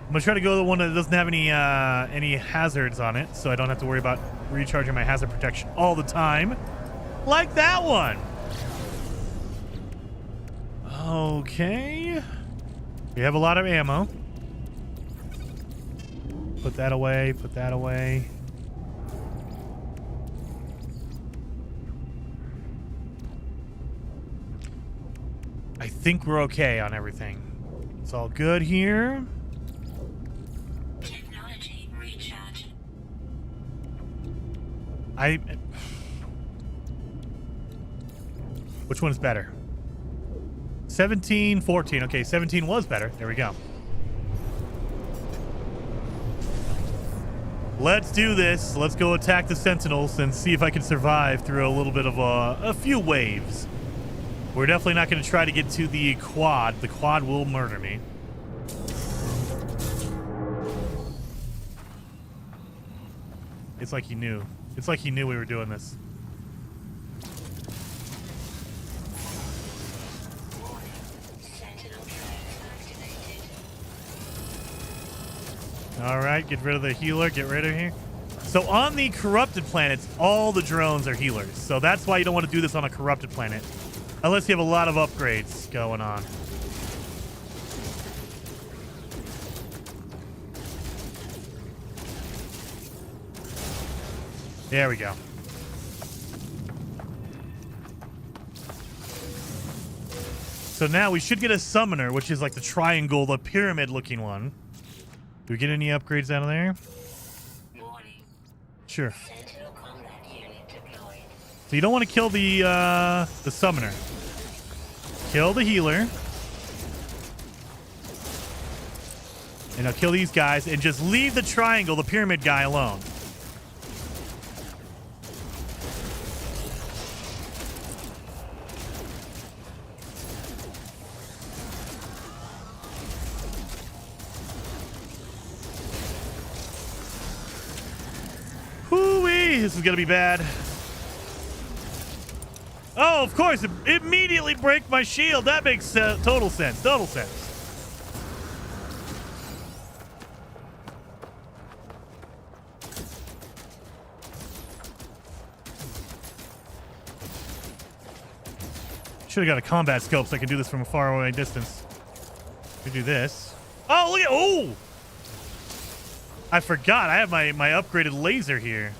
I'm gonna try to go to the one that doesn't have any hazards on it, so I don't have to worry about recharging my hazard protection all the time. Like that one. Okay. We have a lot of ammo. Put that away, put that away. I think we're okay on everything. It's all good here. Technology recharge. Which one's better? 17, 14. Okay, 17 was better. There we go. Let's do this. Let's go attack the Sentinels and see if I can survive through a little bit of a few waves. We're definitely not going to try to get to the quad. The quad will murder me. It's like he knew. It's like he knew we were doing this. Sentinel traps activated. All right, get rid of the healer. Get rid of here. So on the corrupted planets, all the drones are healers. So that's why you don't want to do this on a corrupted planet. Unless you have a lot of upgrades going on. There we go. So now we should get a summoner, which is like the triangle, the pyramid looking one. Do we get any upgrades out of there? Warning. Sure. Sentinel combat unit deployed. So you don't want to kill the summoner. Kill the healer. And I'll kill these guys and just leave the triangle, the pyramid guy, alone. Hoo-wee, this is gonna be bad. Oh, of course, it immediately break my shield. That makes total sense. Total sense. Should have got a combat scope so I can do this from a far away distance. We do this. Oh, look at... Oh! I forgot. I have my upgraded laser here.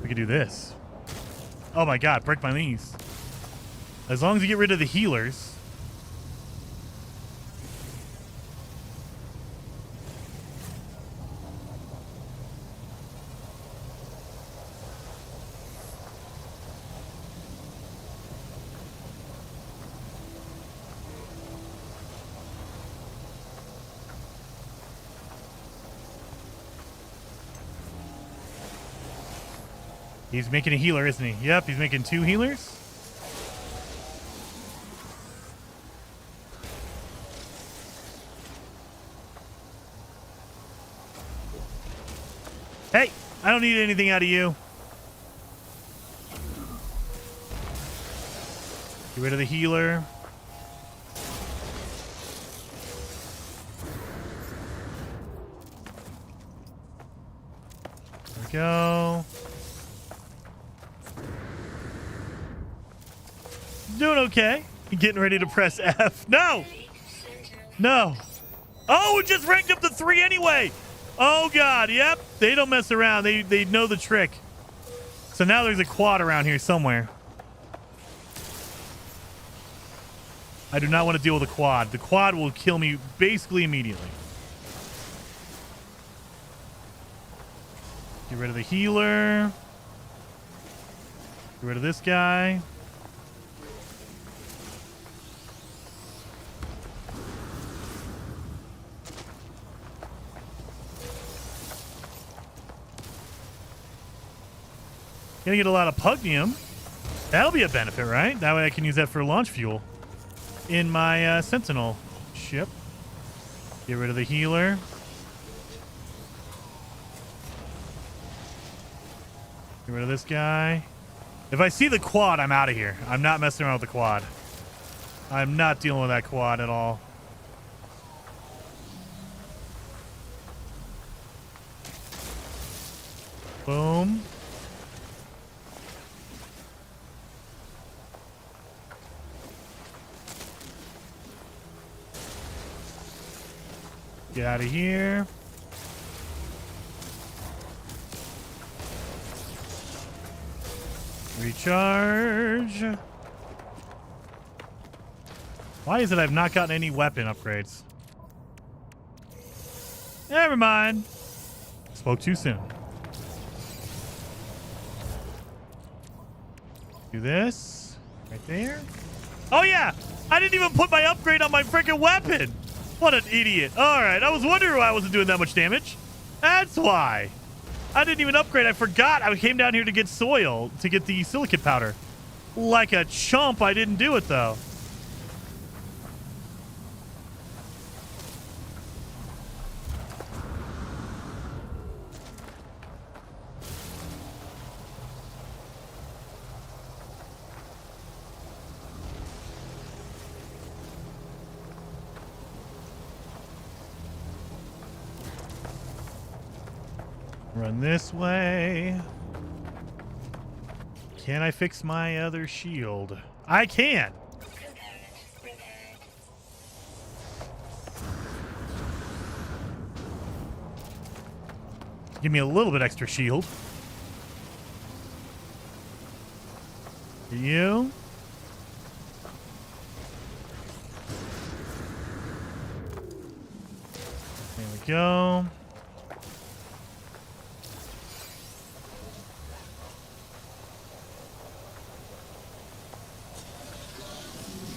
We could do this. Oh my god, break my knees. As long as you get rid of the healers. He's making a healer, isn't he? Yep, he's making 2 healers. Hey, I don't need anything out of you. Get rid of the healer. There we go. Doing okay. Getting ready to press F. No! No. Oh, we just ranked up to 3 anyway. Oh, God. Yep. They don't mess around. They know the trick. So now there's a quad around here somewhere. I do not want to deal with a quad. The quad will kill me basically immediately. Get rid of the healer. Get rid of this guy. Gonna get a lot of pugnium. That'll be a benefit, right? That way I can use that for launch fuel in my Sentinel ship. Get rid of the healer. Get rid of this guy. If I see the quad, I'm out of here. I'm not messing around with the quad. I'm not dealing with that quad at all. Boom. Get out of here. Recharge. Why is it I've not gotten any weapon upgrades? Never mind. Spoke too soon. Do this. Right there. Oh, yeah. I didn't even put my upgrade on my freaking weapon. What an idiot. All right. I was wondering why I wasn't doing that much damage. That's why. I didn't even upgrade. I forgot. I came down here to get soil, to get the silicate powder. Like a chump, I didn't do it, though. Run this way. Can I fix my other shield? I can. Give me a little bit extra shield. For you. There we go.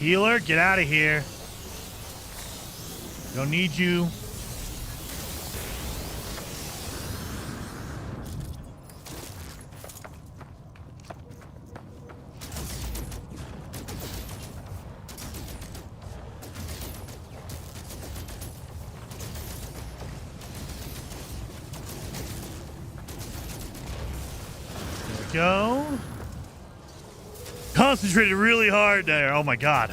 Healer, get out of here. Don't need you. There we go. Concentrated really hard there. Oh my god.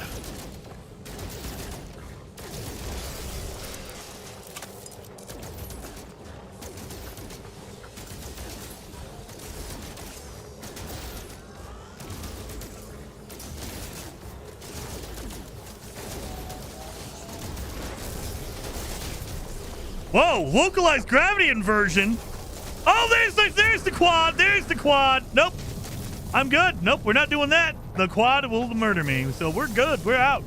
Whoa, localized gravity inversion. Oh, there's the quad. There's the quad. Nope. I'm good. Nope, we're not doing that. The quad will murder me. So we're good. We're out.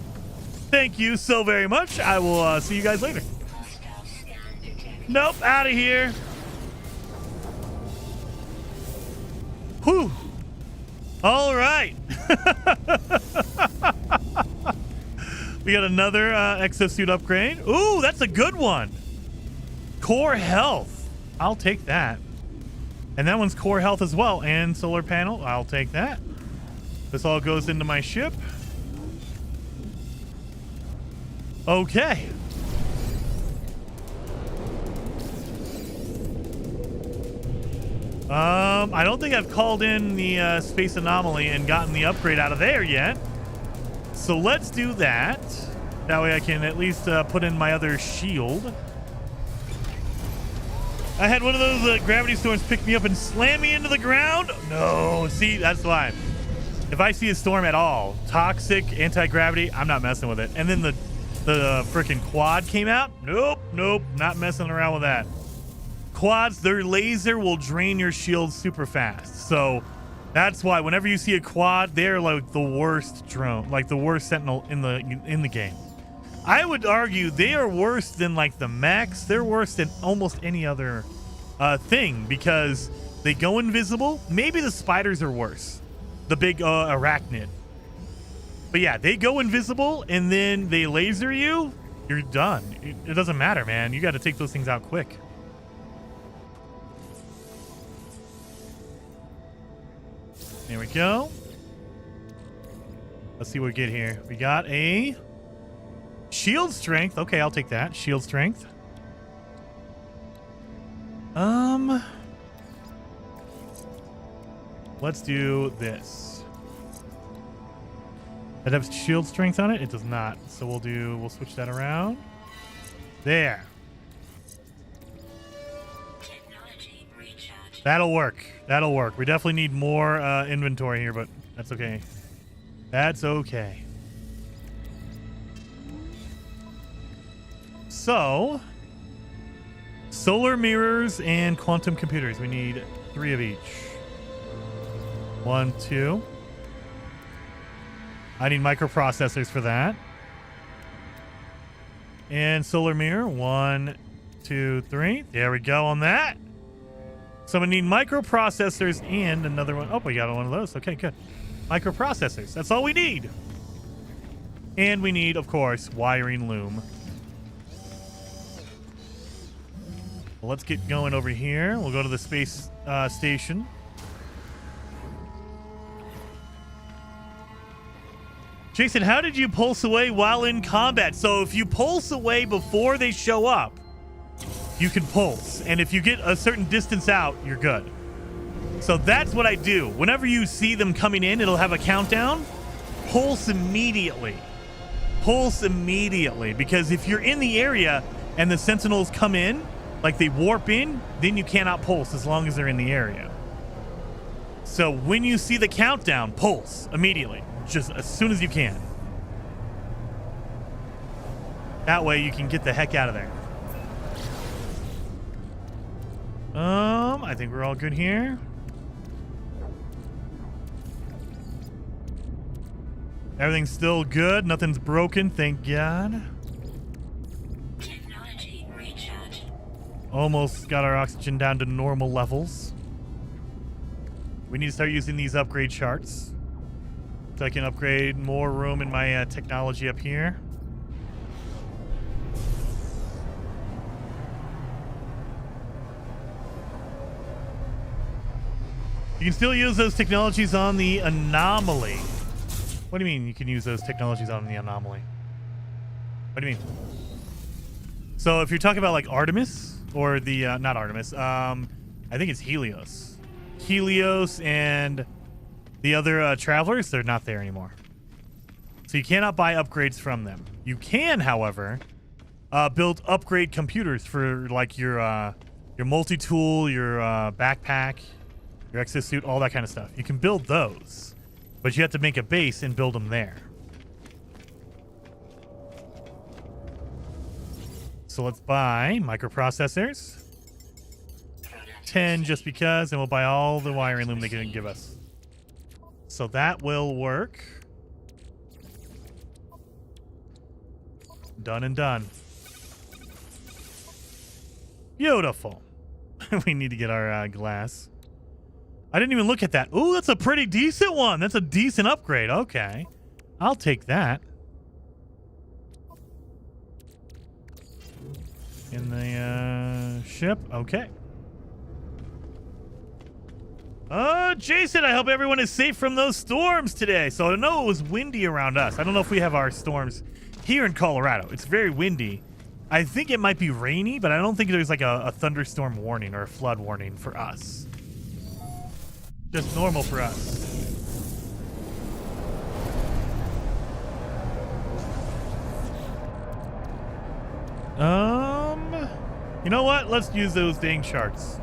Thank you so very much. I will see you guys later. Nope, out of here. Whew. All right. We got another exosuit upgrade. Ooh, that's a good one. Core health. I'll take that. And that one's core health as well. And solar panel. I'll take that. This all goes into my ship. Okay. I don't think I've called in the space anomaly and gotten the upgrade out of there yet. So let's do that. That way I can at least put in my other shield. I had one of those gravity storms pick me up and slam me into the ground. No, see, that's why. If I see a storm at all, toxic, anti-gravity, I'm not messing with it. And then the freaking quad came out. Nope, not messing around with that. Quads, their laser will drain your shield super fast. So that's why whenever you see a quad, they're like the worst drone, like the worst Sentinel in the game. I would argue they are worse than like the mechs. They're worse than almost any other thing because they go invisible. Maybe the spiders are worse. The big arachnid. But yeah, they go invisible and then they laser you. You're done. It doesn't matter, man. You got to take those things out quick. There we go. Let's see what we get here. We got a shield strength. Okay, I'll take that. Shield strength. Let's do this. That has shield strength on it? It does not. So we'll switch that around. There. Technology recharge. That'll work. That'll work. We definitely need more inventory here, but that's okay. That's okay. So, solar mirrors and quantum computers. We need 3 of each. 1, 2. I need microprocessors for that. And solar mirror. 1, 2, 3. There we go on that. So we need microprocessors and another one. Oh, we got one of those. Okay, good. Microprocessors. That's all we need. And we need, of course, wiring loom. Well, let's get going over here. We'll go to the space station. Jason, how did you pulse away while in combat? So if you pulse away before they show up, you can pulse. And if you get a certain distance out, you're good. So that's what I do. Whenever you see them coming in, it'll have a countdown. Pulse immediately. Pulse immediately. Because if you're in the area and the Sentinels come in, like they warp in, then you cannot pulse as long as they're in the area. So when you see the countdown, pulse immediately. Just as soon as you can. That way you can get the heck out of there. I think we're all good here. Everything's still good. Nothing's broken, thank God. Technology recharge. Almost got our oxygen down to normal levels. We need to start using these upgrade charts. So I can upgrade more room in my technology up here. You can still use those technologies on the anomaly. What do you mean you can use those technologies on the anomaly? What do you mean? So if you're talking about like Artemis or the, not Artemis, I think it's Helios. Helios and the other travelers, they're not there anymore. So you cannot buy upgrades from them. You can, however, build upgrade computers for like your multi-tool, your backpack, your exosuit, all that kind of stuff. You can build those, but you have to make a base and build them there. So let's buy microprocessors. 10 just because, and we'll buy all the wiring loom they can give us. So that will work. Done and done. Beautiful. We need to get our glass. I didn't even look at that. Ooh, that's a pretty decent one. That's a decent upgrade. Okay. I'll take that. In the ship. Okay. Jason, I hope everyone is safe from those storms today. So I know it was windy around us. I don't know if we have our storms here in Colorado. It's very windy. I think it might be rainy, but I don't think there's like a thunderstorm warning or a flood warning for us. Just normal for us. You know what? Let's use those dang charts.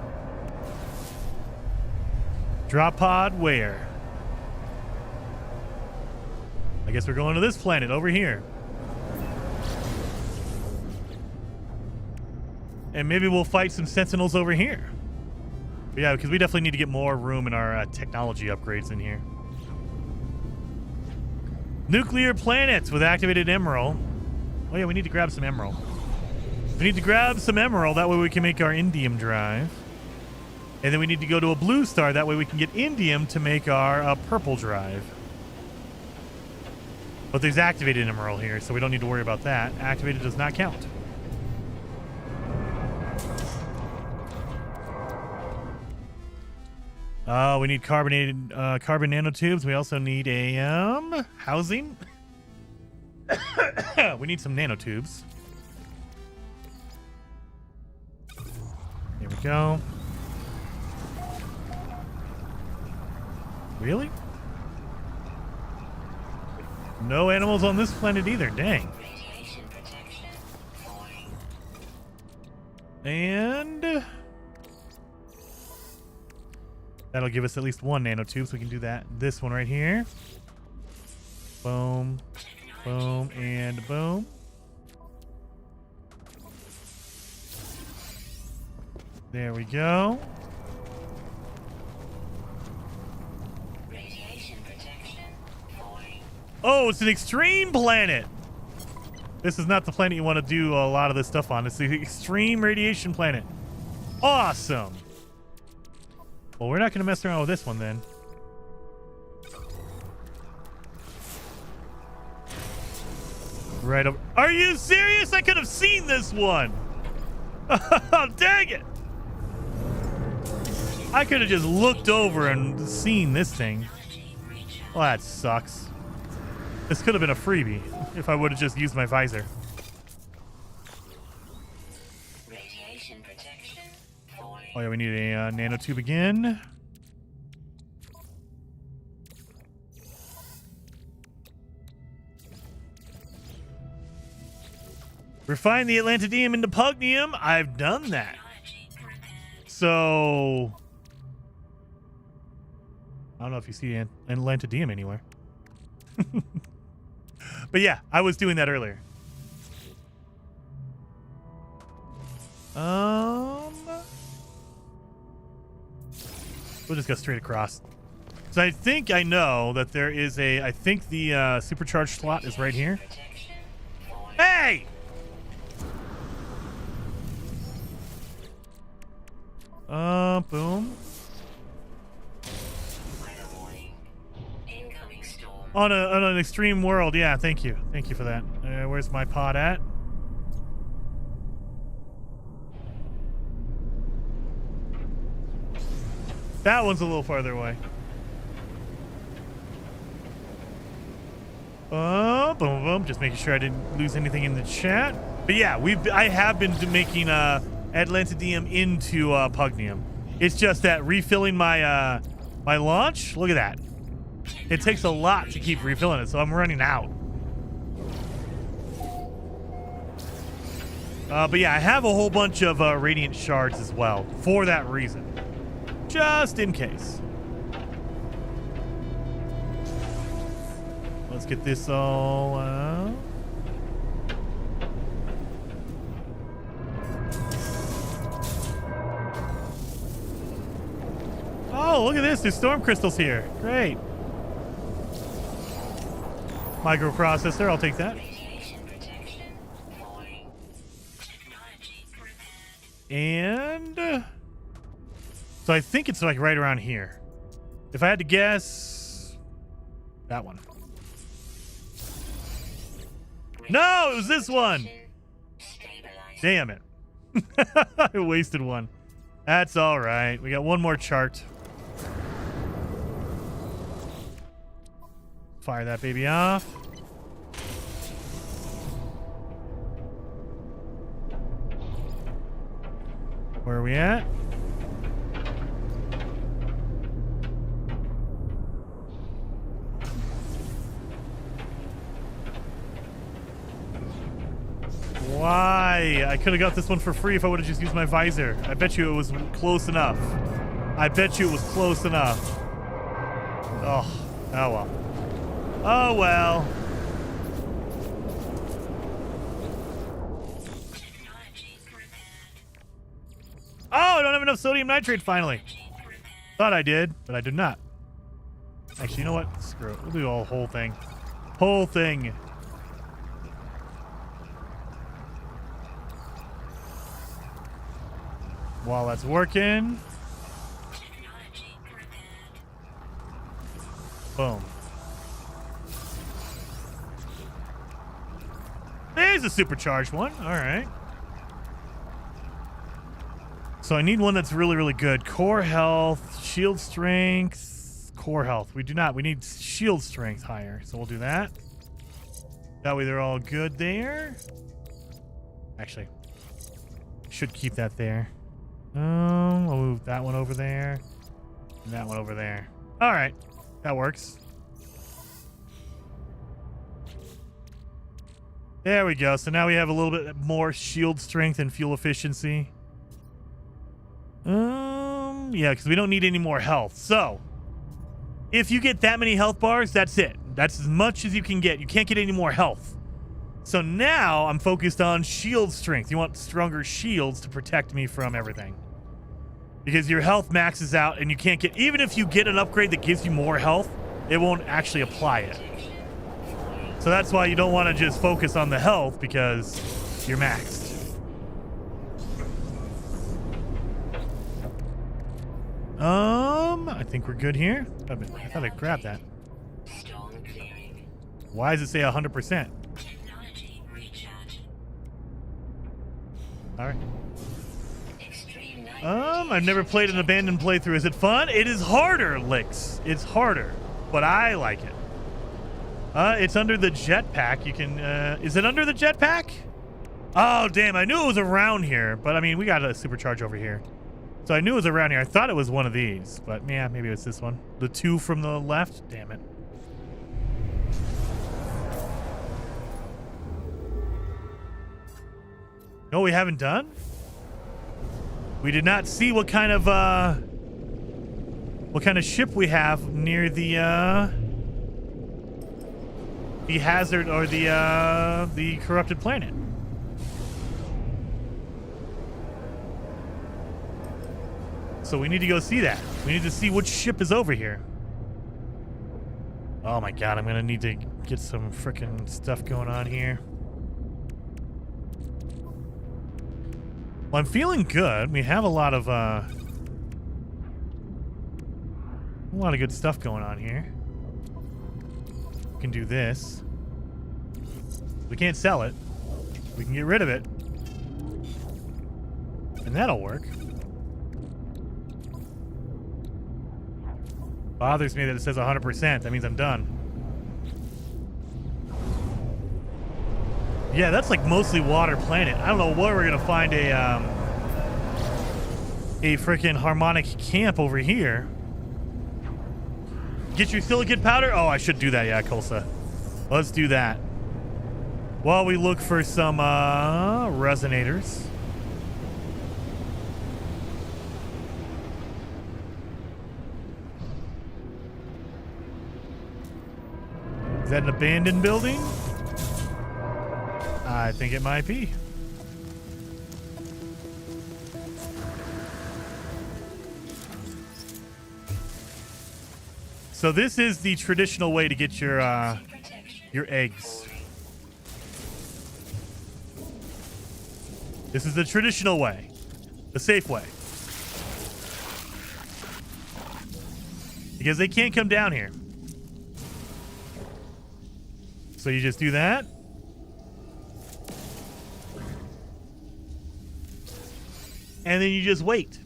Drop pod where? I guess we're going to this planet over here. And maybe we'll fight some Sentinels over here. But yeah, because we definitely need to get more room in our technology upgrades in here. Nuclear planets with activated emerald. Oh yeah, we need to grab some emerald. We need to grab some emerald. That way we can make our indium drive. And then we need to go to a blue star. That way we can get indium to make our purple drive. But there's activated emerald here, so we don't need to worry about that. Activated does not count. We need carbon nanotubes. We also need a housing. We need some nanotubes. There we go. Really? No animals on this planet either. Dang. Radiation protection. And that'll give us at least one nanotube, so we can do that. This one right here. Boom. Boom and boom. There we go. Oh, it's an extreme planet. This is not the planet you want to do a lot of this stuff on. It's the extreme radiation planet. Awesome. Well, we're not going to mess around with this one then. Right over. Are you serious? I could have seen this one. Oh, dang it. I could have just looked over and seen this thing. Well, that sucks. This could have been a freebie if I would have just used my visor. Radiation protection falling. Oh yeah, we need a nanotube again. Refine the Atlantidium into Pugnium. I've done that. So I don't know if you see Atlantidium anywhere. But yeah, I was doing that earlier. We'll just go straight across. So I think I know that there is I think the supercharged slot is right here. Hey! Boom. On an extreme world, yeah. Thank you for that. Where's my pod at? That one's a little farther away. Boom, boom. Just making sure I didn't lose anything in the chat. But yeah, I have been making Atlantidium into Pugnium. It's just that refilling my my launch. Look at that. It takes a lot to keep refilling it, so I'm running out. But yeah, I have a whole bunch of radiant shards as well for that reason, just in case. Let's get this all out. Oh, look at this. There's storm crystals here. Great. Microprocessor, I'll take that. And so I think it's like right around here. If I had to guess, that one. No, it was this one. Damn it. I wasted one. That's all right. We got one more chart. Fire that baby off. Where are we at? Why? I could have got this one for free if I would have just used my visor. I bet you it was close enough. I bet you it was close enough. Oh well. Oh well. Oh, I don't have enough sodium nitrate finally. Thought I did, but I did not. Actually, you know what? Screw it. We'll do the whole thing. Whole thing. While that's working. Boom. There's a supercharged one. All right. So I need one that's really, really good. Core health, shield strength, core health. We do not. We need shield strength higher. So we'll do that. That way they're all good there. Actually, should keep that there. We'll move that one over there. And that one over there. All right. That works. There we go. So now we have a little bit more shield strength and fuel efficiency. Yeah, because we don't need any more health. So, if you get that many health bars, that's it. That's as much as you can get. You can't get any more health. So now I'm focused on shield strength. You want stronger shields to protect me from everything. Because your health maxes out and you can't get... Even if you get an upgrade that gives you more health, it won't actually apply it. So that's why you don't want to just focus on the health because you're maxed. I think we're good here. I thought I grabbed that. Storm clearing. Why does it say 100%? Technology recharge. All right. Extreme night I've never played an abandoned playthrough. Is it fun? It is harder, Licks. It's harder, but I like it. It's under the jetpack. You can, is it under the jetpack? Oh, damn. I knew it was around here, but I mean, we got a supercharge over here. So I knew it was around here. I thought it was one of these, but yeah, maybe it's this one. The two from the left. Damn it. No, we haven't done? We did not see what kind of ship we have near the hazard or the corrupted planet. So we need to go see that. We need to see which ship is over here. Oh my god, I'm gonna need to get some freaking stuff going on here. Well, I'm feeling good. We have a lot of good stuff going on here. We can do this. We can't sell it. We can get rid of it. And that'll work. Bothers me that it says 100%. That means I'm done. Yeah, that's like mostly water planet. I don't know where we're gonna find a freaking harmonic camp over here. Get your silicate powder? Oh, I should do that. Yeah, Kolsa. Let's do that. While we look for some resonators. Is that an abandoned building? I think it might be. So this is the traditional way to get your eggs. This is the traditional way, the safe way, because they can't come down here. So you just do that. And then you just wait.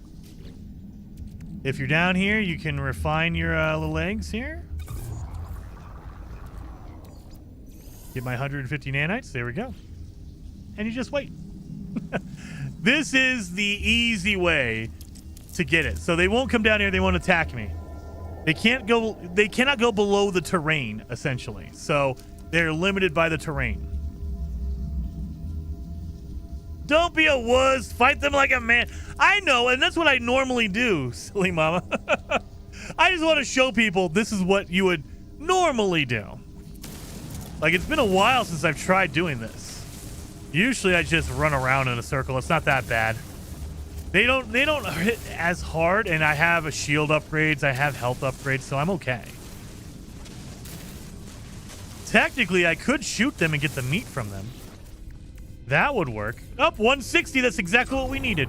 If you're down here, you can refine your little eggs here. Get my 150 nanites. There we go. And you just wait. This is the easy way to get it. So they won't come down here. They won't attack me. They cannot go below the terrain, essentially. So they're limited by the terrain. Don't be a wuss. Fight them like a man. I know, and that's what I normally do, silly mama. I just want to show people this is what you would normally do. Like, it's been a while since I've tried doing this. Usually I just run around in a circle. It's not that bad. They don't hit as hard, and I have a shield upgrades. I have health upgrades, so I'm okay. Technically, I could shoot them and get the meat from them. That would work. Oh, 160. That's exactly what we needed.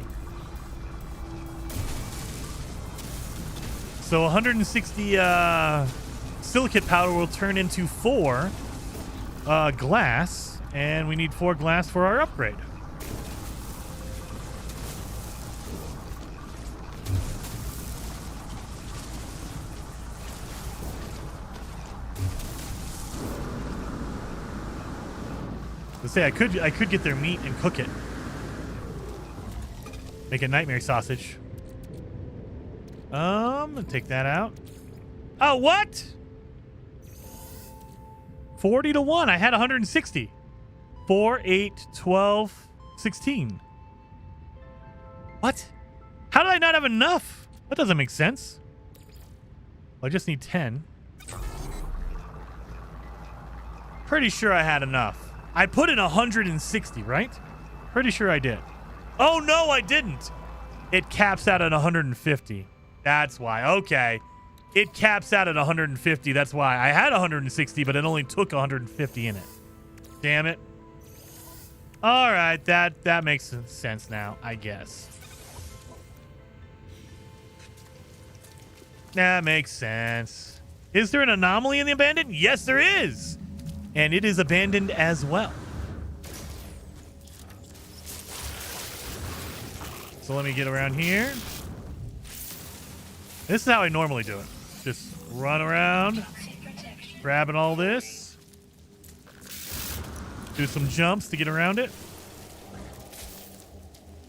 So 160 silicate powder will turn into 4 glass, and we need 4 glass for our upgrade. Let's say I could get their meat and cook it. Make a nightmare sausage. Take that out. Oh, what? 40 to 1. I had 160. 4, 8, 12, 16. What? How did I not have enough? That doesn't make sense. I just need 10. Pretty sure I had enough. I put in 160, right? Pretty sure I did. Oh, no, I didn't. It caps out at 150. That's why. Okay. it caps out at 150. That's why I had 160, but it only took 150 in it. Damn it. All right, that makes sense now, I guess. That makes sense. Is there an anomaly in the abandoned? Yes, there is. And it is abandoned as well. So let me get around here. This is how I normally do it. Just run around, grabbing all this. Do some jumps to get around it.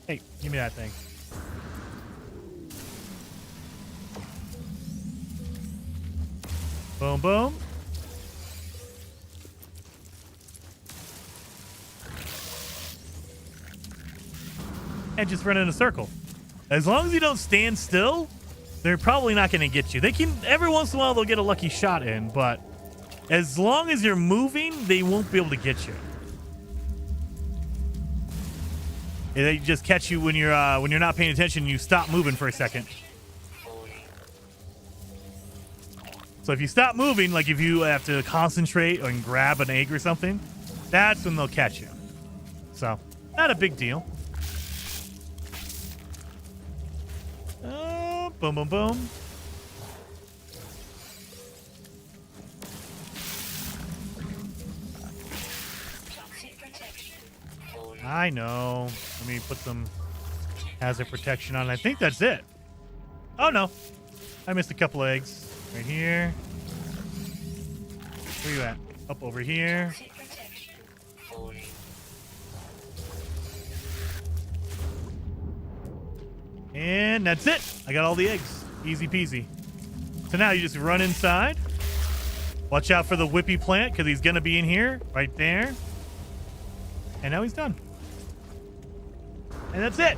Hey, give me that thing. Boom, boom. And just run in a circle. As long as you don't stand still, they're probably not going to get you. They can, every once in a while, they'll get a lucky shot in, but as long as you're moving, they won't be able to get you. They just catch you when you're not paying attention. You stop moving for a second. So if you stop moving, like if you have to concentrate and grab an egg or something, that's when they'll catch you. So not a big deal. Boom, boom, boom. I know. Let me put some hazard protection on. I think that's it. Oh, no. I missed a couple of eggs. Right here. Where you at? Up over here. And that's it. I got all the eggs. Easy peasy. So now you just run inside. Watch out for the whippy plant because he's going to be in here. Right there. And now he's done. And that's it.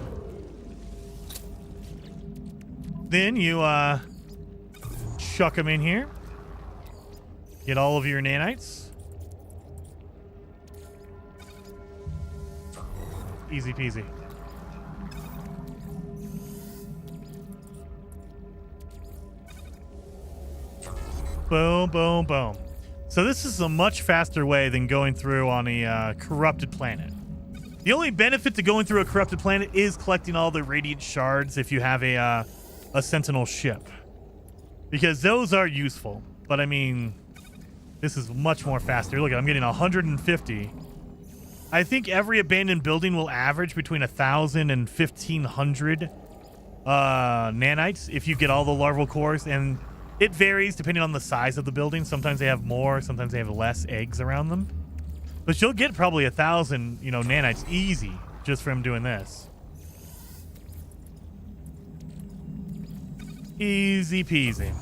Then you chuck them in here. Get all of your nanites. Easy peasy. Boom, boom, boom. So this is a much faster way than going through on a corrupted planet. The only benefit to going through a corrupted planet is collecting all the radiant shards if you have a Sentinel ship. Because those are useful. But I mean, this is much more faster. Look, I'm getting 150. I think every abandoned building will average between 1,000 and 1,500 nanites if you get all the larval cores. And it varies depending on the size of the building. Sometimes they have more, sometimes they have less eggs around them. But you'll get probably 1,000, nanites easy just from doing this. Easy peasy.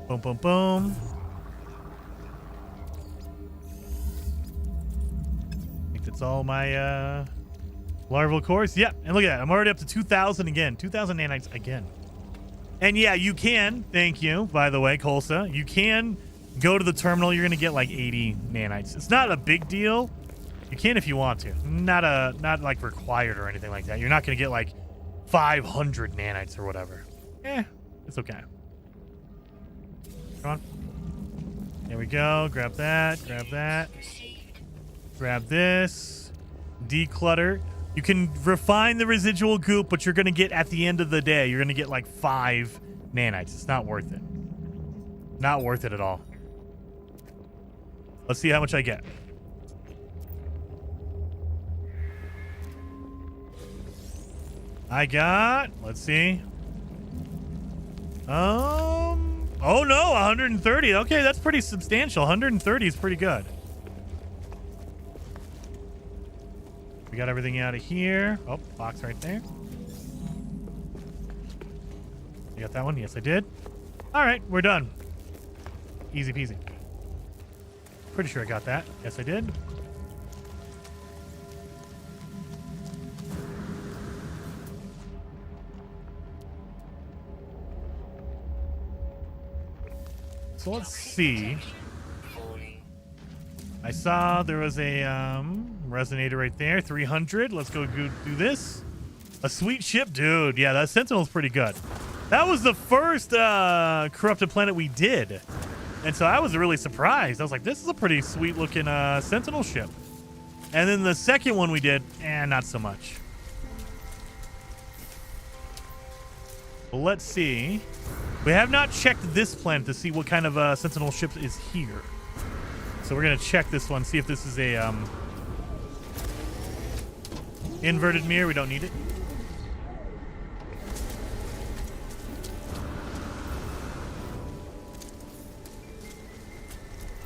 Boom, boom, boom. I think that's all my larval cores. Yep, and look at that. I'm already up to 2,000 again. 2,000 nanites again. And yeah, you can, thank you, by the way, Kolsa. You can go to the terminal. You're going to get like 80 nanites. It's not a big deal. You can if you want to. Not like required or anything like that. You're not going to get like 500 nanites or whatever. It's okay. Come on. There we go. Grab that. Grab that. Grab this. Declutter. You can refine the residual goop, but you're going to get, at the end of the day, you're going to get like 5 nanites. It's not worth it. Not worth it at all. Let's see how much I get. I got, let's see. Oh no, 130. Okay, that's pretty substantial. 130 is pretty good. We got everything out of here. Oh, box right there. You got that one? Yes, I did. All right, we're done. Easy peasy. Pretty sure I got that. Yes, I did. So let's see. I saw there was a resonator right there. 300. Let's go do this. A sweet ship, dude. Yeah, that Sentinel's pretty good. That was the first corrupted planet we did. And so I was really surprised. I was like, this is a pretty sweet looking Sentinel ship. And then the second one we did, not so much. Well, let's see. We have not checked this planet to see what kind of Sentinel ship is here. So we're going to check this one, see if this is a inverted mirror. We don't need it.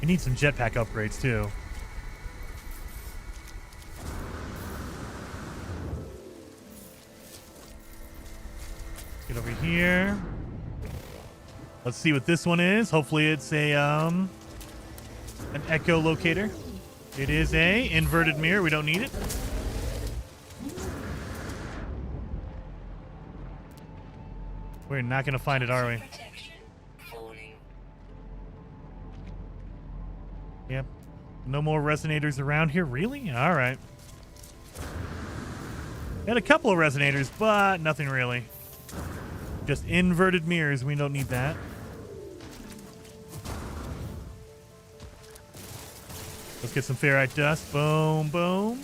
We need some jetpack upgrades, too. Get over here. Let's see what this one is. Hopefully it's a an echolocator. It is a inverted mirror. We don't need it. We're not going to find it, are we? Protection. Falling. Yep. No more resonators around here. Really? All right. Had a couple of resonators, but nothing really. Just inverted mirrors. We don't need that. Let's get some ferrite dust. Boom, boom.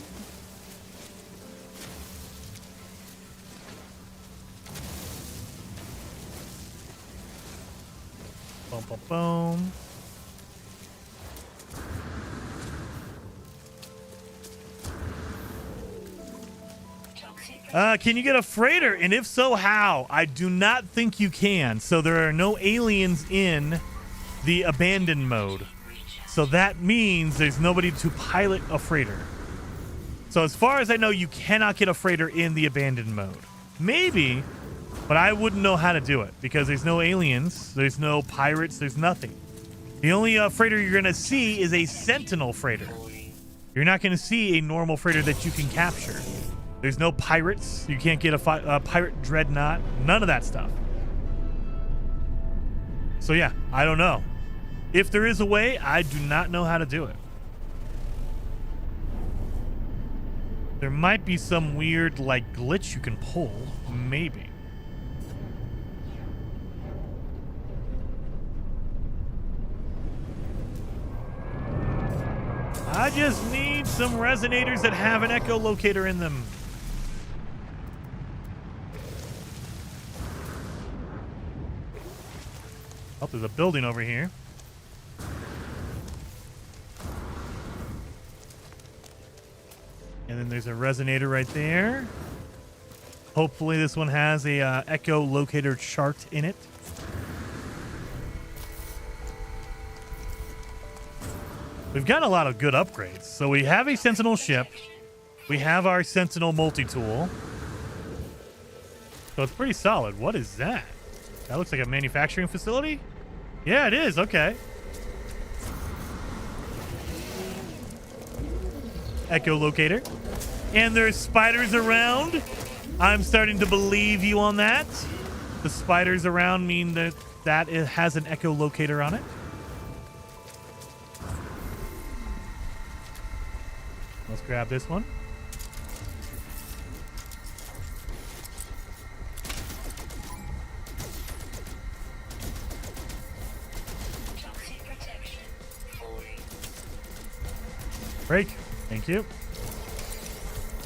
Boom, boom, boom. Can you get a freighter? And if so, how? I do not think you can. So there are no aliens in the abandoned mode. So that means there's nobody to pilot a freighter. So as far as I know, you cannot get a freighter in the abandoned mode. Maybe, but I wouldn't know how to do it because there's no aliens, there's no pirates, there's nothing. The only freighter you're going to see is a Sentinel freighter. You're not going to see a normal freighter that you can capture. There's no pirates. You can't get a pirate dreadnought. None of that stuff. So yeah, I don't know. If there is a way, I do not know how to do it. There might be some weird, like, glitch you can pull. Maybe. I just need some resonators that have an echolocator in them. Oh, there's a building over here. And then there's a resonator right there. Hopefully this one has a echolocator chart in it. We've gotten a lot of good upgrades. So we have a Sentinel ship. We have our Sentinel multi-tool. So it's pretty solid. What is that? That looks like a manufacturing facility? Yeah, it is. Okay. Echolocator. And there's spiders around. I'm starting to believe you on that. The spiders around mean that it has an echolocator on it. Let's grab this one. Toxic protection. Falling. Break. Thank you.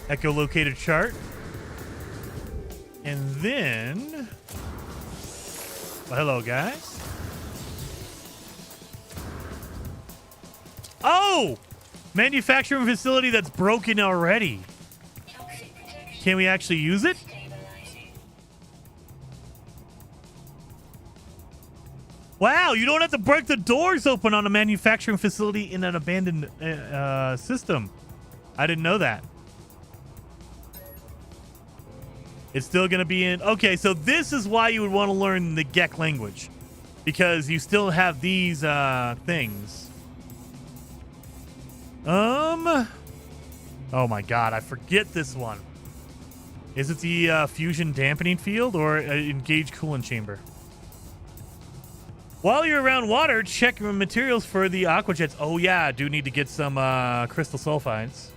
Echolocator chart. And then... Well, hello, guys. Oh! Manufacturing facility that's broken already. Toxic protection. Can we actually use it? Stabilizing. Wow, you don't have to break the doors open on a manufacturing facility in an abandoned system. I didn't know that. It's still going to be in... Okay, so this is why you would want to learn the Gek language. Because you still have these things. Oh my god, I forget this one. Is it the fusion dampening field or engage coolant chamber? While you're around water, check your materials for the aqua jets. Oh yeah, I do need to get some crystal sulfides.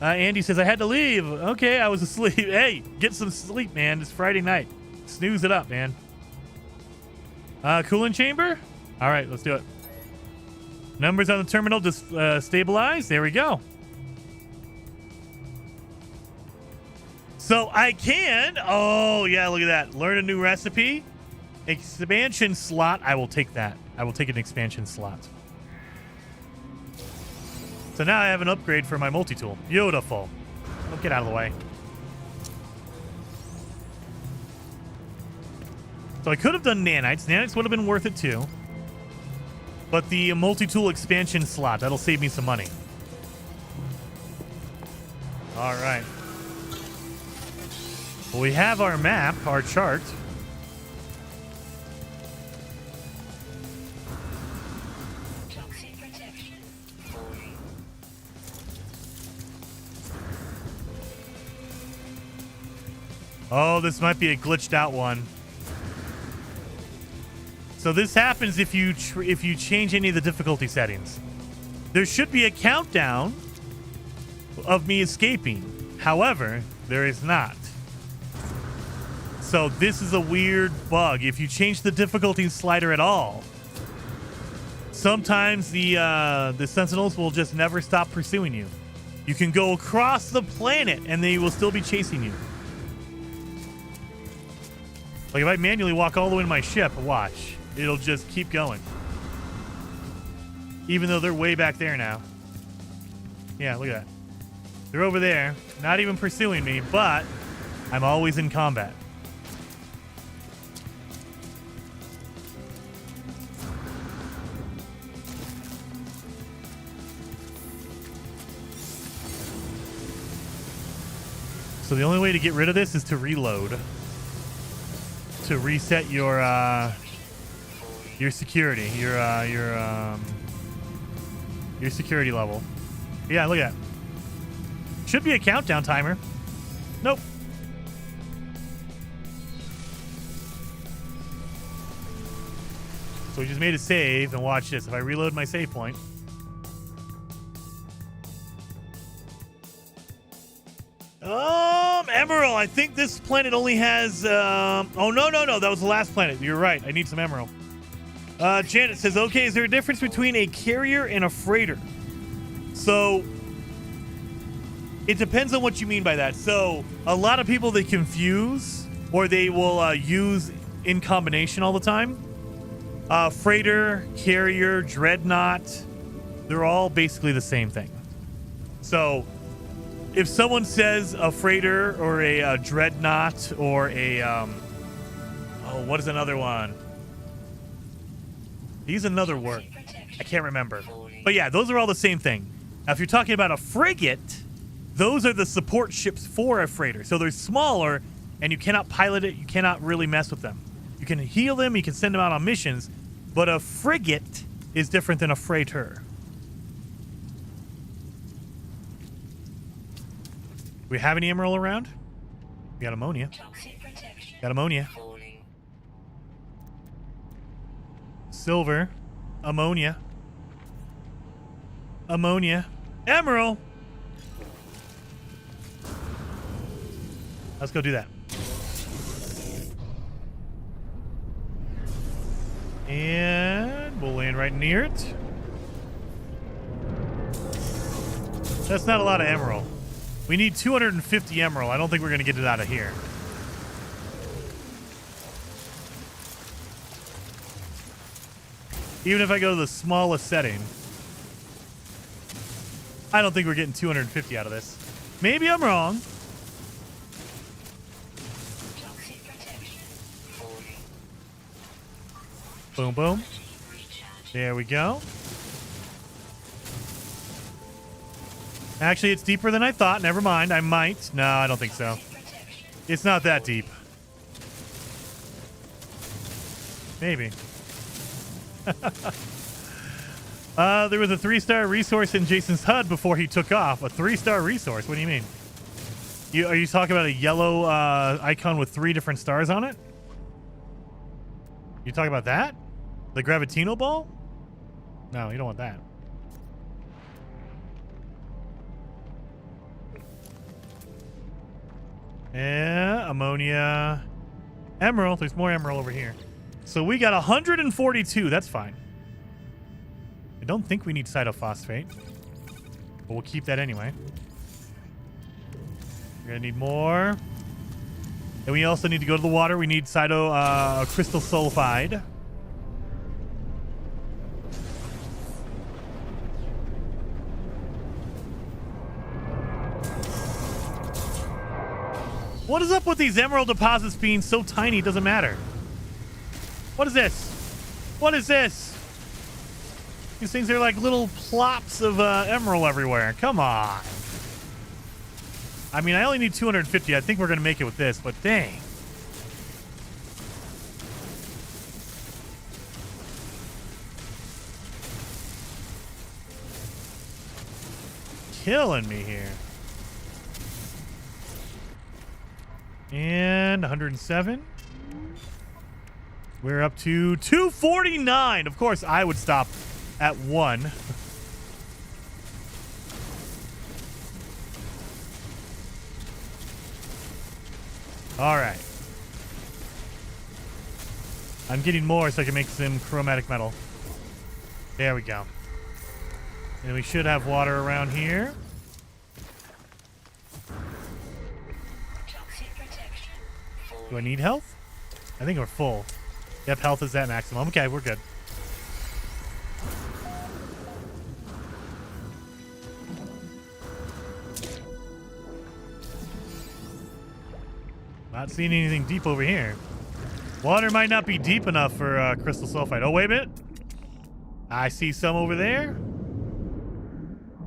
Andy says, I had to leave. Okay, I was asleep. Hey, get some sleep, man. It's Friday night. Snooze it up, man. Coolant chamber? All right, let's do it. Numbers on the terminal just stabilize. There we go. So I can. Oh, yeah, look at that. Learn a new recipe. Expansion slot. I will take that. I will take an expansion slot. So now I have an upgrade for my multi-tool. Beautiful. Oh, get out of the way. So I could have done nanites. Nanites would have been worth it too. But the multi-tool expansion slot, that'll save me some money. All right. Well, we have our map, our chart. Toxic protection. Fully. Oh, this might be a glitched out one. So this happens if you change any of the difficulty settings. There should be a countdown of me escaping. However, there is not. So this is a weird bug. If you change the difficulty slider at all, sometimes the Sentinels will just never stop pursuing you. You can go across the planet and they will still be chasing you. Like if I manually walk all the way to my ship, watch. It'll just keep going. Even though they're way back there now. Yeah, look at that. They're over there, not even pursuing me, but I'm always in combat. So the only way to get rid of this is to reload. To reset your security, your security level. Yeah, look at that. Should be a countdown timer. Nope. So we just made a save, and watch this. If I reload my save point. Emerald. I think this planet only has. Oh no, that was the last planet. You're right. I need some emerald. Janet says, okay, is there a difference between a carrier and a freighter? So it depends on what you mean by that. So a lot of people, they confuse or they will use in combination all the time. Freighter, carrier, dreadnought, they're all basically the same thing. So if someone says a freighter or a dreadnought or a what is another one? He's another word. I can't remember. But yeah, those are all the same thing. Now, if you're talking about a frigate, those are the support ships for a freighter. So they're smaller, and you cannot pilot it. You cannot really mess with them. You can heal them. You can send them out on missions. But a frigate is different than a freighter. We have any emerald around? We got ammonia. Got ammonia. Silver. Ammonia. Ammonia. Emerald. Let's go do that. And we'll land right near it. That's not a lot of emerald. We need 250 emerald. I don't think we're going to get it out of here. Even if I go to the smallest setting, I don't think we're getting 250 out of this. Maybe I'm wrong. Boom, boom. There we go. Actually, it's deeper than I thought. Never mind. I might. No, I don't think so. It's not that deep. Maybe. There was a 3-star resource in Jason's HUD before he took off. A 3-star resource? What do you mean? Are you talking about a yellow icon with 3 different stars on it? You talking about that? The Gravitino ball? No, you don't want that. Yeah, ammonia. Emerald. There's more emerald over here. So we got 142. That's fine. I don't think we need cytophosphate, but we'll keep that anyway. We're gonna need more. And we also need to go to the water. We need crystal sulfide. What is up with these emerald deposits being so tiny? It doesn't matter. What is this? What is this? These things are like little plops of emerald everywhere. Come on. I mean, I only need 250. I think we're going to make it with this, but dang. Killing me here. And 107. We're up to 249. Of course, I would stop at 1. All right. I'm getting more so I can make some chromatic metal. There we go. And we should have water around here. Toxic protection. Do I need health? I think we're full. Yep, health is at maximum. Okay, we're good. Not seeing anything deep over here. Water might not be deep enough for crystal sulfide. Oh, wait a minute. I see some over there.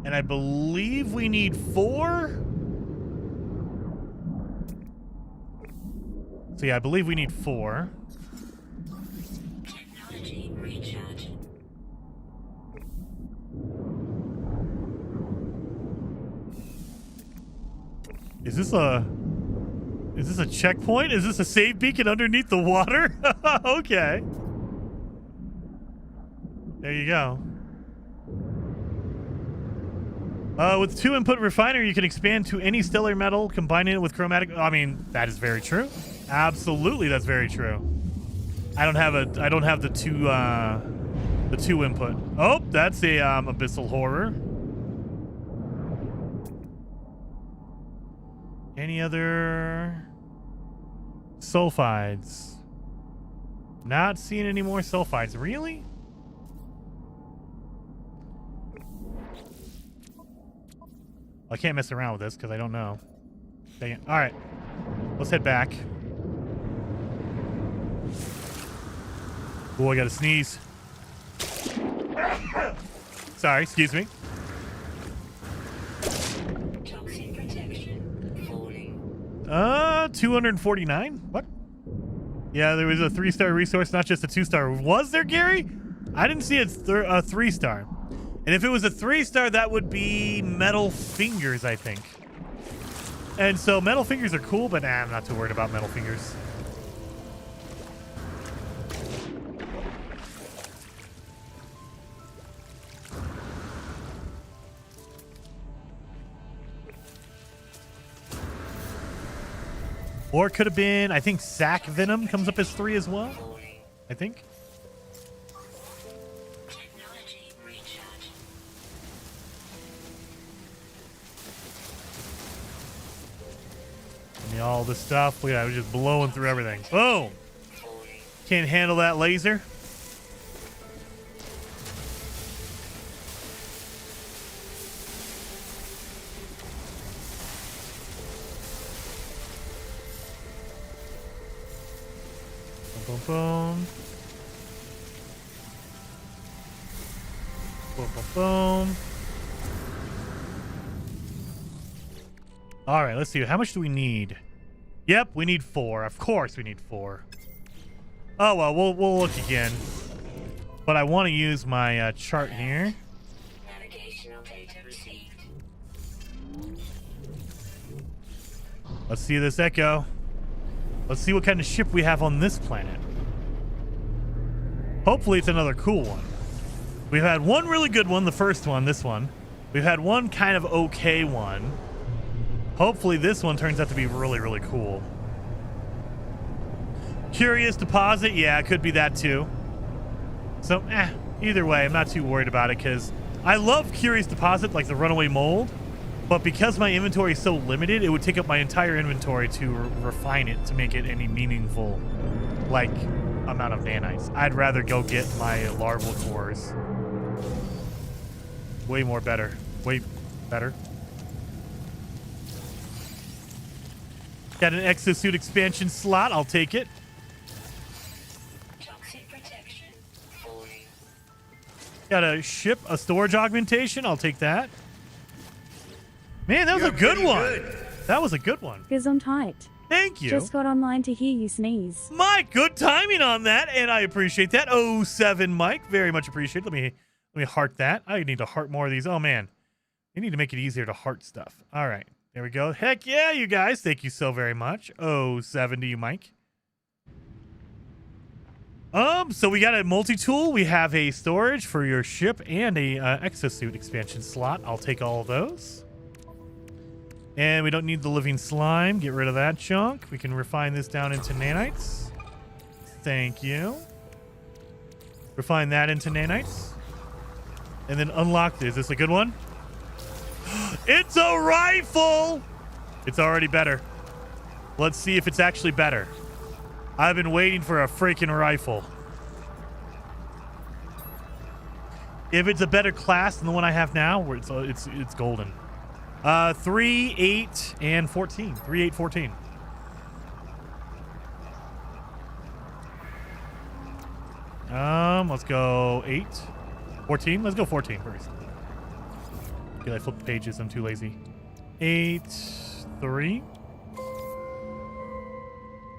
And I believe we need 4. So yeah, I believe we need 4. Technology recharge. Is this a checkpoint? Is this a save beacon underneath the water? Okay. There you go. With 2-input refiner, you can expand to any stellar metal, combining it with chromatic. I mean, that is very true. Absolutely, that's very true. I don't have the 2 input. Oh, that's a abyssal horror. Any other sulfides? Not seeing any more sulfides. Really? I can't mess around with this because I don't know. Dang it. All right. Let's head back. Oh, I got to sneeze. Sorry, excuse me. Toxic protection. Falling. 249? What? Yeah, there was a 3-star resource, not just a 2-star. Was there, Gary? I didn't see a 3-star. And if it was a 3-star, that would be metal fingers, I think. And so metal fingers are cool, but I'm not too worried about metal fingers. Or it could have been, I think sac venom comes up as 3 as well. I think. Technology recharge. Give me all this stuff. Look at that, we're just blowing through everything. Boom! Can't handle that laser. Boom, boom. Boom, boom, boom. All right, let's see. How much do we need? Yep, we need 4. Of course we need 4. Oh, well, we'll look again. But I want to use my chart here. Navigational data received. Let's see this echo. Let's see what kind of ship we have on this planet. Hopefully it's another cool one. We've had one really good one, the first one, this one. We've had one kind of okay one. Hopefully this one turns out to be really, really cool. Curious deposit. Yeah, it could be that too. So, either way, I'm not too worried about it because I love curious deposit, like the runaway mold. But because my inventory is so limited, it would take up my entire inventory to refine it to make it any meaningful, like, amount of nanites. I'd rather go get my larval cores. Way more better. Way better. Got an exosuit expansion slot. I'll take it. Toxic protection. Falling. Got a ship, a storage augmentation. I'll take that. Man, that was a good one. That was a good one. Gesundheit. Thank you. Just got online to hear you sneeze. My good timing on that, and I appreciate that. 07 Mike, very much appreciated. Let me heart that. I need to heart more of these. Oh man, they need to make it easier to heart stuff. All right, there we go. Heck yeah, you guys. Thank you so very much. 07 to you, Mike. So we got a multi-tool. We have a storage for your ship and a exosuit expansion slot. I'll take all of those. And we don't need the living slime. Get rid of that junk. We can refine this down into nanites. Thank you. Refine that into nanites. And then unlock this. Is this a good one? It's a rifle! It's already better. Let's see if it's actually better. I've been waiting for a freaking rifle. If it's a better class than the one I have now, where it's golden. 3, 8, and 14. 3, 8, 14. Let's go 8. 14? Let's go 14 first. Okay, I flip the pages. I'm too lazy. 8, 3.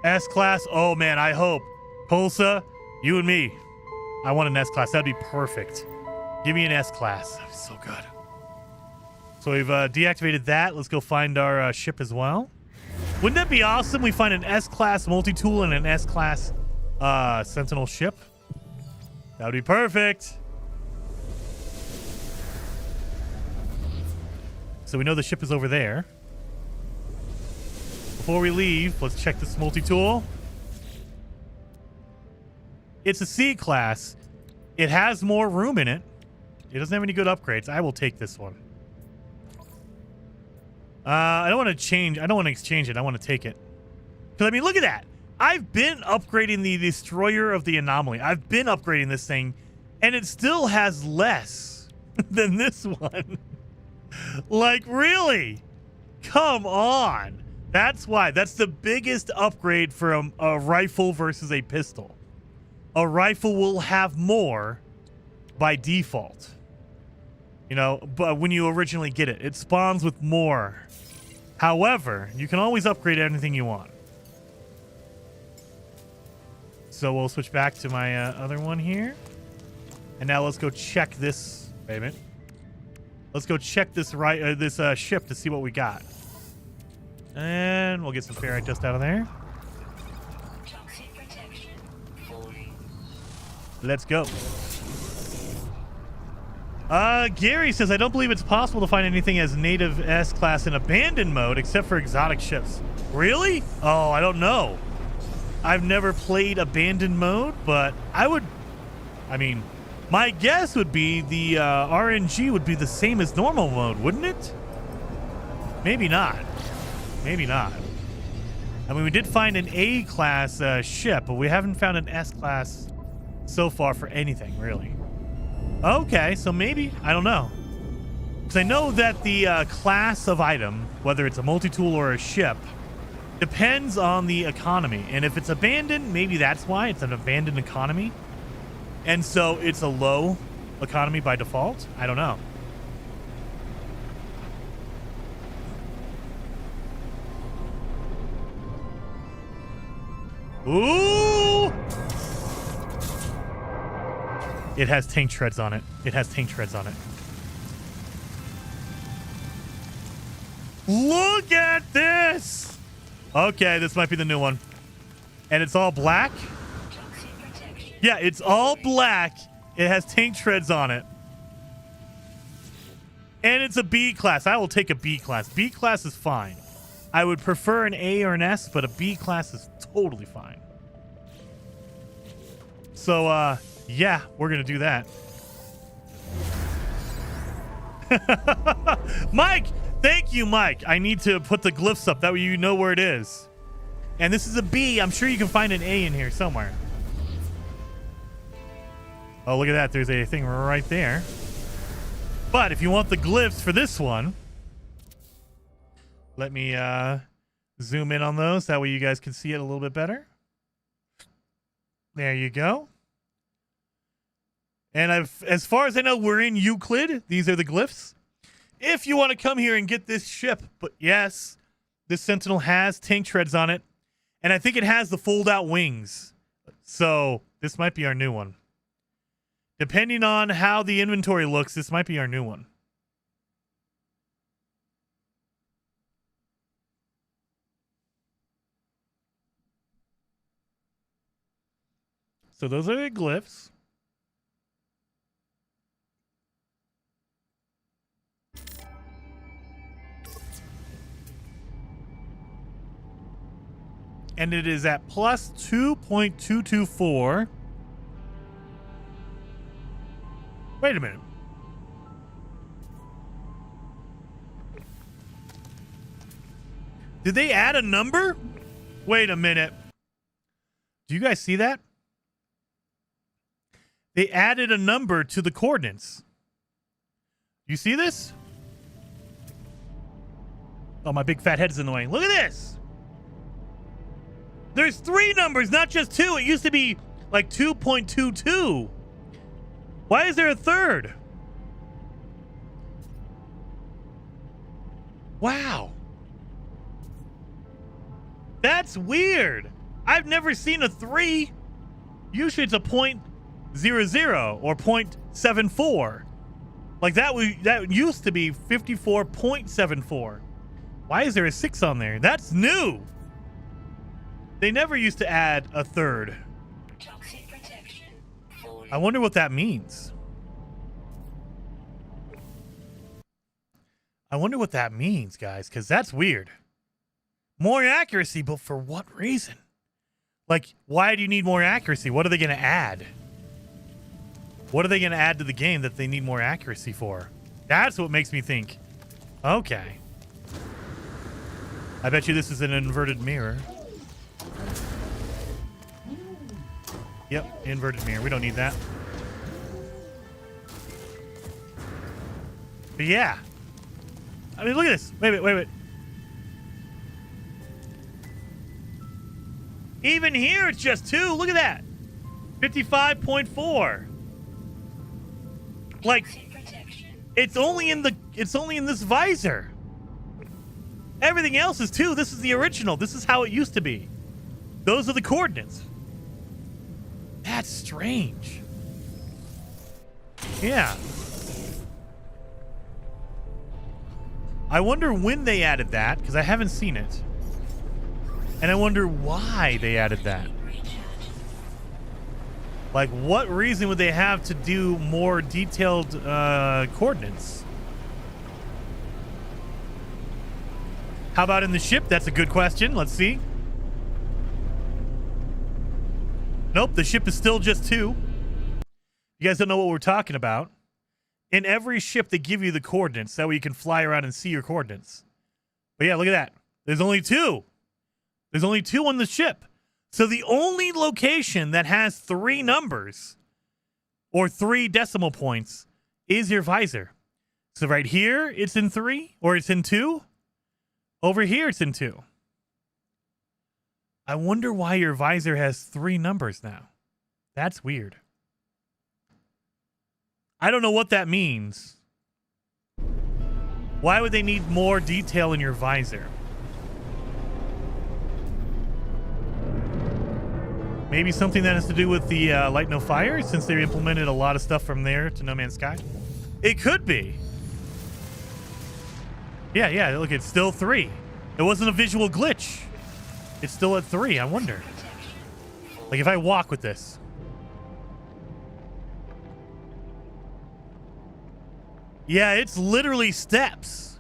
S-class. Oh, man, I hope. Pulsa, you and me. I want an S-class. That'd be perfect. Give me an S-class. That'd be so good. So we've deactivated that. Let's go find our ship as well. Wouldn't that be awesome? We find an S-class multi-tool and an S-class Sentinel ship. That would be perfect. So we know the ship is over there. Before we leave, let's check this multi-tool. It's a C class. It has more room in it. It doesn't have any good upgrades. I will take this one. I don't want to change. I don't want to exchange it. I want to take it. Because, I mean, look at that. I've been upgrading the Destroyer of the Anomaly. I've been upgrading this thing, and it still has less than this one. Like, really? Come on. That's why. That's the biggest upgrade from a rifle versus a pistol. A rifle will have more by default. You know, but when you originally get it, it spawns with more. However, you can always upgrade anything you want. So we'll switch back to my other one here. And now let's go check this. Wait a minute. Let's go check this ship to see what we got. And we'll get some ferrite dust out of there. Toxic protection. Falling. Let's go. Gary says, I don't believe it's possible to find anything as native S-class in abandoned mode except for exotic ships. Really? Oh, I don't know. I've never played abandoned mode, but I mean, my guess would be the RNG would be the same as normal mode, wouldn't it? Maybe not. Maybe not. I mean, we did find an A-class ship, but we haven't found an S-class so far for anything, really. Okay, so maybe. I don't know. Because I know that the class of item, whether it's a multi-tool or a ship, depends on the economy. And if it's abandoned, maybe that's why. It's an abandoned economy. And so it's a low economy by default. I don't know. Ooh! It has tank treads on it. It has tank treads on it. Look at this! Okay, this might be the new one. And it's all black? Yeah, it's all black. It has tank treads on it. And it's a B class. I will take a B class. B class is fine. I would prefer an A or an S, but a B class is totally fine. So, yeah, we're going to do that. Mike! Thank you, Mike. I need to put the glyphs up. That way you know where it is. And this is a B. I'm sure you can find an A in here somewhere. Oh, look at that. There's a thing right there. But if you want the glyphs for this one, let me zoom in on those. That way you guys can see it a little bit better. There you go. And as far as I know, we're in Euclid. These are the glyphs. If you want to come here and get this ship, but yes, this Sentinel has tank treads on it. And I think it has the fold-out wings. So this might be our new one. Depending on how the inventory looks, this might be our new one. So those are the glyphs. And it is at plus 2.224. Wait a minute. Did they add a number? Wait a minute. Do you guys see that? They added a number to the coordinates. You see this? Oh, my big fat head is in the way. Look at this. There's 3 numbers, not just 2. It used to be like 2.22. Why is there a 3rd? Wow. That's weird. I've never seen a 3. Usually it's a 0.00 or 0.74. Like that used to be 54.74. Why is there a 6 on there? That's new. They never used to add a 3rd. Toxic protection. I wonder what that means. I wonder what that means, guys, because that's weird. More accuracy, but for what reason? Like, why do you need more accuracy? What are they going to add? What are they going to add to the game that they need more accuracy for? That's what makes me think, okay. I bet you this is an inverted mirror. Yep, inverted mirror. We don't need that. But yeah. I mean, look at this. Wait. Even here, it's just 2. Look at that. 55.4. Like, it's only in this visor. Everything else is 2. This is the original. This is how it used to be. Those are the coordinates. That's strange. Yeah. I wonder when they added that, because I haven't seen it. And I wonder why they added that. Like, what reason would they have to do more detailed coordinates? How about in the ship? That's a good question. Let's see. Nope, the ship is still just 2. You guys don't know what we're talking about. In every ship, they give you the coordinates. That way you can fly around and see your coordinates. But yeah, look at that. There's only 2. There's only 2 on the ship. So the only location that has 3 numbers or 3 decimal points is your visor. So right here, it's in 3 or it's in 2. Over here, it's in 2. I wonder why your visor has 3 numbers now. That's weird. I don't know what that means. Why would they need more detail in your visor? Maybe something that has to do with the Light No Fire, since they implemented a lot of stuff from there to No Man's Sky. It could be. Yeah, look, it's still 3. It wasn't a visual glitch. It's still at 3. I wonder. Like, if I walk with this. Yeah, it's literally steps.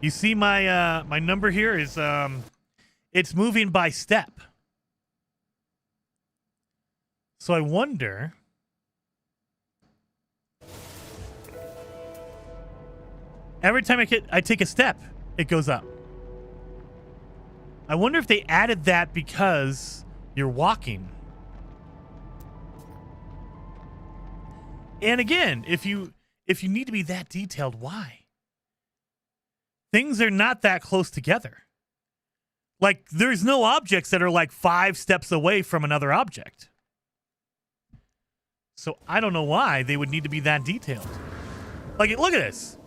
You see my my number here is it's moving by step. So I wonder, every time I take a step, it goes up. I wonder if they added that because you're walking. And again, if you need to be that detailed, why? Things are not that close together. Like, there's no objects that are like 5 steps away from another object. So I don't know why they would need to be that detailed. Like, look at this.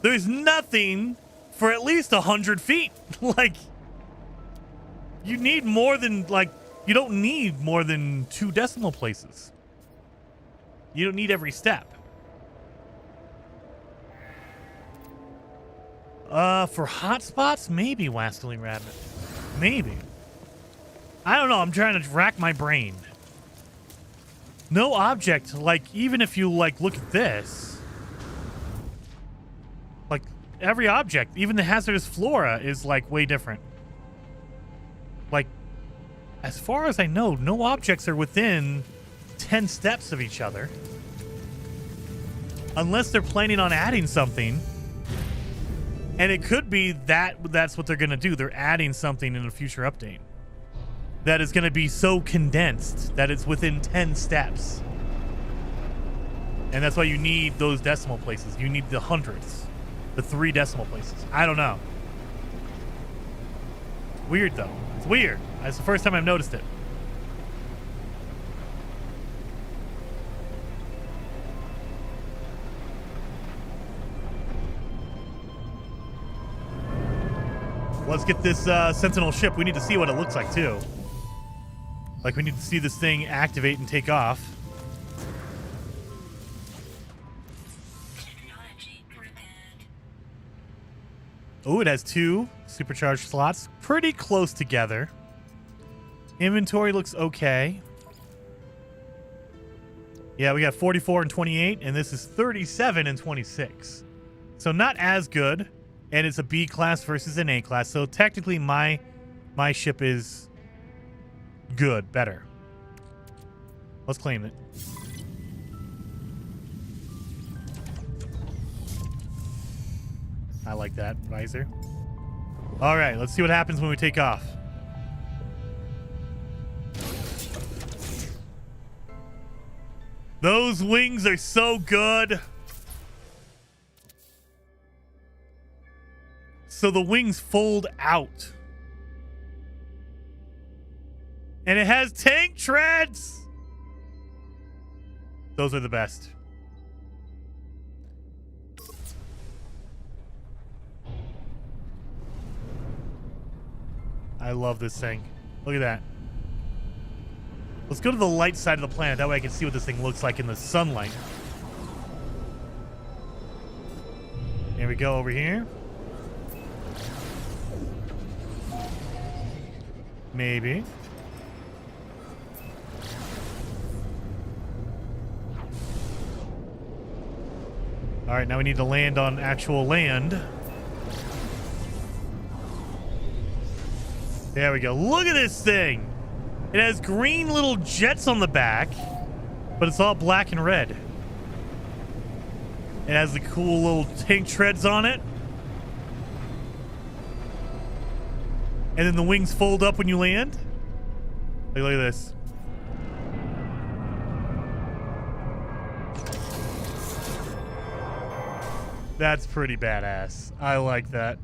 There's nothing for at least 100 feet. Like, you need more than, like, you don't need more than 2 decimal places. You don't need every step. For hotspots, maybe, Wascally Rabbit. Maybe. I don't know. I'm trying to rack my brain. No object, like, even if you, like, look at this. Like, every object, even the hazardous flora, is, like, way different. Like, as far as I know, no objects are within 10 steps of each other. Unless they're planning on adding something. And it could be that that's what they're going to do. They're adding something in a future update that is going to be so condensed that it's within 10 steps. And that's why you need those decimal places. You need the hundreds, the 3 decimal places. I don't know. Weird, though. It's weird. It's the first time I've noticed it. Let's get this Sentinel ship. We need to see what it looks like, too. Like, we need to see this thing activate and take off. Technology prepared. Oh, it has 2 supercharged slots. Pretty close together. Inventory looks okay. Yeah, we got 44 and 28, and this is 37 and 26. So not as good. And it's a B class versus an A class. So technically my ship is good, better. Let's claim it. I like that visor. All right, let's see what happens when we take off. Those wings are so good. So the wings fold out. And it has tank treads. Those are the best. I love this thing. Look at that. Let's go to the light side of the planet. That way I can see what this thing looks like in the sunlight. Here we go over here. Maybe. All right, now we need to land on actual land. There we go. Look at this thing. It has green little jets on the back, but it's all black and red. It has the cool little tank treads on it. And then the wings fold up when you land. Look at this. That's pretty badass. I like that.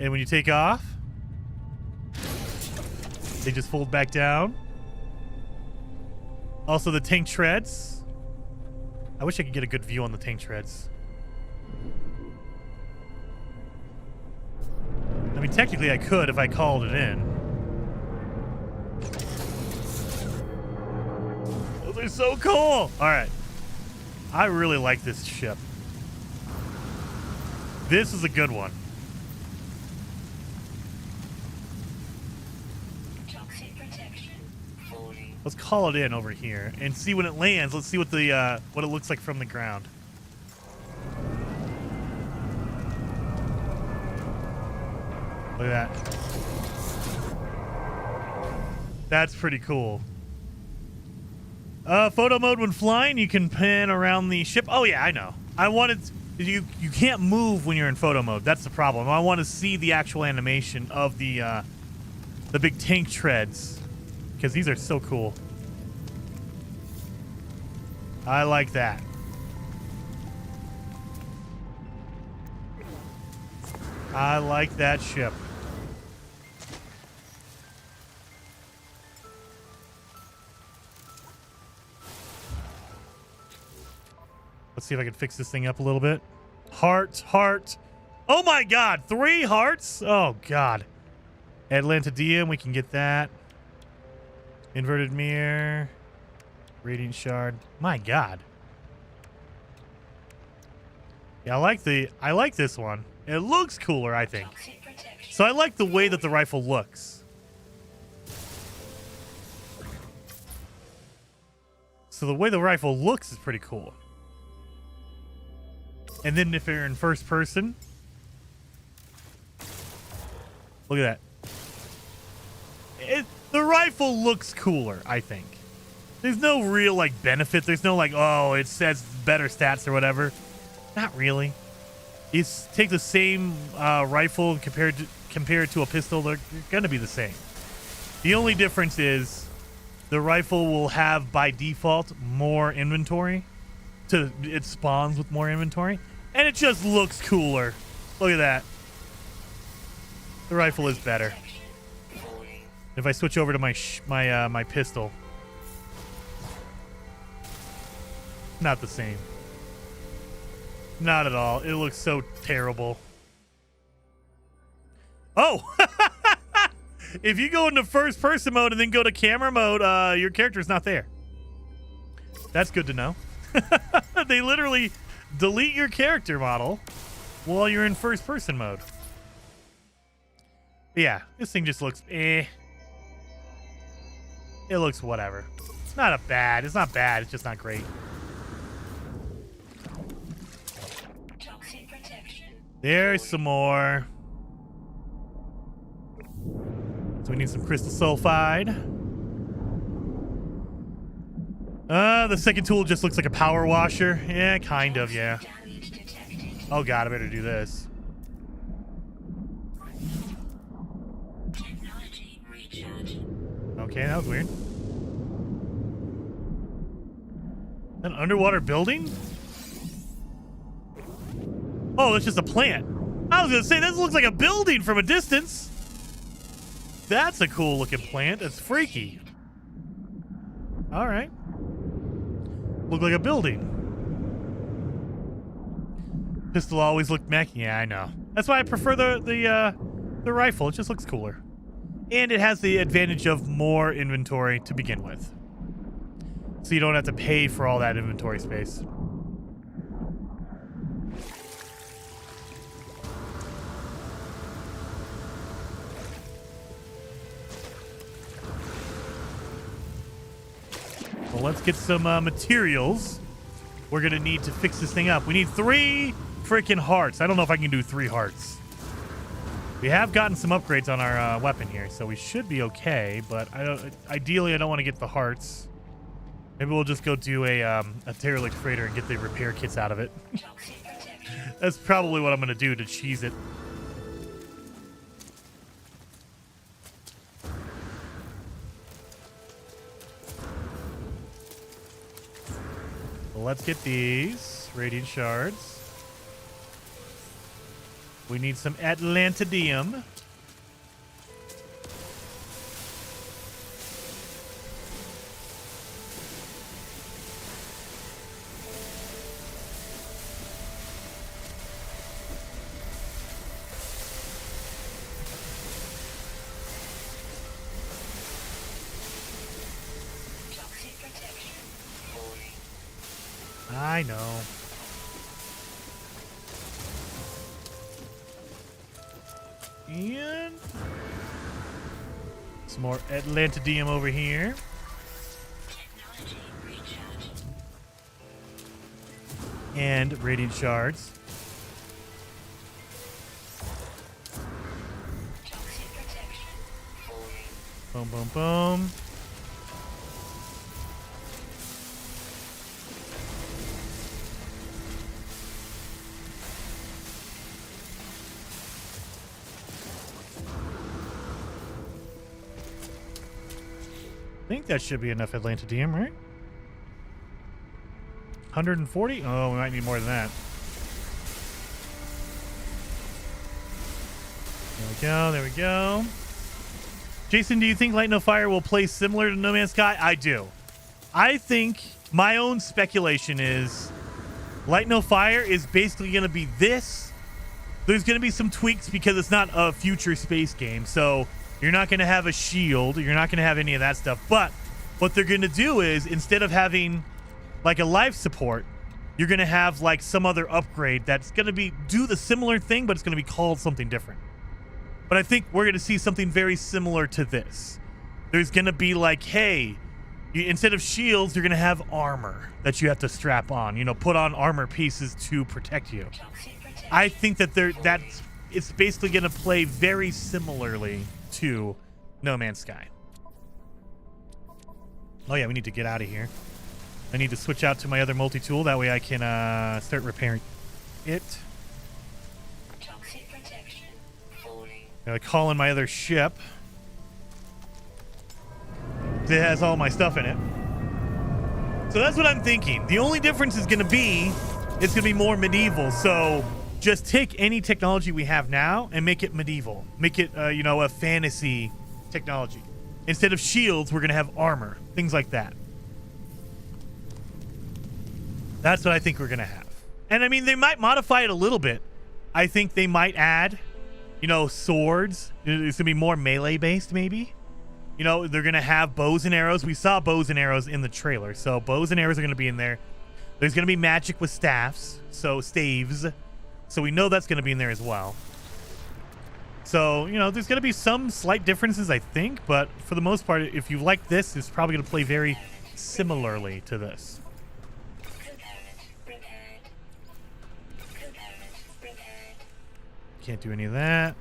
And when you take off, they just fold back down. Also, the tank treads. I wish I could get a good view on the tank treads. I mean, technically I could if I called it in. Those are so cool. All right. I really like this ship. This is a good one. Toxic protection. 40. Let's call it in over here and see when it lands. Let's see what the what it looks like from the ground. Look at that. That's pretty cool. Photo mode when flying, you can pan around the ship. Oh yeah, I know. I wanted you can't move when you're in photo mode. That's the problem. I want to see the actual animation of the big tank treads, because these are so cool. I like that. I like that ship. Let's see if I can fix this thing up a little bit. Heart. Oh my god, 3 hearts? Oh god. Atlantidium, we can get that. Inverted mirror. Radiant shard. My god. Yeah, I like this one. It looks cooler, I think. So I like the way that the rifle looks. So the way the rifle looks is pretty cool. And then if you're in first person, look at that. The rifle looks cooler, I think. There's no real like benefit. There's no like, oh, it says better stats or whatever. Not really. You take the same rifle compared to a pistol, they're gonna be the same. The only difference is the rifle will have by default more inventory. It spawns with more inventory, and it just looks cooler. Look at that. The rifle is better. If I switch over to my pistol, not the same. Not at all. It looks so terrible. Oh! If you go into first person mode and then go to camera mode, your character's not there. That's good to know. They literally delete your character model while you're in first person mode. But yeah, this thing just looks eh. It looks whatever. It's not bad. It's not bad. It's just not great. There's some more. So we need some crystal sulfide. The second tool just looks like a power washer. Yeah, kind of, yeah. Oh god, I better do this. Okay, that was weird. An underwater building? Oh, it's just a plant. I was gonna say, this looks like a building from a distance. That's a cool looking plant. That's freaky. All right. Look like a building. Pistol always looked mech. Yeah, I know. That's why I prefer the rifle. It just looks cooler. And it has the advantage of more inventory to begin with. So you don't have to pay for all that inventory space. Well, let's get some materials. We're going to need to fix this thing up. We need 3 freaking hearts. I don't know if I can do 3 hearts. We have gotten some upgrades on our weapon here, so we should be okay. But ideally, I don't want to get the hearts. Maybe we'll just go do a Derelict freighter and get the repair kits out of it. That's probably what I'm going to do to cheese it. Well, let's get these radiant shards. We need some Atlantidium. I know. And some more Atlantidium over here. And radiant shards. Boom, boom, boom. I think that should be enough Atlantidium, right? 140? Oh, we might need more than that. There we go. There we go. Jason, do you think Light No Fire will play similar to No Man's Sky? I do. I think my own speculation is Light No Fire is basically going to be this. There's going to be some tweaks because it's not a future space game. So you're not going to have a shield. You're not going to have any of that stuff. But what they're going to do is instead of having like a life support, you're going to have like some other upgrade that's going to be do the similar thing, but it's going to be called something different. But I think we're going to see something very similar to this. There's going to be like, hey, instead of shields, you're going to have armor that you have to strap on. You know, put on armor pieces to protect you. I think that it's basically going to play very similarly to No Man's Sky. Oh yeah, we need to get out of here. I need to switch out to my other multi-tool. That way I can start repairing it. Toxic protection. Falling. Gotta call in my other ship. It has all my stuff in it. So that's what I'm thinking. The only difference is going to be, it's going to be more medieval. So just take any technology we have now and make it medieval. Make it, you know, a fantasy technology. Instead of shields, we're going to have armor. Things like that. That's what I think we're going to have. And I mean, they might modify it a little bit. I think they might add, you know, swords. It's going to be more melee based, maybe. You know, they're going to have bows and arrows. We saw bows and arrows in the trailer. So bows and arrows are going to be in there. There's going to be magic with staffs. So staves. So we know that's going to be in there as well. So, you know, there's going to be some slight differences, I think. But for the most part, if you like this, it's probably going to play very similarly to this. Can't do any of that.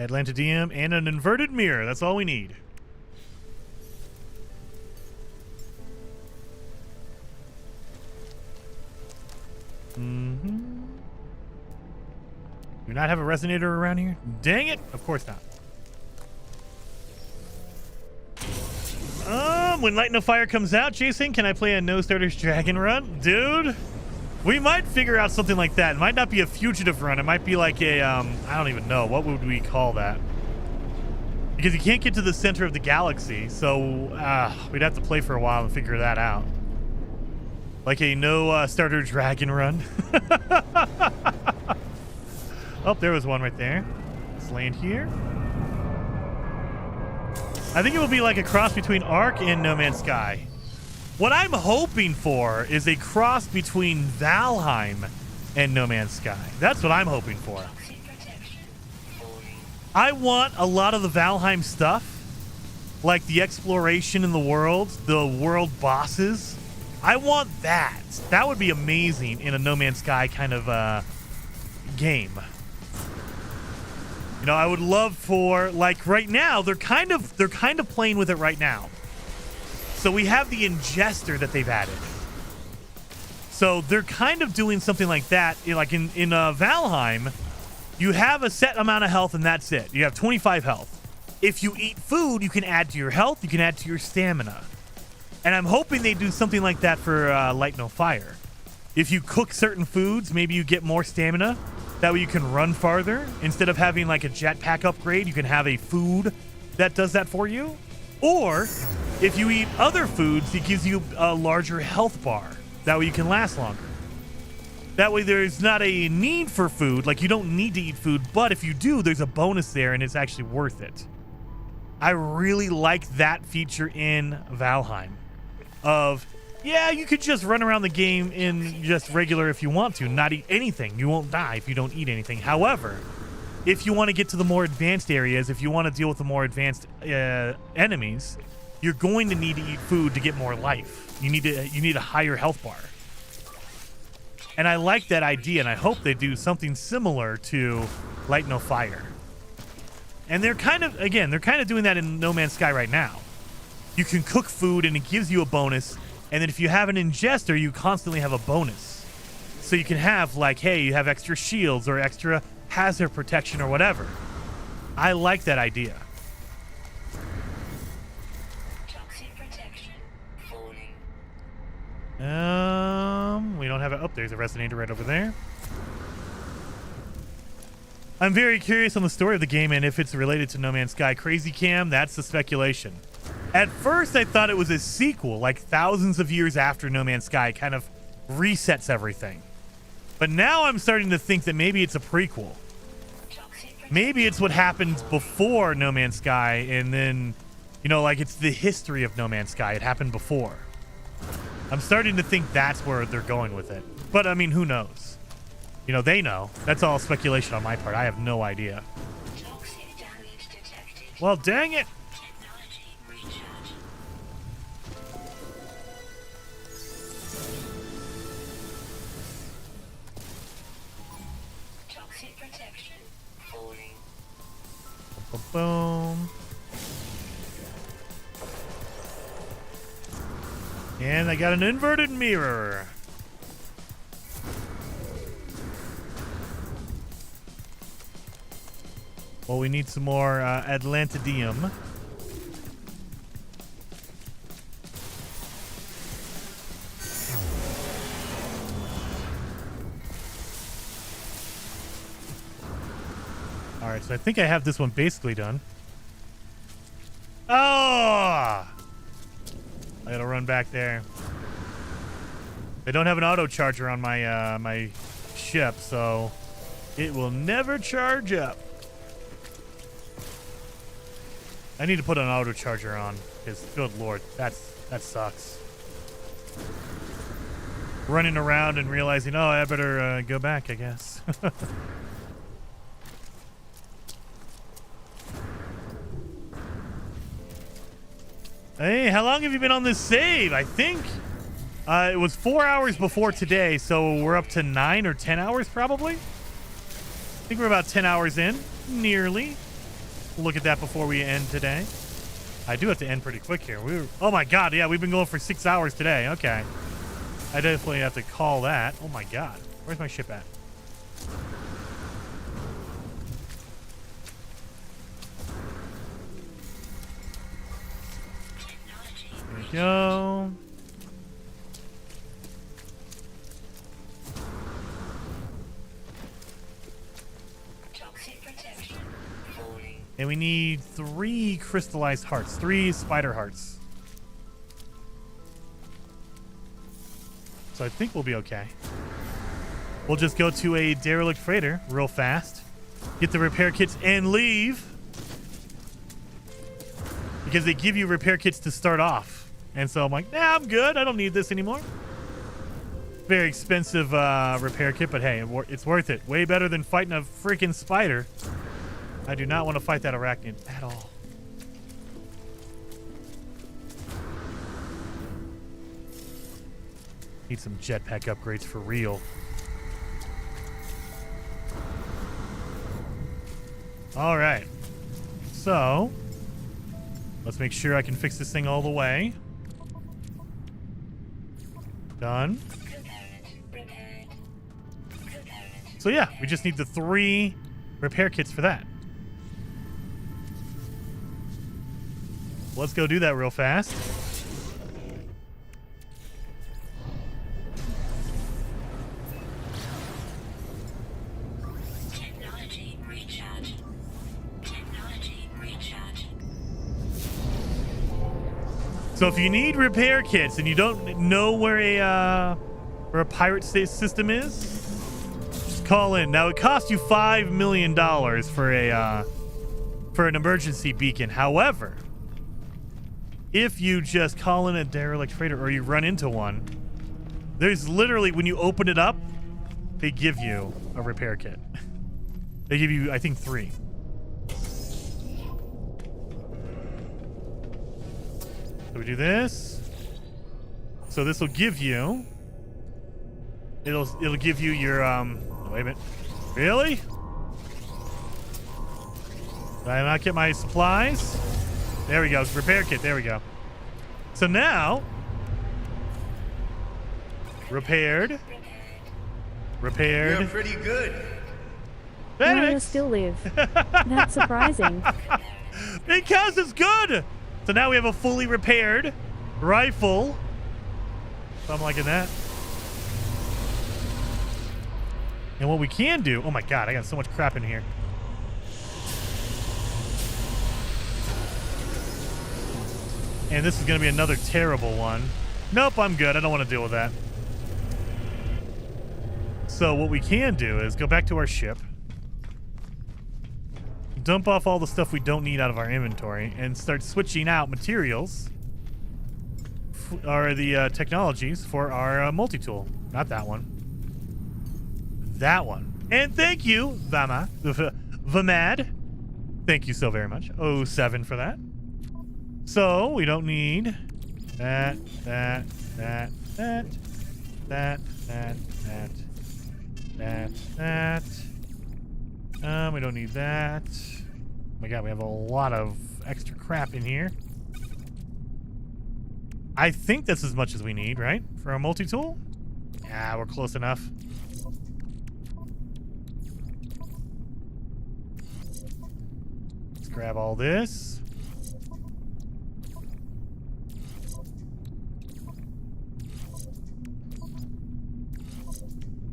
Atlantidium and an inverted mirror. That's all we need. Do not have a resonator around here? Dang it. Of course not. When Light No Fire comes out, Jason, can I play a No Starters Dragon run? Dude, we might figure out something like that. It might not be a fugitive run. It might be like a, I don't even know. What would we call that? Because you can't get to the center of the galaxy, so we'd have to play for a while and figure that out. Like a No Starter Dragon run. Oh, there was one right there. Let's land here. I think it will be like a cross between Ark and No Man's Sky. What I'm hoping for is a cross between Valheim and No Man's Sky. That's what I'm hoping for. I want a lot of the Valheim stuff, like the exploration in the world bosses. I want that. That would be amazing in a No Man's Sky kind of game. You know, I would love for, like, right now, they're kind of playing with it right now. So we have the ingester that they've added. So they're kind of doing something like that. Like in Valheim, you have a set amount of health and that's it. You have 25 health. If you eat food, you can add to your health. You can add to your stamina. And I'm hoping they do something like that for Light No Fire. If you cook certain foods, maybe you get more stamina. That way you can run farther. Instead of having like a jetpack upgrade, you can have a food that does that for you. Or if you eat other foods, it gives you a larger health bar. That way you can last longer. That way there's not a need for food. Like, you don't need to eat food, but if you do, there's a bonus there and it's actually worth it. I really like that feature in Valheim. Of, yeah, you could just run around the game in just regular if you want to, not eat anything. You won't die if you don't eat anything. However, if you want to get to the more advanced areas, if you want to deal with the more advanced enemies, you're going to need to eat food to get more life. You need a higher health bar. And I like that idea, and I hope they do something similar to Light No Fire. And they're kind of doing that in No Man's Sky right now. You can cook food and it gives you a bonus, and then if you have an ingester, you constantly have a bonus. So you can have, like, hey, you have extra shields or extra hazard protection or whatever. I like that idea. Toxic protection falling. We don't have it. Oh, there's a resonator right over there. I'm very curious on the story of the game and if it's related to No Man's Sky. Crazy Cam, that's the speculation. At first, I thought it was a sequel, like thousands of years after No Man's Sky, kind of resets everything. But now I'm starting to think that maybe it's a prequel. Maybe it's what happened before No Man's Sky, and then, you know, like it's the history of No Man's Sky. It happened before. I'm starting to think that's where they're going with it. But, I mean, who knows? You know, they know. That's all speculation on my part. I have no idea. Toxic damage detected. Well, dang it. Technology recharge. Toxic protection falling. Boom. And I got an inverted mirror. Well, we need some more Atlantidium. All right, so I think I have this one basically done. Oh! I gotta run back there. I don't have an auto charger on my my ship, so it will never charge up. I need to put an auto charger on, because good lord, that sucks. Running around and realizing, oh, I better go back, I guess. Hey, how long have you been on this save? I think it was 4 hours before today, so we're up to 9 or 10 hours probably. I think we're about 10 hours in, nearly. We'll look at that before we end today. I do have to end pretty quick here. Oh my god, yeah, we've been going for 6 hours today. Okay. I definitely have to call that. Oh my god. Where's my ship at? There we go. Toxic protection falling. And we need 3 crystallized hearts, 3 spider hearts. So I think we'll be okay. We'll just go to a derelict freighter real fast, get the repair kits, and leave. Because they give you repair kits to start off. And so I'm like, nah, I'm good. I don't need this anymore. Very expensive repair kit, but hey, it's worth it. Way better than fighting a freaking spider. I do not want to fight that arachnid at all. Need some jetpack upgrades for real. All right. So, let's make sure I can fix this thing all the way. Done. So yeah, we just need the 3 repair kits for that. Let's go do that real fast. Technology recharge. Technology recharge. So if you need repair kits and you don't know where a pirate system is, just call in. Now it costs you $5 million for an emergency beacon. However, if you just call in a derelict freighter or you run into one, there's literally, when you open it up, they give you a repair kit. They give you, I think, 3. So we do this. So this will give you it'll give you your wait a minute. Really? Did I not get my supplies? There we go. Repair kit. There we go. So now, repaired. You're pretty good. Noah still live. That's surprising. Because it's good. So now we have a fully repaired rifle. Something like that. And what we can do, oh my god, I got so much crap in here. And this is going to be another terrible one. Nope, I'm good. I don't want to deal with that. So what we can do is go back to our ship. Dump off all the stuff we don't need out of our inventory and start switching out materials or the technologies for our multi-tool. Not that one. That one. And thank you, Vamad. Thank you so very much. 07 for that. So we don't need that. We don't need that. Oh my god, we have a lot of extra crap in here. I think that's as much as we need, right? For a multi-tool? Yeah, we're close enough. Let's grab all this.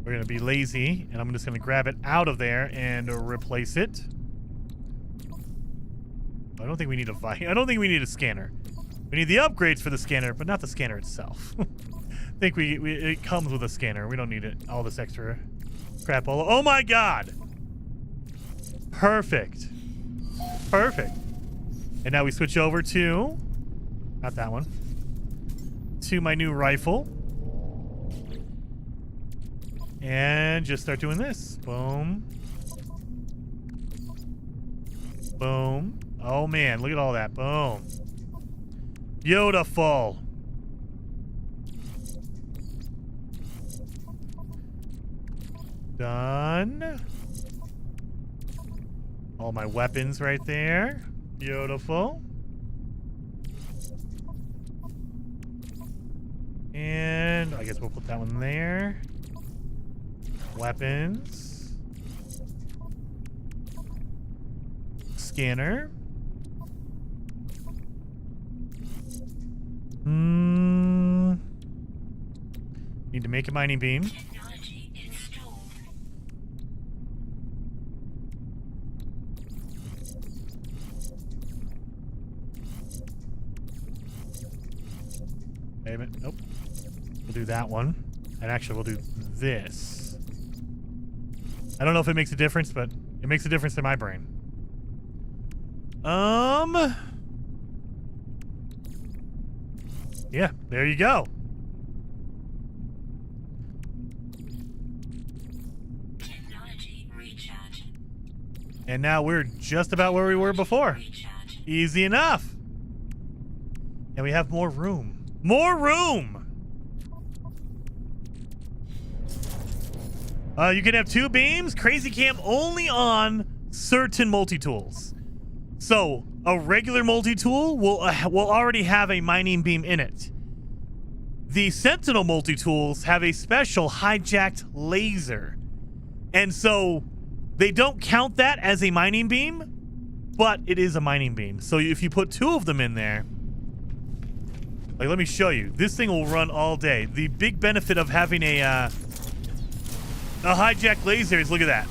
We're going to be lazy, and I'm just going to grab it out of there and replace it. I don't think we need a I don't think we need a scanner. We need the upgrades for the scanner, but not the scanner itself. I think it comes with a scanner. We don't need it. All this extra crap. Oh my god! Perfect. Perfect. And now we switch over to... Not that one. To my new rifle. And just start doing this. Boom. Boom. Oh man, look at all that. Boom. Beautiful. Done. All my weapons right there. Beautiful. And I guess we'll put that one there. Weapons. Scanner. Need to make a mining beam. Technology installed. Wait a minute. Nope. We'll do that one. And actually, we'll do this. I don't know if it makes a difference, but it makes a difference in my brain. Yeah, there you go. Technology recharge. And now we're just about where we were before. Recharge. Easy enough. And we have more room. More room! You can have 2 beams. Crazy Camp only on certain multi-tools. So, a regular multi-tool will already have a mining beam in it. The Sentinel multi-tools have a special hijacked laser. And so, they don't count that as a mining beam, but it is a mining beam. So if you put 2 of them in there, like let me show you. This thing will run all day. The big benefit of having a hijacked laser is, look at that.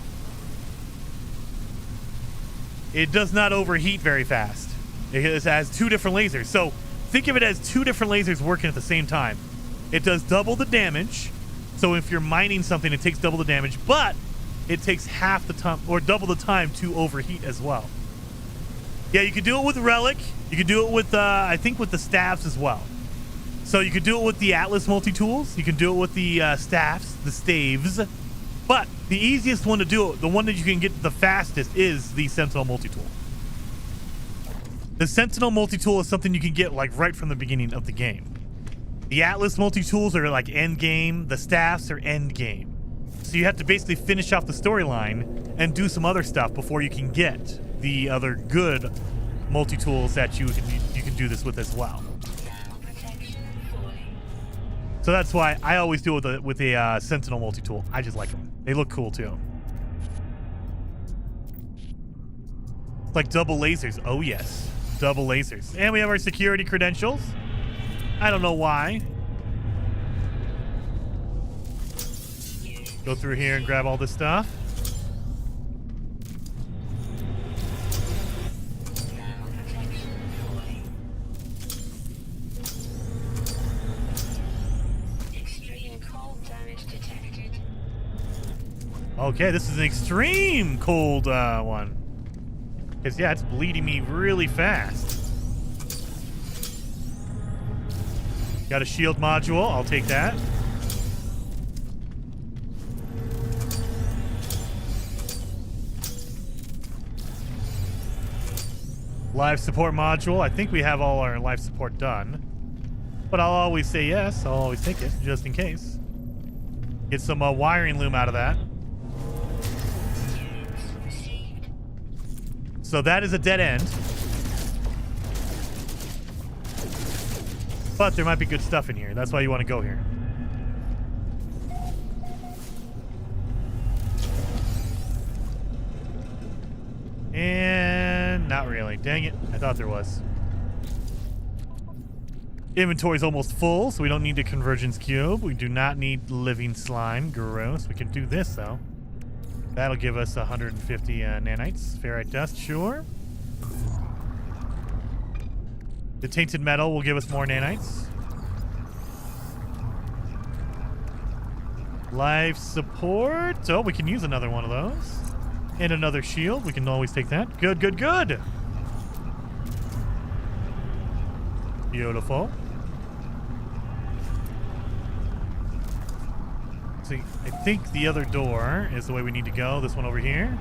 It does not overheat very fast. It has 2 different lasers. So think of it as 2 different lasers working at the same time. It does double the damage. So if you're mining something, it takes double the damage, but it takes half the time or double the time to overheat as well. Yeah, you could do it with Relic. You could do it with, I think, with the staffs as well. So you could do it with the Atlas multi-tools. You can do it with the staffs, the staves. But the easiest one to do it, the one that you can get the fastest, is the Sentinel multi-tool. The Sentinel multi-tool is something you can get like right from the beginning of the game. The Atlas multi-tools are like end game. The staffs are end game. So you have to basically finish off the storyline and do some other stuff before you can get the other good multi-tools that you can do this with as well. So that's why I always do it with the Sentinel multi-tool. I just like them. They look cool too. Like double lasers. Oh yes, double lasers. And we have our security credentials. I don't know why. Go through here and grab all this stuff. Extreme cold damage detected. Okay, this is an extreme cold one. Because, yeah, it's bleeding me really fast. Got a shield module. I'll take that. Life support module. I think we have all our life support done. But I'll always say yes. I'll always take it, just in case. Get some wiring loom out of that. So that is a dead end. But there might be good stuff in here. That's why you want to go here. And not really. Dang it. I thought there was. Inventory's almost full, so we don't need the convergence cube. We do not need living slime. Gross. We can do this, though. That'll give us 150 nanites. Ferrite dust, sure. The tainted metal will give us more nanites. Life support. Oh, we can use another one of those. And another shield. We can always take that. Good, good, good. Beautiful. See, I think the other door is the way we need to go. This one over here.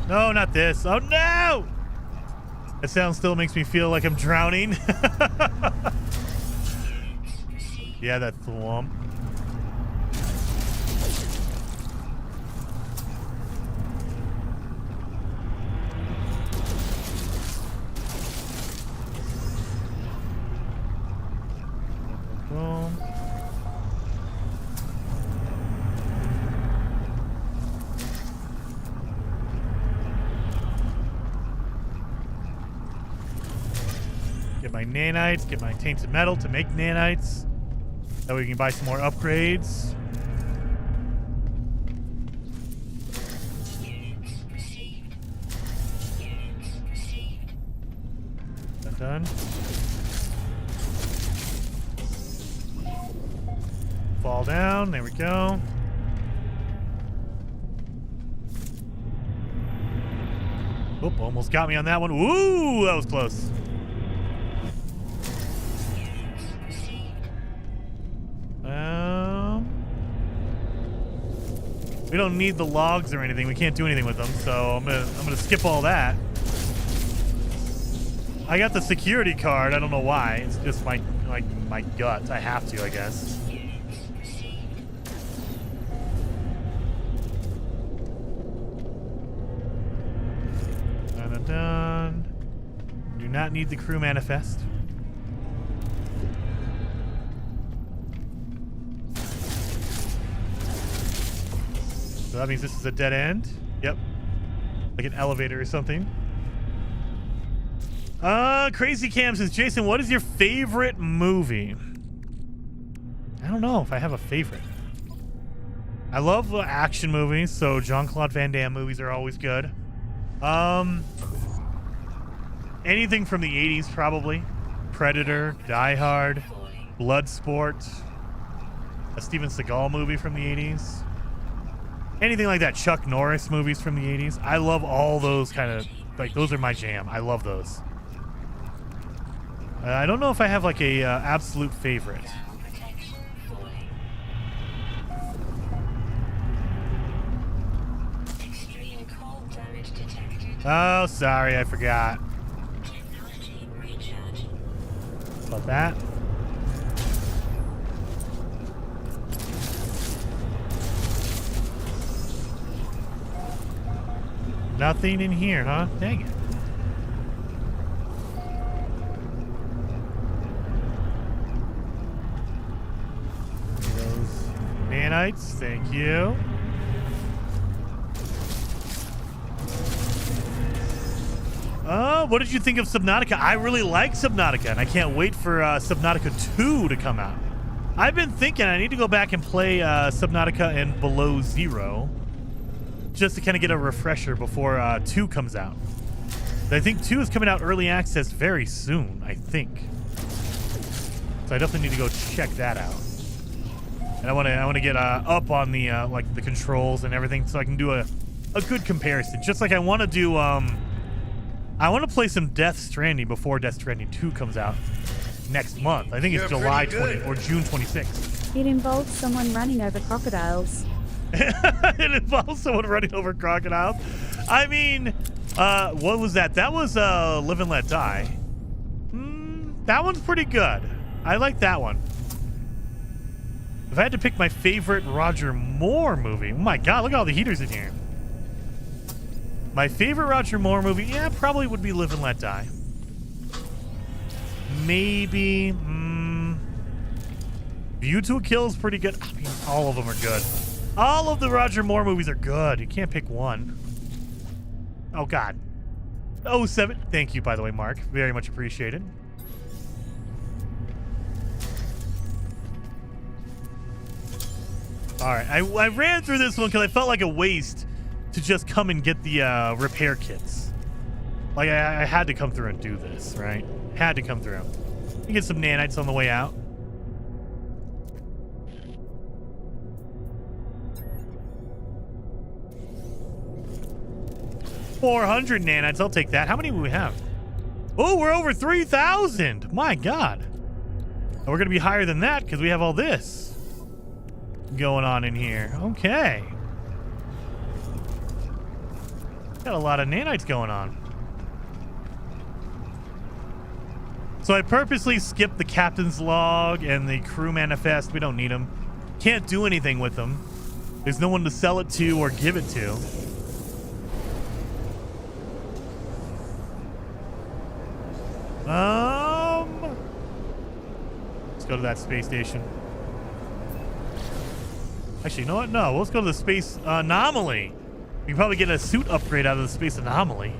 No, not this. Oh, no! That sound still makes me feel like I'm drowning. Yeah, that thwomp. Boom. Get my nanites, get my tainted metal to make nanites. That way we can buy some more upgrades. That done. Fall down. There we go. Oop, almost got me on that one. Woo, that was close. We don't need the logs or anything. We can't do anything with them, so I'm gonna skip all that. I got the security card. I don't know why. It's just my gut. I have to, I guess. Done. Do not need the crew manifest. So that means this is a dead end. Yep. Like an elevator or something. Crazy Cam says, Jason, what is your favorite movie? I don't know if I have a favorite. I love action movies, so Jean-Claude Van Damme movies are always good. Anything from the 80s, probably. Predator, Die Hard, Bloodsport, a Steven Seagal movie from the 80s. Anything like that. Chuck Norris movies from the 80s. I love all those kind of, like, those are my jam. I love those. I don't know if I have, like, a absolute favorite. Oh, sorry, I forgot. Technology recharge. About that. Nothing in here, huh? Dang it. Those nanites, thank you. What did you think of Subnautica? I really like Subnautica, and I can't wait for Subnautica 2 to come out. I've been thinking I need to go back and play Subnautica and Below Zero just to kind of get a refresher before 2 comes out. I think 2 is coming out early access very soon, I think. So I definitely need to go check that out. And I want to get up on the like the controls and everything so I can do a good comparison. Just like I want to do I want to play some Death Stranding before Death Stranding 2 comes out next month. I think it's July 20 or June 26th. It involves someone running over crocodiles. It involves someone running over crocodiles. I mean, what was that? That was Live and Let Die. That one's pretty good. I like that one. If I had to pick my favorite Roger Moore movie, oh my god, look at all the heaters in here. My favorite Roger Moore movie, yeah, probably would be Live and Let Die. Maybe, View to a Kill is pretty good. I mean, all of them are good. All of the Roger Moore movies are good. You can't pick one. Oh, God. 07. Thank you, by the way, Mark. Very much appreciated. All right. I ran through this one because I felt like a waste to just come and get the repair kits. Like, I had to come through and do this, right? Had to come through. You get some nanites on the way out. $400 nanites. I'll take that. How many do we have? Oh, we're over 3,000. My God. And we're going to be higher than that because we have all this going on in here. Okay. Got a lot of nanites going on. So I purposely skipped the captain's log and the crew manifest. We don't need them. Can't do anything with them. There's no one to sell it to or give it to. Let's go to that space station. Actually, you know what? No, let's go to the space anomaly. We can probably get a suit upgrade out of the space anomaly.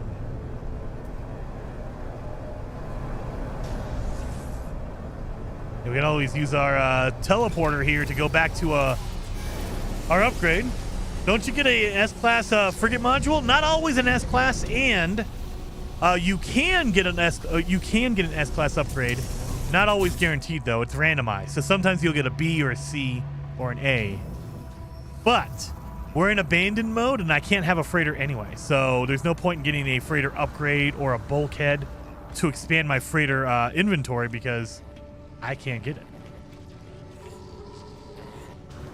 And we can always use our teleporter here to go back to our upgrade. Don't you get a S-class frigate module? Not always an S-class, and you can get an S-class upgrade. Not always guaranteed though. It's randomized. So sometimes you'll get a B or a C or an A. But we're in abandoned mode, and I can't have a freighter anyway. So there's no point in getting a freighter upgrade or a bulkhead to expand my freighter inventory because I can't get it.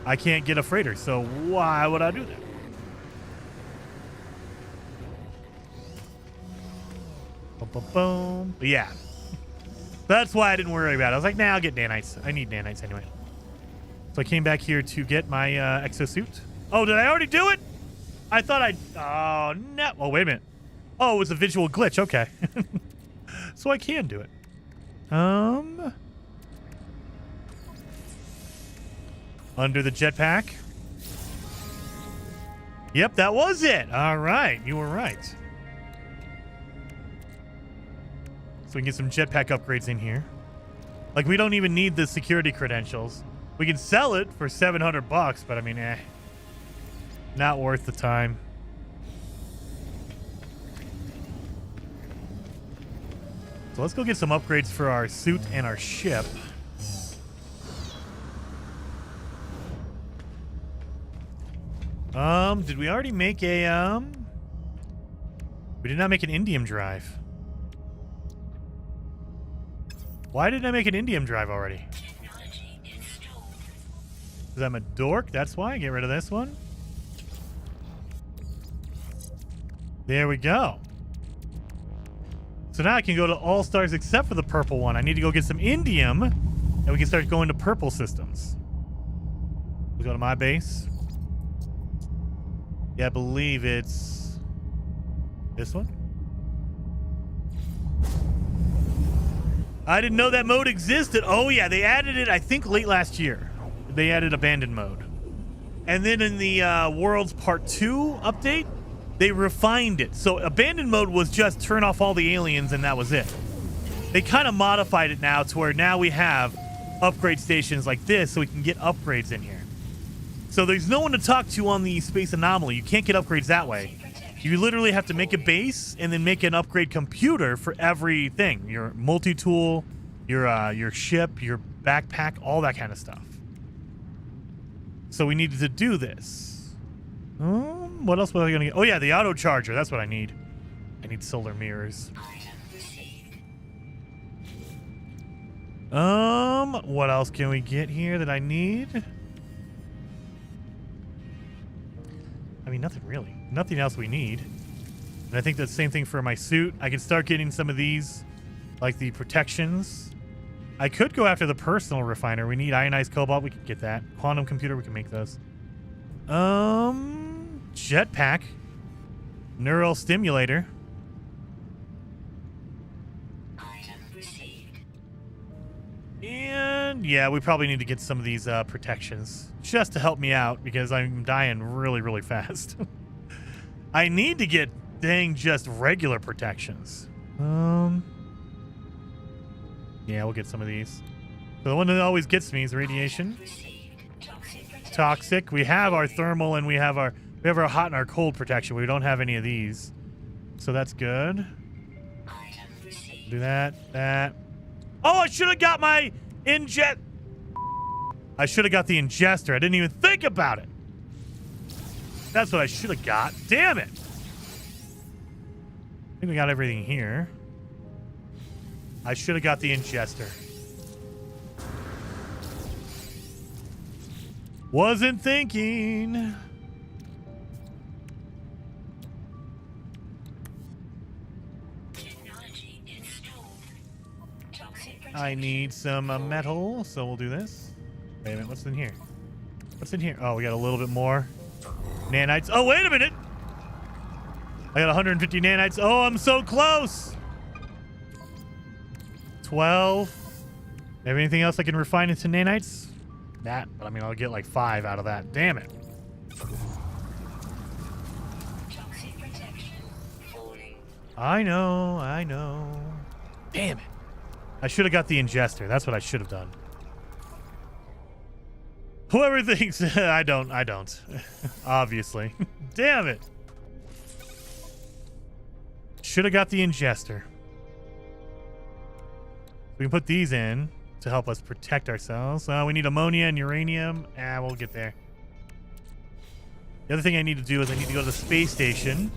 I can't get a freighter, so why would I do that? Boom, boom, boom. But yeah. That's why I didn't worry about it. I was like, nah, I'll get nanites. I need nanites anyway. So I came back here to get my exosuit. Oh, did I already do it? I thought I... Oh, no. Oh, wait a minute. Oh, it was a visual glitch. Okay. So I can do it. Under the jetpack. Yep, that was it. All right. You were right. So we can get some jetpack upgrades in here. Like, we don't even need the security credentials. We can sell it for $700, but I mean, not worth the time. So let's go get some upgrades for our suit and our ship. Did we already make a, We did not make an indium drive. Why didn't I make an indium drive already? Because I'm a dork? That's why? Get rid of this one. There we go. So now I can go to all stars except for the purple one. I need to go get some indium, and we can start going to purple systems. We'll go to my base. Yeah, I believe it's this one. I didn't know that mode existed. Oh yeah, they added it, I think, late last year. They added abandoned mode. And then in the Worlds Part 2 update, they refined it. So abandoned mode was just turn off all the aliens and that was it. They kind of modified it now to where now we have upgrade stations like this so we can get upgrades in here. So there's no one to talk to on the space anomaly. You can't get upgrades that way. You literally have to make a base and then make an upgrade computer for everything. Your multi-tool, your ship, your backpack, all that kind of stuff. So we needed to do this. What else was I going to get? Oh, yeah, the auto charger. That's what I need. I need solar mirrors. What else can we get here that I need? I mean, nothing really. Nothing else we need. And I think that's the same thing for my suit. I can start getting some of these, like the protections. I could go after the personal refiner. We need ionized cobalt. We can get that. Quantum computer. We can make those. Jetpack. Neural stimulator. And yeah, we probably need to get some of these protections just to help me out because I'm dying really, really fast. I need to get dang just regular protections. Yeah, we'll get some of these. So the one that always gets me is radiation. Toxic. We have our thermal and we have our hot and our cold protection. We don't have any of these. So that's good. Do that. Oh, I should have got my I should have got the ingester. I didn't even think about it. That's what I should have got. Damn it. I think we got everything here. I should have got the ingester. Wasn't thinking. I need some metal, so we'll do this. Wait a minute, what's in here? What's in here? Oh, we got a little bit more. Nanites. Oh, wait a minute! I got 150 nanites. Oh, I'm so close! 12. Have anything else I can refine into nanites? That, but I mean, I'll get like 5 out of that. Damn it. I know. Damn it. I should have got the ingester. That's what I should have done. Whoever thinks I don't. Obviously. Damn it. Should have got the ingester. We can put these in to help us protect ourselves. We need ammonia and uranium. We'll get there. The other thing I need to do is I need to go to the space station.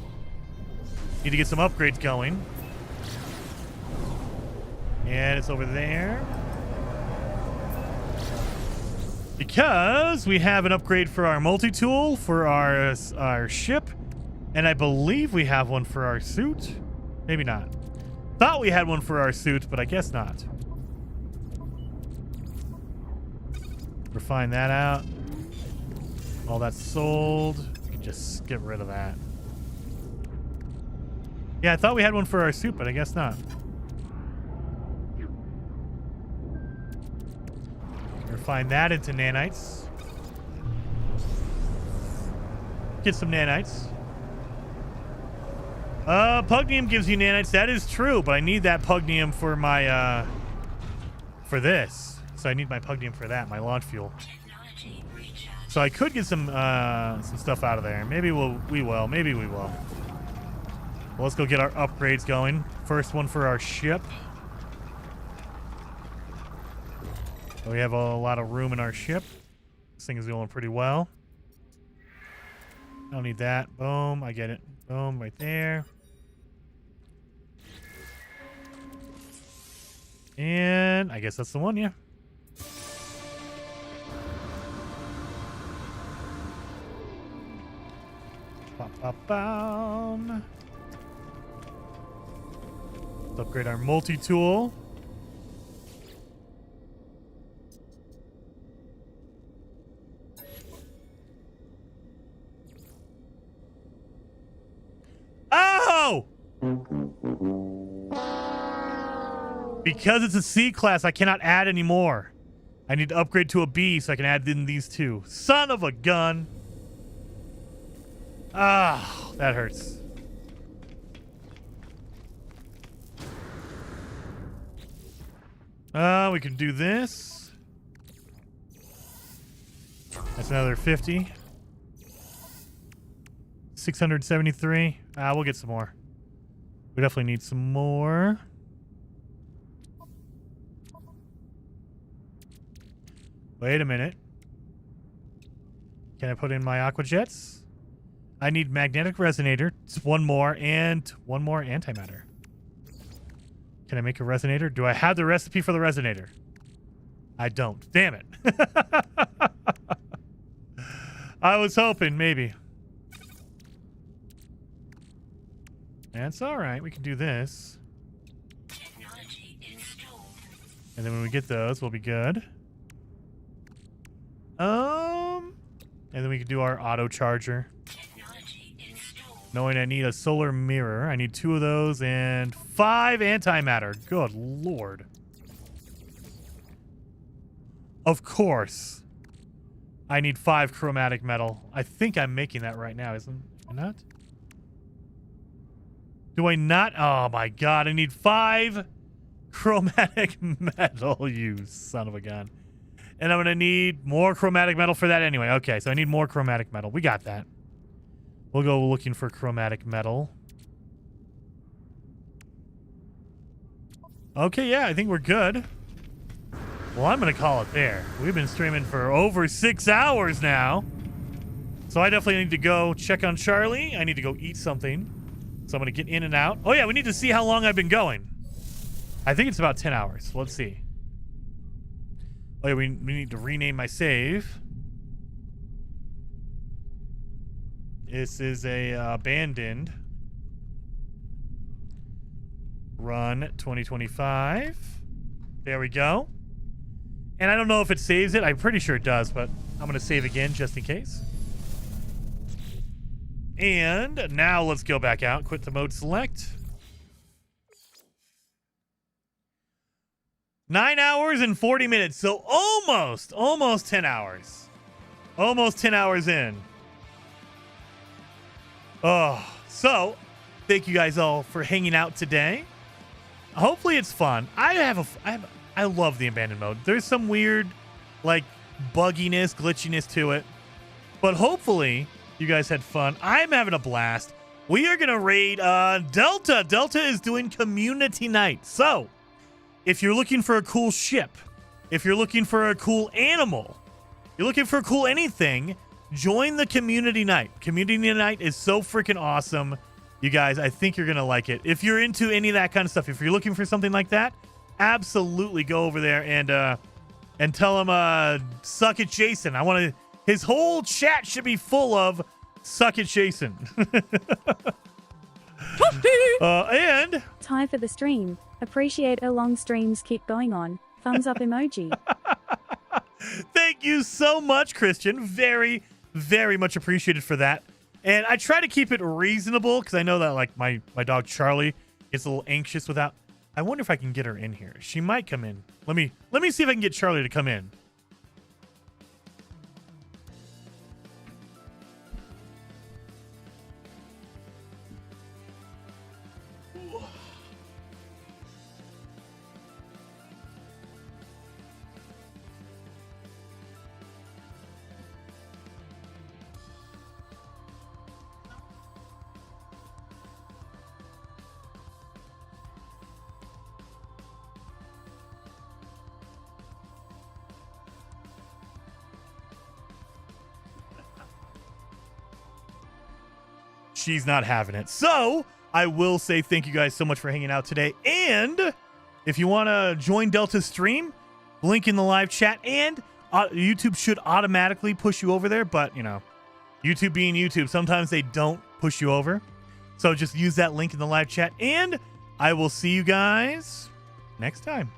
Need to get some upgrades going. And it's over there. Because we have an upgrade for our multi-tool, for our ship. And I believe we have one for our suit. Maybe not. Thought we had one for our suit, but I guess not. Refine that out. All that's sold. We can just get rid of that. Yeah, I thought we had one for our suit, but I guess not. Refine that into nanites. Get some nanites. Pugnium gives you nanites. That is true, but I need that pugnium for my for this. So I need my pugnium for that, my launch fuel. So I could get some stuff out of there. Maybe we will. Maybe we will. Well, let's go get our upgrades going. First one for our ship. We have a lot of room in our ship. This thing is going pretty well. I don't need that. Boom. I get it. Boom. Right there. And I guess that's the one, yeah. So upgrade our multi-tool. Oh! Because it's a C class, I cannot add any more. I need to upgrade to a B so I can add in these two. Son of a gun. Ah, that hurts. We can do this. That's another 50. 673. We'll get some more. We definitely need some more. Wait a minute. Can I put in my aqua jets? I need magnetic resonator. It's one more and one more antimatter. Can I make a resonator? Do I have the recipe for the resonator? I don't. Damn it. I was hoping maybe. That's all right. We can do this. Technology installed. And then when we get those, we'll be good. And then we can do our auto charger. Technology installed. Knowing I need a solar mirror. I need 2 of those and 5 antimatter. Good lord. Of course. I need 5 chromatic metal. I think I'm making that right now, isn't I not? Do I not? Oh my god, I need 5 chromatic metal, you son of a gun. And I'm going to need more chromatic metal for that anyway. Okay, so I need more chromatic metal. We got that. We'll go looking for chromatic metal. Okay, yeah, I think we're good. Well, I'm going to call it there. We've been streaming for over 6 hours now. So I definitely need to go check on Charlie. I need to go eat something. So I'm going to get in and out. Oh, yeah, we need to see how long I've been going. I think it's about 10 hours. Let's see. Oh, yeah, we need to rename my save. This is a abandoned. Run 2025. There we go. And I don't know if it saves it. I'm pretty sure it does, but I'm going to save again just in case. And now let's go back out. Quit the mode select. 9 hours and 40 minutes. So almost 10 hours. Almost 10 hours in. Oh, so thank you guys all for hanging out today. Hopefully it's fun. I love the abandoned mode. There's some weird, like, bugginess, glitchiness to it. But hopefully you guys had fun. I'm having a blast. We are going to raid Delta. Delta is doing community night. So if you're looking for a cool ship, if you're looking for a cool animal, you're looking for a cool anything, join the community night. Community night is so freaking awesome. You guys, I think you're going to like it. If you're into any of that kind of stuff, if you're looking for something like that, absolutely go over there and tell him suck it Jason. His whole chat should be full of suck it Jason. And Time for the stream. Appreciate a long streams keep going on. Thumbs up emoji. thank you so much, Christian. Very, very much appreciated for that. And I try to keep it reasonable because I know that, like, my dog Charlie gets a little anxious without. I wonder if I can get her in here. She might come in. Let me see if I can get Charlie to come in. She's not having it. So I will say thank you guys so much for hanging out today. And if you want to join Delta's stream, link in the live chat. And YouTube should automatically push you over there. But, you know, YouTube being YouTube, sometimes they don't push you over. So just use that link in the live chat. And I will see you guys next time.